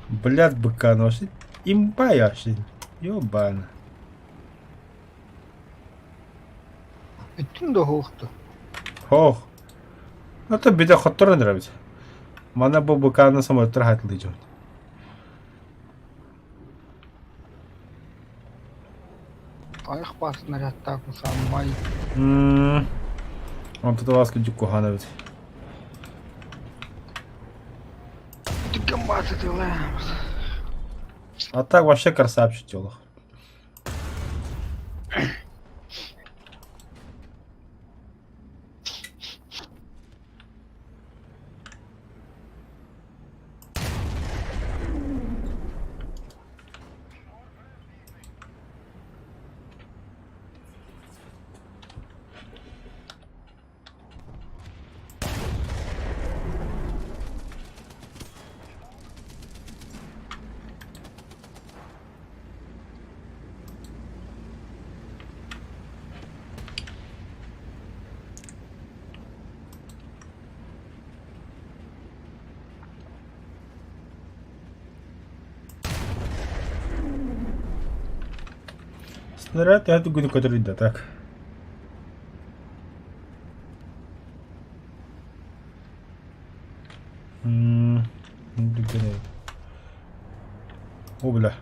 Блядь, быка носит. Имба яшин. Ёбана. Bütün de hoğdu. Хох. Это беда хаттары нравится. Мана бу быканы самолеттер хатылды жон. Аяқ басына ряттағы саммай. Он тут вас кучу кухановец. Дүгін басы делаемыз. А так вообще красавчик телах. Снаряд я думаю, который да так. О, бля.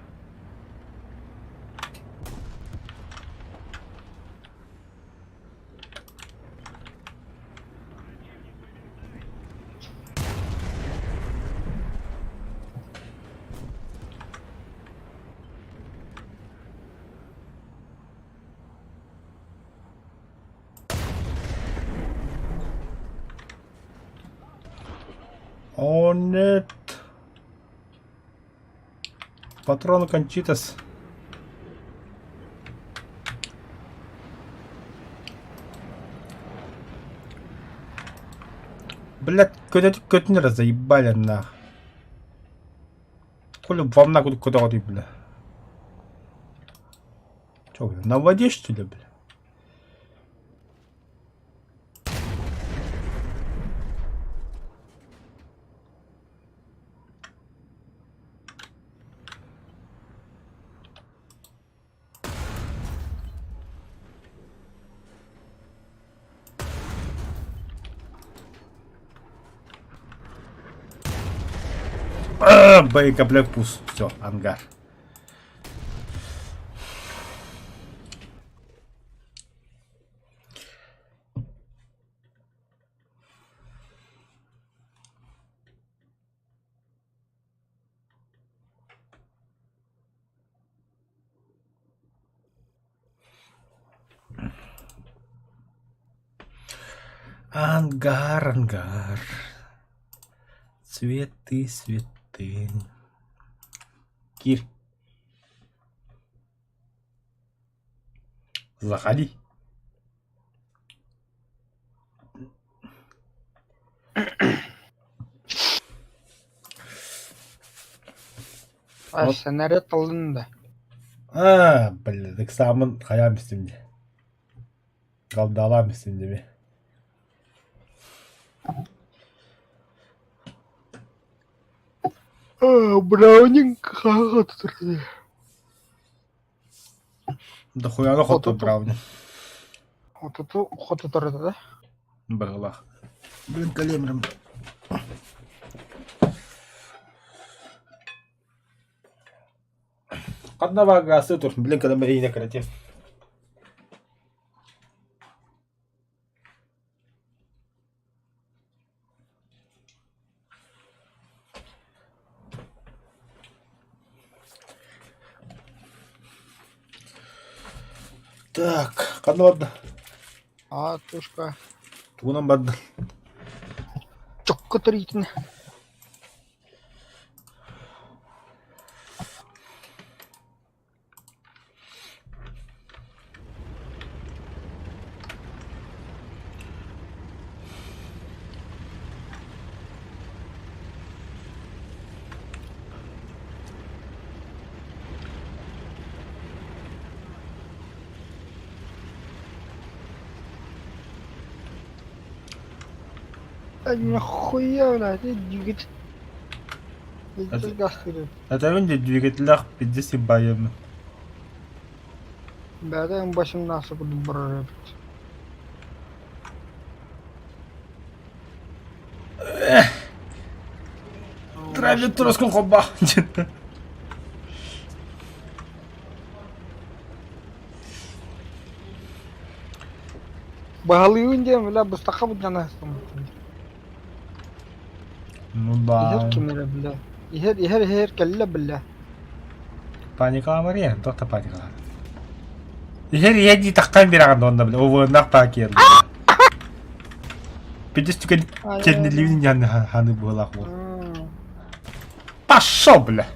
О, нет. Патрон кончитас. Блядь, куда заебали нах. Коли вам на куда воды, бля. Чё, бля, на воде что ли, бля? Боекомплект пуст. Все, ангар. Ангар. Цветы. Кир. Заходи. А снаряд алынды. Блин, так самын хаям істемде. Қалдалам істемде ме. Браунинг қағат тұрды. Да хуя на хоту Хоту. брауни. Вот это охота торыды, да? Бағалақ. Блин, калемрем. Қадна бағасы тұр. Блин, кадам бәрейіне кіретем. Так, қадна бадды. А, тушка. Туғынан бадды. Чокка торитін. Ай, нахуя, блядь, двигатель. Двигатель газ кидает. Это önce двигателях 50 байымы. Да, я башым насы буду брать. Травит троскун хоба. Бағалыйын дейм, бля, бұстақа бұдан астым. Ну Ихер да. кемері, бля. Ихер кәлі, бля. Паника var ya, doktor panika. Her yedi takkan bir anda onda bile. O nak pakir. Bir de çünkü kendiliğinin yanı hanı bu lak bu. Пошел, бля.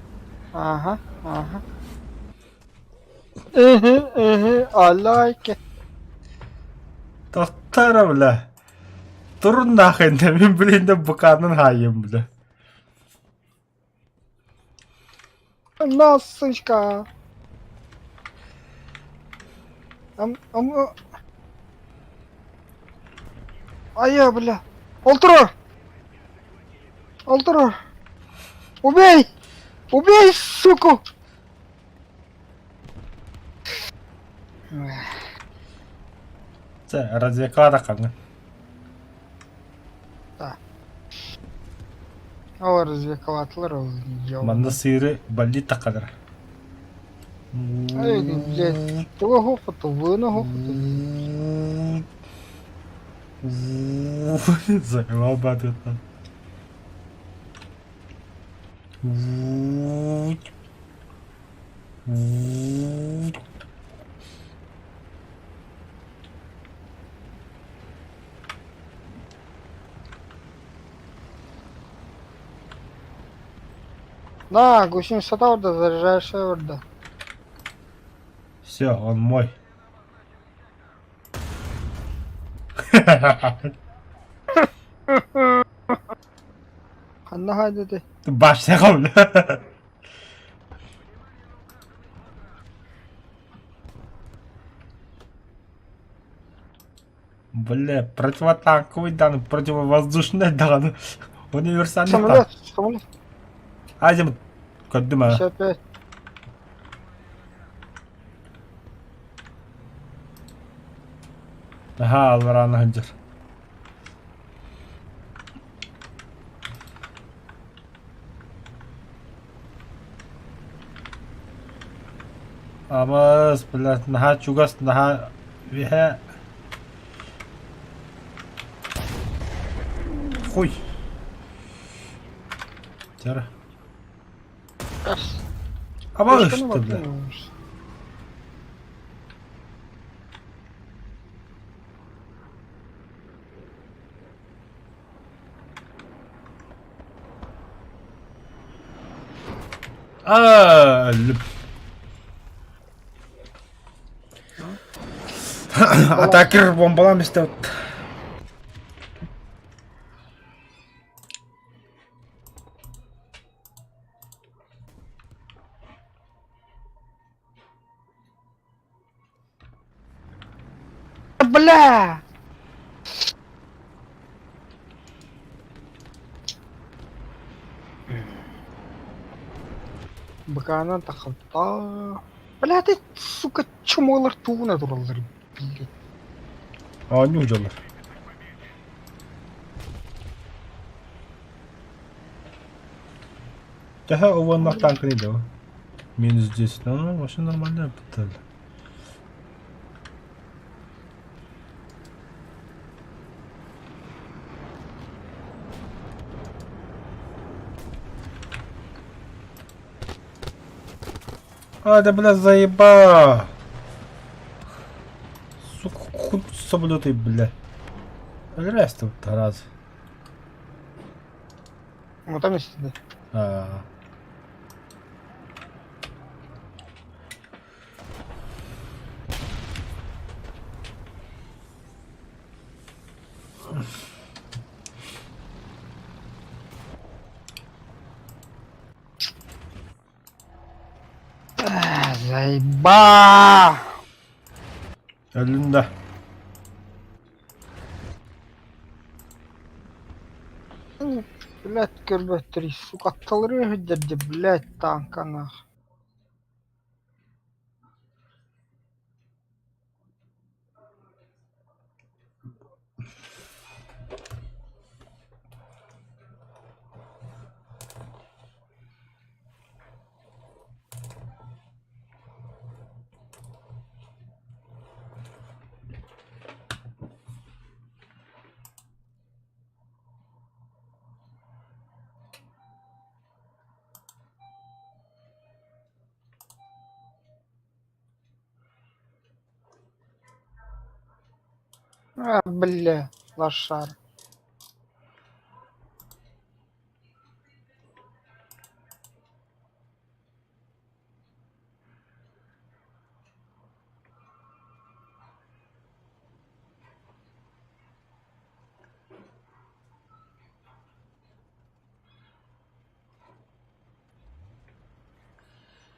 Ага. I like it. Doktor bля. Durun nahın demin bilinde bukanın hayım bля. Насочка. Ая, бля. Олтро! Убей! Убей, суку! Це развлекала kanka. Ава развлекалатылар ол. Manda sıyırı balli takılır. Ай, блядь. Того хохоту, вына хохоту. Заебал батут там. На, гусеница орда, заряжаешь орда. Все, он мой. Ханна хайдады. Başla kabul. Бля, противотанковый дан, противовоздушный дан, универсальный дан. Самолет. Азим, көддүм 55. Ага, алвараны хынжыр. Амаз, блядь, наха чугас, наха виха. Хуй. Тера. Ama işte bile. Öldüm. Atakir bombalam işte. Бля! Бакана тахалта. Бля, ты, сука, чё чумалар туына туралар билген. не уделар. Тяха уваннах танк не дал. Минус 10. Ну, машина нормальная, пытали. Да, бля, заеба! Сука, хуй самолеты, бля. Раз тут раз. Ну там есть, да. Заеба! Önünde. Блядь, КБ-3, сука, талры дядя, блядь, танка нах. Бля, лошар.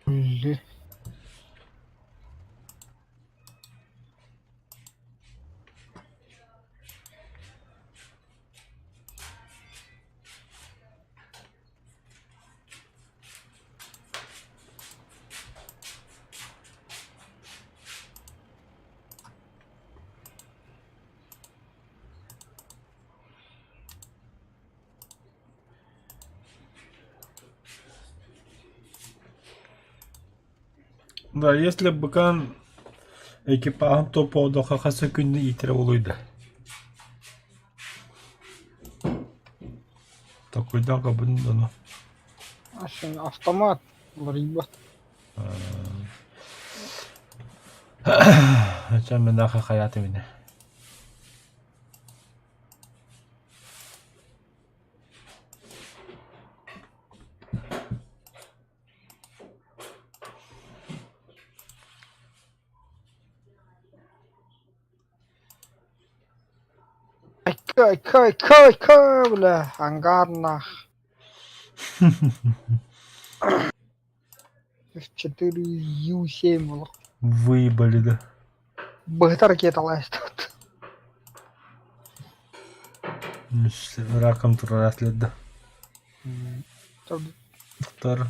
Бля. Да, если быкан экипажын топоодо хахасы күнні итire oluydu. Такойдан кабын дано. Ашын автомат, лариба. Ачам мен аха hayatı mine. Кай, бля, ангар нах. F4 U7 было. Выебали, да. Быта ракета лазит тут. Раком тураслет, да. Тут Втор.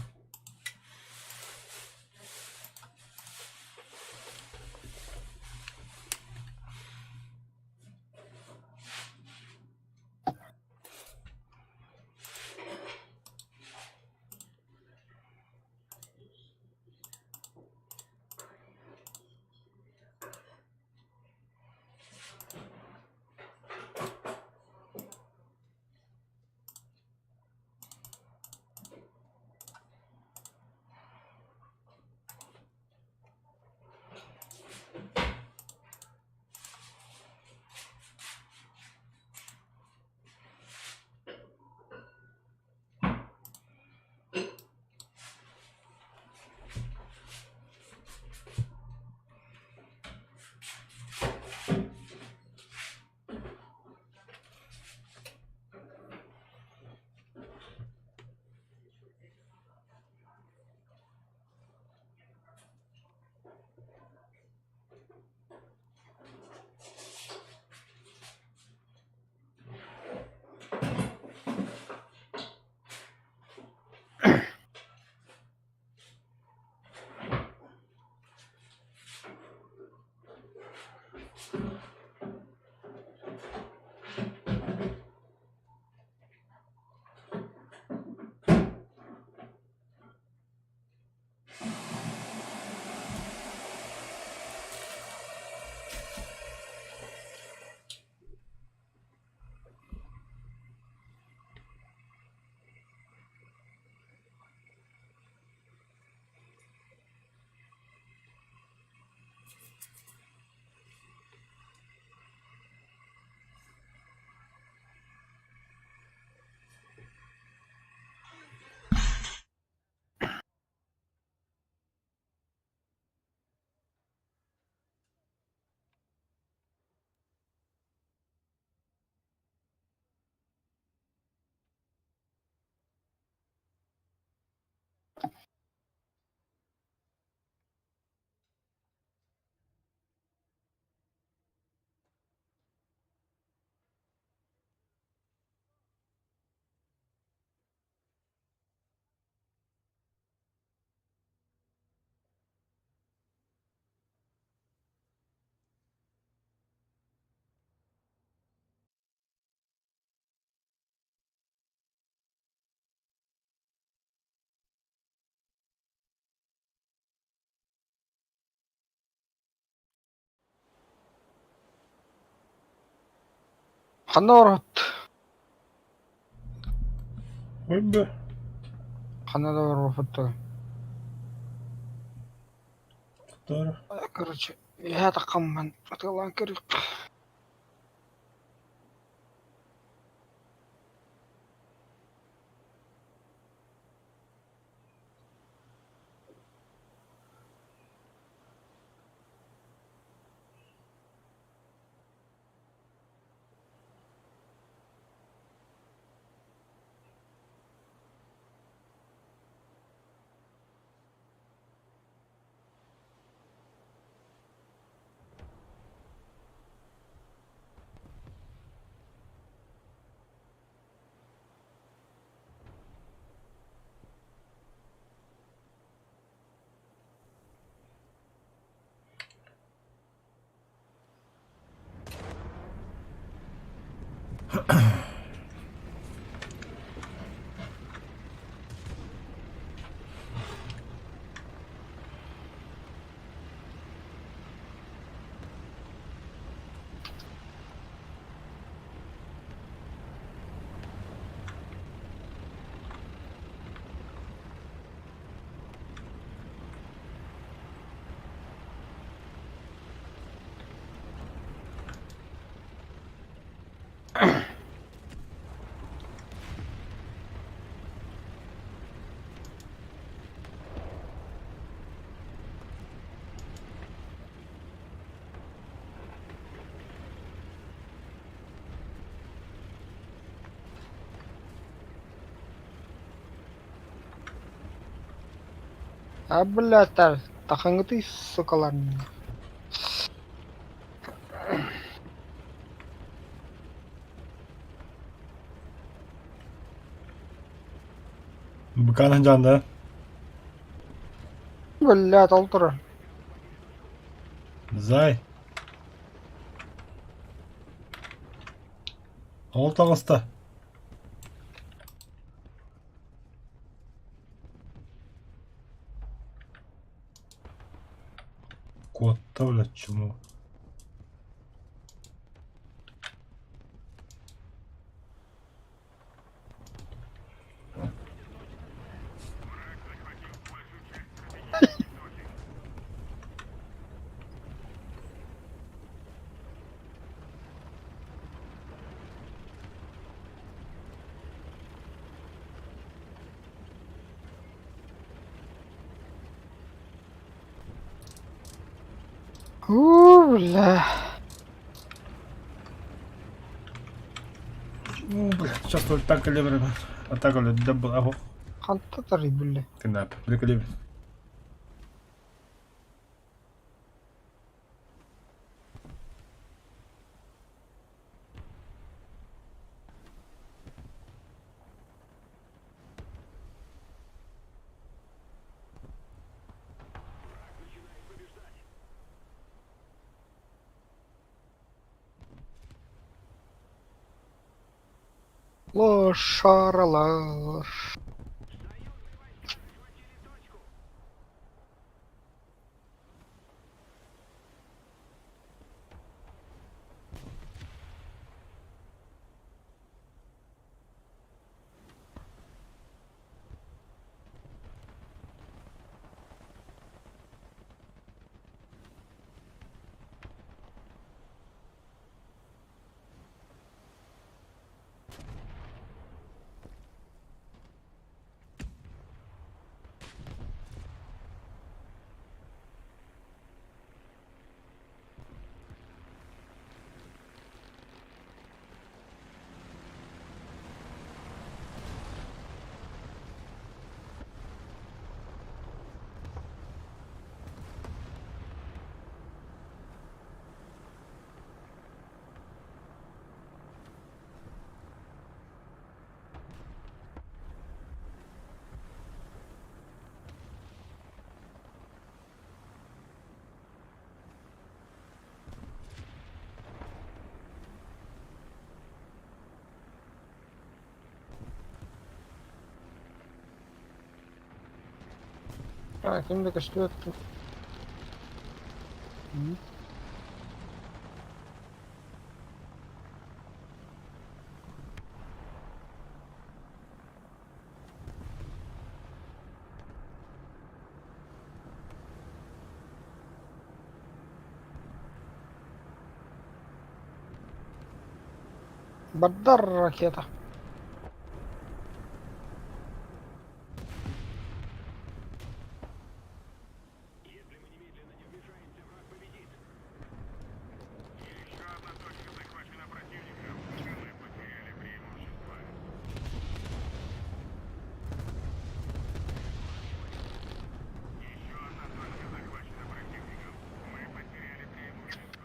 Ханорот. Ой, бля. Ханорот фото. Здорово. Короче, я такамман. Аталан керек. А, блядь, таханғы ты, сукалар. Быканың жанында. Блядь, алтыры. Зай. Ол тағыста. Котта, блядь, чему? Бля. Ну, блядь, сейчас только так или время. А так или дабл, ого. Ханта тарый, бля. Кнап, приколи. Лошаралар. А, кімдікі що тут? Бадар ракета. Еще одна точка захвачена противником. Мы потеряли преимущество. Еще одна точка захвачена противником. Мы потеряли преимущество.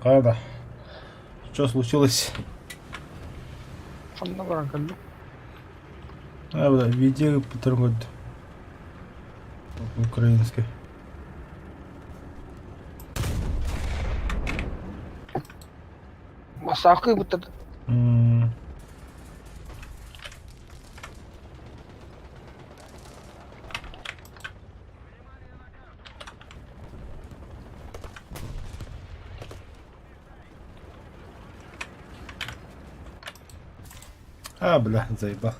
Правда? Что случилось? Sonuna bırakalım. А, бля, видео потрогать. Украинский. Masakı bu tadı. А, бля, заебал.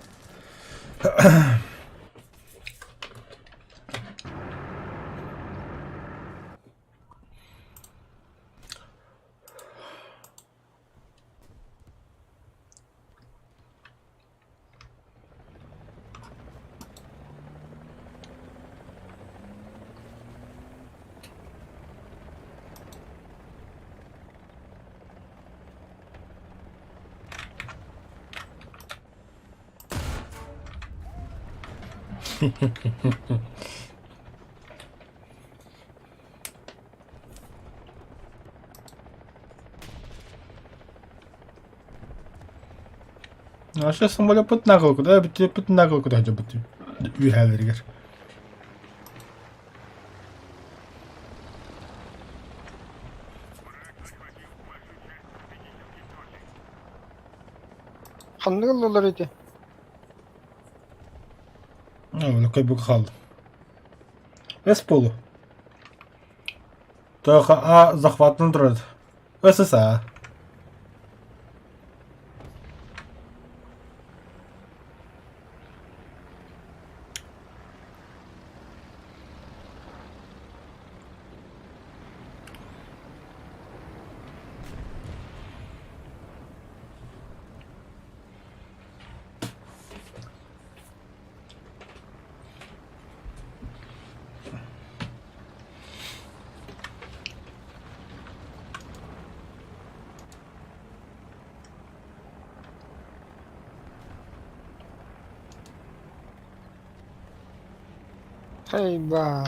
Аша самолет пут нагыл куда бит пут нагыл куда жа бит. Үйхәлергер. Қандай олар еді? Öyle köpük kaldı. Esполу. Только А захватный труд. ССА. Хайба.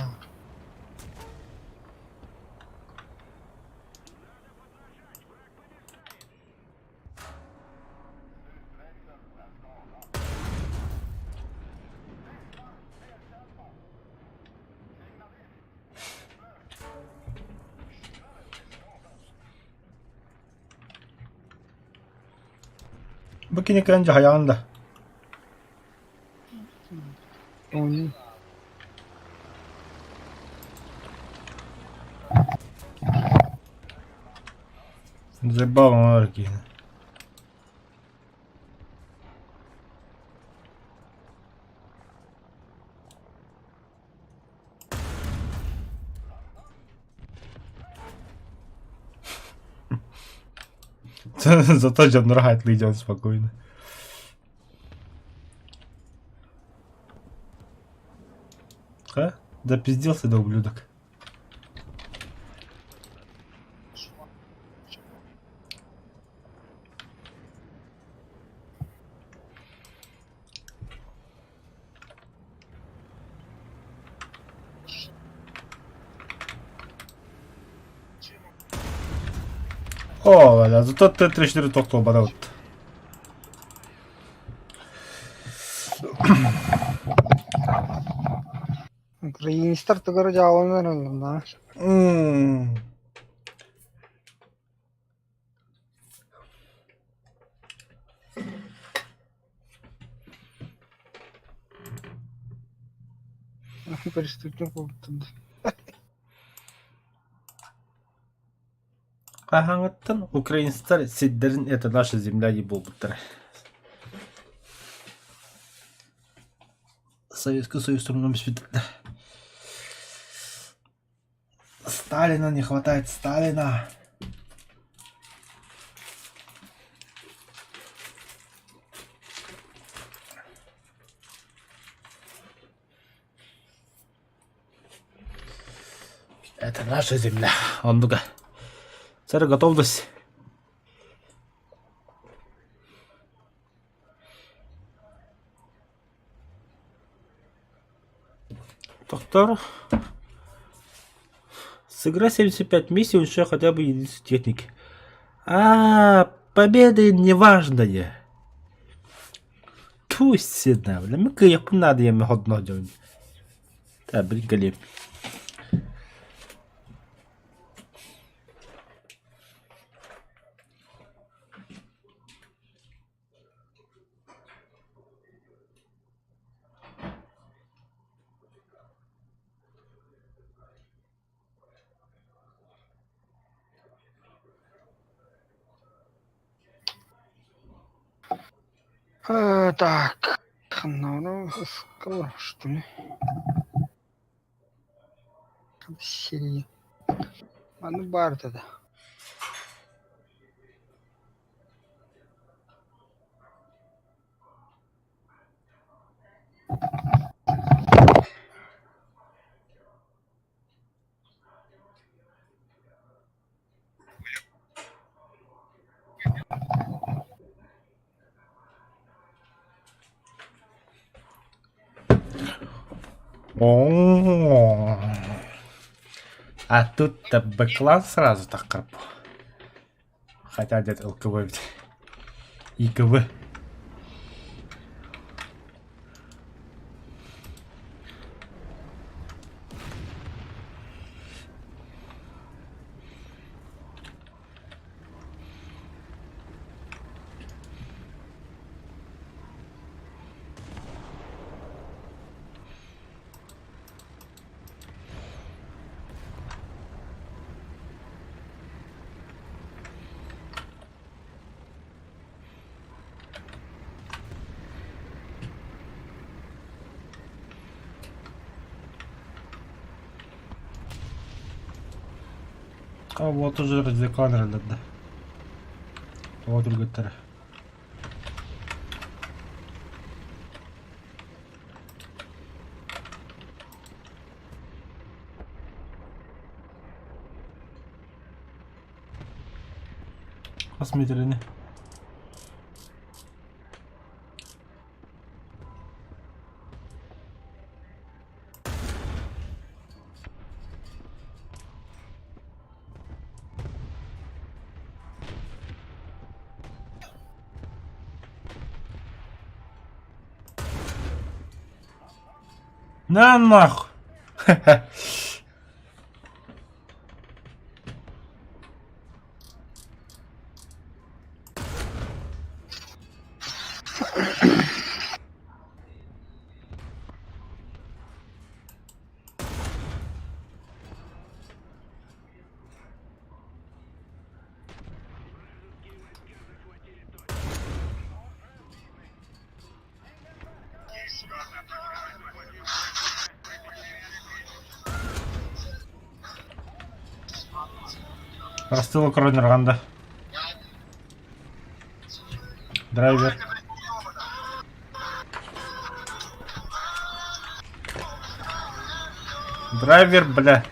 Bu kini kanca hayağında. Oyun. Забавно арки. Зато Джанрахайт идет спокойно. А? Да пиздился, да, ублюдок. О, ладно, зато Т-34 только оборот. Украинстар төгөр жааланар ална. Преступник болуптун. Кахаңыттан украинстар сиддерин это наша земля не болбуттар. Советский Союз трудном свидетель. Сталина не хватает, Сталина. Это наша земля. Он ну-ка. Царь, готовность. Доктор. Сыграй 75 миссий, уничтожай хотя бы единицу техники. Победа неважная. Пусть седна. Мы-ка я надо я одно делаем. Да, бригали. Так. Ну, сказал, что ли? Серии. Ну, бар тогда. О, а тут-то бэклан сразу так карпу. Хотя где-то ЛКВ ведь. ИКВ. Вот уже радикаль да. Вот другая. Посмотрели. На нахуй. Рассылка Ронеранда. Драйвер. Драйвер, бля.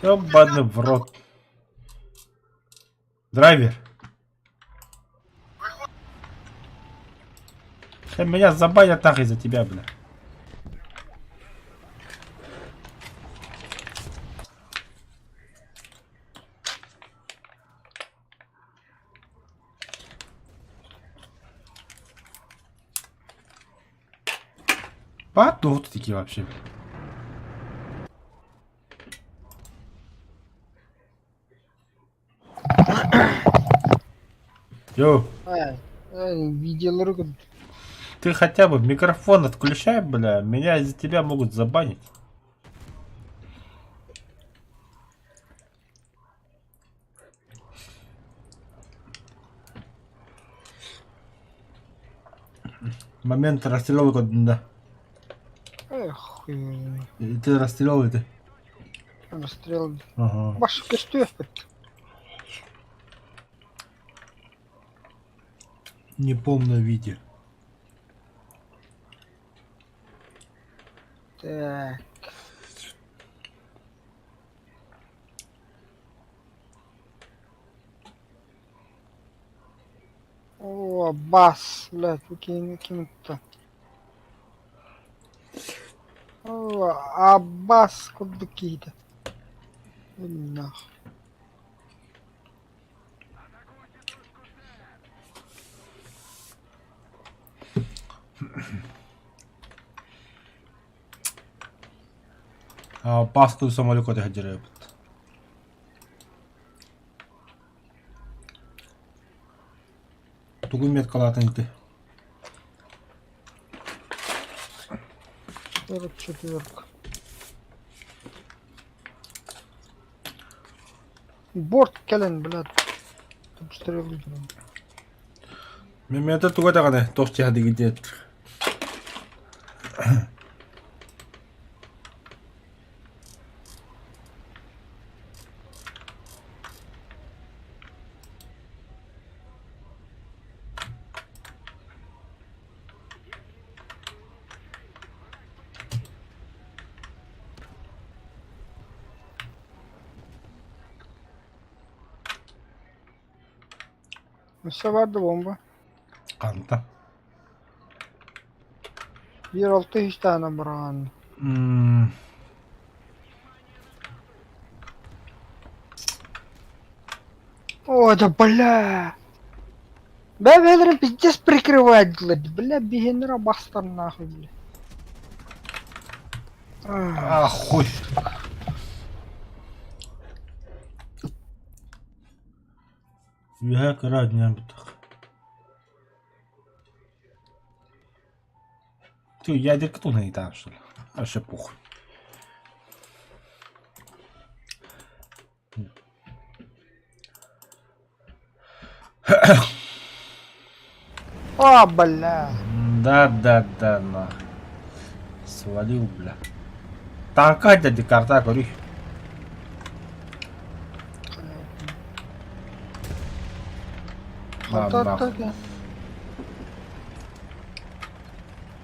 Ёбаный в рот. Драйвер. Меня забанят нахуй из-за тебя, бля. Потом тут такие вообще. Йоу, Видел руку. ты хотя бы микрофон отключай, бля. Меня из-за тебя могут забанить. Момент расстреловка, да. Эх, И ты расстрелял это? расстрел. Ага. Баш кестюх. Неполное видео. Так. О, бас, блядь, каким-то. О, Аббас, куда какие-то. Нахуй. Паску самолюка да хадирают. Тугу меткалатын ты. 44. Борт келен, блядь. Тут стрелы. Мен туга таганы тости хади гидет. Все vardı bomba. Канта. Bir altı hiç tane bırakın. О, да бля. Бля, ведром пиздец прикрывать, блядь. Бля, бегенера бастар нахуй, бля. Ахуй. Я радня битах. Ты ядерка тут не там, что ли? Вообще похуй. О, бля. Да, на. Свалил, бля. Танка дяди карта, говори. На, Да, нахуй. да, да.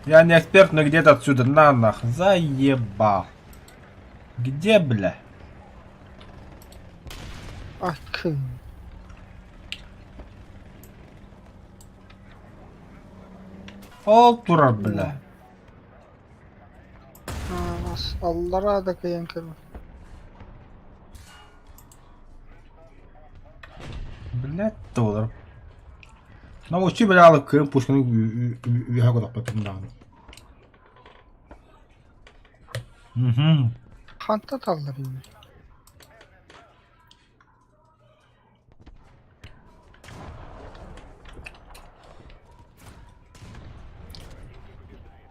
Я не эксперт, но где-то отсюда. На, нах. Заебал. Где, бля? Ак. Ол тура, бля. Аллара да кыян кырма. Блядь, толар. Научи, бля, алып кым пушканы үйе кодак батымдан. Ханта талдар юм.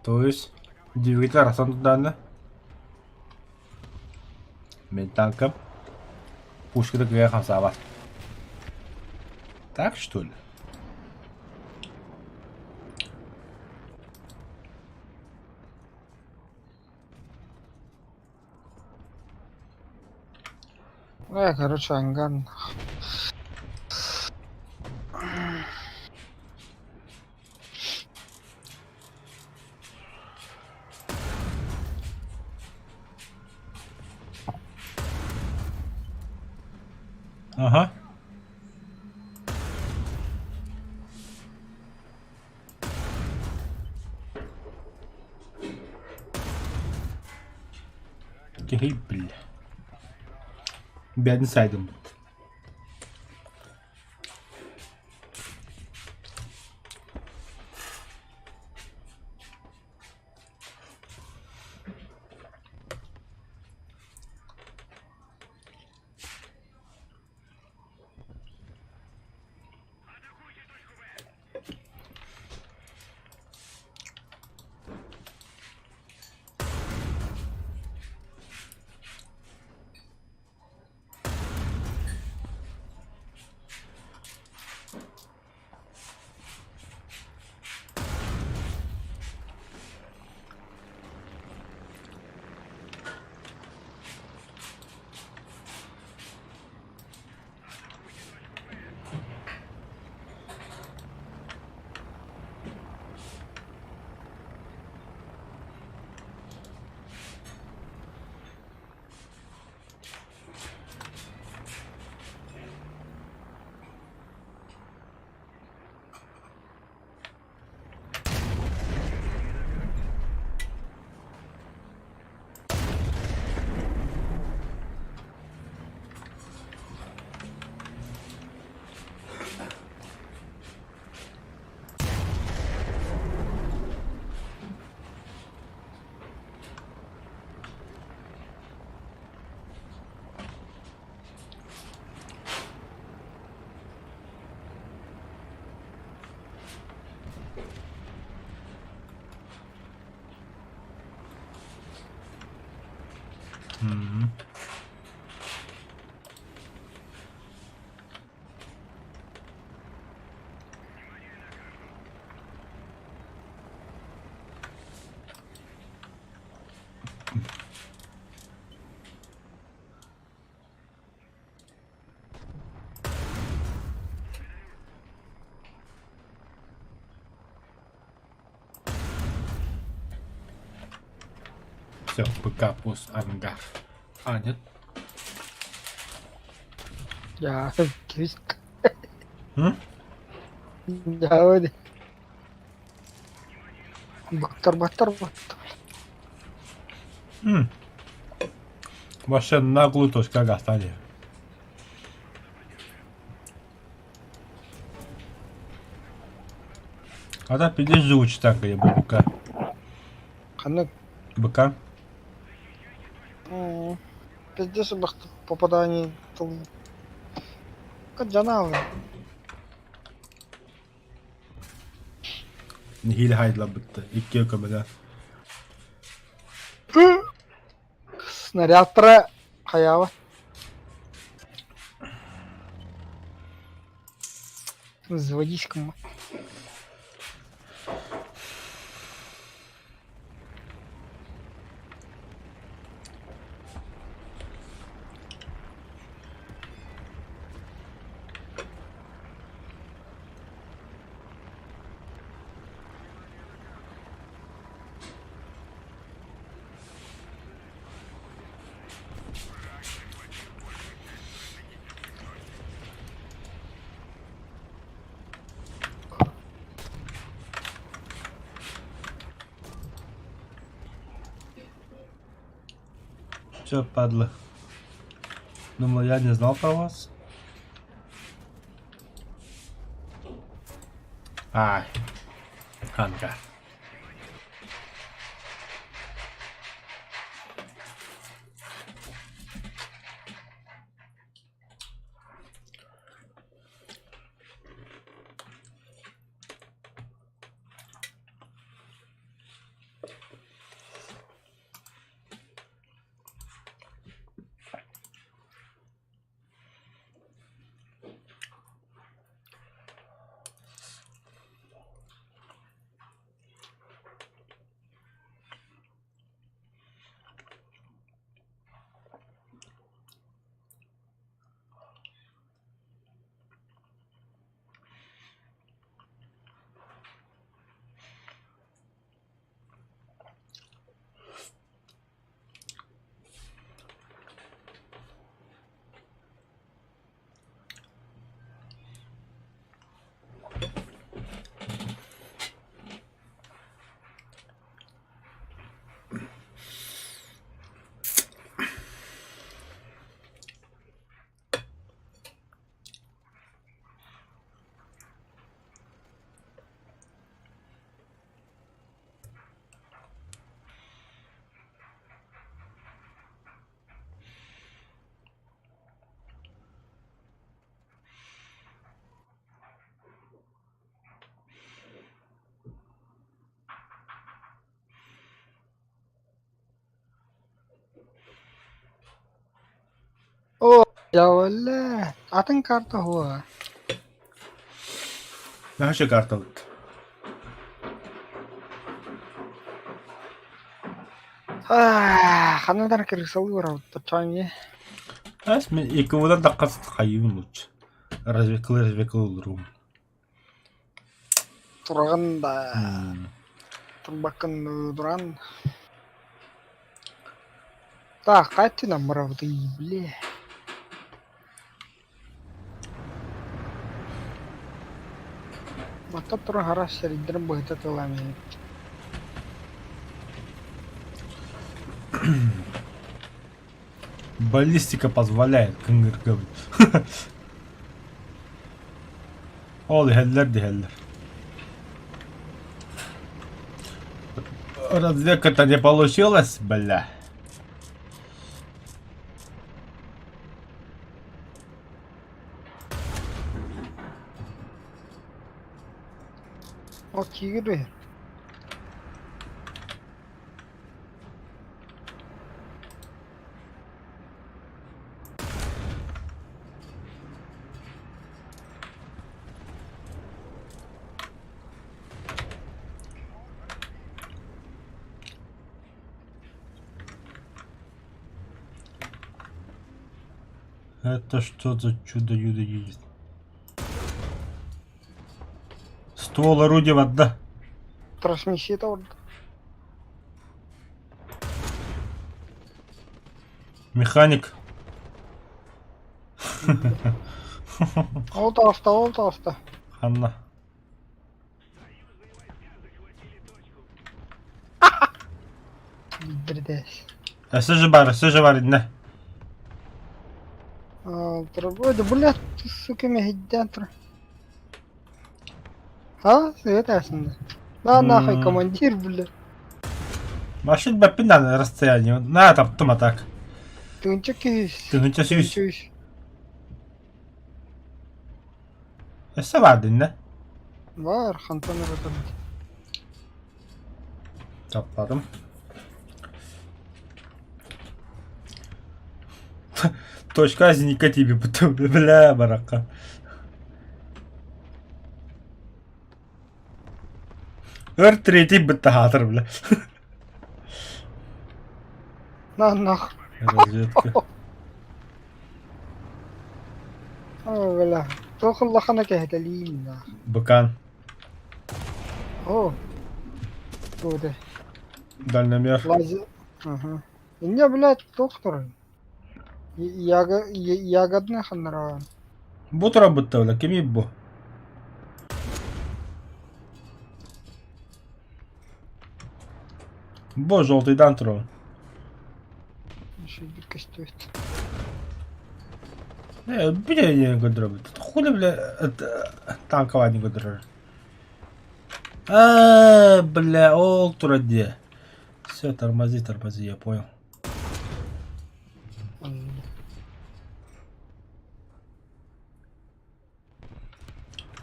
То есть, двигатель расан туда, да? Мен танком. Пушка-то кыя хасава. Так, что ли? Короче, анган. Ага. Эй, бля. Бедный сайдом. Все, ПК пус ангар. А, нет? Я кис. М? Я вот. Бактар. Вообще наглую точку ага, стали. А да, піди живучи так, я БК. Ханны. БК? Пиздец, бахт попадание. Как жаналы. Hile hayla bitti. 2 ökemeden. Снаряд про хаява. Заводись кому. Чё, падла? Думал, я не знал про вас? Ай. Ангар. О, я валет. Атын карта хуа. Наша карта вот. Ханаадар кэрсэл гурав тачаами. Ас мен екі одан да қасыт қайын луч. Развекл рум. Тураганда. Турбакан дуран. Так, кайты намрав ты, бля. Мата тура харас шеридер быта тылами. Баллистика позволяет, кынгыр говорит. Ол хеллер де хеллер. Разведка-то не получилось, бля. О, тигры. Это что за чудо-юдо едет? Ствол орудия вода. Трансмиссия-то вот. Механик. Олта. Ханна. Бредес. Сөжі бар, не. Ой, да блядь, ты, сука, мегидятор. Это ясно. Да нахуй, командир, блядь. Машин бәппін на расстоянии. На, таптым атак. Ты он чекаешь. Ты ну часуешь. Эссе барды, не? Var, Хантон работает. Тапладым. Точка азиника тебе потом, бля, барака. Третий бітті хатыр, бля. Нах. Разведка. О, бля. Тохал лахана кехталин, нах. Быкан. О. Туде. Дальномер. Лази. Ага. Не, блядь, доктор. Ягодный ханран. Бут работа, бля, кеми бу. Бо, желтый дан трон. Шейдик стоит. Бля, не гудробит. Хули, бля, это танковая не гудробит. Бля, ол тураде. Все, тормози, я понял.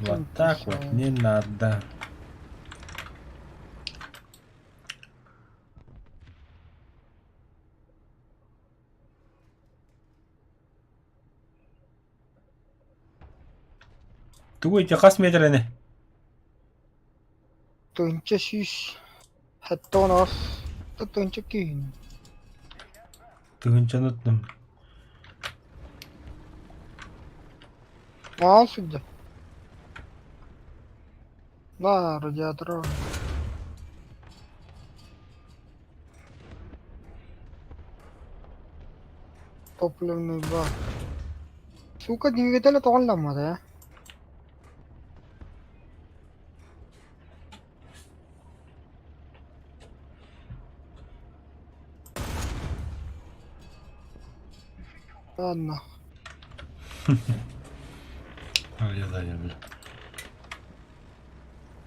Вот так вот не надо. Тугуйте қас метріне. Төнче шиш. Хаттонос. Төнче күйін. Түгінші ұныттым. Мал сюда. Да, радиатор. Топливный бак. Сука, двигателя тоғанлама да. Ладно. Бля.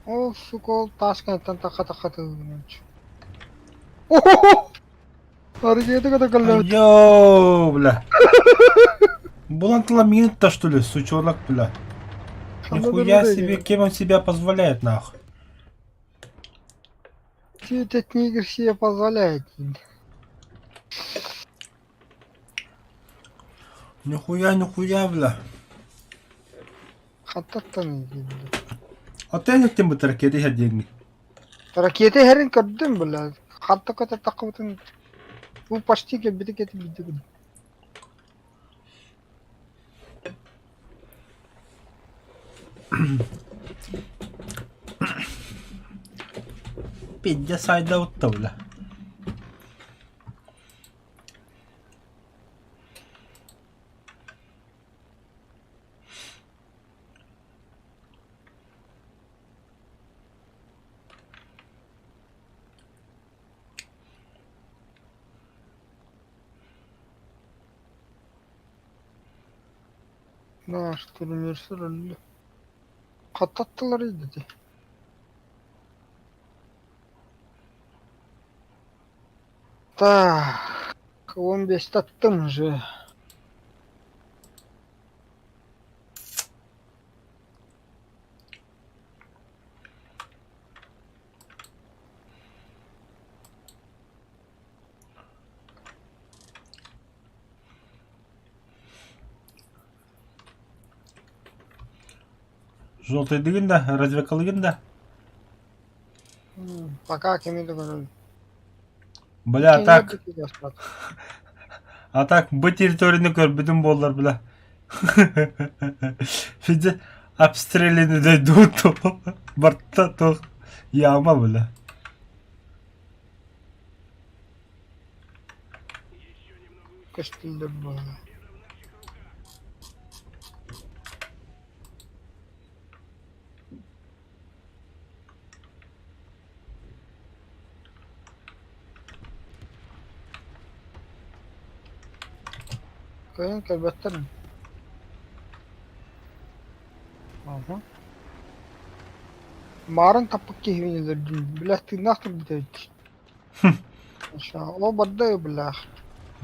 О, сука, ол Ташкенттен тақа-тақа төгінінші. О-хо-хо! Аргеті када каллау. Йоу, бля. Булантыла минут-то, что ли, сучонок, бля. Нихуя себе, кем он себя позволяет, нахуй. Этот нигер себе позволяет. Нихуя, бля. Хаттаттан екен. А ты не тем бы ракеты деньги. Ракеты херин көрдім, бля. Хатта көте тақыбытын. Бұл почти кебеті кетіп бүйдігін. Пидя сайда утта, бля. Да, штурмерсі рөлі. Қаттаттылар еді де. Так, 15 таттым же. Желтый дыгын да, развекалыгын да. Пока кемеді көрілді. Бля, а так, bu территорияны көр, бүтін болар, бля. Фиде, обстреляны дойду, то, борта, то, яма, бля. Костылдыр бұл. Kayın kalbetlerim. Aha. Марын таппак кехвенелер дин. Блях, ты нахуй битавич. О, баддаю, блях.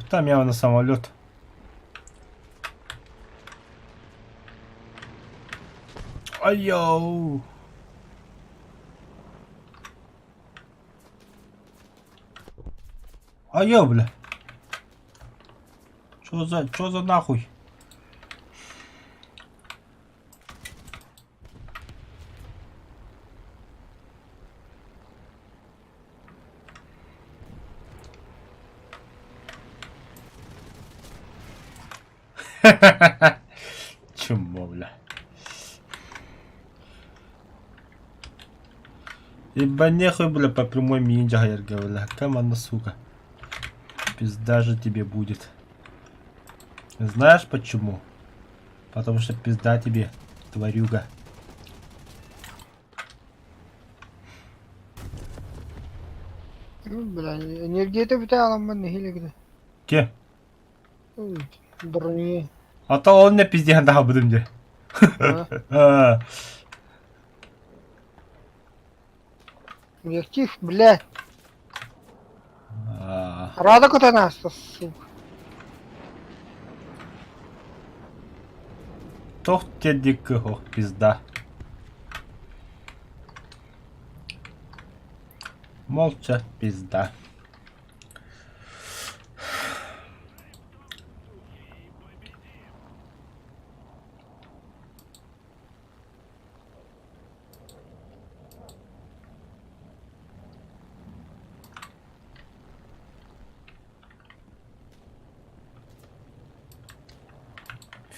Там явно самолет. Ай-йоу. Ай-йоу, бля. Чё за нахуй? Чмо, бля. Ибо нехуй, бля, по прямой минджагер, бля. Команда, сука. Пизда же тебе будет. Знаешь почему? Потому что пизда тебе, тварюга. Бля, энергия-то бітей аламын нехилегді. Ке? Брони. А то он мне пиздец да будем где. А? Объектив, блядь. Рада куда нас, сука. Тох тебе дикого пизда. Молча пизда.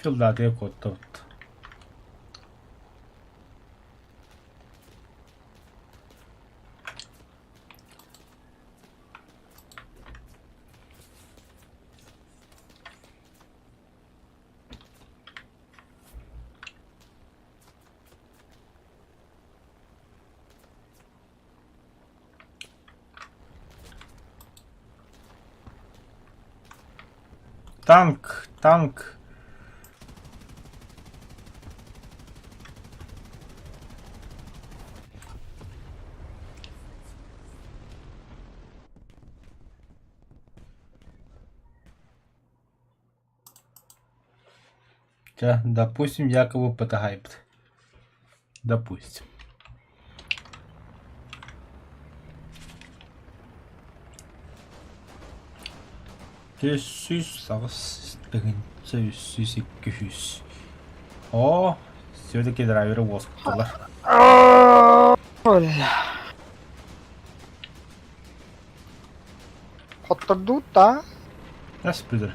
Филдатия кот. Танк. Допустим, якобы потагайпт. Допустим. О, все-таки драйверы воск. Бля. Отойдут, да? Я спидер.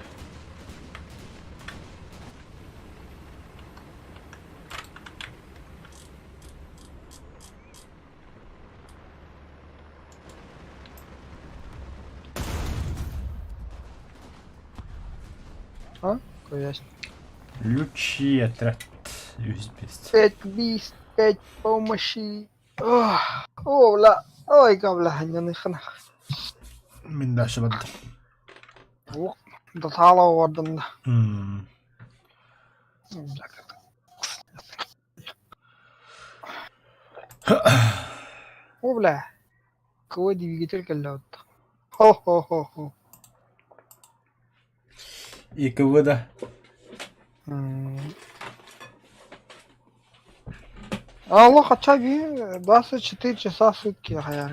А? Ясно. Лючи отряд. USB. 5 бист, 5 помощи. О, бля. Ой, бля, я не хнах. Min дальше бад. Да тала вардан. О, бля. Кого двигатель калят? Хо-хо-хо-хо. И КВД. Allah अच्छा भी 24 часа в сутки यार.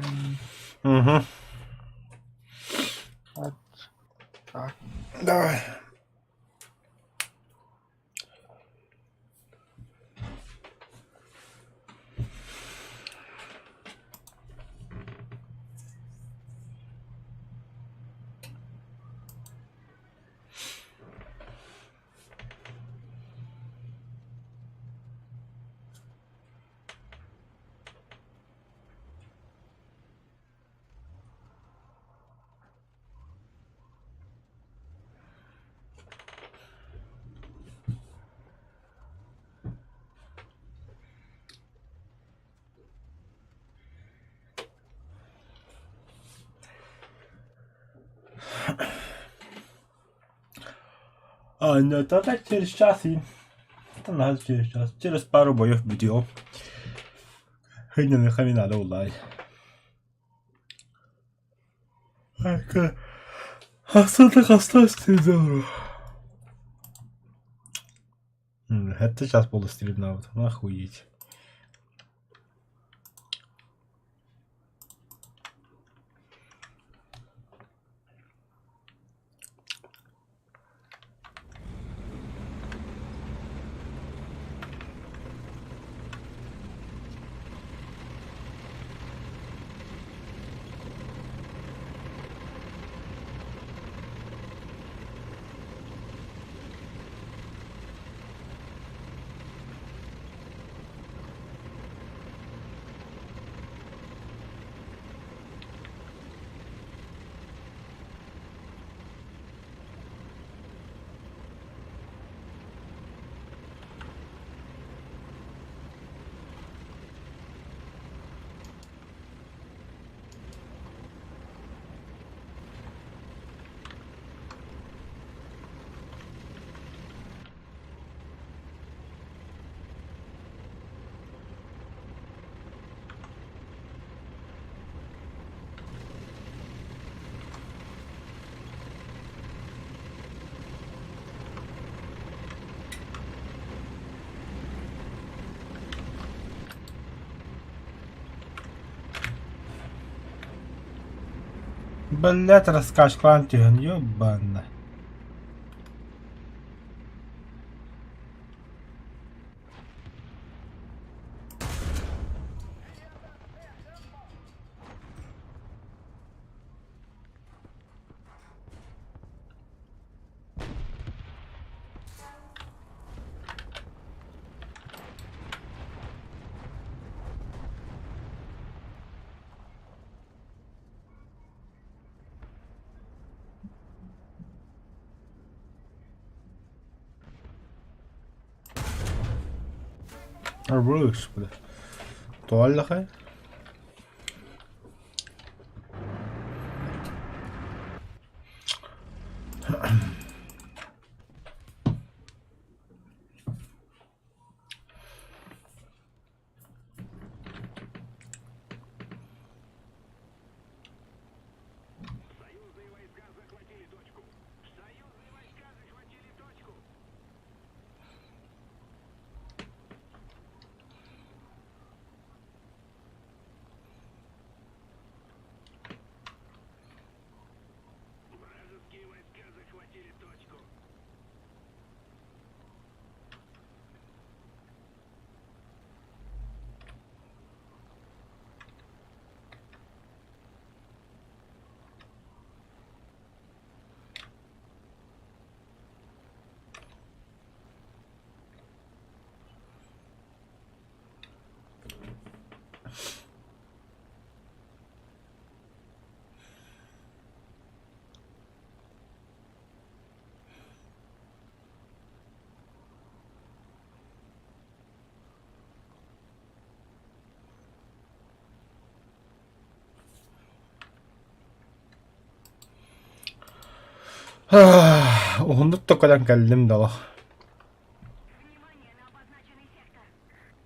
Угу. Так. Давай. А, нет, это через час и... Это надо через час. Через пару боев видео. Хыняны надо улай. Остаток осталось не здорово. Это сейчас полустрим на вот. Охуеть. Блять, раскачка антиген, ёбана. Арбрюкс, бля. Туаллахай. Союзные войска захватили точку. Союзные войска захватили точку. Вражеские войска захватили точку. Угундуттоккадан кэллим дала. Внимание на обозначенный сектор. Внимание на карту.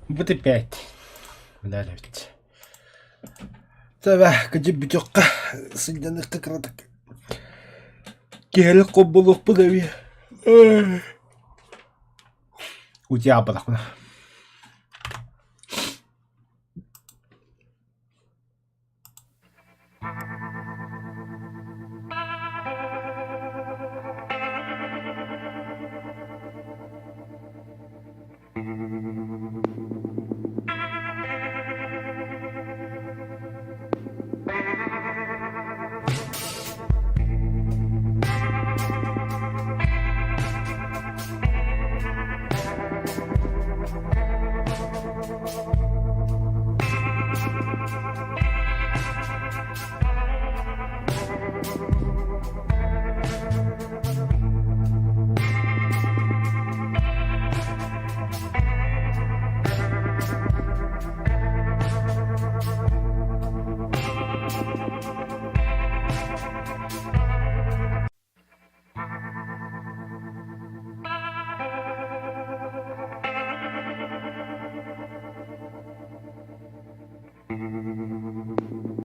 Вот опять. Блядь. Tämä кадебитёкка соединенных как раз так. Келко было в подаве. У тебя подохна.